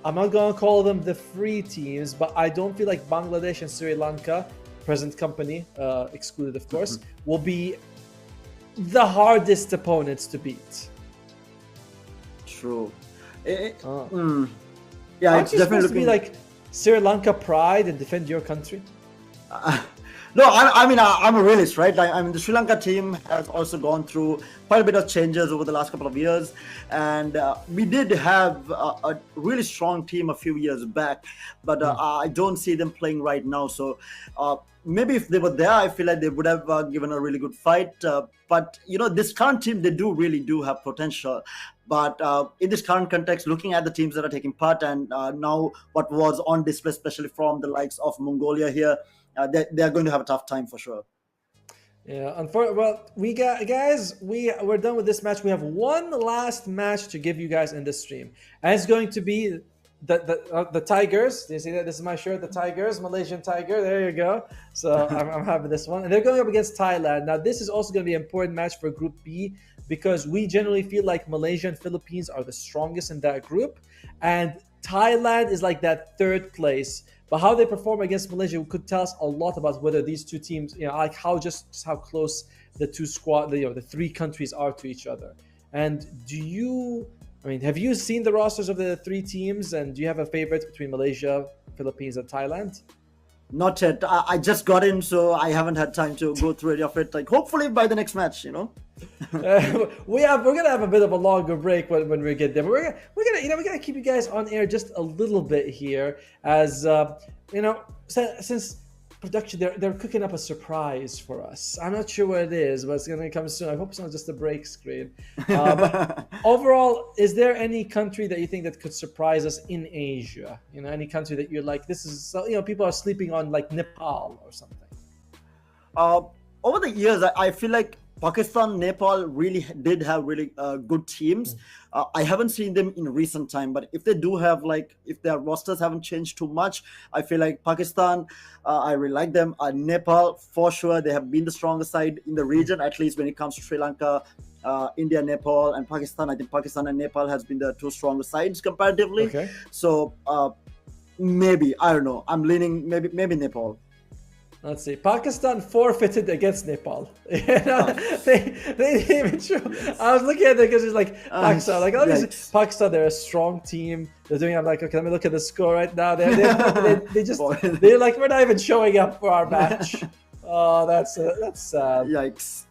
S1: I'm not going to call them the free teams, but I don't feel like Bangladesh and Sri Lanka, present company, excluded of course, will be the hardest opponents to beat.
S4: True.
S1: Yeah,
S4: Aren't
S1: it's definitely to be like Sri Lanka pride and defend your country.
S4: No, I'm a realist, right? I mean, the Sri Lanka team has also gone through quite a bit of changes over the last couple of years, and we did have a really strong team a few years back, but I don't see them playing right now. So maybe if they were there, I feel like they would have given a really good fight. But you know, this current team, they really do have potential. But in this current context, looking at the teams that are taking part, and now what was on display, especially from the likes of Mongolia here, they're going to have a tough time for sure.
S1: Yeah, well, we're done with this match. We have one last match to give you guys in this stream, and it's going to be the Tigers. Do you see that? This is my shirt, the Tigers, Malaysian Tiger. There you go. So I'm having this one, and they're going up against Thailand. Now, this is also going to be an important match for Group B because we generally feel like Malaysia and Philippines are the strongest in that group, and Thailand is like that third place. But how they perform against Malaysia could tell us a lot about whether these two teams, like how close the the three countries are to each other. And have you seen the rosters of the three teams? And do you have a favorite between Malaysia, Philippines, and Thailand?
S4: Not yet. I just got in, so I haven't had time to go through any of it. Like, hopefully by the next match, you know.
S1: We're gonna have a bit of a longer break when we get there. But we're gonna keep you guys on air just a little bit here, as since production they're cooking up a surprise for us. I'm not sure what it is, but it's gonna come soon. I hope it's not just a break screen. But overall, is there any country that you think that could surprise us in Asia? Any country that you're like, this is people are sleeping on, like Nepal or something.
S4: Over the years, I feel like Pakistan, Nepal really did have really good teams. I haven't seen them in recent time, but if they do have, if their rosters haven't changed too much, I feel like Pakistan, I really like them. Nepal, for sure, they have been the strongest side in the region, at least when it comes to Sri Lanka, India, Nepal, and Pakistan. I think Pakistan and Nepal has been the two strongest sides comparatively.
S1: Okay.
S4: So maybe, I don't know. I'm leaning maybe Nepal.
S1: Let's see. Pakistan forfeited against Nepal. They didn't even show. Yes. I was looking at it because it's like Pakistan. Pakistan, they're a strong team. They're doing. I'm like, okay, let me look at the score right now. They're like, we're not even showing up for our match. Oh, that's sad.
S4: Yikes.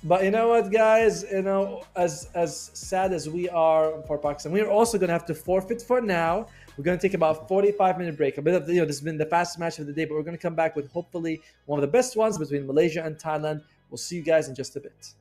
S1: But you know what, guys? As sad as we are for Pakistan, we are also going to have to forfeit for now. We're going to take about a 45-minute break. A bit of this has been the fastest match of the day, but we're going to come back with hopefully one of the best ones between Malaysia and Thailand. We'll see you guys in just a bit.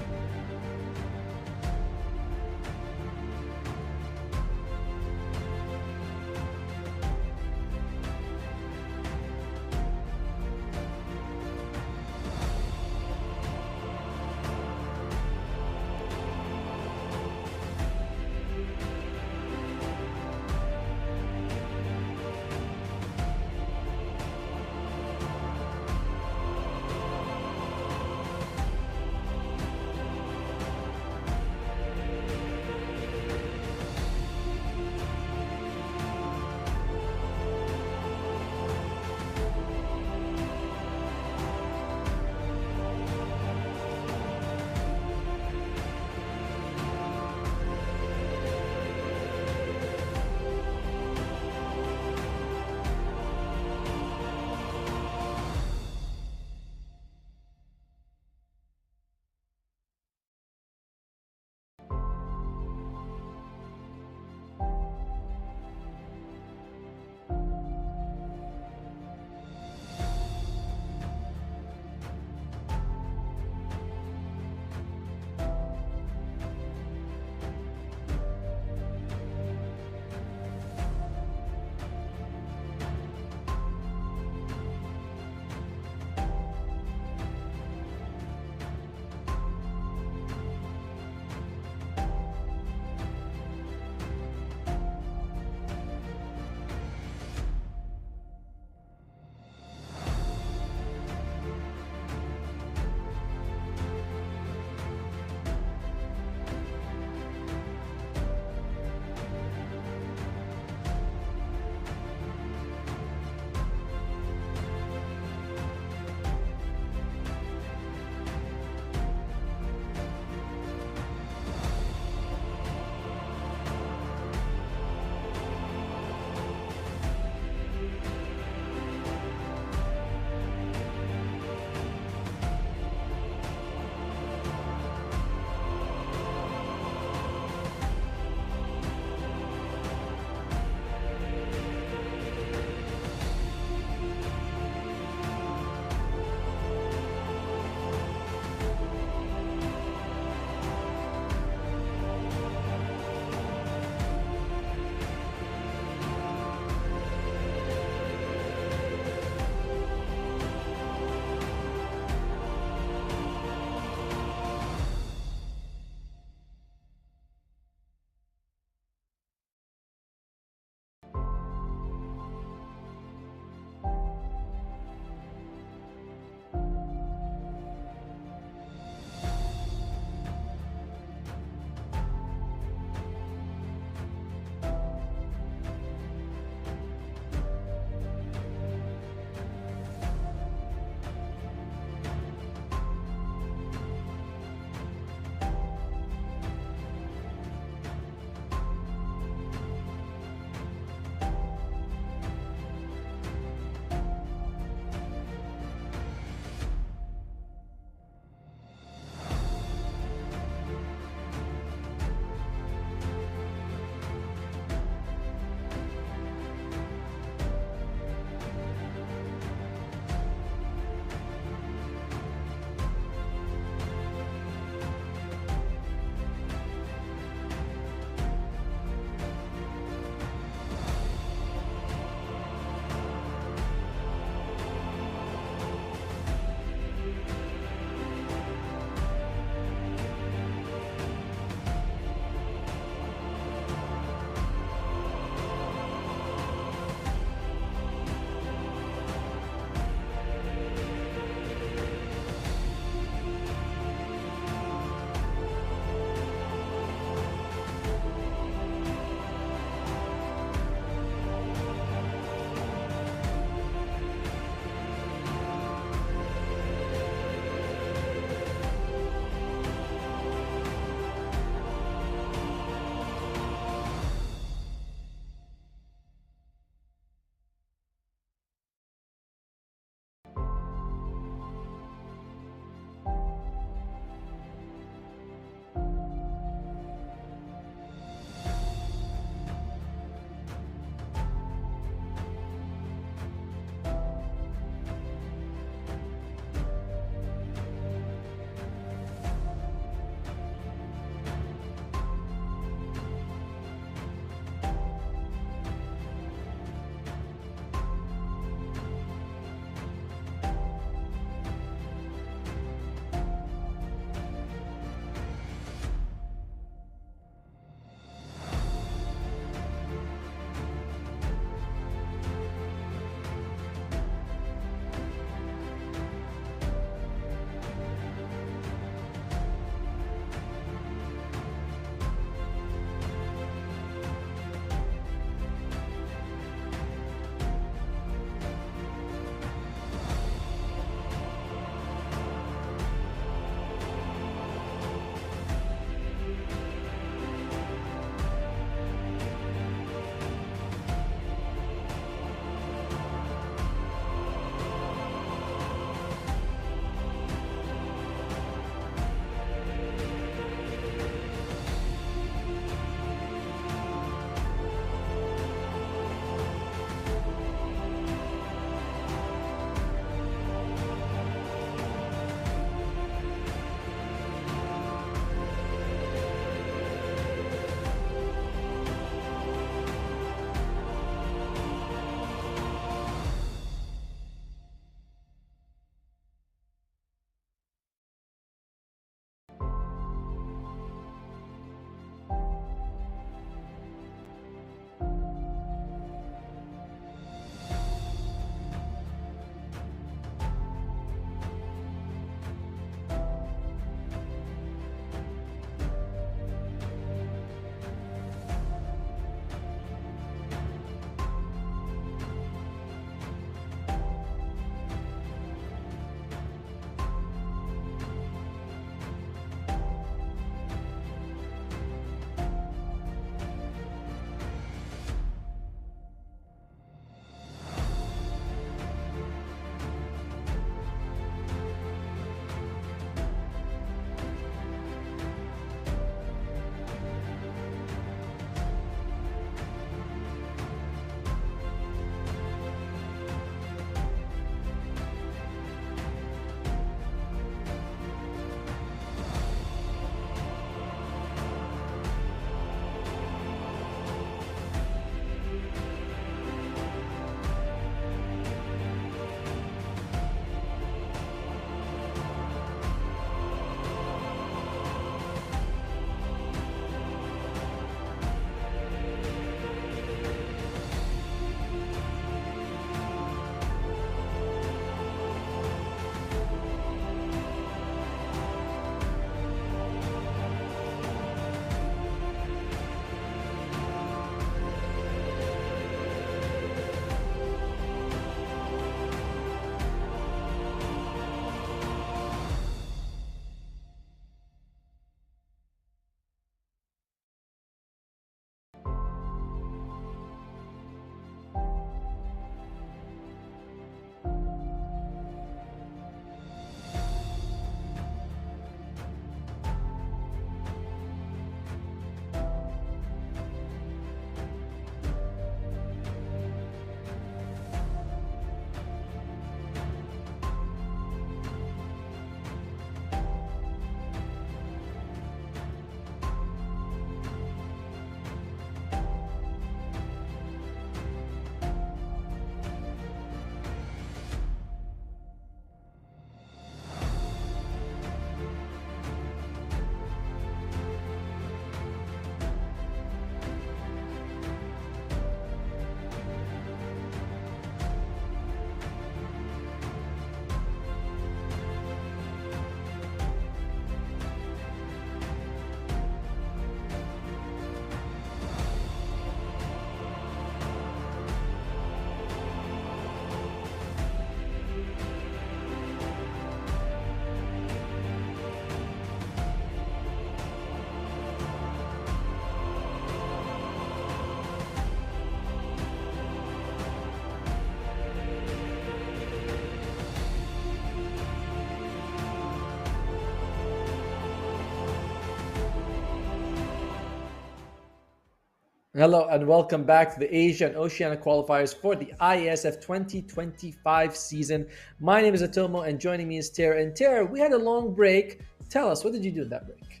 S1: Hello and welcome back to the Asia and Oceania qualifiers for the ISF 2025 season. My name is Atomo and joining me is Tara. And Tara, we had a long break. Tell us, what did you do in that break?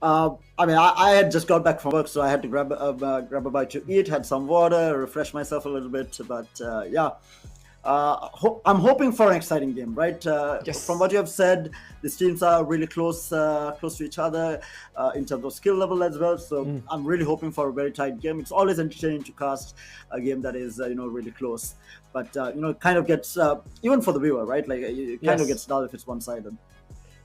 S4: I had just got back from work, so I had to grab a bite to eat, had some water, refresh myself a little bit. But I'm hoping for an exciting game, right?
S1: Yes.
S4: From what you have said, these teams are really close to each other in terms of skill level as well. So I'm really hoping for a very tight game. It's always entertaining to cast a game that is really close, but it kind of gets even for the viewer, right? Like it kind of gets dull if it's one-sided.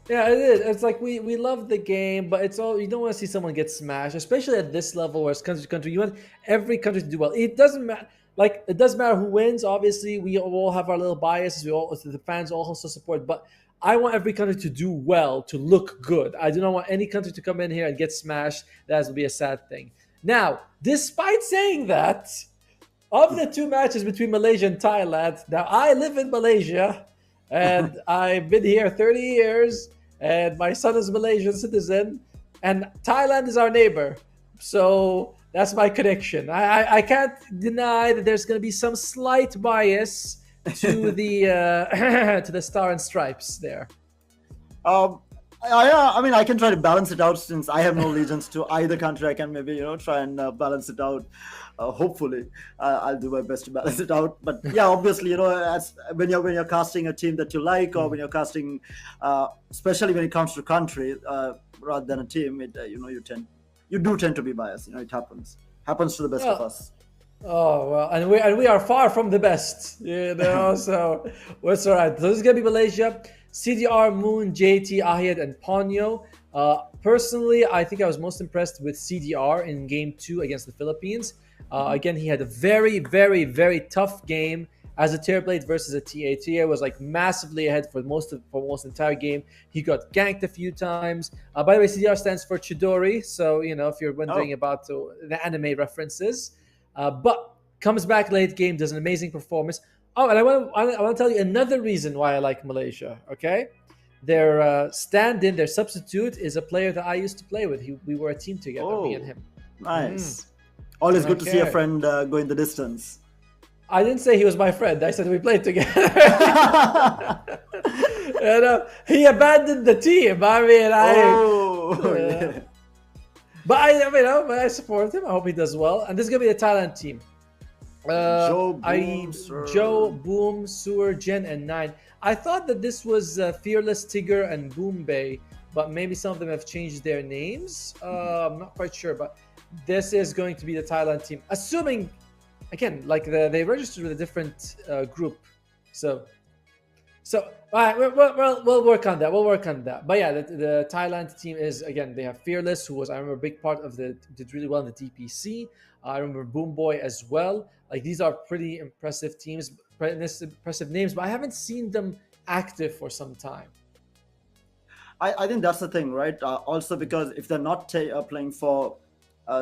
S1: Yeah, it is. It's like we love the game, but it's all, you don't want to see someone get smashed, especially at this level where it's country to country. You want every country to do well. It doesn't matter. Like, it doesn't matter who wins. Obviously, we all have our little biases. The fans all also support. But I want every country to do well, to look good. I do not want any country to come in here and get smashed. That would be a sad thing. Now, despite saying that, of the two matches between Malaysia and Thailand, now I live in Malaysia, and I've been here 30 years, and my son is a Malaysian citizen, and Thailand is our neighbor. So that's my connection. I can't deny that there's going to be some slight bias to the to the Star and Stripes there.
S4: I can try to balance it out since I have no allegiance to either country. I can maybe try and balance it out. Hopefully, I'll do my best to balance it out. But yeah, obviously, as when you're casting a team that you like, or when you're casting, especially when it comes to country rather than a team, you do tend to be biased. It happens to the best of us.
S1: Oh well, and we are far from the best, So it's all right. So this is gonna be Malaysia. CDR, Moon, JT, Ahiyad, and Ponyo. Personally, I think I was most impressed with CDR in Game 2 against the Philippines. Again, he had a very, very, very tough game as a tier played versus a TA. TA was like massively ahead for most entire game. He got ganked a few times. By the way, CDR stands for Chidori. So if you're wondering about the anime references, but comes back late game, does an amazing performance. Oh, and I want to tell you another reason why I like Malaysia. Okay, their stand-in, their substitute, is a player that I used to play with. We were a team together, me and him.
S4: Nice. Always good to see a friend going the distance.
S1: I didn't say he was my friend. I said we played together. And he abandoned the team. I mean, but I support him. I hope he does well. And this is gonna be the Thailand team. Joe, Boom, Sewer, Jen, and Nine. I thought that this was Fearless, Tigger, and Boombay, but maybe some of them have changed their names. I'm not quite sure, but this is going to be the Thailand team. Assuming, again, like they registered with a different group, so all right, we'll work on that. But yeah, the Thailand team is, again, they have Fearless, who was, I remember, a big part of did really well in the DPC. I remember Boomboy as well. Like, these are pretty impressive teams, impressive names, but I haven't seen them active for some time.
S4: I think that's the thing, right? Also, because if they're not playing for,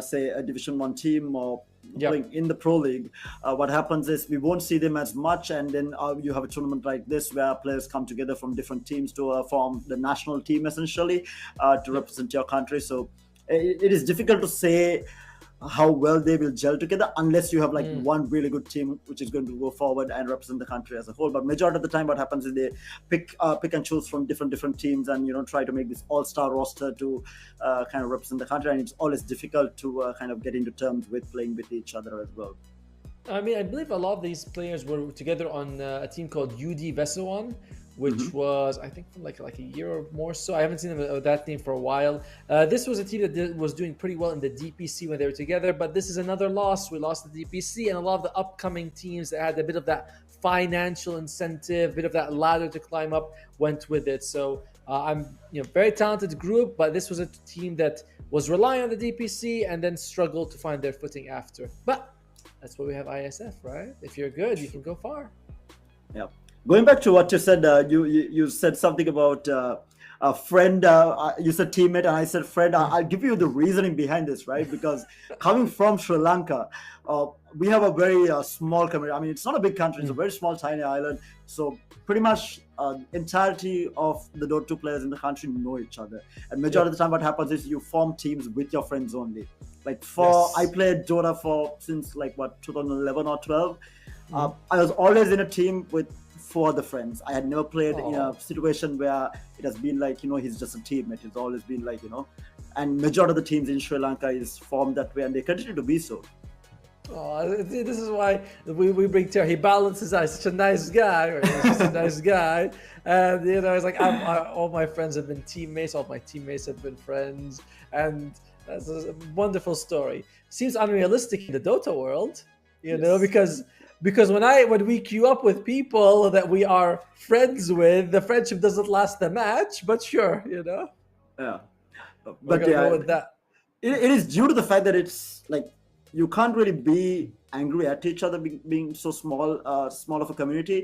S4: say, a Division 1 team or playing in the Pro League, what happens is we won't see them as much, and then you have a tournament like this where players come together from different teams to form the national team, essentially, to represent your country. So it is difficult to say how well they will gel together unless you have one really good team which is going to go forward and represent the country as a whole. But majority of the time what happens is they pick and choose from different teams and try to make this all-star roster to kind of represent the country, and it's always difficult to kind of get into terms with playing with each other as well.
S1: I mean, I believe a lot of these players were together on a team called UD Vesuan, which was, I think, from like a year or more. So I haven't seen them with that team for a while. This was a team that was doing pretty well in the DPC when they were together, but this is another loss. We lost the DPC, and a lot of the upcoming teams that had a bit of that financial incentive, a bit of that ladder to climb up, went with it. So I'm, very talented group, but this was a team that was relying on the DPC and then struggled to find their footing after. But that's why we have ISF, right? If you're good, you can go far.
S4: Yeah. Going back to what you said, you said something about a friend. You said teammate, and I said friend. I'll give you the reasoning behind this, right? Because coming from Sri Lanka, we have a very small community. I mean, it's not a big country; it's a very small, tiny island. So pretty much entirety of the Dota 2 players in the country know each other. And majority of the time, what happens is you form teams with your friends only. Like
S1: Yes.
S4: I played Dota since like what 2011 or 12. I was always in a team with 4 other friends. I had never played in a situation where it has been like, he's just a teammate. It's always been like, and majority of the teams in Sri Lanka is formed that way, and they continue to be so.
S1: Oh, this is why we bring Terry. He balances out. He's such a nice guy. Right? He's just a nice guy. And, it's like all my friends have been teammates. All my teammates have been friends. And that's a wonderful story. Seems unrealistic in the Dota world, because when we queue up with people that we are friends with, the friendship doesn't last the match. But sure,
S4: Yeah.
S1: We're gonna go with that.
S4: It is due to the fact that it's like you can't really be angry at each other being so small of a community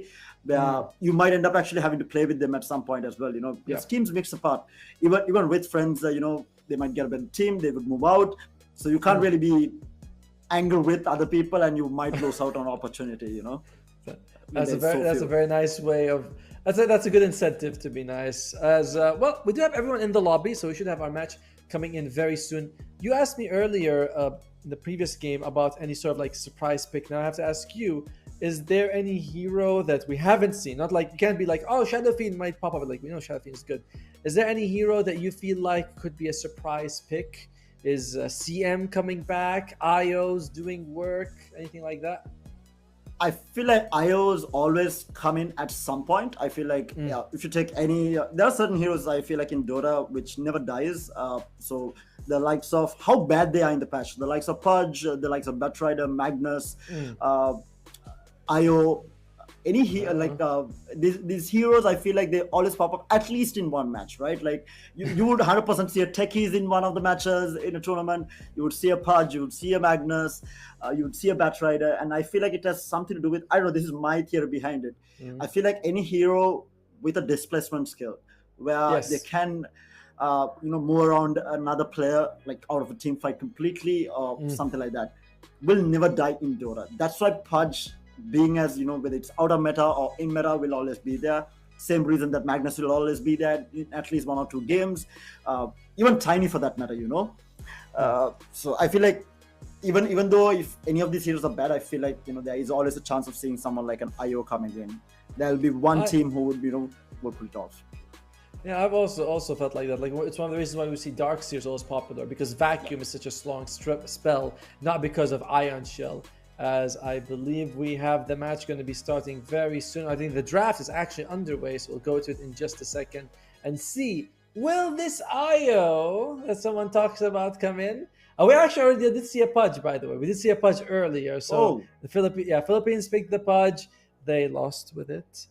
S4: where you might end up actually having to play with them at some point as well. Because teams mix apart. Even with friends, they might get a better team, they would move out. So you can't really be angry with other people, and you might lose out on opportunity.
S1: That's a very nice way of. That's a good incentive to be nice. As well, we do have everyone in the lobby, so we should have our match coming in very soon. You asked me earlier in the previous game about any sort of like surprise pick. Now I have to ask you: is there any hero that we haven't seen? Not like you can't be like, oh, Shadow Fiend might pop up. Like we know Shadow Fiend is good. Is there any hero that you feel like could be a surprise pick? Is CM coming back? IO's doing work? Anything like that?
S4: I feel like IOs always come in at some point. I feel like if you take any, there are certain heroes I feel like in Dota which never dies. So the likes of how bad they are in the patch, the likes of Pudge, the likes of Batrider, Magnus, IO, these heroes, I feel like they always pop up at least in one match, right? Like you would 100% see a Techies in one of the matches in a tournament. You would see a Pudge, you would see a Magnus, you would see a Batrider, and I feel like it has something to do with, I don't know, this is my theory behind it. I feel like any hero with a displacement skill where they can move around another player like out of a team fight completely or something like that will never die in Dota. That's why Pudge, being as whether it's out of meta or in meta, will always be there. Same reason that Magnus will always be there in at least 1 or 2 games, even Tiny for that matter. So I feel like even though if any of these heroes are bad, I feel like there is always a chance of seeing someone like an IO coming in. There'll be one team who would would pull it off.
S1: Yeah, I've also felt like that. Like it's one of the reasons why we see Darkseer's always popular, because Vacuum is such a strong spell, not because of Ion Shell. As I believe we have the match going to be starting very soon. I think the draft is actually underway, so we'll go to it in just a second and see, will this IO that someone talks about come in? We actually already did see a Pudge, by the way. We did see a Pudge earlier. So the Philippines picked the Pudge. They lost with it.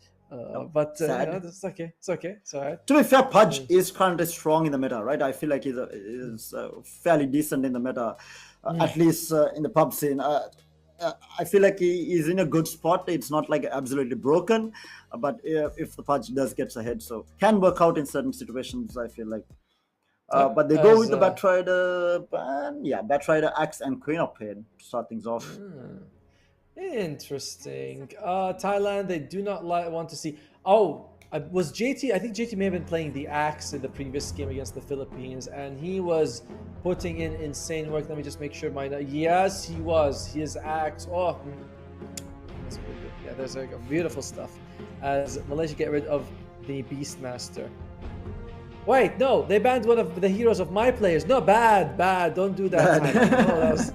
S1: But it's okay. It's okay. It's all right.
S4: To be fair, Pudge is currently strong in the meta, right? I feel like he's fairly decent in the meta, at least in the pub scene. I feel like he is in a good spot. It's not like absolutely broken, but if the Pudge does get ahead, so can work out in certain situations, I feel like. But they go with the Batrider, Batrider, Axe, and Queen of Pain to start things off.
S1: Interesting. Thailand, they do not want to see. Oh, was JT? I think JT may have been playing the Axe in the previous game against the Philippines, and he was putting in insane work. Let me just make sure yes, he was. His Axe. Oh, that's pretty good. Yeah, there's like beautiful stuff. As Malaysia get rid of the Beastmaster. Wait, no, they banned one of the heroes of my players. No, bad. Don't do that.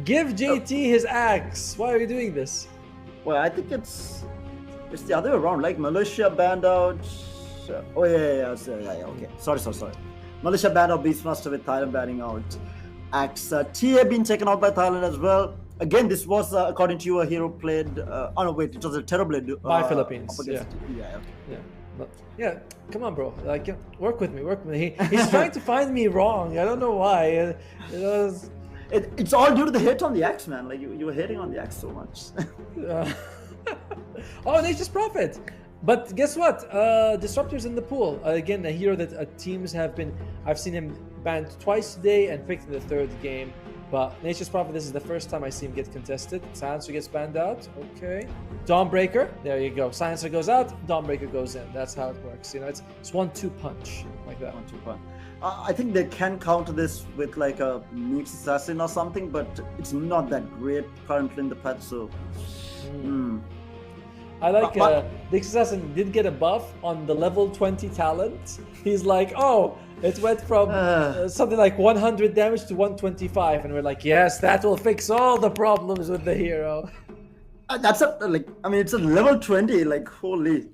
S1: Give JT his Axe. Why are you doing this?
S4: Well, I think it's the other way around. Like Malaysia banned out. Okay. Sorry. Malaysia banned out Beastmaster with Thailand banning out Axe. TA being taken out by Thailand as well. Again, this was according to you a hero played. It was a terrible
S1: by Philippines.
S4: Yeah.
S1: Come on, bro. Like, work with me. He's trying to find me wrong. I don't know why.
S4: It's all due to the hate on the Axe, man. Like you were hating on the Axe so much.
S1: Nature's Prophet. But guess what? Disruptor's in the pool. Again, a hero that teams have been. I've seen him banned twice today and picked in the 3rd game. But Nature's Prophet, this is the first time I see him get contested. Silencer gets banned out. Okay. Dawnbreaker. There you go. Silencer goes out. Dawnbreaker goes in. That's how it works. You know, it's 1-2 punch like that.
S4: 1-2 punch. I think they can counter this with like a Mix Assassin or something, but it's not that great currently in the patch. So.
S1: I like the Assassin did get a buff on the level 20 talent. He's like, oh, it went from something like 100 damage to 125, and we're like, yes, that will fix all the problems with the hero.
S4: That's it's a level 20. Like, holy.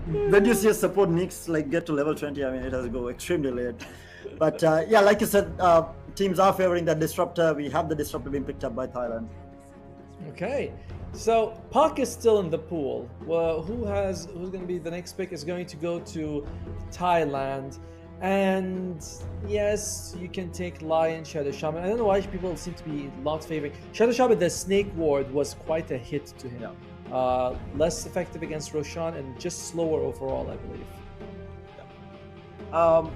S4: When you see a support Nyx like get to level 20, I mean, it has to go extremely late. But yeah, like you said, teams are favoring that Disruptor. We have the Disruptor being picked up by Thailand.
S1: Okay. So Puck is still in the pool. Well, who's going to be the next pick is going to go to Thailand, and yes, you can take Lion, Shadow Shaman. I don't know why people seem to be not favoring Shadow Shaman. The Snake Ward was quite a hit to him. Yeah. Less effective against Roshan and just slower overall, I believe.
S4: Yeah.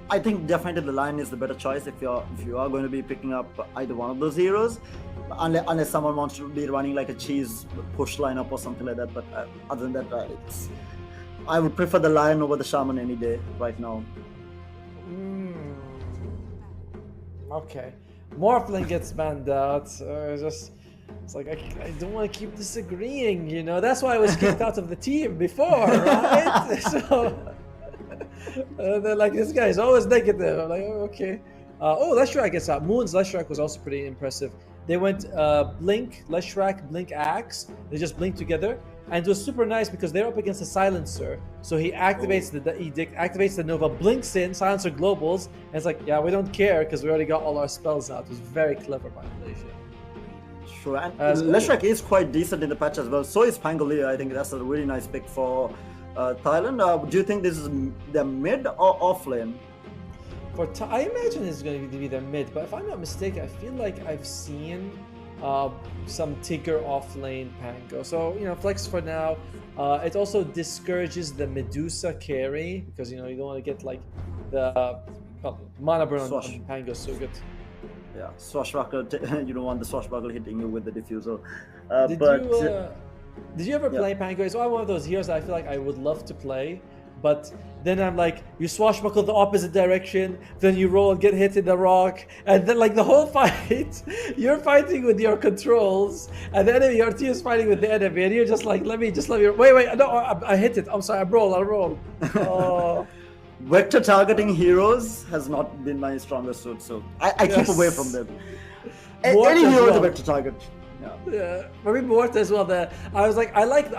S4: I think definitely the Lion is the better choice if you are going to be picking up either one of those heroes. Unless someone wants to be running like a cheese push lineup or something like that, but other than that, I would prefer the Lion over the Shaman any day right now.
S1: Okay, Morphling gets banned out. It's like I don't want to keep disagreeing, you know. That's why I was kicked out of the team before, right? So they're like, this guy is always negative. I'm like, oh, okay. Leshrac gets out. Moon's Leshrac was also pretty impressive. They went Blink, Leshrac, Blink, Axe. They just blinked together. And it was super nice because they're up against a Silencer. So he activates the Edict, activates the Nova, blinks in, Silencer globals. And it's like, yeah, we don't care because we already got all our spells out. It was very clever by Malaysia.
S4: Sure, and Leshrac is quite decent in the patch as well. So is Mongolia. I think that's a really nice pick for Thailand. Do you think this is the mid or off lane?
S1: I imagine it's going to be their mid, but if I'm not mistaken, I feel like I've seen some Tigger off-lane Pango. So, you know, flex for now. It also discourages the Medusa carry, because, you know, you don't want to get, like, the mana burn on Pango so good.
S4: Yeah, Swashbuckle, you don't want the Swashbuckle hitting you with the diffuser.
S1: Did you ever play Pango? It's one of those heroes that I feel like I would love to play. But then I'm like, you swashbuckle the opposite direction, then you roll and get hit in the rock, and then like the whole fight, you're fighting with your controls, and the enemy, your team is fighting with the enemy, and you're just like, let me wait, no, I hit it. I'm sorry, I'll roll. Oh.
S4: Vector targeting heroes has not been my strongest suit, so I keep away from them. Any hero is a vector target.
S1: Yeah, for me, Morta as well. I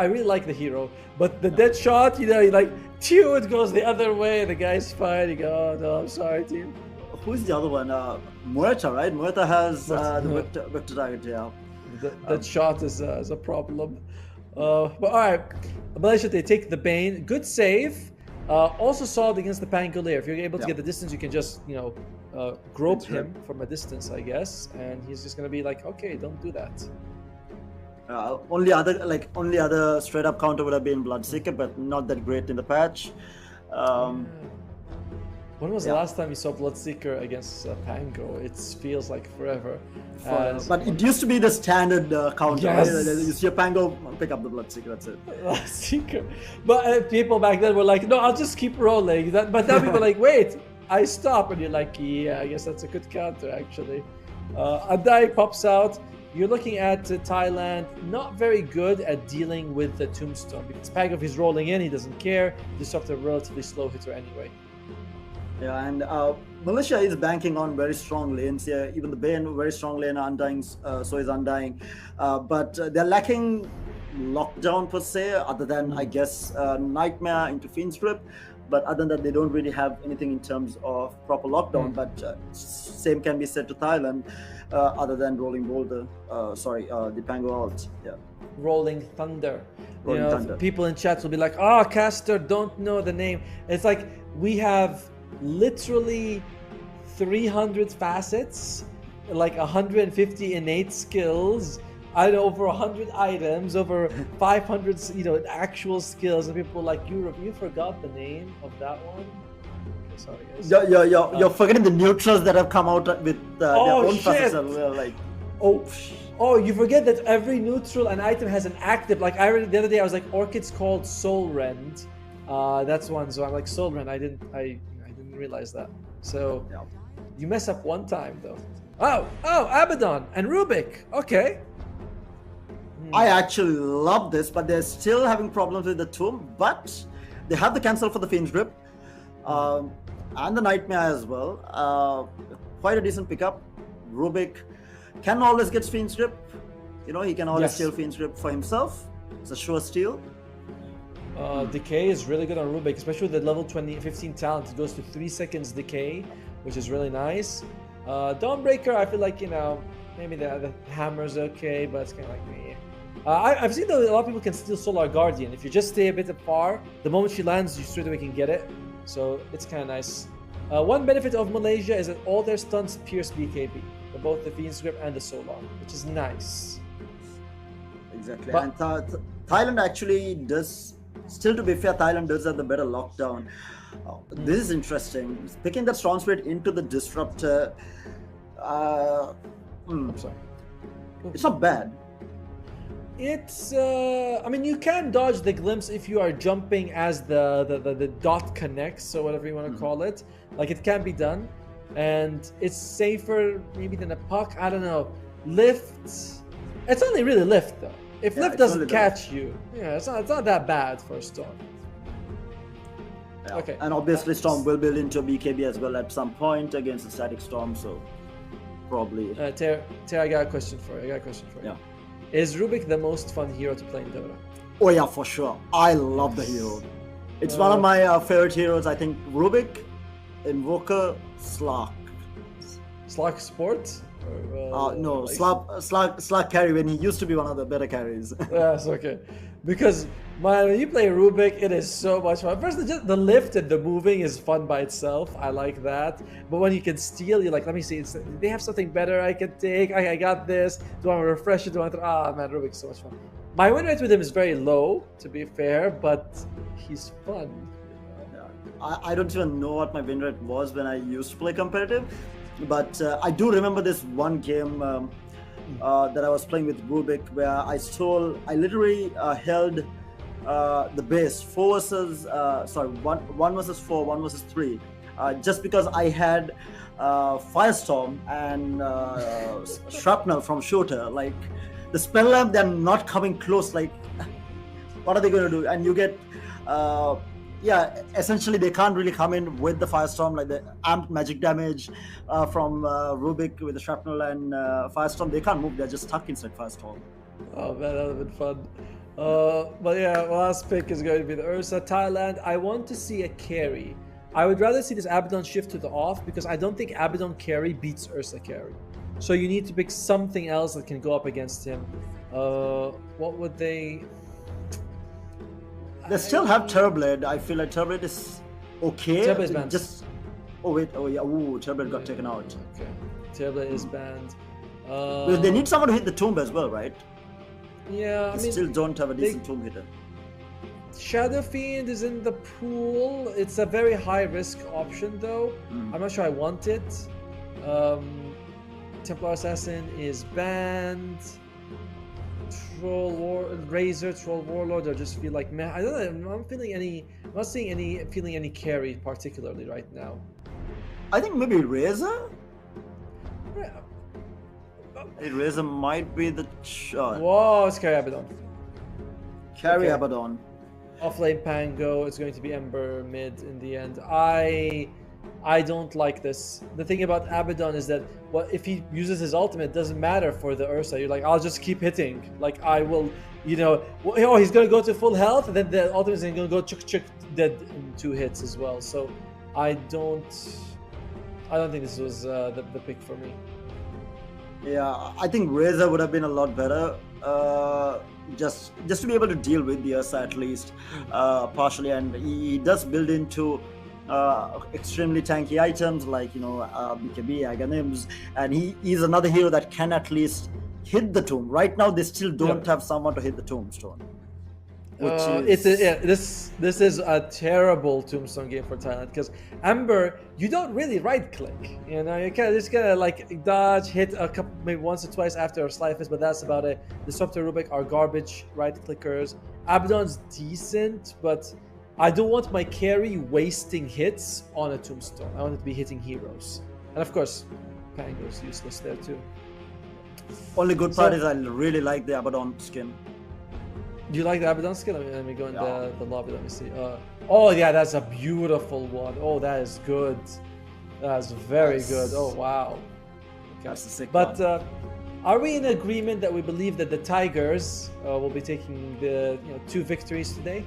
S1: really like the hero, but the dead shot, you know, like, it goes the other way, the guy's fine. You go, oh no, I'm sorry, team.
S4: Who's the other one? Muerta, right? Muerta has the vector target, yeah.
S1: That shot is a problem. But alright, Malaysia, they take the Bane. Good save. Also solid against the Pangolier. If you're able to get the distance, you can just, you know, grope him from a distance, I guess, and he's just gonna be like, okay, don't do that.
S4: Only other straight up counter would have been Bloodseeker, but not that great in the patch.
S1: When was the last time you saw Bloodseeker against Pango? It feels like forever.
S4: But it used to be the standard counter.
S1: Yes.
S4: Right? You see a Pango, pick up the Bloodseeker, that's it.
S1: Bloodseeker. But people back then were like, no, I'll just keep rolling. But now people are like, wait, I stop. And you're like, yeah, I guess that's a good counter, actually. Adai pops out. You're looking at Thailand, not very good at dealing with the Tombstone. Because Pango, if he's rolling in, he doesn't care. Disrupt a relatively slow hitter anyway.
S4: Yeah, and Malaysia is banking on very strong lanes here. Even the Bane, very strong lane, Undying, so is Undying. But they're lacking lockdown per se, other than, I guess, Nightmare into Fiend's Grip. But other than that, they don't really have anything in terms of proper lockdown. But same can be said to Thailand, other than Rolling Boulder. The Pango ult. Yeah.
S1: Rolling Thunder.
S4: Rolling Thunder.
S1: People in chat will be like, "Oh, caster, don't know the name." It's like we have literally 300 facets, like 150 innate skills, over 100 items, over 500, actual skills, and people are like, you forgot the name of that one? Sorry, guys.
S4: You're forgetting the neutrals that have come out with their own
S1: shit.
S4: facets as well. Like,
S1: Oh, you forget that every neutral and item has an active. Like I read the other day, I was like, Orchid's called Soul Rend. That's one. So I'm like Soul Rend. I didn't realize that. So you mess up one time though. Oh, Abaddon and Rubik. Okay.
S4: I actually love this, but they're still having problems with the tomb. But they have the cancel for the Fiend's Grip and the Nightmare as well. Quite a decent pickup. Rubik can always get Fiend's Grip. You know, he can always steal Fiend's Grip for himself. It's a sure steal.
S1: Decay is really good on Rubik, especially with the level 15 talent. It goes to 3 seconds decay, which is really nice. Dawnbreaker, I feel like, you know, maybe the hammer's okay, but it's kind of like me. I've seen that a lot of people can steal Solar Guardian. If you just stay a bit apart, the moment she lands, you straight away can get it. So it's kind of nice. One benefit of Malaysia is that all their stunts pierce BKB. Both the Fiend's Grip and the Solar, which is nice.
S4: Exactly.
S1: But,
S4: and Thailand actually does, still to be fair, Thailand does have the better lockdown. This is interesting. Picking that Storm Spirit into the Disruptor,
S1: I'm sorry.
S4: it's not bad.
S1: It's, I mean, you can dodge the glimpse if you are jumping as the dot connects, or whatever you want to call it. Like, it can be done. And it's safer maybe than a puck. I don't know. Lift. It's only really lift though. If lift doesn't catch you, it's not that bad for a storm.
S4: Yeah.
S1: Okay.
S4: And obviously, Storm will build into BKB as well at some point against the static Storm. So probably.
S1: Ter, I got a question for you.
S4: Yeah.
S1: Is Rubik the most fun hero to play in Dota?
S4: Oh yeah, for sure. I love the hero. It's one of my favorite heroes. I think Rubik, Invoker, Slark.
S1: Slark Sport?
S4: No, Slark carry when he used to be one of the better carries.
S1: Yes, okay. Because man, when you play Rubik, it is so much fun. First, the lift and the moving is fun by itself. I like that. But when you can steal, you're like, let me see. They have something better I can take. I got this. Do I want to refresh it? Man, Rubik's so much fun. My win rate with him is very low, to be fair, but he's fun.
S4: I don't even know what my win rate was when I used to play competitive, but I do remember this one game that I was playing with Rubik where I literally held the base 1 versus 4, 1 versus 3, just because I had Firestorm and Shrapnel from Shooter. Like the spell lamp, they're not coming close. Like, what are they going to do? And you get essentially they can't really come in with the Firestorm, like the amped magic damage from Rubik with the Shrapnel and Firestorm. They can't move, they're just stuck inside Firestorm.
S1: Oh man, that would have been fun. But yeah, last pick is going to be the Ursa. Thailand, I want to see a carry. I would rather see this Abaddon shift to the off because I don't think Abaddon carry beats Ursa carry. So you need to pick something else that can go up against him. What would they...
S4: They still have Terrorblade. I feel like Terrorblade is okay.
S1: Terrorblade's banned.
S4: Terrorblade got taken out.
S1: Okay. Terrorblade is banned.
S4: But they need someone to hit the tomb as well, right?
S1: Yeah,
S4: They still don't have a decent tomb hitter.
S1: Shadow Fiend is in the pool. It's a very high risk option though. I'm not sure I want it. Templar Assassin is banned. Troll Warlord, I just feel like, man, I don't know, I'm not feeling any carry particularly right now.
S4: I think maybe Razor?
S1: Yeah.
S4: Razor might be the shot.
S1: Whoa, it's Carry Abaddon.
S4: Carry
S1: Okay.
S4: Abaddon.
S1: Offlane Pango, it's going to be Ember mid in the end. I don't like this. The thing about Abaddon is that if he uses his ultimate, it doesn't matter for the Ursa. You're like, I'll just keep hitting. Like I will, he's gonna go to full health, and then the ultimate is gonna go chuk dead in 2 hits as well. So I don't think this was the pick for me.
S4: Yeah, I think Razor would have been a lot better. Just to be able to deal with the Ursa at least, partially, and he does build into extremely tanky items like BKB, Aghanims, and he's another hero that can at least hit the tomb. Right now they still don't have someone to hit the tombstone.
S1: This is a terrible Tombstone game for Thailand because Ember, you don't really right click. You know, you kind of just gonna like dodge, hit a couple, maybe once or twice after a slide fist, but that's about it. Disruptor, Rubik are garbage right clickers. Abaddon's decent, but I don't want my carry wasting hits on a Tombstone. I want it to be hitting heroes, and of course, Pango's useless there too.
S4: Only good part is I really like the Abaddon skin.
S1: Do you like the Abaddon skill? Let me go in the lobby. Let me see. Oh yeah, that's a beautiful one. Oh, that is good. That's very good. Oh wow. Okay.
S4: That's the sick
S1: But
S4: one.
S1: are we in agreement that we believe that the Tigers will be taking the 2 victories today?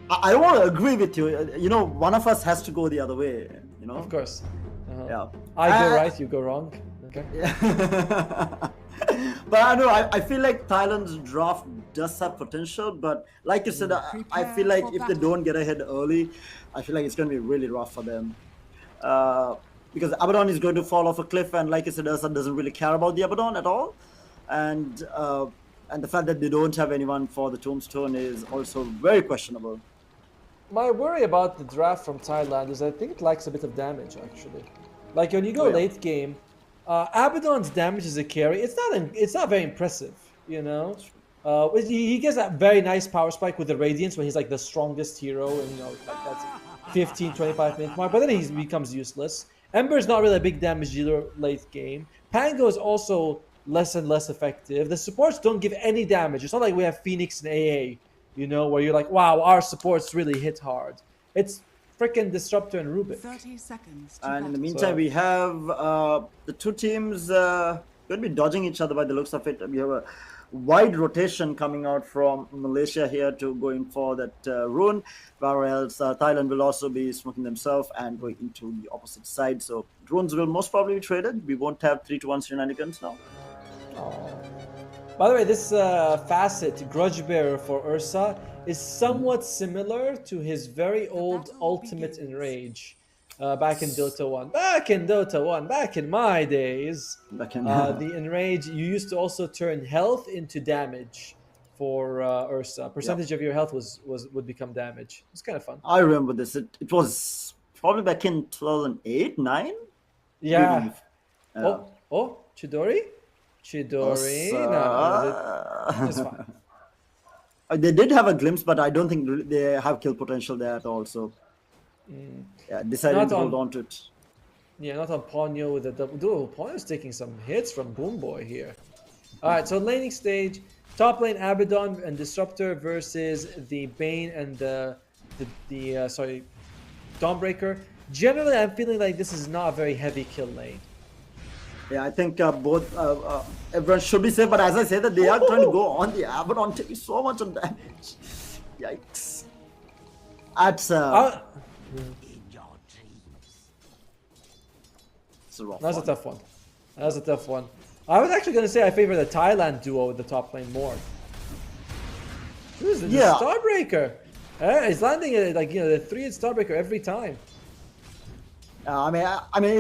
S4: I want to agree with you. You know, one of us has to go the other way. You know.
S1: Of course.
S4: Yeah.
S1: I go right, you go wrong. Okay.
S4: Yeah. But I know I feel like Thailand's draft does have potential, but like you said, I feel like if they don't get ahead early, I feel like it's going to be really rough for them. Because Abaddon is going to fall off a cliff, and like you said, Ursa doesn't really care about the Abaddon at all, and the fact that they don't have anyone for the Tombstone is also very questionable.
S1: My worry about the draft from Thailand is I think it lacks a bit of damage actually. Like when you go late game, Abaddon's damage as a carry, it's not very impressive, you know. He gets that very nice power spike with the Radiance when he's like the strongest hero, and like that's 15-25 minute mark. But then he becomes useless. Ember's not really a big damage dealer late game. Pango is also less and less effective. The supports don't give any damage. It's not like we have Phoenix and AA, where you're like, wow, our supports really hit hard. It's freaking Disruptor and Rubik.
S3: 30 seconds.
S4: And in the meantime, we have the two teams going to be dodging each other by the looks of it. We have a wide rotation coming out from Malaysia here to going for that rune, whereas Thailand will also be smoking themselves and going into the opposite side. So runes will most probably be traded. We won't have 3-1 shenanigans now.
S1: By the way, this facet, Grudge Bearer for Ursa, is somewhat similar to his very old Ultimate Enrage back in Dota 1. Back in my days. The Enrage, you used to also turn health into damage for Ursa. Percentage of your health would become damage. It's kind of fun.
S4: I remember this. It was probably back in 2008, 9?
S1: Yeah. Chidori? No, it's fine.
S4: They did have a glimpse, but I don't think they have kill potential there at all. So, decided to hold on to it.
S1: Yeah, not on Ponyo with the double. Dude, Ponyo's taking some hits from Boom Boy here. All right, so laning stage, top lane Abaddon and Disruptor versus the Bane and the Dawnbreaker. Generally, I'm feeling like this is not a very heavy kill lane.
S4: Yeah, I think both everyone should be safe, but as I say that they are trying to go on the Abaddon, taking so much of damage. Yikes! That's
S1: a tough one. That's a tough one. I was actually gonna say I favor the Thailand duo with the top lane more. Who's the Starbreaker? He's landing the 3-hit Starbreaker every time.
S4: I mean,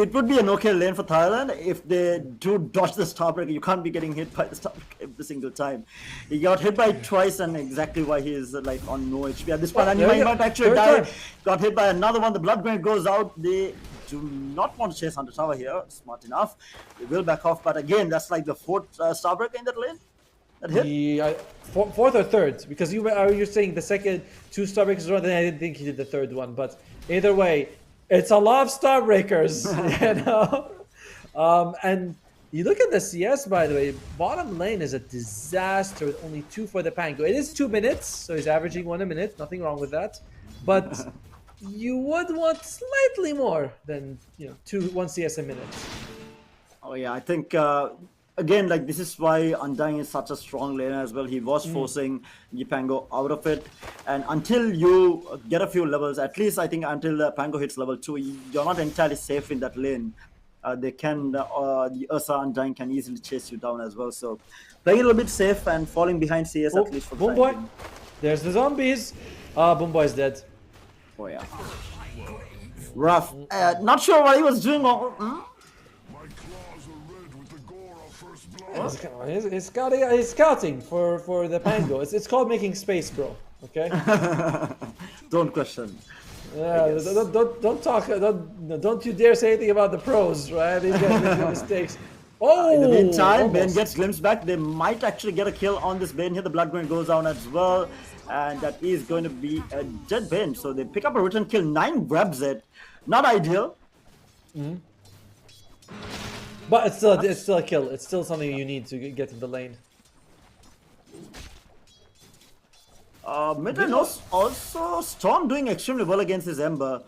S4: it would be an okay lane for Thailand if they do dodge the Starbreaker. You can't be getting hit by the Starbreaker every single time. He got hit by it twice, and exactly why he is like on no HP at this point. And he might actually die. Got hit by another one. The blood grenade goes out. They do not want to chase Hunter Tower here. Smart enough. They will back off, but again, that's like the fourth Starbreaker in that lane. That hit.
S1: Fourth or third, because you're saying the second 2 Starbreakers run. Then I didn't think he did the third one, but either way. It's a lot of Starbreakers, and you look at the CS, by the way, bottom lane is a disaster with only 2 for the Pango. It is 2 minutes, so he's averaging 1 a minute. Nothing wrong with that. But you would want slightly more than 1 CS a minute.
S4: Oh yeah, I think again, like this is why Undying is such a strong laner as well. He was forcing Pango out of it, and until you get a few levels, at least I think until Pango hits level 2, you're not entirely safe in that lane. The Ursa Undying can easily chase you down as well. So playing a little bit safe and falling behind CS at least for the
S1: Boom Boy. There's the zombies. Boom Boy is dead.
S4: Oh yeah. Rough. Not sure what he was doing.
S1: He's scouting for the Pango. It's called making space, bro. Okay.
S4: Don't question.
S1: Yeah, don't talk. Don't you dare say anything about the pros, right? These guys make mistakes. Oh,
S4: In the meantime, Ben
S1: almost.
S4: gets glimpsed back. They might actually get a kill on this Ben here. The blood going goes down as well. And that is going to be a dead Ben. So they pick up a return kill. 9 grabs it. Not ideal.
S1: But it's still a kill. It's still something you need to get in the lane.
S4: Mid lane also Storm doing extremely well against his Ember.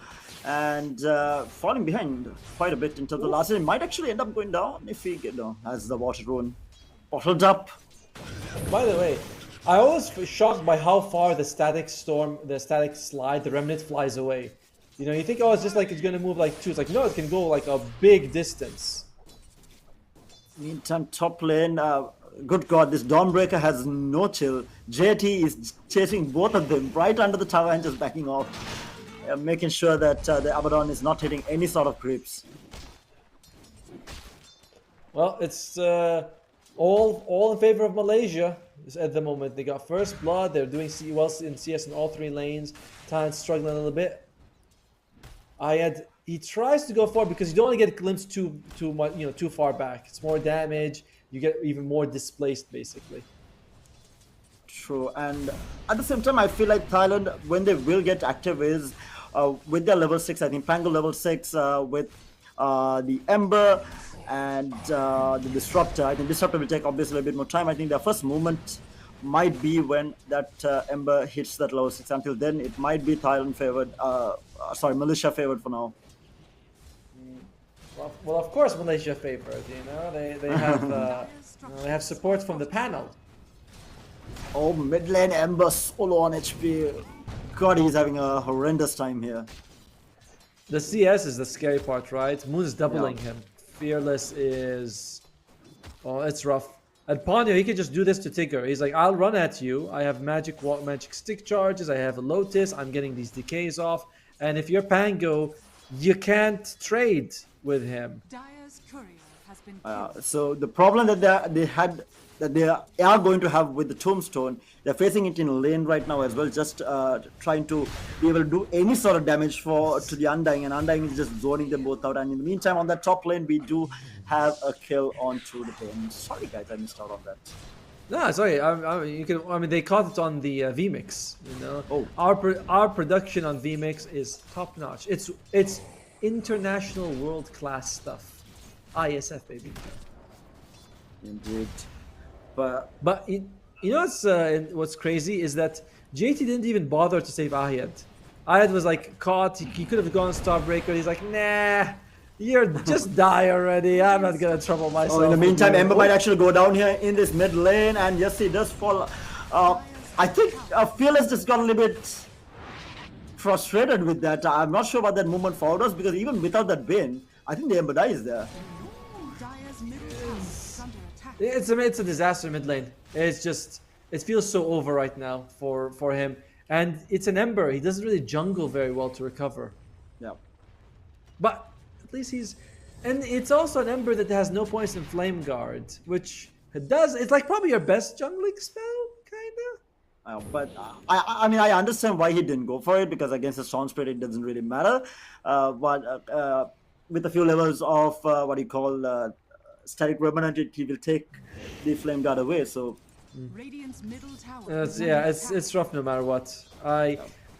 S4: And falling behind quite a bit in terms of last lane. Might actually end up going down if he as the water rune bottled up.
S1: By the way, I always shocked by how far the static slide, the remnant flies away. You know, you think, oh, it's just like it's gonna move like 2. It's like, no, it can go like a big distance.
S4: Meantime, top lane, good god, this Dawnbreaker has no chill. JT is chasing both of them right under the tower and just backing off. Making sure that the Abaddon is not hitting any sort of creeps.
S1: Well, it's all in favor of Malaysia at the moment. They got first blood. They're doing well in CS in all 3 lanes. Thailand's struggling a little bit. He tries to go forward because you don't want to get glimpsed too much, too far back. It's more damage. You get even more displaced, basically.
S4: True, and at the same time, I feel like Thailand, when they will get active, is with their level 6. I think Pango level 6 with the Ember and the Disruptor. I think Disruptor will take obviously a bit more time. I think their first movement might be when that Ember hits that level 6. Until then, it might be Thailand favored. Malaysia favored for now.
S1: Well, of course, Malaysia favored. They have support from the panel.
S4: Oh, mid lane Ember solo on HP. God, he's having a horrendous time here.
S1: The CS is the scary part, right? Moon is doubling him. Fearless is... Oh, it's rough. At Ponyo, he can just do this to Tigger. He's like, I'll run at you. I have magic stick charges. I have a Lotus. I'm getting these decays off. And if you're Pango, you can't trade with him.
S3: Dire's courier has been killed.
S4: So the problem that they are going to have with the Tombstone, they're facing it in lane right now as well, just trying to be able to do any sort of damage to the Undying, and Undying is just zoning them both out. And in the meantime, on that top lane, we do have a kill onto the pain. Sorry guys, I missed out on that.
S1: No, sorry. They caught it on the VMix.
S4: Oh.
S1: Our production on VMix is top notch. It's international world class stuff. Iesf, baby.
S4: Indeed. But
S1: what's crazy is that JT didn't even bother to save Ayad. Ayad was like caught. He could have gone Starbreaker. He's like, nah, you're just die already. I'm not gonna trouble myself.
S4: Oh, in the meantime, Ember might actually go down here in this mid lane, and yes, he does fall. I think Fearless just got a little bit frustrated with that. I'm not sure about that movement forwards, because even without that bin, I think the Ember dies there.
S3: Dire's middle tower is under attack.
S1: It's a disaster mid lane. It feels so over right now for him. And it's an Ember. He doesn't really jungle very well to recover.
S4: Yeah.
S1: But at least and it's also an Ember that has no points in Flame Guard, which it's like probably your best jungling spell, kinda.
S4: But I mean, I understand why he didn't go for it, because against the Storm Spirit, it doesn't really matter. But with a few levels of static remnant, he will take the Flame Guard away. So
S3: Radiant's middle tower.
S1: It's rough no matter what.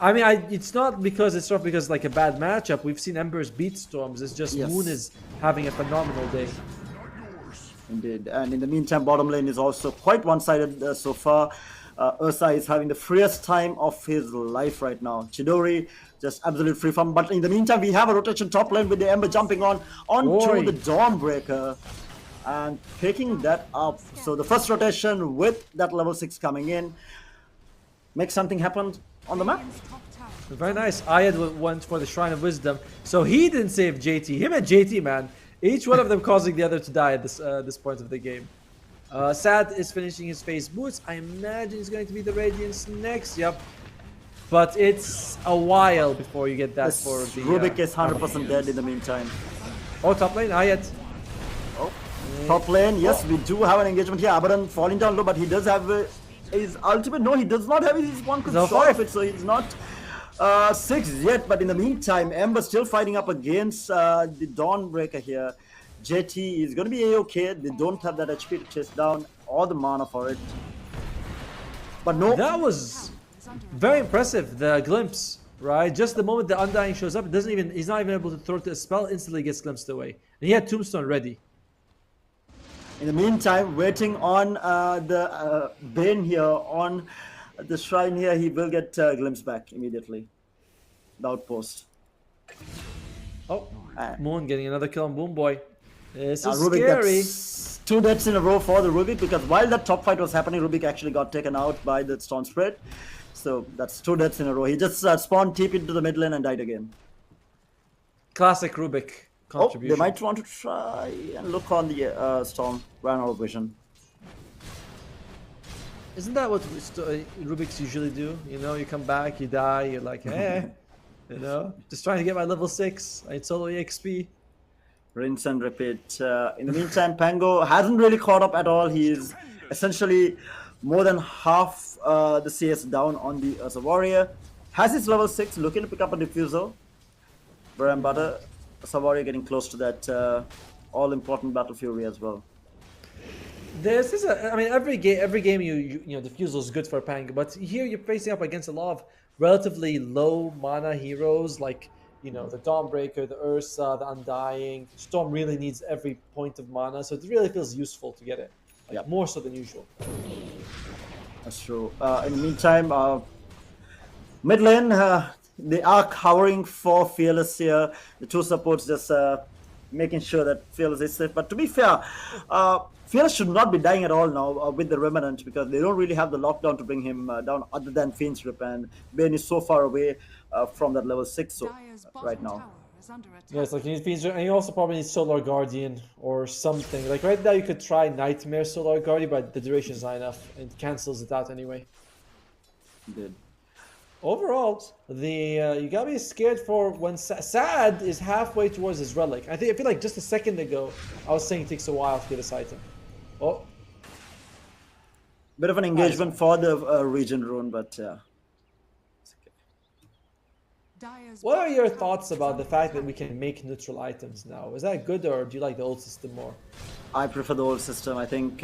S1: It's not because it's rough because like a bad matchup. We've seen Embers beat Storms. It's just Moon is having a phenomenal day.
S4: Indeed. And in the meantime, bottom lane is also quite one-sided so far. Ursa is having the freest time of his life right now. Chidori just absolute free farm. But in the meantime, we have a rotation top lane with the Ember jumping onto the Dawnbreaker and picking that up. So the first rotation with that level 6 coming in makes something happen on the map.
S1: Very nice. Ayad went for the Shrine of Wisdom, so he didn't save JT. Him and JT, man, each one of them causing the other to die at this point of the game. Sad is finishing his phase boots. I imagine it's going to be the Radiance next. Yep. But it's a while before you get that for the...
S4: Rubik is 100% dead in the meantime.
S1: Oh, top lane, Ayat.
S4: Oh. Top lane, yes, we do have an engagement here. Abaddon falling down low, but he does have his ultimate. No, he does not have his one
S1: No,
S4: shot of
S1: five.
S4: it, so he's not 6 yet. But in the meantime, Ember still fighting up against the Dawnbreaker here. JT is going to be A-okay. They don't have that HP to chase down or the mana for it. But no.
S1: That was very impressive, the glimpse, right? Just the moment the Undying shows up, he's not even able to throw the spell, instantly gets glimpsed away. And he had Tombstone ready.
S4: In the meantime, waiting on the Bane here on the shrine here, he will get glimpsed back immediately. The outpost.
S1: Oh, Moon getting another kill on Boom Boy. This is
S4: Rubik,
S1: scary.
S4: that's 2 deaths in a row for the Rubik, because while that top fight was happening, Rubik actually got taken out by the Storm Spread. So that's 2 deaths in a row. He just spawned deep into the mid lane and died again.
S1: Classic Rubik
S4: Oh,
S1: contribution.
S4: they might want to try and look on the Storm. Ran out of vision.
S1: Isn't that what Rubiks usually do? You know, you come back, you die, you're like, eh, you know, just trying to get my level 6. I need solo EXP.
S4: Rinse and repeat. In the meantime, Pango hasn't really caught up at all. He is essentially more than half the CS down on the Ursa Warrior. Has his level 6, looking to pick up a diffusal. Bread and butter. Ursa Warrior getting close to that all-important Battle Fury as well.
S1: This is I mean, every game you know, Diffusal is good for Pang, but here you're facing up against a lot of relatively low mana heroes, like, you know, the Dawnbreaker, the Ursa, the Undying. Storm really needs every point of mana, so it really feels useful to get it. Like, more so than usual.
S4: That's true. In the meantime, mid lane, they are covering for Fearless here. The 2 supports just making sure that Fearless is safe. But to be fair, Fearless should not be dying at all now with the Remnant, because they don't really have the lockdown to bring him down other than Fiend's Grip, and Bane is so far away from that level 6 so, right now.
S1: Yeah, it's like you need Fiends, and you also probably need Solar Guardian or something. Like right now you could try Nightmare Solar Guardian, but the duration is not enough. It cancels it out anyway.
S4: Good.
S1: Overall, you gotta be scared for when Sad is halfway towards his relic. I feel like just a second ago I was saying it takes a while to get this item. Oh,
S4: Bit of an engagement for the region rune, but
S1: what are your thoughts about the fact that we can make neutral items now? Is that good, or do you like the old system more?
S4: I prefer the old system. I think.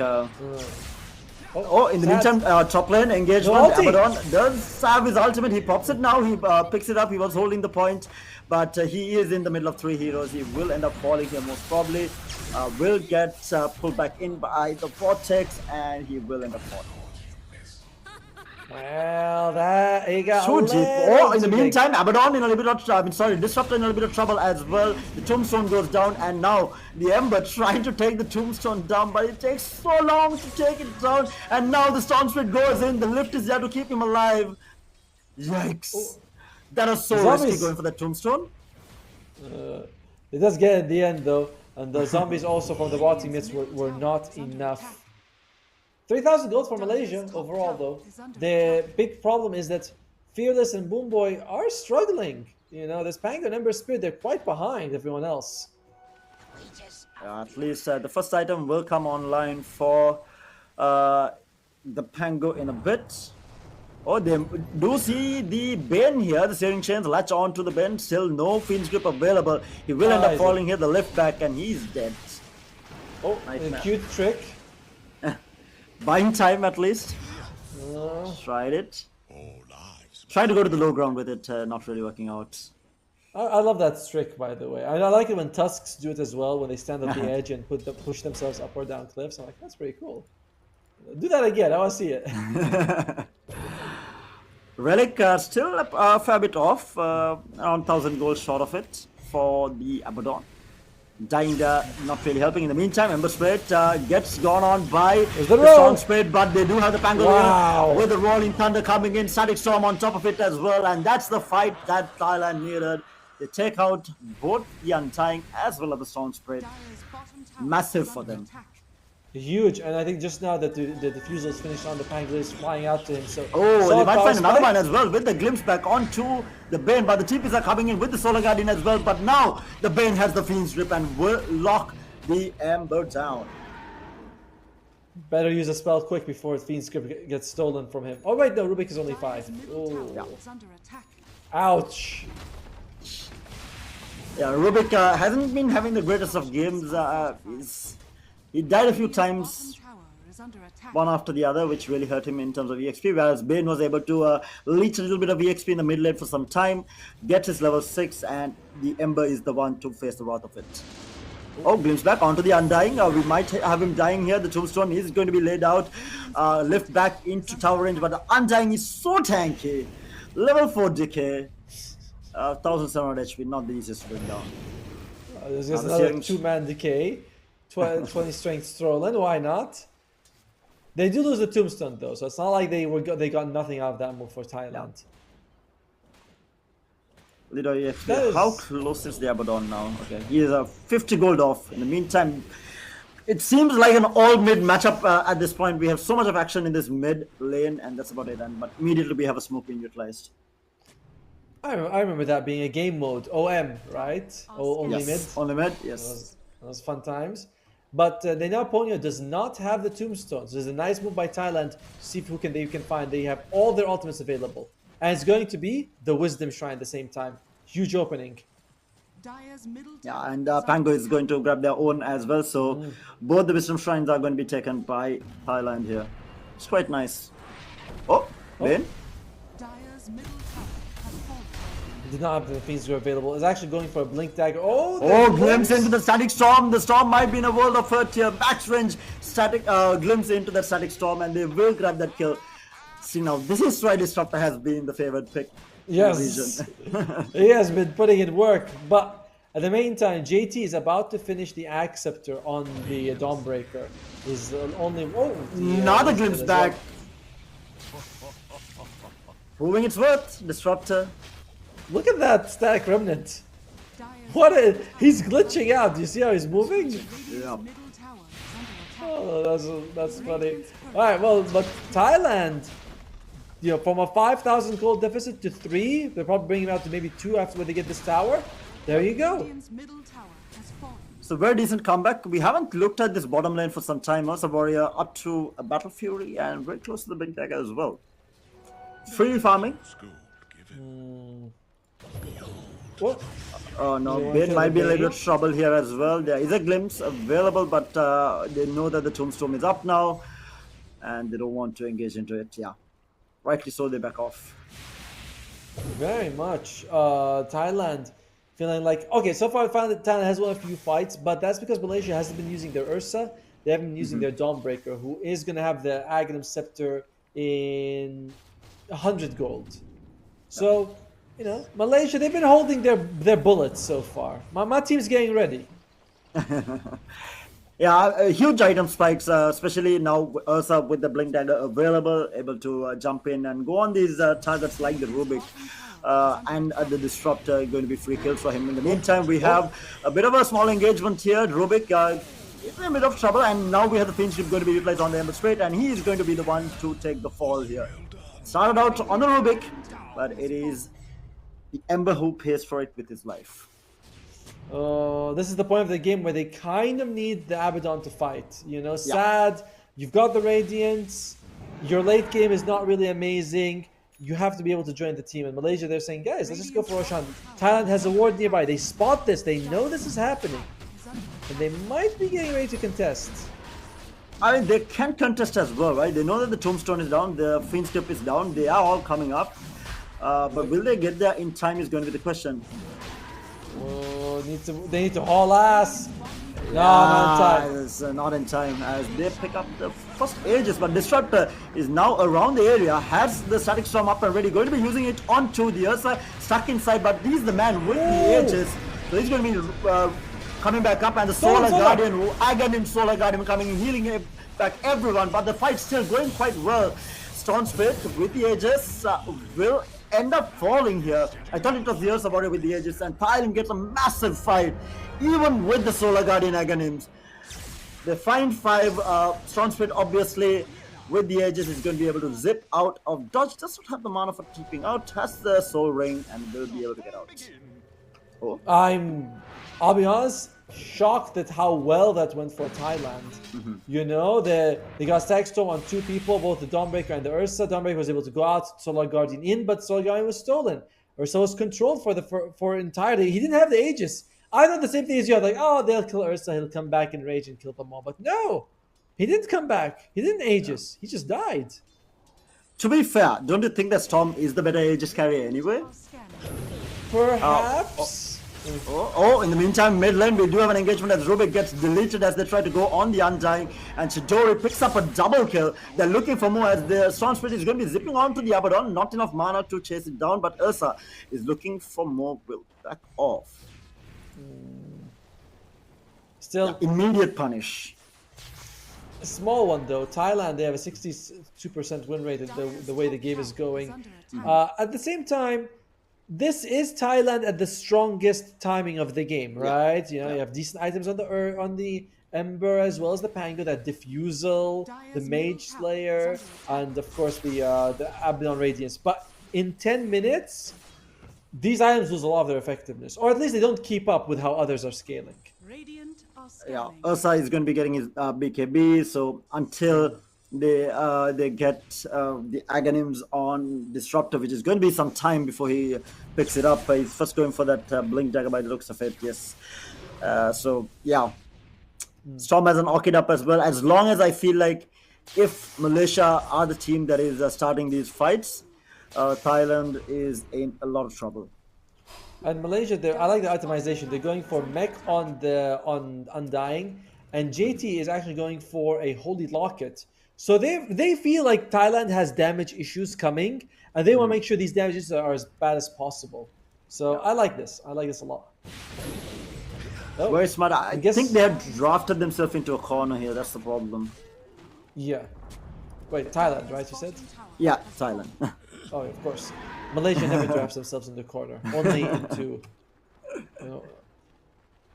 S1: Oh,
S4: In the
S1: Sad.
S4: meantime, top lane engagement.
S1: No ulti.
S4: Abaddon does have his ultimate. He pops it now. He picks it up. He was holding the point, but he is in the middle of 3 heroes. He will end up falling here most probably. Will get pulled back in by the Vortex, and he will end up falling.
S1: Well, that he got.
S4: Too
S1: a
S4: deep.
S1: little
S4: In the
S1: too big.
S4: meantime, Abaddon in a little bit of trouble. Disruptor in a little bit of trouble as well. The Tombstone goes down, and now the Ember trying to take the Tombstone down, but it takes so long to take it down. And now the Storm Spirit goes in. The lift is there to keep him alive. Yikes! That was so
S1: Zombies.
S4: risky going for that Tombstone.
S1: It does get in the end though, and the zombies also from the bot teammates were not enough. 3,000 gold for Malaysia overall though. The big problem is that Fearless and Boom Boy are struggling. You know, this Pango and Ember Spirit, they're quite behind everyone else.
S4: At least the first item will come online for the Pango in a bit. Oh, they do see the Bane here. The Searing Chains latch on to the Bane. Still no Fiend's Grip available. He will end up falling here. The lift back, and he's dead.
S1: Oh, a cute trick.
S4: Buying time at least. Tried it. Tried to go to the low ground with it. Not really working out.
S1: I love that trick, by the way. I like it when Tusks do it as well, when they stand at the edge and push themselves up or down cliffs. I'm like, that's pretty cool. Do that again. I want to see it.
S4: Relic still a fair bit off. Around 1,000 gold short of it for the Abaddon. Dying there, not really helping. In the meantime, Ember Spirit gets gone on by the Storm Spirit, but they do have the Pangolier with the Rolling Thunder coming in. Static Storm on top of it as well, and that's the fight that Thailand needed. They take out both the Untying as well as the Storm Spirit. Massive for them.
S1: Huge, and I think just now that the Diffusal is finished on the Pangolier is flying out to him. So
S4: they might find another one as well with the glimpse back onto the Bane, but the TPs are coming in with the Solar Guardian as well. But now the Bane has the Fiend's Grip and will lock the Ember down.
S1: Better use a spell quick before Fiend's Grip gets stolen from him. Oh wait, no, Rubik is only 5.
S3: Dire's middle tower
S1: Oh.
S3: is under attack.
S1: Ouch.
S4: Yeah, Rubik hasn't been having the greatest of games. He died a few times,
S3: Bottom tower is under attack.
S4: one after the other, which really hurt him in terms of EXP, whereas Bane was able to leech a little bit of EXP in the mid lane for some time, get his level 6, and the Ember is the one to face the wrath of it. Oh, glimpse back onto the Undying. We might have him dying here. The Tombstone is going to be laid out, lift back into tower range, but the Undying is so tanky. Level 4 decay, 1700 HP, not the easiest to bring down.
S1: There's just
S4: the
S1: another
S4: series-
S1: 2-man decay. 20 strength Strollin, why not? They do lose the Tombstone though, so it's not like they got nothing out of that move for Thailand.
S4: Little EXP.
S1: That is-
S4: How close is the Abaddon now? Okay, he is 50 gold off. In the meantime, it seems like an all-mid matchup at this point. We have so much of action in this mid lane, and that's about it. But immediately we have a smoke being utilized.
S1: I remember that being a game mode, OM, right? Only mid.
S4: Yes, on the mid, yes.
S1: That was fun times. But they now Ponyo does not have the tombstones. There's a nice move by Thailand to see if they can find. They have all their ultimates available. And it's going to be the Wisdom Shrine at the same time. Huge opening.
S3: Dire's middle
S4: Yeah,
S3: tower
S4: and
S3: is under
S4: Pango is going to grab their own as well. So both the Wisdom Shrines are going to be taken by Thailand here. It's quite nice. Oh, Bane?
S3: Dire's middle tower has fallen.
S1: Did not have the Fiends Grip available. It's actually going for a Blink Dagger. Oh,
S4: Oh,
S1: the
S4: glimpse into the static storm. The storm might be in a world of hurt here. Max range static glimpse into that static storm, and they will grab that kill. See now, this is why Disruptor has been the favored pick. in the
S1: Yes,
S4: region.
S1: he has been putting in work. But at the meantime, JT is about to finish the Axe Scepter on the Dawnbreaker. Is only
S4: Another glimpse back. Proving its worth, Disruptor.
S1: Look at that Static Remnant.
S3: Dire's
S1: What a, he's glitching out. Do you see how he's moving?
S3: Radiant's
S4: Yeah.
S3: middle tower is under attack.
S1: Oh, that's funny. All right, well, but Thailand, from a 5,000 gold deficit to 3, they're probably bringing it out to maybe 2 after when they get this tower. There you go.
S3: Radiant's middle tower has fallen.
S4: So very decent comeback. We haven't looked at this bottom lane for some time. Also, Warrior up to a Battle Fury and very close to the Big Dagger as well. Free farming.
S1: What?
S4: Oh no,
S1: You want
S4: Bane
S1: to
S4: might be in a
S1: Bane?
S4: little trouble here as well. There is a glimpse available, but they know that the Tombstone is up now, and they don't want to engage into it. Yeah, rightly so, they back off.
S1: Very much. Thailand feeling like, okay, so far I found that Thailand has won a few fights, but that's because Malaysia hasn't been using their Ursa. They haven't been using their Dawnbreaker, who is going to have the Aghanim Scepter in 100 gold. So, Malaysia, they've been holding their bullets so far. My team's getting ready.
S4: Yeah, huge item spikes, especially now Ursa with the Blink Dagger available, able to jump in and go on these targets like the Rubik. And the Disruptor going to be free kills for him. In the meantime, we have a bit of a small engagement here. Rubik is in a bit of trouble, and now we have the Fiend's Grip going to be utilized on the Ember Straight, and he is going to be the one to take the fall here. Started out on the Rubik, but it is the Ember who pays for it with his life.
S1: This is the point of the game where they kind of need the Abaddon to fight. Sad, you've got the Radiance, your late game is not really amazing. You have to be able to join the team. And Malaysia, they're saying, guys, let's just go for Roshan. Thailand has a ward nearby. They spot this. They know this is happening. And they might be getting ready to contest.
S4: I mean, they can contest as well, right? They know that the Tombstone is down, the Fiend's Grip is down, they are all coming up. But will they get there in time is going to be the question.
S1: Oh, they need to haul ass. No, not in time.
S4: It's not in time as they pick up the first Aegis, but Disruptor is now around the area, has the Static Storm up and ready, going to be using it onto the Ursa, stuck inside, but he's the man with the Aegis, so he's going to be coming back up, and the Solar Guardian, Aghanim Solar Guardian coming in, healing back everyone, but the fight's still going quite well. Storm Spirit with the Aegis will end up falling here. I thought it was the Ursa Warrior with the Aegis, and Thailand gets a massive fight, even with the Solar Guardian Aghanims. They find 5. Storm Spirit obviously with the Aegis is going to be able to zip out of dodge. Does not have the mana for keeping out. Has the Soul Ring and will be able to get out. Oh.
S1: I'll be honest, shocked at how well that went for Thailand. You know, they got Stack Storm on 2 people, both the Dawnbreaker and the Ursa. Dawnbreaker was able to go out, Solar Guardian in, but Solar Guardian was stolen. Ursa was controlled for entirely. He didn't have the Aegis. I thought the same thing as you. I was like, oh, they'll kill Ursa. He'll come back in rage and kill them all. But no, he didn't come back. He didn't Aegis. He just died.
S4: To be fair, don't you think that Storm is the better Aegis carrier anyway?
S1: Perhaps.
S4: In the meantime, mid lane, we do have an engagement as Rubik gets deleted as they try to go on the Undying, and Chidori picks up a double kill. They're looking for more as the Storm Spirit is going to be zipping onto the Abaddon. Not enough mana to chase it down, but Ursa is looking for more. Will back off.
S1: Still,
S4: Immediate punish.
S1: a small one though. Thailand, they have a 62% win rate the way the game is going. At the same time, this is Thailand at the strongest timing of the game, right? You know, you have decent items on the Ember as well as the Pango, that Diffusal, the Mage Slayer, and of course the Abaddon Radiance. But in 10 minutes, these items lose a lot of their effectiveness, or at least they don't keep up with how others are scaling.
S3: Radiant are
S4: Yeah,
S3: scanning.
S4: Ursa is going to be getting his BKB, so until they get the Aghanims on Disruptor, which is going to be some time before he picks it up. He's first going for that Blink Dagger by the looks of it, yes. So, yeah. Storm has an Orchid up as well. As long as I feel like if Malaysia are the team that is starting these fights, Thailand is in a lot of trouble.
S1: And Malaysia, I like the itemization. They're going for mech on Undying, and JT is actually going for a Holy Locket. So they feel like Thailand has damage issues coming, and they want to make sure these damages are as bad as possible. So I like this. I like this a lot. Oh,
S4: Very smart. I
S1: guess-
S4: think they have drafted themselves into a corner here. That's the problem.
S1: Yeah. Wait, Thailand, right? You said?
S4: Yeah, Thailand.
S1: Oh, of course. Malaysia never drafts themselves in the corner, only into. You know.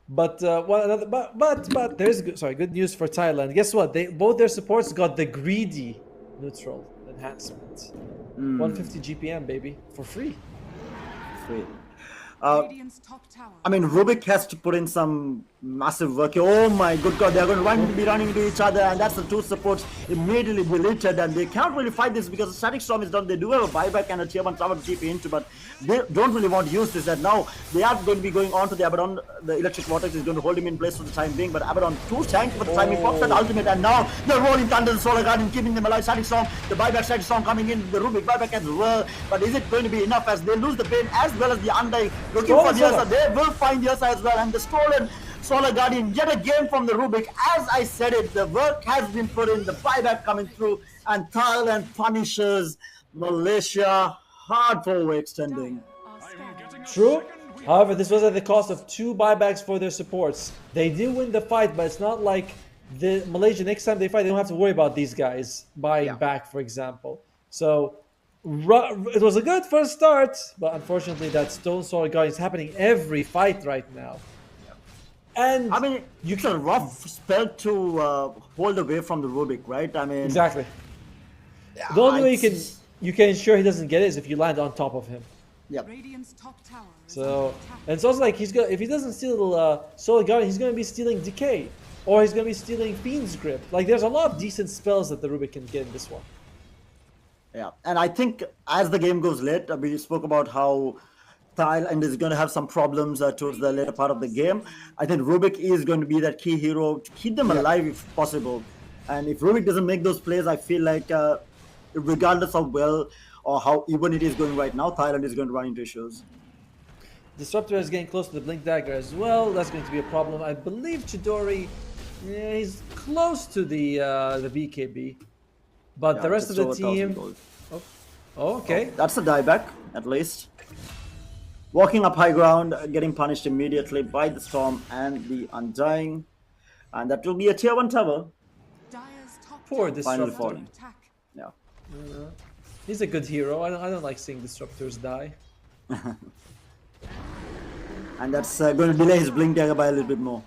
S1: But there's good news for Thailand. Guess what? Both their supports got the greedy neutral enhancement. 150 GPM, baby, for free.
S4: Sweet.
S3: Radiant's top tower.
S4: I mean, Rubik has to put in some massive work here. Oh my good god, they're going to be running into each other, and that's the 2 supports immediately deleted, and they can't really fight this because the Static Storm is done. They do have a buyback and a tier 1 tower to keep into, but they don't really want to use this, and now they are going to be going on to the Abaddon. The Electric Vortex is going to hold him in place for the time being, but Abaddon too tanky for the time. He pops that ultimate, and now they're rolling Thunder, the Solar Guardian, keeping them alive. Static Storm, the buyback Static Storm coming in, the Rubik buyback as well, but is it going to be enough as they lose the Pain as well as the Undying, looking for the Ursa. They will find the Ursa as well, and the stolen Solar Guardian yet again from the Rubik. As I said it, the work has been put in, the buyback coming through, and Thailand punishes Malaysia hard for overextending.
S3: Are scanning.
S1: True. However, this was at the cost of 2 buybacks for their supports. They did win the fight, but it's not like the Malaysia next time they fight, they don't have to worry about these guys buying back, for example. So it was a good first start, but unfortunately that Stone Sword Guard is happening every fight right now. And
S4: I mean, it's a rough spell to hold away from the Rubik, right? I mean,
S1: exactly. The only way
S4: it's-
S1: you can ensure he doesn't get it is if you land on top of him.
S4: Yep.
S3: Radiant's top tower. is
S1: So,
S3: under attack.
S1: and it's also like if he doesn't steal Solar Guardian, he's going to be stealing Decay, or he's going to be stealing Fiend's Grip. Like, there's a lot of decent spells that the Rubik can get in this one.
S4: Yeah, and I think as the game goes late, we spoke about how Thailand is going to have some problems towards the later part of the game. I think Rubik is going to be that key hero to keep them alive if possible. And if Rubik doesn't make those plays, I feel like regardless of well or how even it is going right now, Thailand is going to run into issues.
S1: Disruptor is getting close to the Blink Dagger as well. That's going to be a problem. I believe Chidori, he's close to the BKB. But
S4: Yeah,
S1: the rest of
S4: just
S1: the
S4: over 1,000
S1: team...
S4: gold.
S1: Oh, okay.
S4: That's a dieback, at least. Walking up high ground, getting punished immediately by the Storm and the Undying. And that will be a tier 1 tower.
S3: Dire's top
S1: Poor
S3: tower is
S1: Disruptor.
S3: under
S4: falling.
S3: attack.
S4: Yeah.
S1: He's a good hero. I don't like seeing Disruptors die.
S4: And that's going to delay his Blink Dagger by a little bit more.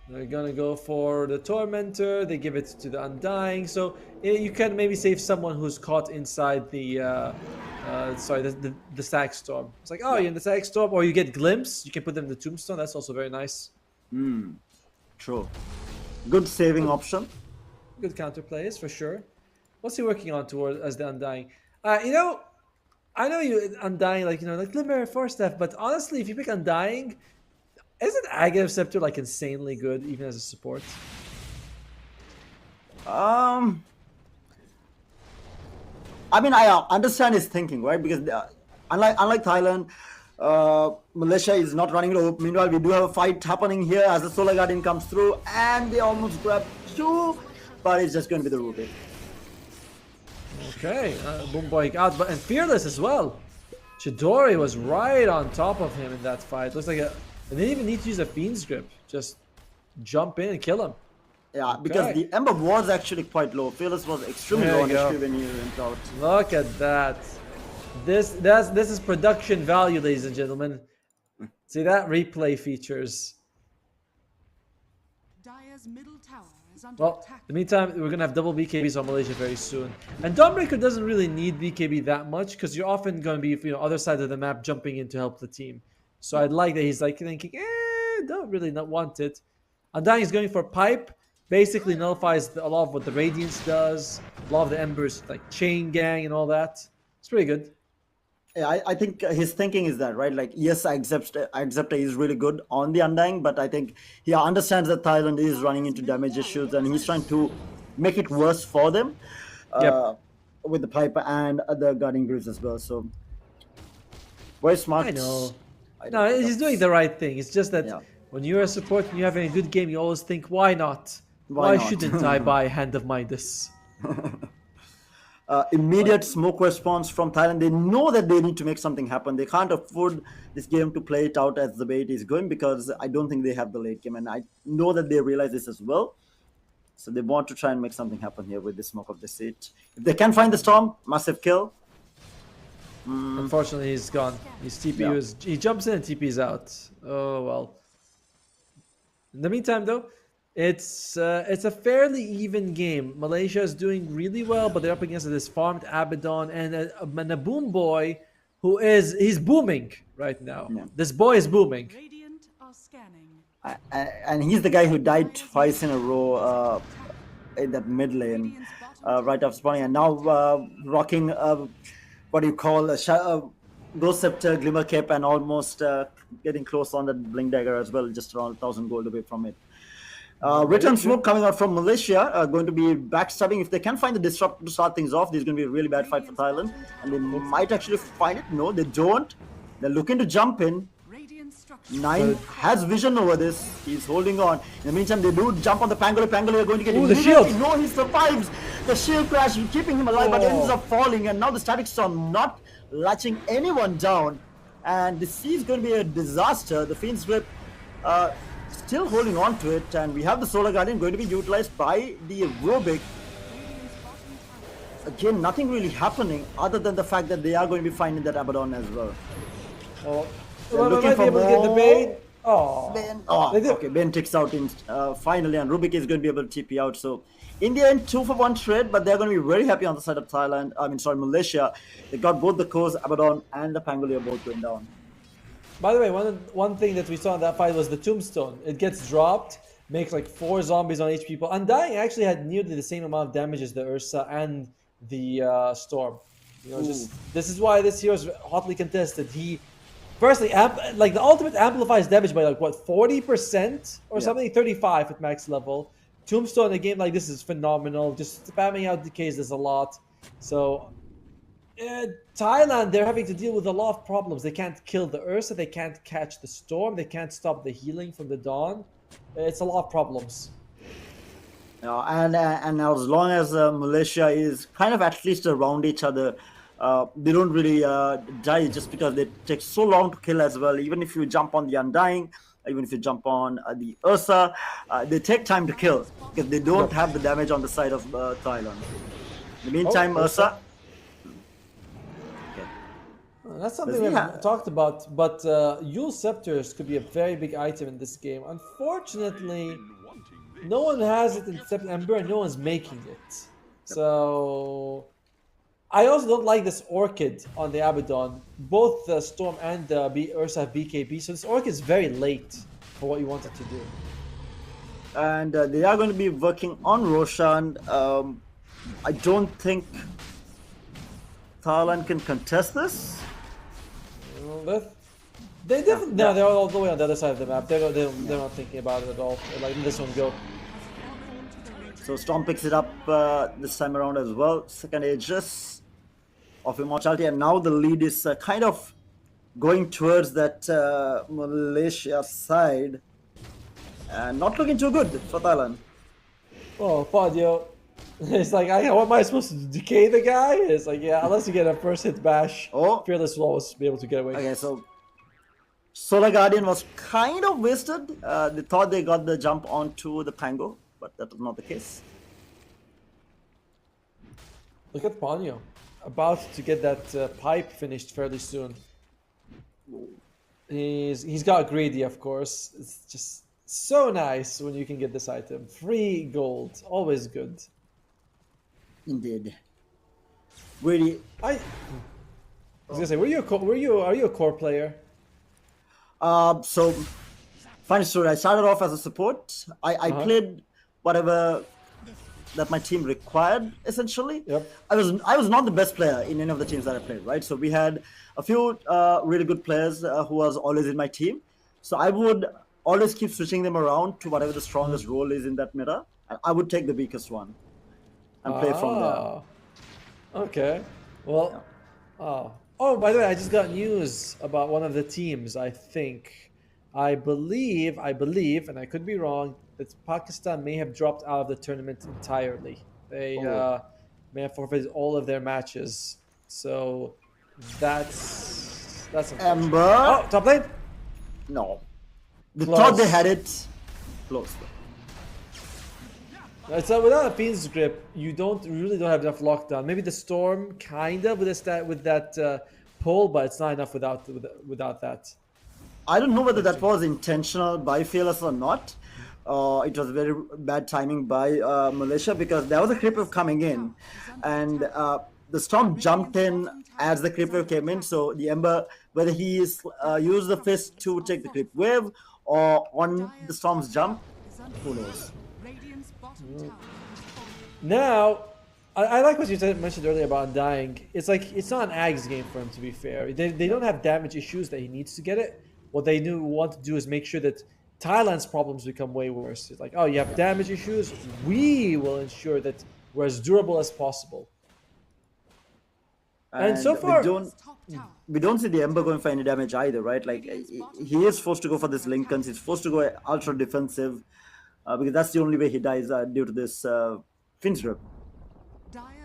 S1: They're gonna go for the Tormentor. They give it to the Undying. So you can maybe save someone who's caught inside the Stack Storm. It's like, oh, you're in the Stack Storm, or you get Glimpse. You can put them in the Tombstone. That's also very nice.
S4: True. Good saving option.
S1: Good counter plays for sure. What's he working on toward as the Undying? I know you Undying, like Limmer Force Staff, but honestly, if you pick Undying, isn't Aghav Scepter like insanely good even as a support?
S4: I mean, I understand his thinking, right? Because unlike Thailand, Malaysia is not running low. Meanwhile, we do have a fight happening here as the Solar Guardian comes through, and they almost grab two, but it's just going to be the Rubik.
S1: Okay, Boom Boy out, and Fearless as well. Chidori was right on top of him in that fight. Looks like they didn't even need to use a Fiend's Grip. Just jump in and kill him.
S4: Yeah, because the Ember was actually quite low. Fearless was extremely low on HP when he went out.
S1: Look at that. This is production value, ladies and gentlemen. See that? Replay features.
S3: Dire's middle tower is under
S1: Well,
S3: attack.
S1: in the meantime, we're going to have double BKBs on Malaysia very soon. And Dawnbreaker doesn't really need BKB that much because you're often going to be, other side of the map jumping in to help the team. So I'd like that he's like thinking, don't really not want it. Undying is going for Pipe. Basically nullifies a lot of what the Radiance does. A lot of the Embers, like Chain Gang and all that. It's pretty good.
S4: Yeah, I think his thinking is that, right? Like, yes, I accept he's really good on the Undying, but I think he understands that Thailand is running into damage issues and he's trying to make it worse for them with the Piper and the Guardian Greaves as well. So, very smart.
S1: I know. No, he's doing the right thing. It's just that when you're a support and you're having a good game, you always think, why not? Why
S4: not?
S1: shouldn't I buy Hand of Midas?
S4: Immediate smoke response from Thailand. They know that they need to make something happen. They can't afford this game to play it out as the way it is going because I don't think they have the late game. And I know that they realize this as well. So they want to try and make something happen here with the smoke of the seat. If they can find the storm, massive kill.
S1: Unfortunately, he's gone. His TP he jumps in and TP's out. Oh, well. In the meantime, though, it's a fairly even game. Malaysia is doing really well, but they're up against this farmed Abaddon and a Boom Boy he's booming right now. Yeah. This boy is booming.
S3: Radiant are scanning.
S4: And he's the guy who died twice in a row in that mid lane right after spawning, and now rocking what do you call a Ghost Scepter, Glimmer Cape, and almost getting close on that Blink Dagger as well, just around 1,000 gold away from it. Return Smoke coming out from Malaysia, going to be backstabbing. If they can find the Disrupt to start things off, this is going to be a really bad fight for Thailand. And they might actually find it. No, they don't. They're looking to jump in. Nine has vision over this. He's holding on. In the meantime, they do jump on the Pangolo. Pangolo are going to get
S1: the shield.
S4: No, he survives. The shield crash keeping him alive, but ends up falling. And now the Static Storm not latching anyone down. And this is going to be a disaster. The Fiend's Grip still holding on to it. And we have the Solar Guardian going to be utilized by the Rubik. Again, nothing really happening other than the fact that they are going to be finding that Abaddon as well.
S1: Looking for more. Get the Bane.
S4: Okay, Bane takes out finally, and Rubik is going to be able to TP out. So, India in 2-for-1 trade, but they're going to be very happy on the side of Thailand. Malaysia. They got both the Kos, Abaddon, and the Pangolier both going down.
S1: By the way, one thing that we saw in that fight was the Tombstone. It gets dropped, makes like 4 zombies on each people. Undying actually had nearly the same amount of damage as the Ursa and the Storm. This is why this hero is hotly contested. Firstly, the ultimate amplifies damage by 40% or something, 35 at max level. Tombstone in a game like this is phenomenal. Just spamming out decays is a lot. So Thailand, they're having to deal with a lot of problems. They can't kill the Ursa, they can't catch the Storm, they can't stop the healing from the Dawn. It's a lot of problems.
S4: And as long as Malaysia is kind of at least around each other, they don't really die just because they take so long to kill as well. Even if you jump on the Undying, even if you jump on the Ursa, they take time to kill because they don't have the damage on the side of Thailand. In the meantime, Ursa.
S1: That's something we haven't talked about, but Yule Scepters could be a very big item in this game. Unfortunately, no one has it except Ember and no one's making it. So I also don't like this Orchid on the Abaddon. Both the Storm and the Ursa have BKB, so this Orchid is very late. for what you wanted to do.
S4: And they are going to be working on Roshan. I don't think Thailand can contest this.
S1: They definitely no, they're all the way on the other side of the map. They're not thinking about it at all. They're like, this one go.
S4: So Storm picks it up this time around as well. Second Aegis of Immortality, and now the lead is kind of going towards that Malaysia side, and not looking too good for Thailand.
S1: Oh, Fadio. It's like, what am I supposed to do? Decay the guy? It's like, yeah, unless you get a first hit bash, Fearless will always be able to get away.
S4: Okay, so Solar Guardian was kind of wasted. They thought they got the jump onto the Pango, but that was not the case.
S1: Look at Ponyo, about to get that pipe finished fairly soon. He's got greedy, of course. It's just so nice when you can get this item. Free gold, always good.
S4: Indeed. Really,
S1: I was gonna say, are you a core player?
S4: So funny story. I started off as a support. I played whatever that my team required, essentially.
S1: Yep.
S4: I was not the best player in any of the teams that I played, right? So we had a few really good players who was always in my team. So I would always keep switching them around to whatever the strongest role is in that meta. And I would take the weakest one and play from there.
S1: Okay. Well, oh, by the way, I just got news about one of the teams. I believe, and I could be wrong, that Pakistan may have dropped out of the tournament entirely. They may have forfeited all of their matches. So that's
S4: Ember.
S1: Oh, top lane.
S4: No. They
S1: Close.
S4: thought they had it. Close.
S1: So without a Fiend's Grip, you really don't have enough lockdown. Maybe the Storm, kind of, with that pull, but it's not enough without that.
S4: I don't know whether that was intentional by Fearless or not. It was very bad timing by Malaysia, because there was a creep wave coming in, and the Storm jumped in as the creep wave came in. So the Ember, whether he used the fist to take the creep wave or on the Storm's jump, who knows?
S1: Now, I like what you mentioned earlier about Undying. It's like, it's not an Ags game for him, to be fair. They don't have damage issues that he needs to get it. What they want to do is make sure that Thailand's problems become way worse. It's like, oh, you have damage issues? We will ensure that we're as durable as possible. And so far,
S4: we don't see the Ember going for any damage either, right? Like, he is forced to go for this Lincolns. He's forced to go ultra defensive, because that's the only way he dies due to this Fiend's Grip.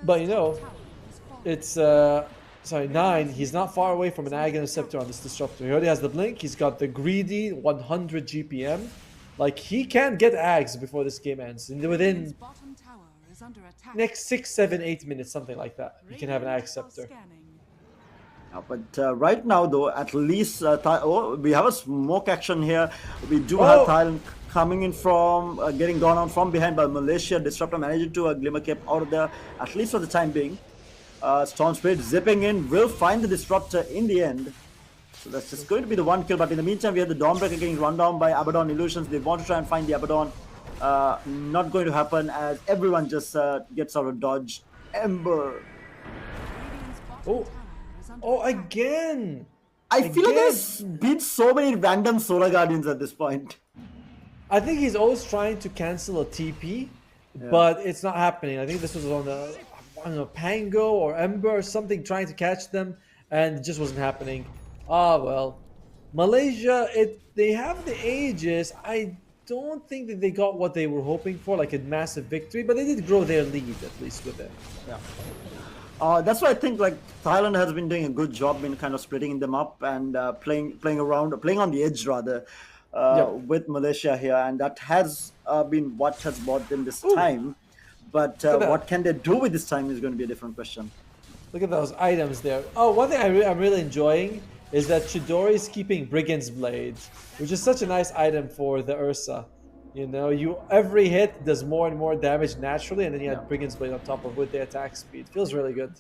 S1: But it's 9. He's not far away from an Aghanim Scepter on this Disruptor. He already has the Blink. He's got the greedy 100 GPM. Like, he can get Ags before this game ends. Within next 6, 7, 8 minutes, something like that, you can have an Ag Scepter.
S4: But right now, though, at least we have a smoke action here. We do have Thailand coming in from getting gone on from behind by Malaysia. Disruptor managing to Glimmer Cape out of there, at least for the time being. Storm Spirit zipping in, will find the Disruptor in the end. So that's just going to be the one kill. But in the meantime, we have the Dawnbreaker getting run down by Abaddon Illusions. They want to try and find the Abaddon. Not going to happen, as everyone just gets out of dodge. Ember.
S1: Oh, again!
S4: I feel like there's been so many random Solar Guardians at this point.
S1: I think he's always trying to cancel a TP, but it's not happening. I think this was on the, I don't know, Pango or Ember or something, trying to catch them, and it just wasn't happening. Well. Malaysia, they have the Aegis. I don't think that they got what they were hoping for, like a massive victory, but they did grow their lead, at least with it.
S4: Yeah. That's why I think like Thailand has been doing a good job in kind of splitting them up and playing on the edge rather with Malaysia here, and that has been what has bought them this time. But what can they do with this time is going to be a different question.
S1: Look at those items there. Oh, one thing I'm really enjoying is that Chidori is keeping Brigand's Blade, which is such a nice item for the Ursa. Every hit does more and more damage naturally, and then you have Brigand's Blade on top of with the attack speed. Feels really good.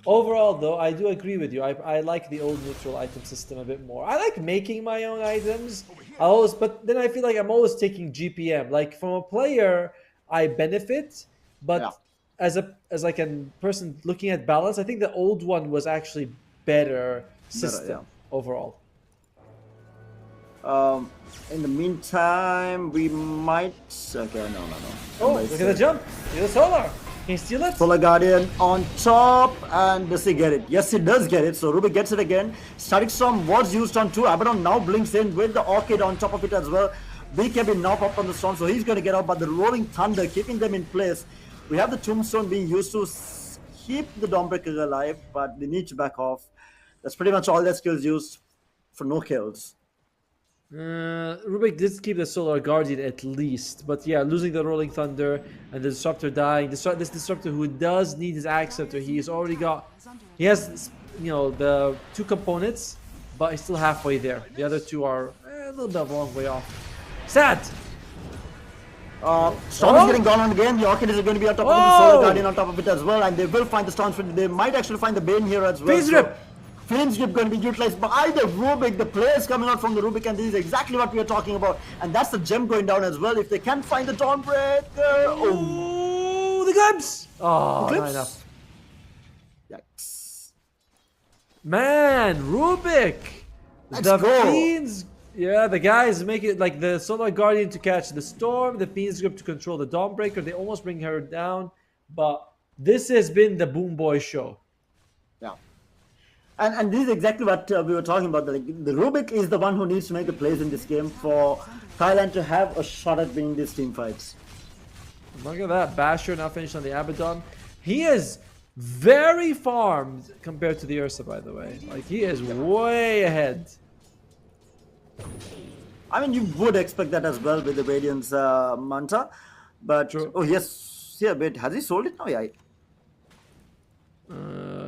S1: Overall, though, I do agree with you. I like the old neutral item system a bit more. I like making my own items. But then I feel like I'm always taking GPM. Like from a player, I benefit, but
S4: Yeah.
S1: as like a person looking at balance, I think the old one was actually better system overall.
S4: In the meantime, we might. Okay, no.
S1: Oh, look at the jump! Look at the solar. Can you steal it?
S4: Solar Guardian on top, and does he get it? Yes, he does get it. So Rubik gets it again. Static Storm was used on 2. Abaddon now blinks in with the Orchid on top of it as well. BKB now popped on the storm, so he's going to get out. But the Rolling Thunder keeping them in place. We have the Tombstone being used to keep the Dawnbreaker alive, but they need to back off. That's pretty much all their skills used for no kills.
S1: Rubik did keep the Solar Guardian at least, but yeah, losing the Rolling Thunder and the Disruptor dying. This Disruptor who does need his Axe Scepter, he's already got. He has, the 2 components, but he's still halfway there. The other 2 are a little bit of a long way off. Sad.
S4: Storm is getting gone on again. The Orchid is going to be on top of it, the Solar Guardian on top of it as well, and they will find the Storm Spirit. They might actually find the Bane here as well.
S1: Freeze Rip!
S4: Flames Grip going to be utilized by the Rubik, the players coming out from the Rubik, and this is exactly what we are talking about. And that's the gem going down as well. If they can find the Dawnbreaker.
S1: Oh, the Glimpse! Oh, not enough.
S4: Yikes.
S1: Man, Rubik!
S4: Let's
S1: the
S4: go.
S1: Fiends. Yeah, the guys make it like the Solar Guardian to catch the Storm, the Fiend's Grip to control the Dawnbreaker. They almost bring her down, but this has been the Boom Boy show.
S4: Yeah. And this is exactly what we were talking about. The Rubik is the one who needs to make the plays in this game for Thailand to have a shot at winning these team fights.
S1: Look at that. Basher now finished on the Abaddon. He is very farmed compared to the Ursa, by the way. Like, he is way ahead.
S4: I mean, you would expect that as well with the Radiance Manta. But,
S1: True.
S4: oh yes, yeah, but has he sold it now? Yeah.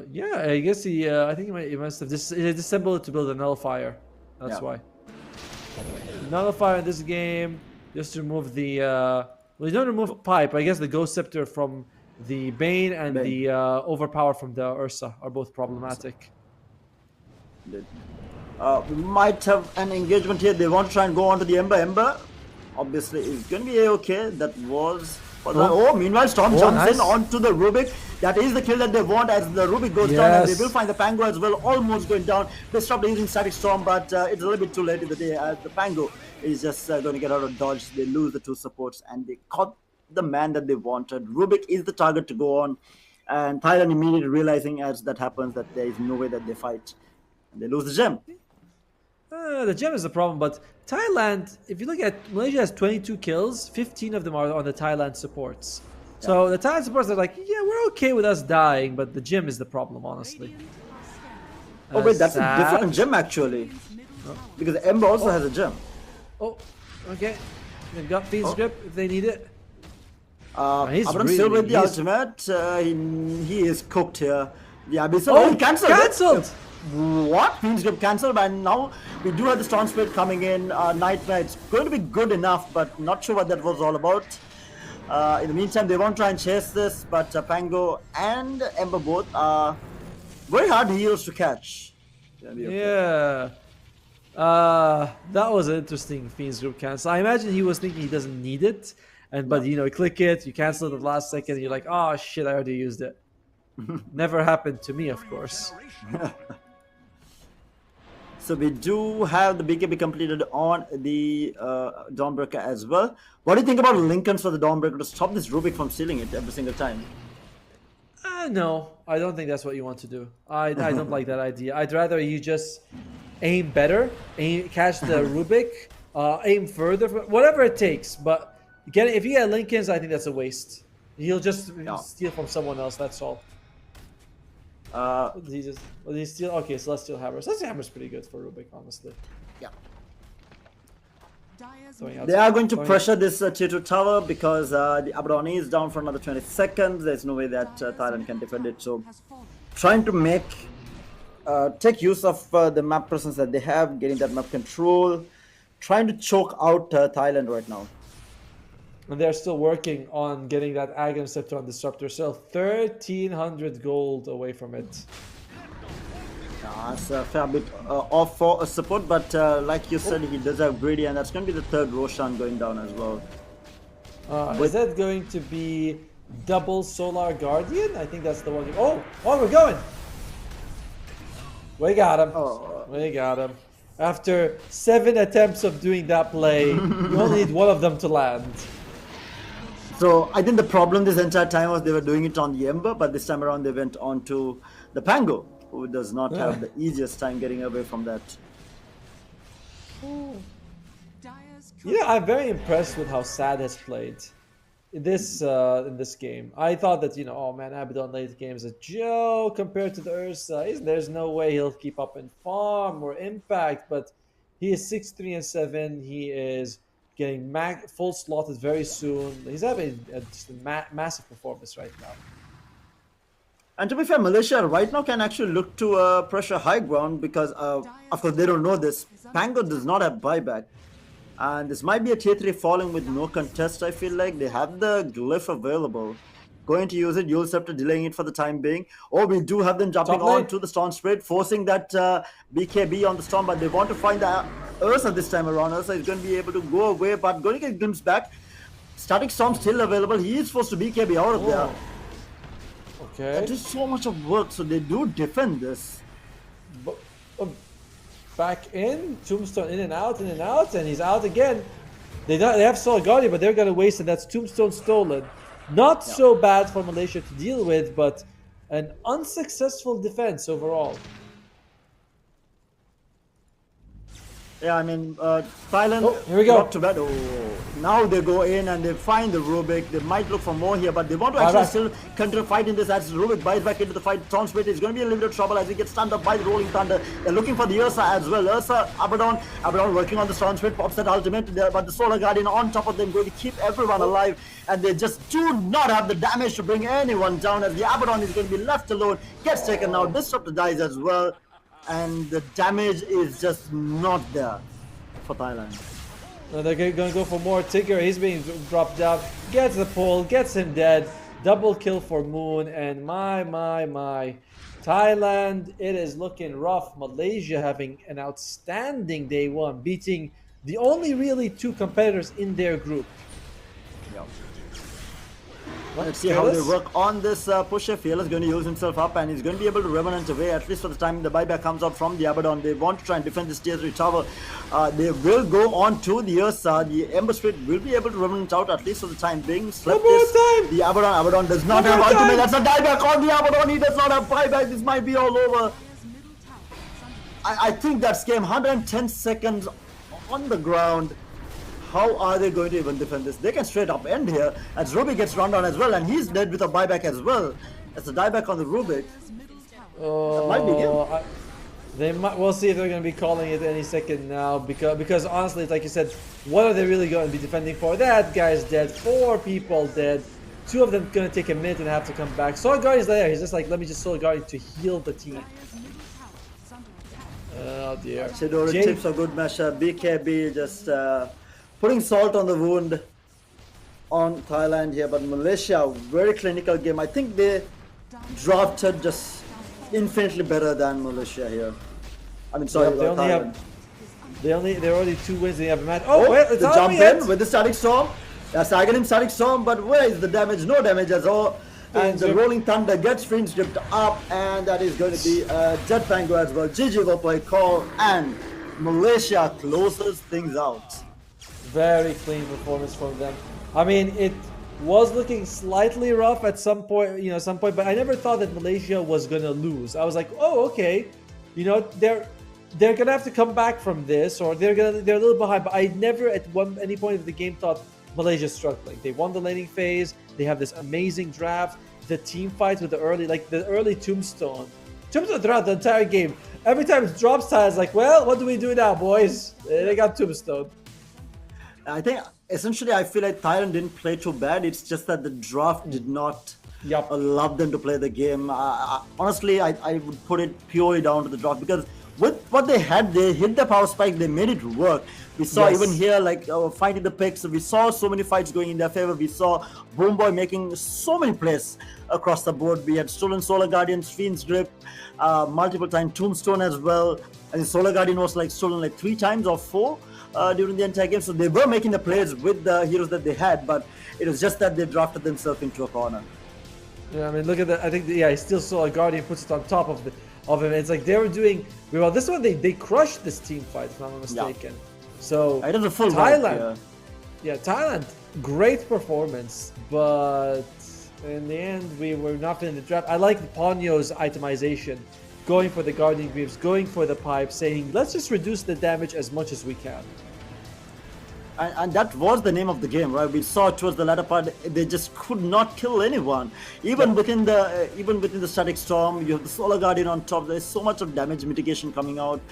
S1: Yeah, I guess I think he must have disassembled it to build a nullifier. That's why. Nullifier in this game, just to remove the, well, you don't remove Pipe. I guess the Ghost Scepter from the Bane and the Overpower from the Ursa are both problematic.
S4: We might have an engagement here. They want to try and go on to the Ember. Ember, obviously, is going to be okay. That was... meanwhile, Storm jumps in onto the Rubik. That is the kill that they want as the Rubik goes down. And they will find the Pango as well, almost going down. They stopped using Static Storm, but it's a little bit too late in the day as the Pango is just going to get out of dodge. They lose the 2 supports and they caught the man that they wanted. Rubik is the target to go on. And Thailand immediately realizing as that happens that there is no way that they fight. And they lose the gem.
S1: The gem is the problem, but Thailand, if you look at Malaysia has 22 kills, 15 of them are on the Thailand supports. So the Thailand supports are like, yeah, we're okay with us dying, but the gem is the problem, honestly.
S4: Oh wait, that's a different gem actually. Because Ember also has a gem.
S1: Oh, okay. They've got Fiend's Grip if they need it.
S4: He's still with the ultimate. He is cooked here. The Abyssal.
S1: Oh, cancelled!
S4: What? Fiend's Grip cancelled, and now we do have the Storm Spirit coming in. Nightmare, it's going to be good enough, but not sure what that was all about. In the meantime, they won't try and chase this, but Pango and Ember both are very hard heals to catch.
S1: Yeah. That was an interesting Fiend's Grip cancel. I imagine he was thinking he doesn't need it, but you click it, you cancel it at the last second, and you're like, oh shit, I already used it. Never happened to me, of course.
S4: So we do have the BKB completed on the Dawnbreaker as well. What do you think about Lincolns for the Dawnbreaker to stop this Rubik from stealing it every single time?
S1: No, I don't think that's what you want to do. I don't like that idea. I'd rather you just aim better, catch the Rubik, aim further, whatever it takes. But if you get Lincolns, I think that's a waste. He'll just steal from someone else, that's all. Did he steal? Okay, Celestial Hammer. Celestial Hammer's pretty good for Rubik, honestly.
S4: Yeah.
S3: Dyer's
S4: They are going to pressure this tier 2 tower because the Abaddon is down for another 20 seconds. There's no way that Thailand can defend it. So trying to take use of the map presence that they have, getting that map control, trying to choke out Thailand right now.
S1: And they're still working on getting that Aghanim Scepter on Disruptor. So 1,300 gold away from it.
S4: That's a fair bit off for a support, but like you said, he does have greedy, and that's going to be the third Roshan going down as well.
S1: Is that going to be double Solar Guardian? I think that's the one. Oh, we're going! We got him. We got him. After 7 attempts of doing that play, you only need one of them to land.
S4: So I think the problem this entire time was they were doing it on the Ember, but this time around they went on to the Pango, who does not have the easiest time getting away from that.
S1: Yeah, I'm very impressed with how Sad has played in this game. I thought that, oh man, Abaddon late game is a joke compared to the Ursa. There's no way he'll keep up in farm or impact, but he is 6-3-7. He is getting full slotted very soon. He's having just a massive performance right now.
S4: And to be fair, Malaysia right now can actually look to pressure high ground because, of course, they don't know this. Pango does not have buyback. And this might be a tier 3 falling with no contest, I feel like. They have the glyph available. Going to use it, Yule Scepter delaying it for the time being. Or we do have them jumping on to the Storm Spirit, forcing that BKB on the Storm, but they want to find the Ursa this time around. Ursa is going to be able to go away, but going to get glimpsed back. Static Storm still available. He is forced to BKB out of there.
S1: Okay.
S4: That is so much of work, so they do defend this.
S1: But, back in, Tombstone in and out, and he's out again. They have Soul Guardian, but they're going to waste it. That's Tombstone stolen. Not so bad for Malaysia to deal with, but an unsuccessful defense overall.
S4: Yeah, I mean, Thailand
S1: here we go.
S4: got to bed. Now they go in and they find the Rubik. They might look for more here, but they want to actually still continue fighting this as Rubik buys back into the fight. Storm Spirit is going to be in a little bit of trouble as he gets stunned up by the Rolling Thunder. They're looking for the Ursa as well. Ursa, Abaddon working on the Storm Spirit, pops that ultimate, but the Solar Guardian on top of them going to keep everyone alive, and they just do not have the damage to bring anyone down as the Abaddon is going to be left alone, gets taken out, Disruptor dies as well. And the damage is just not there for Thailand.
S1: They're going to go for more. Tigger, he's being dropped down. Gets the pull, gets him dead. Double kill for Moon. And my. Thailand, it is looking rough. Malaysia having an outstanding day one, beating the only really 2 competitors in their group.
S4: Yep. Let's see how they work on this pusher. Fearless going to use himself up, and he's going to be able to revenant away, at least for the time the buyback comes out from the Abaddon. They want to try and defend this tier 3 tower. They will go on to the Ursa. The Ember Spirit will be able to revenant out, at least for the time being. The Abaddon does not have ultimate. That's a dieback on the Abaddon. He does not have buyback. This might be all over. I think that's game. 110 seconds on the ground. How are they going to even defend this? They can straight up end here as Rubik gets run down as well, and he's dead with a buyback as well. That's a dieback on the Rubik. That might be him.
S1: We'll see if they're going to be calling it any second now, because honestly, like you said, what are they really going to be defending for? That guy's dead. 4 people dead. 2 of them going to take a minute and have to come back. Soul Guardian's there. He's just like, let me just Soul Guardian to heal the team. Oh dear.
S4: Chidori tips a good measure. BKB just putting salt on the wound on Thailand here, but Malaysia, very clinical game. I think they drafted just infinitely better than Malaysia here. I mean, sorry,
S1: yeah, they're already 2 wins. They have a match.
S4: Wait, the jump in with the Static Storm. That's Aghanim Static Storm, but where is the damage? No damage at all. And the Rolling Thunder gets screen stripped up, and that is going to be Jet Pango as well. GG will play call, and Malaysia closes things out.
S1: Very clean performance from them. I mean, it was looking slightly rough at some point, but I never thought that Malaysia was gonna lose. I was like, oh, okay, they're gonna have to come back from this, or they're a little behind. But I never at any point of the game thought Malaysia's struggling. They won the laning phase. They have this amazing draft. The team fights with the early Tombstone throughout the entire game. Every time it drops, Ty's like, well, what do we do now, boys? They got Tombstone.
S4: I think essentially I feel like Thailand didn't play too bad. It's just that the draft did not allow them to play the game. Honestly, I would put it purely down to the draft, because with what they had, they hit the power spike, they made it work. We saw
S1: Yes.
S4: even here, like fighting the picks, we saw so many fights going in their favor. We saw Boomboy making so many plays across the board. We had stolen Solar Guardian's Fiend's Grip, multiple time Tombstone as well. And the Solar Guardian was like stolen like 3 times or 4 during the entire game. So they were making the plays with the heroes that they had, but it was just that they drafted themselves into a corner.
S1: Yeah, I mean, look at that. I think, he still saw a Guardian, puts it on top of him. It's like they were doing well. This one, they crushed this team fight, if I'm not mistaken. So
S4: It was a full
S1: Thailand,
S4: wipe,
S1: Thailand, great performance, but in the end, we were not in the draft. I like Ponyo's itemization, going for the Guardian Greaves, going for the pipe, saying, let's just reduce the damage as much as we can.
S4: And that was the name of the game, right? We saw towards the latter part, they just could not kill anyone. Even within the static storm, you have the Solar Guardian on top. There's so much of damage mitigation coming out.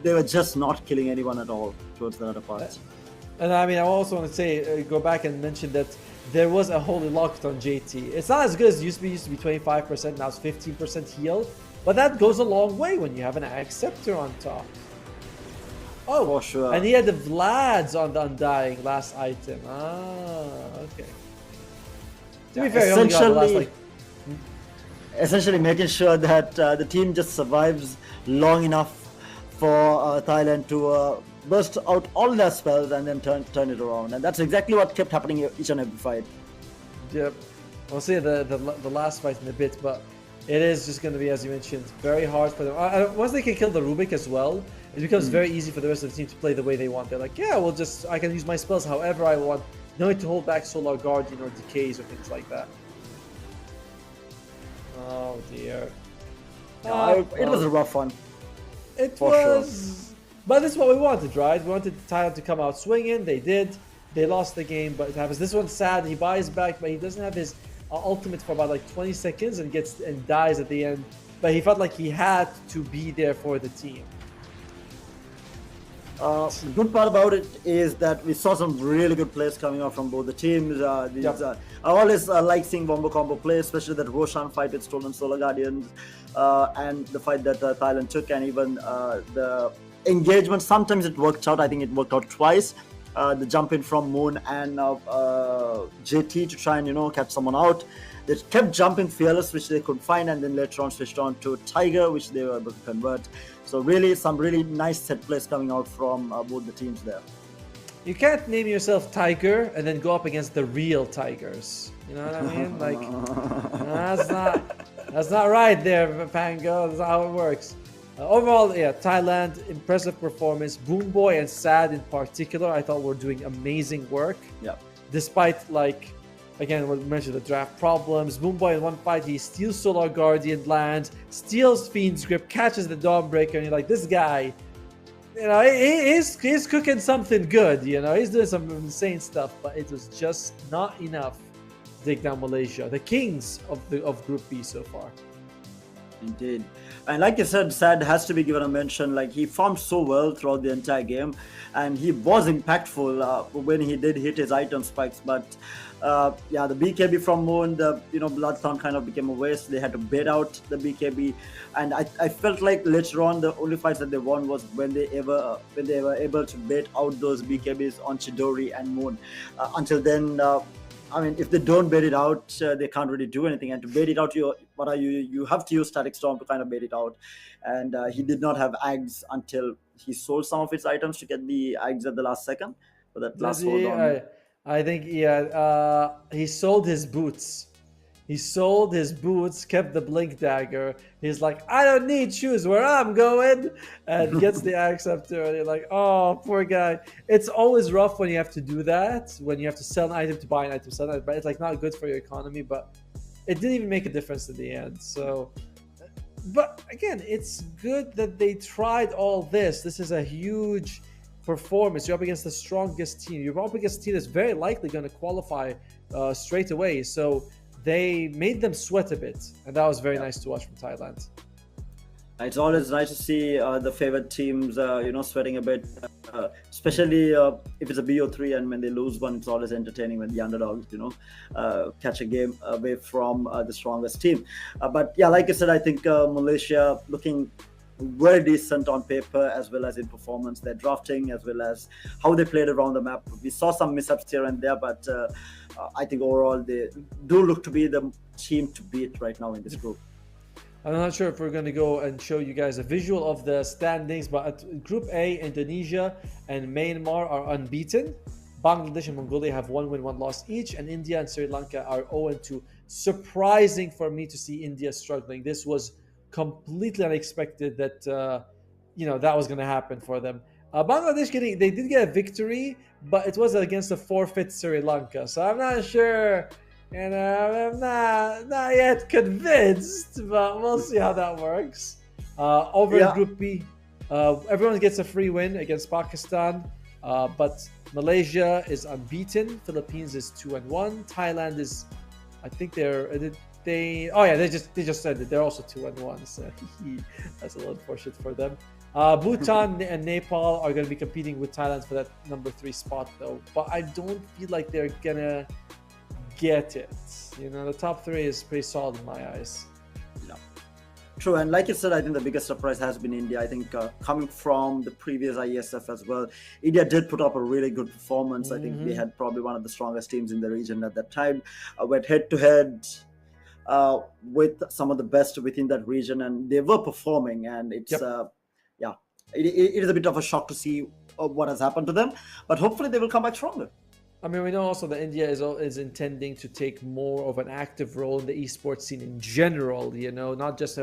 S4: They were just not killing anyone at all towards the latter part.
S1: And I mean, I also want to say, go back and mention that there was a holy locked on JT. It's not as good as it used to be. It used to be 25%, now it's 15% heal. But that goes a long way when you have an Axe Scepter on top. Oh,
S4: For sure.
S1: And he had the Vlads on the Undying last item. Okay. To be fair, he only got the last, like,
S4: essentially making sure that the team just survives long enough for Thailand to burst out all their spells and then turn it around. And that's exactly what kept happening each and every fight.
S1: Yep. We'll see the last fight in a bit, but it is just going to be, as you mentioned, very hard for them. Once they can kill the Rubik as well, it becomes very easy for the rest of the team to play the way they want. They're like, yeah, I can use my spells however I want. No need to hold back Solar Guardian or Decays or things like that. Oh dear.
S4: It was a rough one.
S1: It
S4: For
S1: was, but this is what we wanted, right? We wanted Thailand to come out swinging. They did. They lost the game, but it happens. This one's sad. He buys back, but he doesn't have his ultimate for about like 20 seconds and dies at the end. But he felt like he had to be there for the team.
S4: The good part about it is that we saw some really good plays coming out from both the teams. I always like seeing Wombo combo play, especially that Roshan fight with Stolen Solar Guardians and the fight that Thailand took, and even the engagement. Sometimes it worked out. I think it worked out twice. The jump in from Moon and JT to try and catch someone out. They kept jumping Fearless, which they could find, and then later on switched on to Tiger, which they were able to convert. So really, some really nice set plays coming out from both the teams there.
S1: You can't name yourself Tiger and then go up against the real Tigers. You know what I mean? Like, that's not right there, Pango. That's not how it works. Overall, Thailand, impressive performance. Boomboy and Sad in particular, I thought were doing amazing work.
S4: Yeah.
S1: Despite, again, we mentioned the draft problems. Boomboy in one fight, he steals Solar Guardian land, steals Fiend's Grip, catches the Dawnbreaker, and you're like, this guy, he's cooking something good, he's doing some insane stuff, but it was just not enough to take down Malaysia, the kings of Group B so far.
S4: Indeed. And like you said, Sad has to be given a mention. Like, he formed so well throughout the entire game, and he was impactful when he did hit his item spikes. But the BKB from Moon, the Bloodthorn kind of became a waste. They had to bait out the BKB, and I felt like later on the only fights that they won was when they were able to bait out those BKBs on Chidori and Moon. Until then, if they don't bait it out, they can't really do anything. And to bait it out, you have to use Static Storm to kind of bait it out. And he did not have Ags until he sold some of his items to get the Ags at the last second. But that last hold on.
S1: I think he sold his boots. He sold his boots, kept the Blink Dagger. He's like, I don't need shoes where I'm going, and gets the axe up to it. And you're like, oh, poor guy. It's always rough when you have to do that, when you have to sell an item to buy an item, sell an item, but it's not good for your economy. But it didn't even make a difference in the end. So, but again, it's good that they tried all this. This is a huge performance. You're up against the strongest team. You're up against a team that's very likely going to qualify straight away. So they made them sweat a bit, and that was very nice to watch from Thailand.
S4: It's always nice to see the favorite teams, sweating a bit, especially if it's a BO3 and when they lose one, it's always entertaining when the underdogs, catch a game away from the strongest team. But yeah, like I said, I think Malaysia looking very decent on paper as well as in performance. Their drafting as well as how they played around the map. We saw some mishaps here and there, but I think overall they do look to be the team to beat right now in this group.
S1: I'm not sure if we're going to go and show you guys a visual of the standings, but at Group A, Indonesia and Myanmar are unbeaten. Bangladesh and Mongolia have 1 win, 1 loss each, and India and Sri Lanka are 0-2. Surprising for me to see India struggling. This was completely unexpected that that was going to happen for them. Bangladesh they did get a victory, but it was against a forfeit Sri Lanka, so I'm not sure. And I'm not yet convinced, but we'll see how that works. In Group B, everyone gets a free win against Pakistan, but Malaysia is unbeaten. Philippines is 2-1. Thailand is, I think they just said that they're also 2-1. So that's a little unfortunate for them. Bhutan and Nepal are going to be competing with Thailand for that number 3 spot, though. But I don't feel like they're gonna get it. The top 3 is pretty solid in my eyes.
S4: Yeah. True, and like you said, I think the biggest surprise has been India. I think coming from the previous Iesf as well, India did put up a really good performance. I think they had probably one of the strongest teams in the region at that time. Went head-to-head with some of the best within that region, and they were performing, and it's it is a bit of a shock to see what has happened to them, but hopefully they will come back stronger.
S1: I mean, we know also that India is intending to take more of an active role in the esports scene in general, not just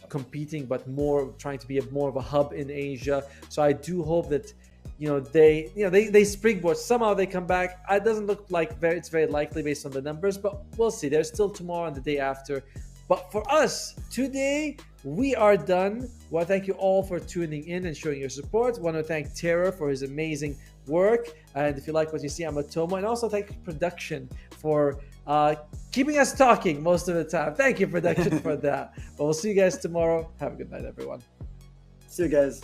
S1: competing, but more trying to be more of a hub in Asia. So I do hope that, they springboard. Somehow they come back. It doesn't look like it's very likely based on the numbers, but we'll see. There's still tomorrow and the day after. But for us, today, we are done. Well, thank you all for tuning in and showing your support. I want to thank Tara for his amazing work. And if you like what you see, I'm Tomo. And also thank production for keeping us talking most of the time. Thank you, production, for that. But we'll see you guys tomorrow. Have a good night, everyone.
S4: See you guys.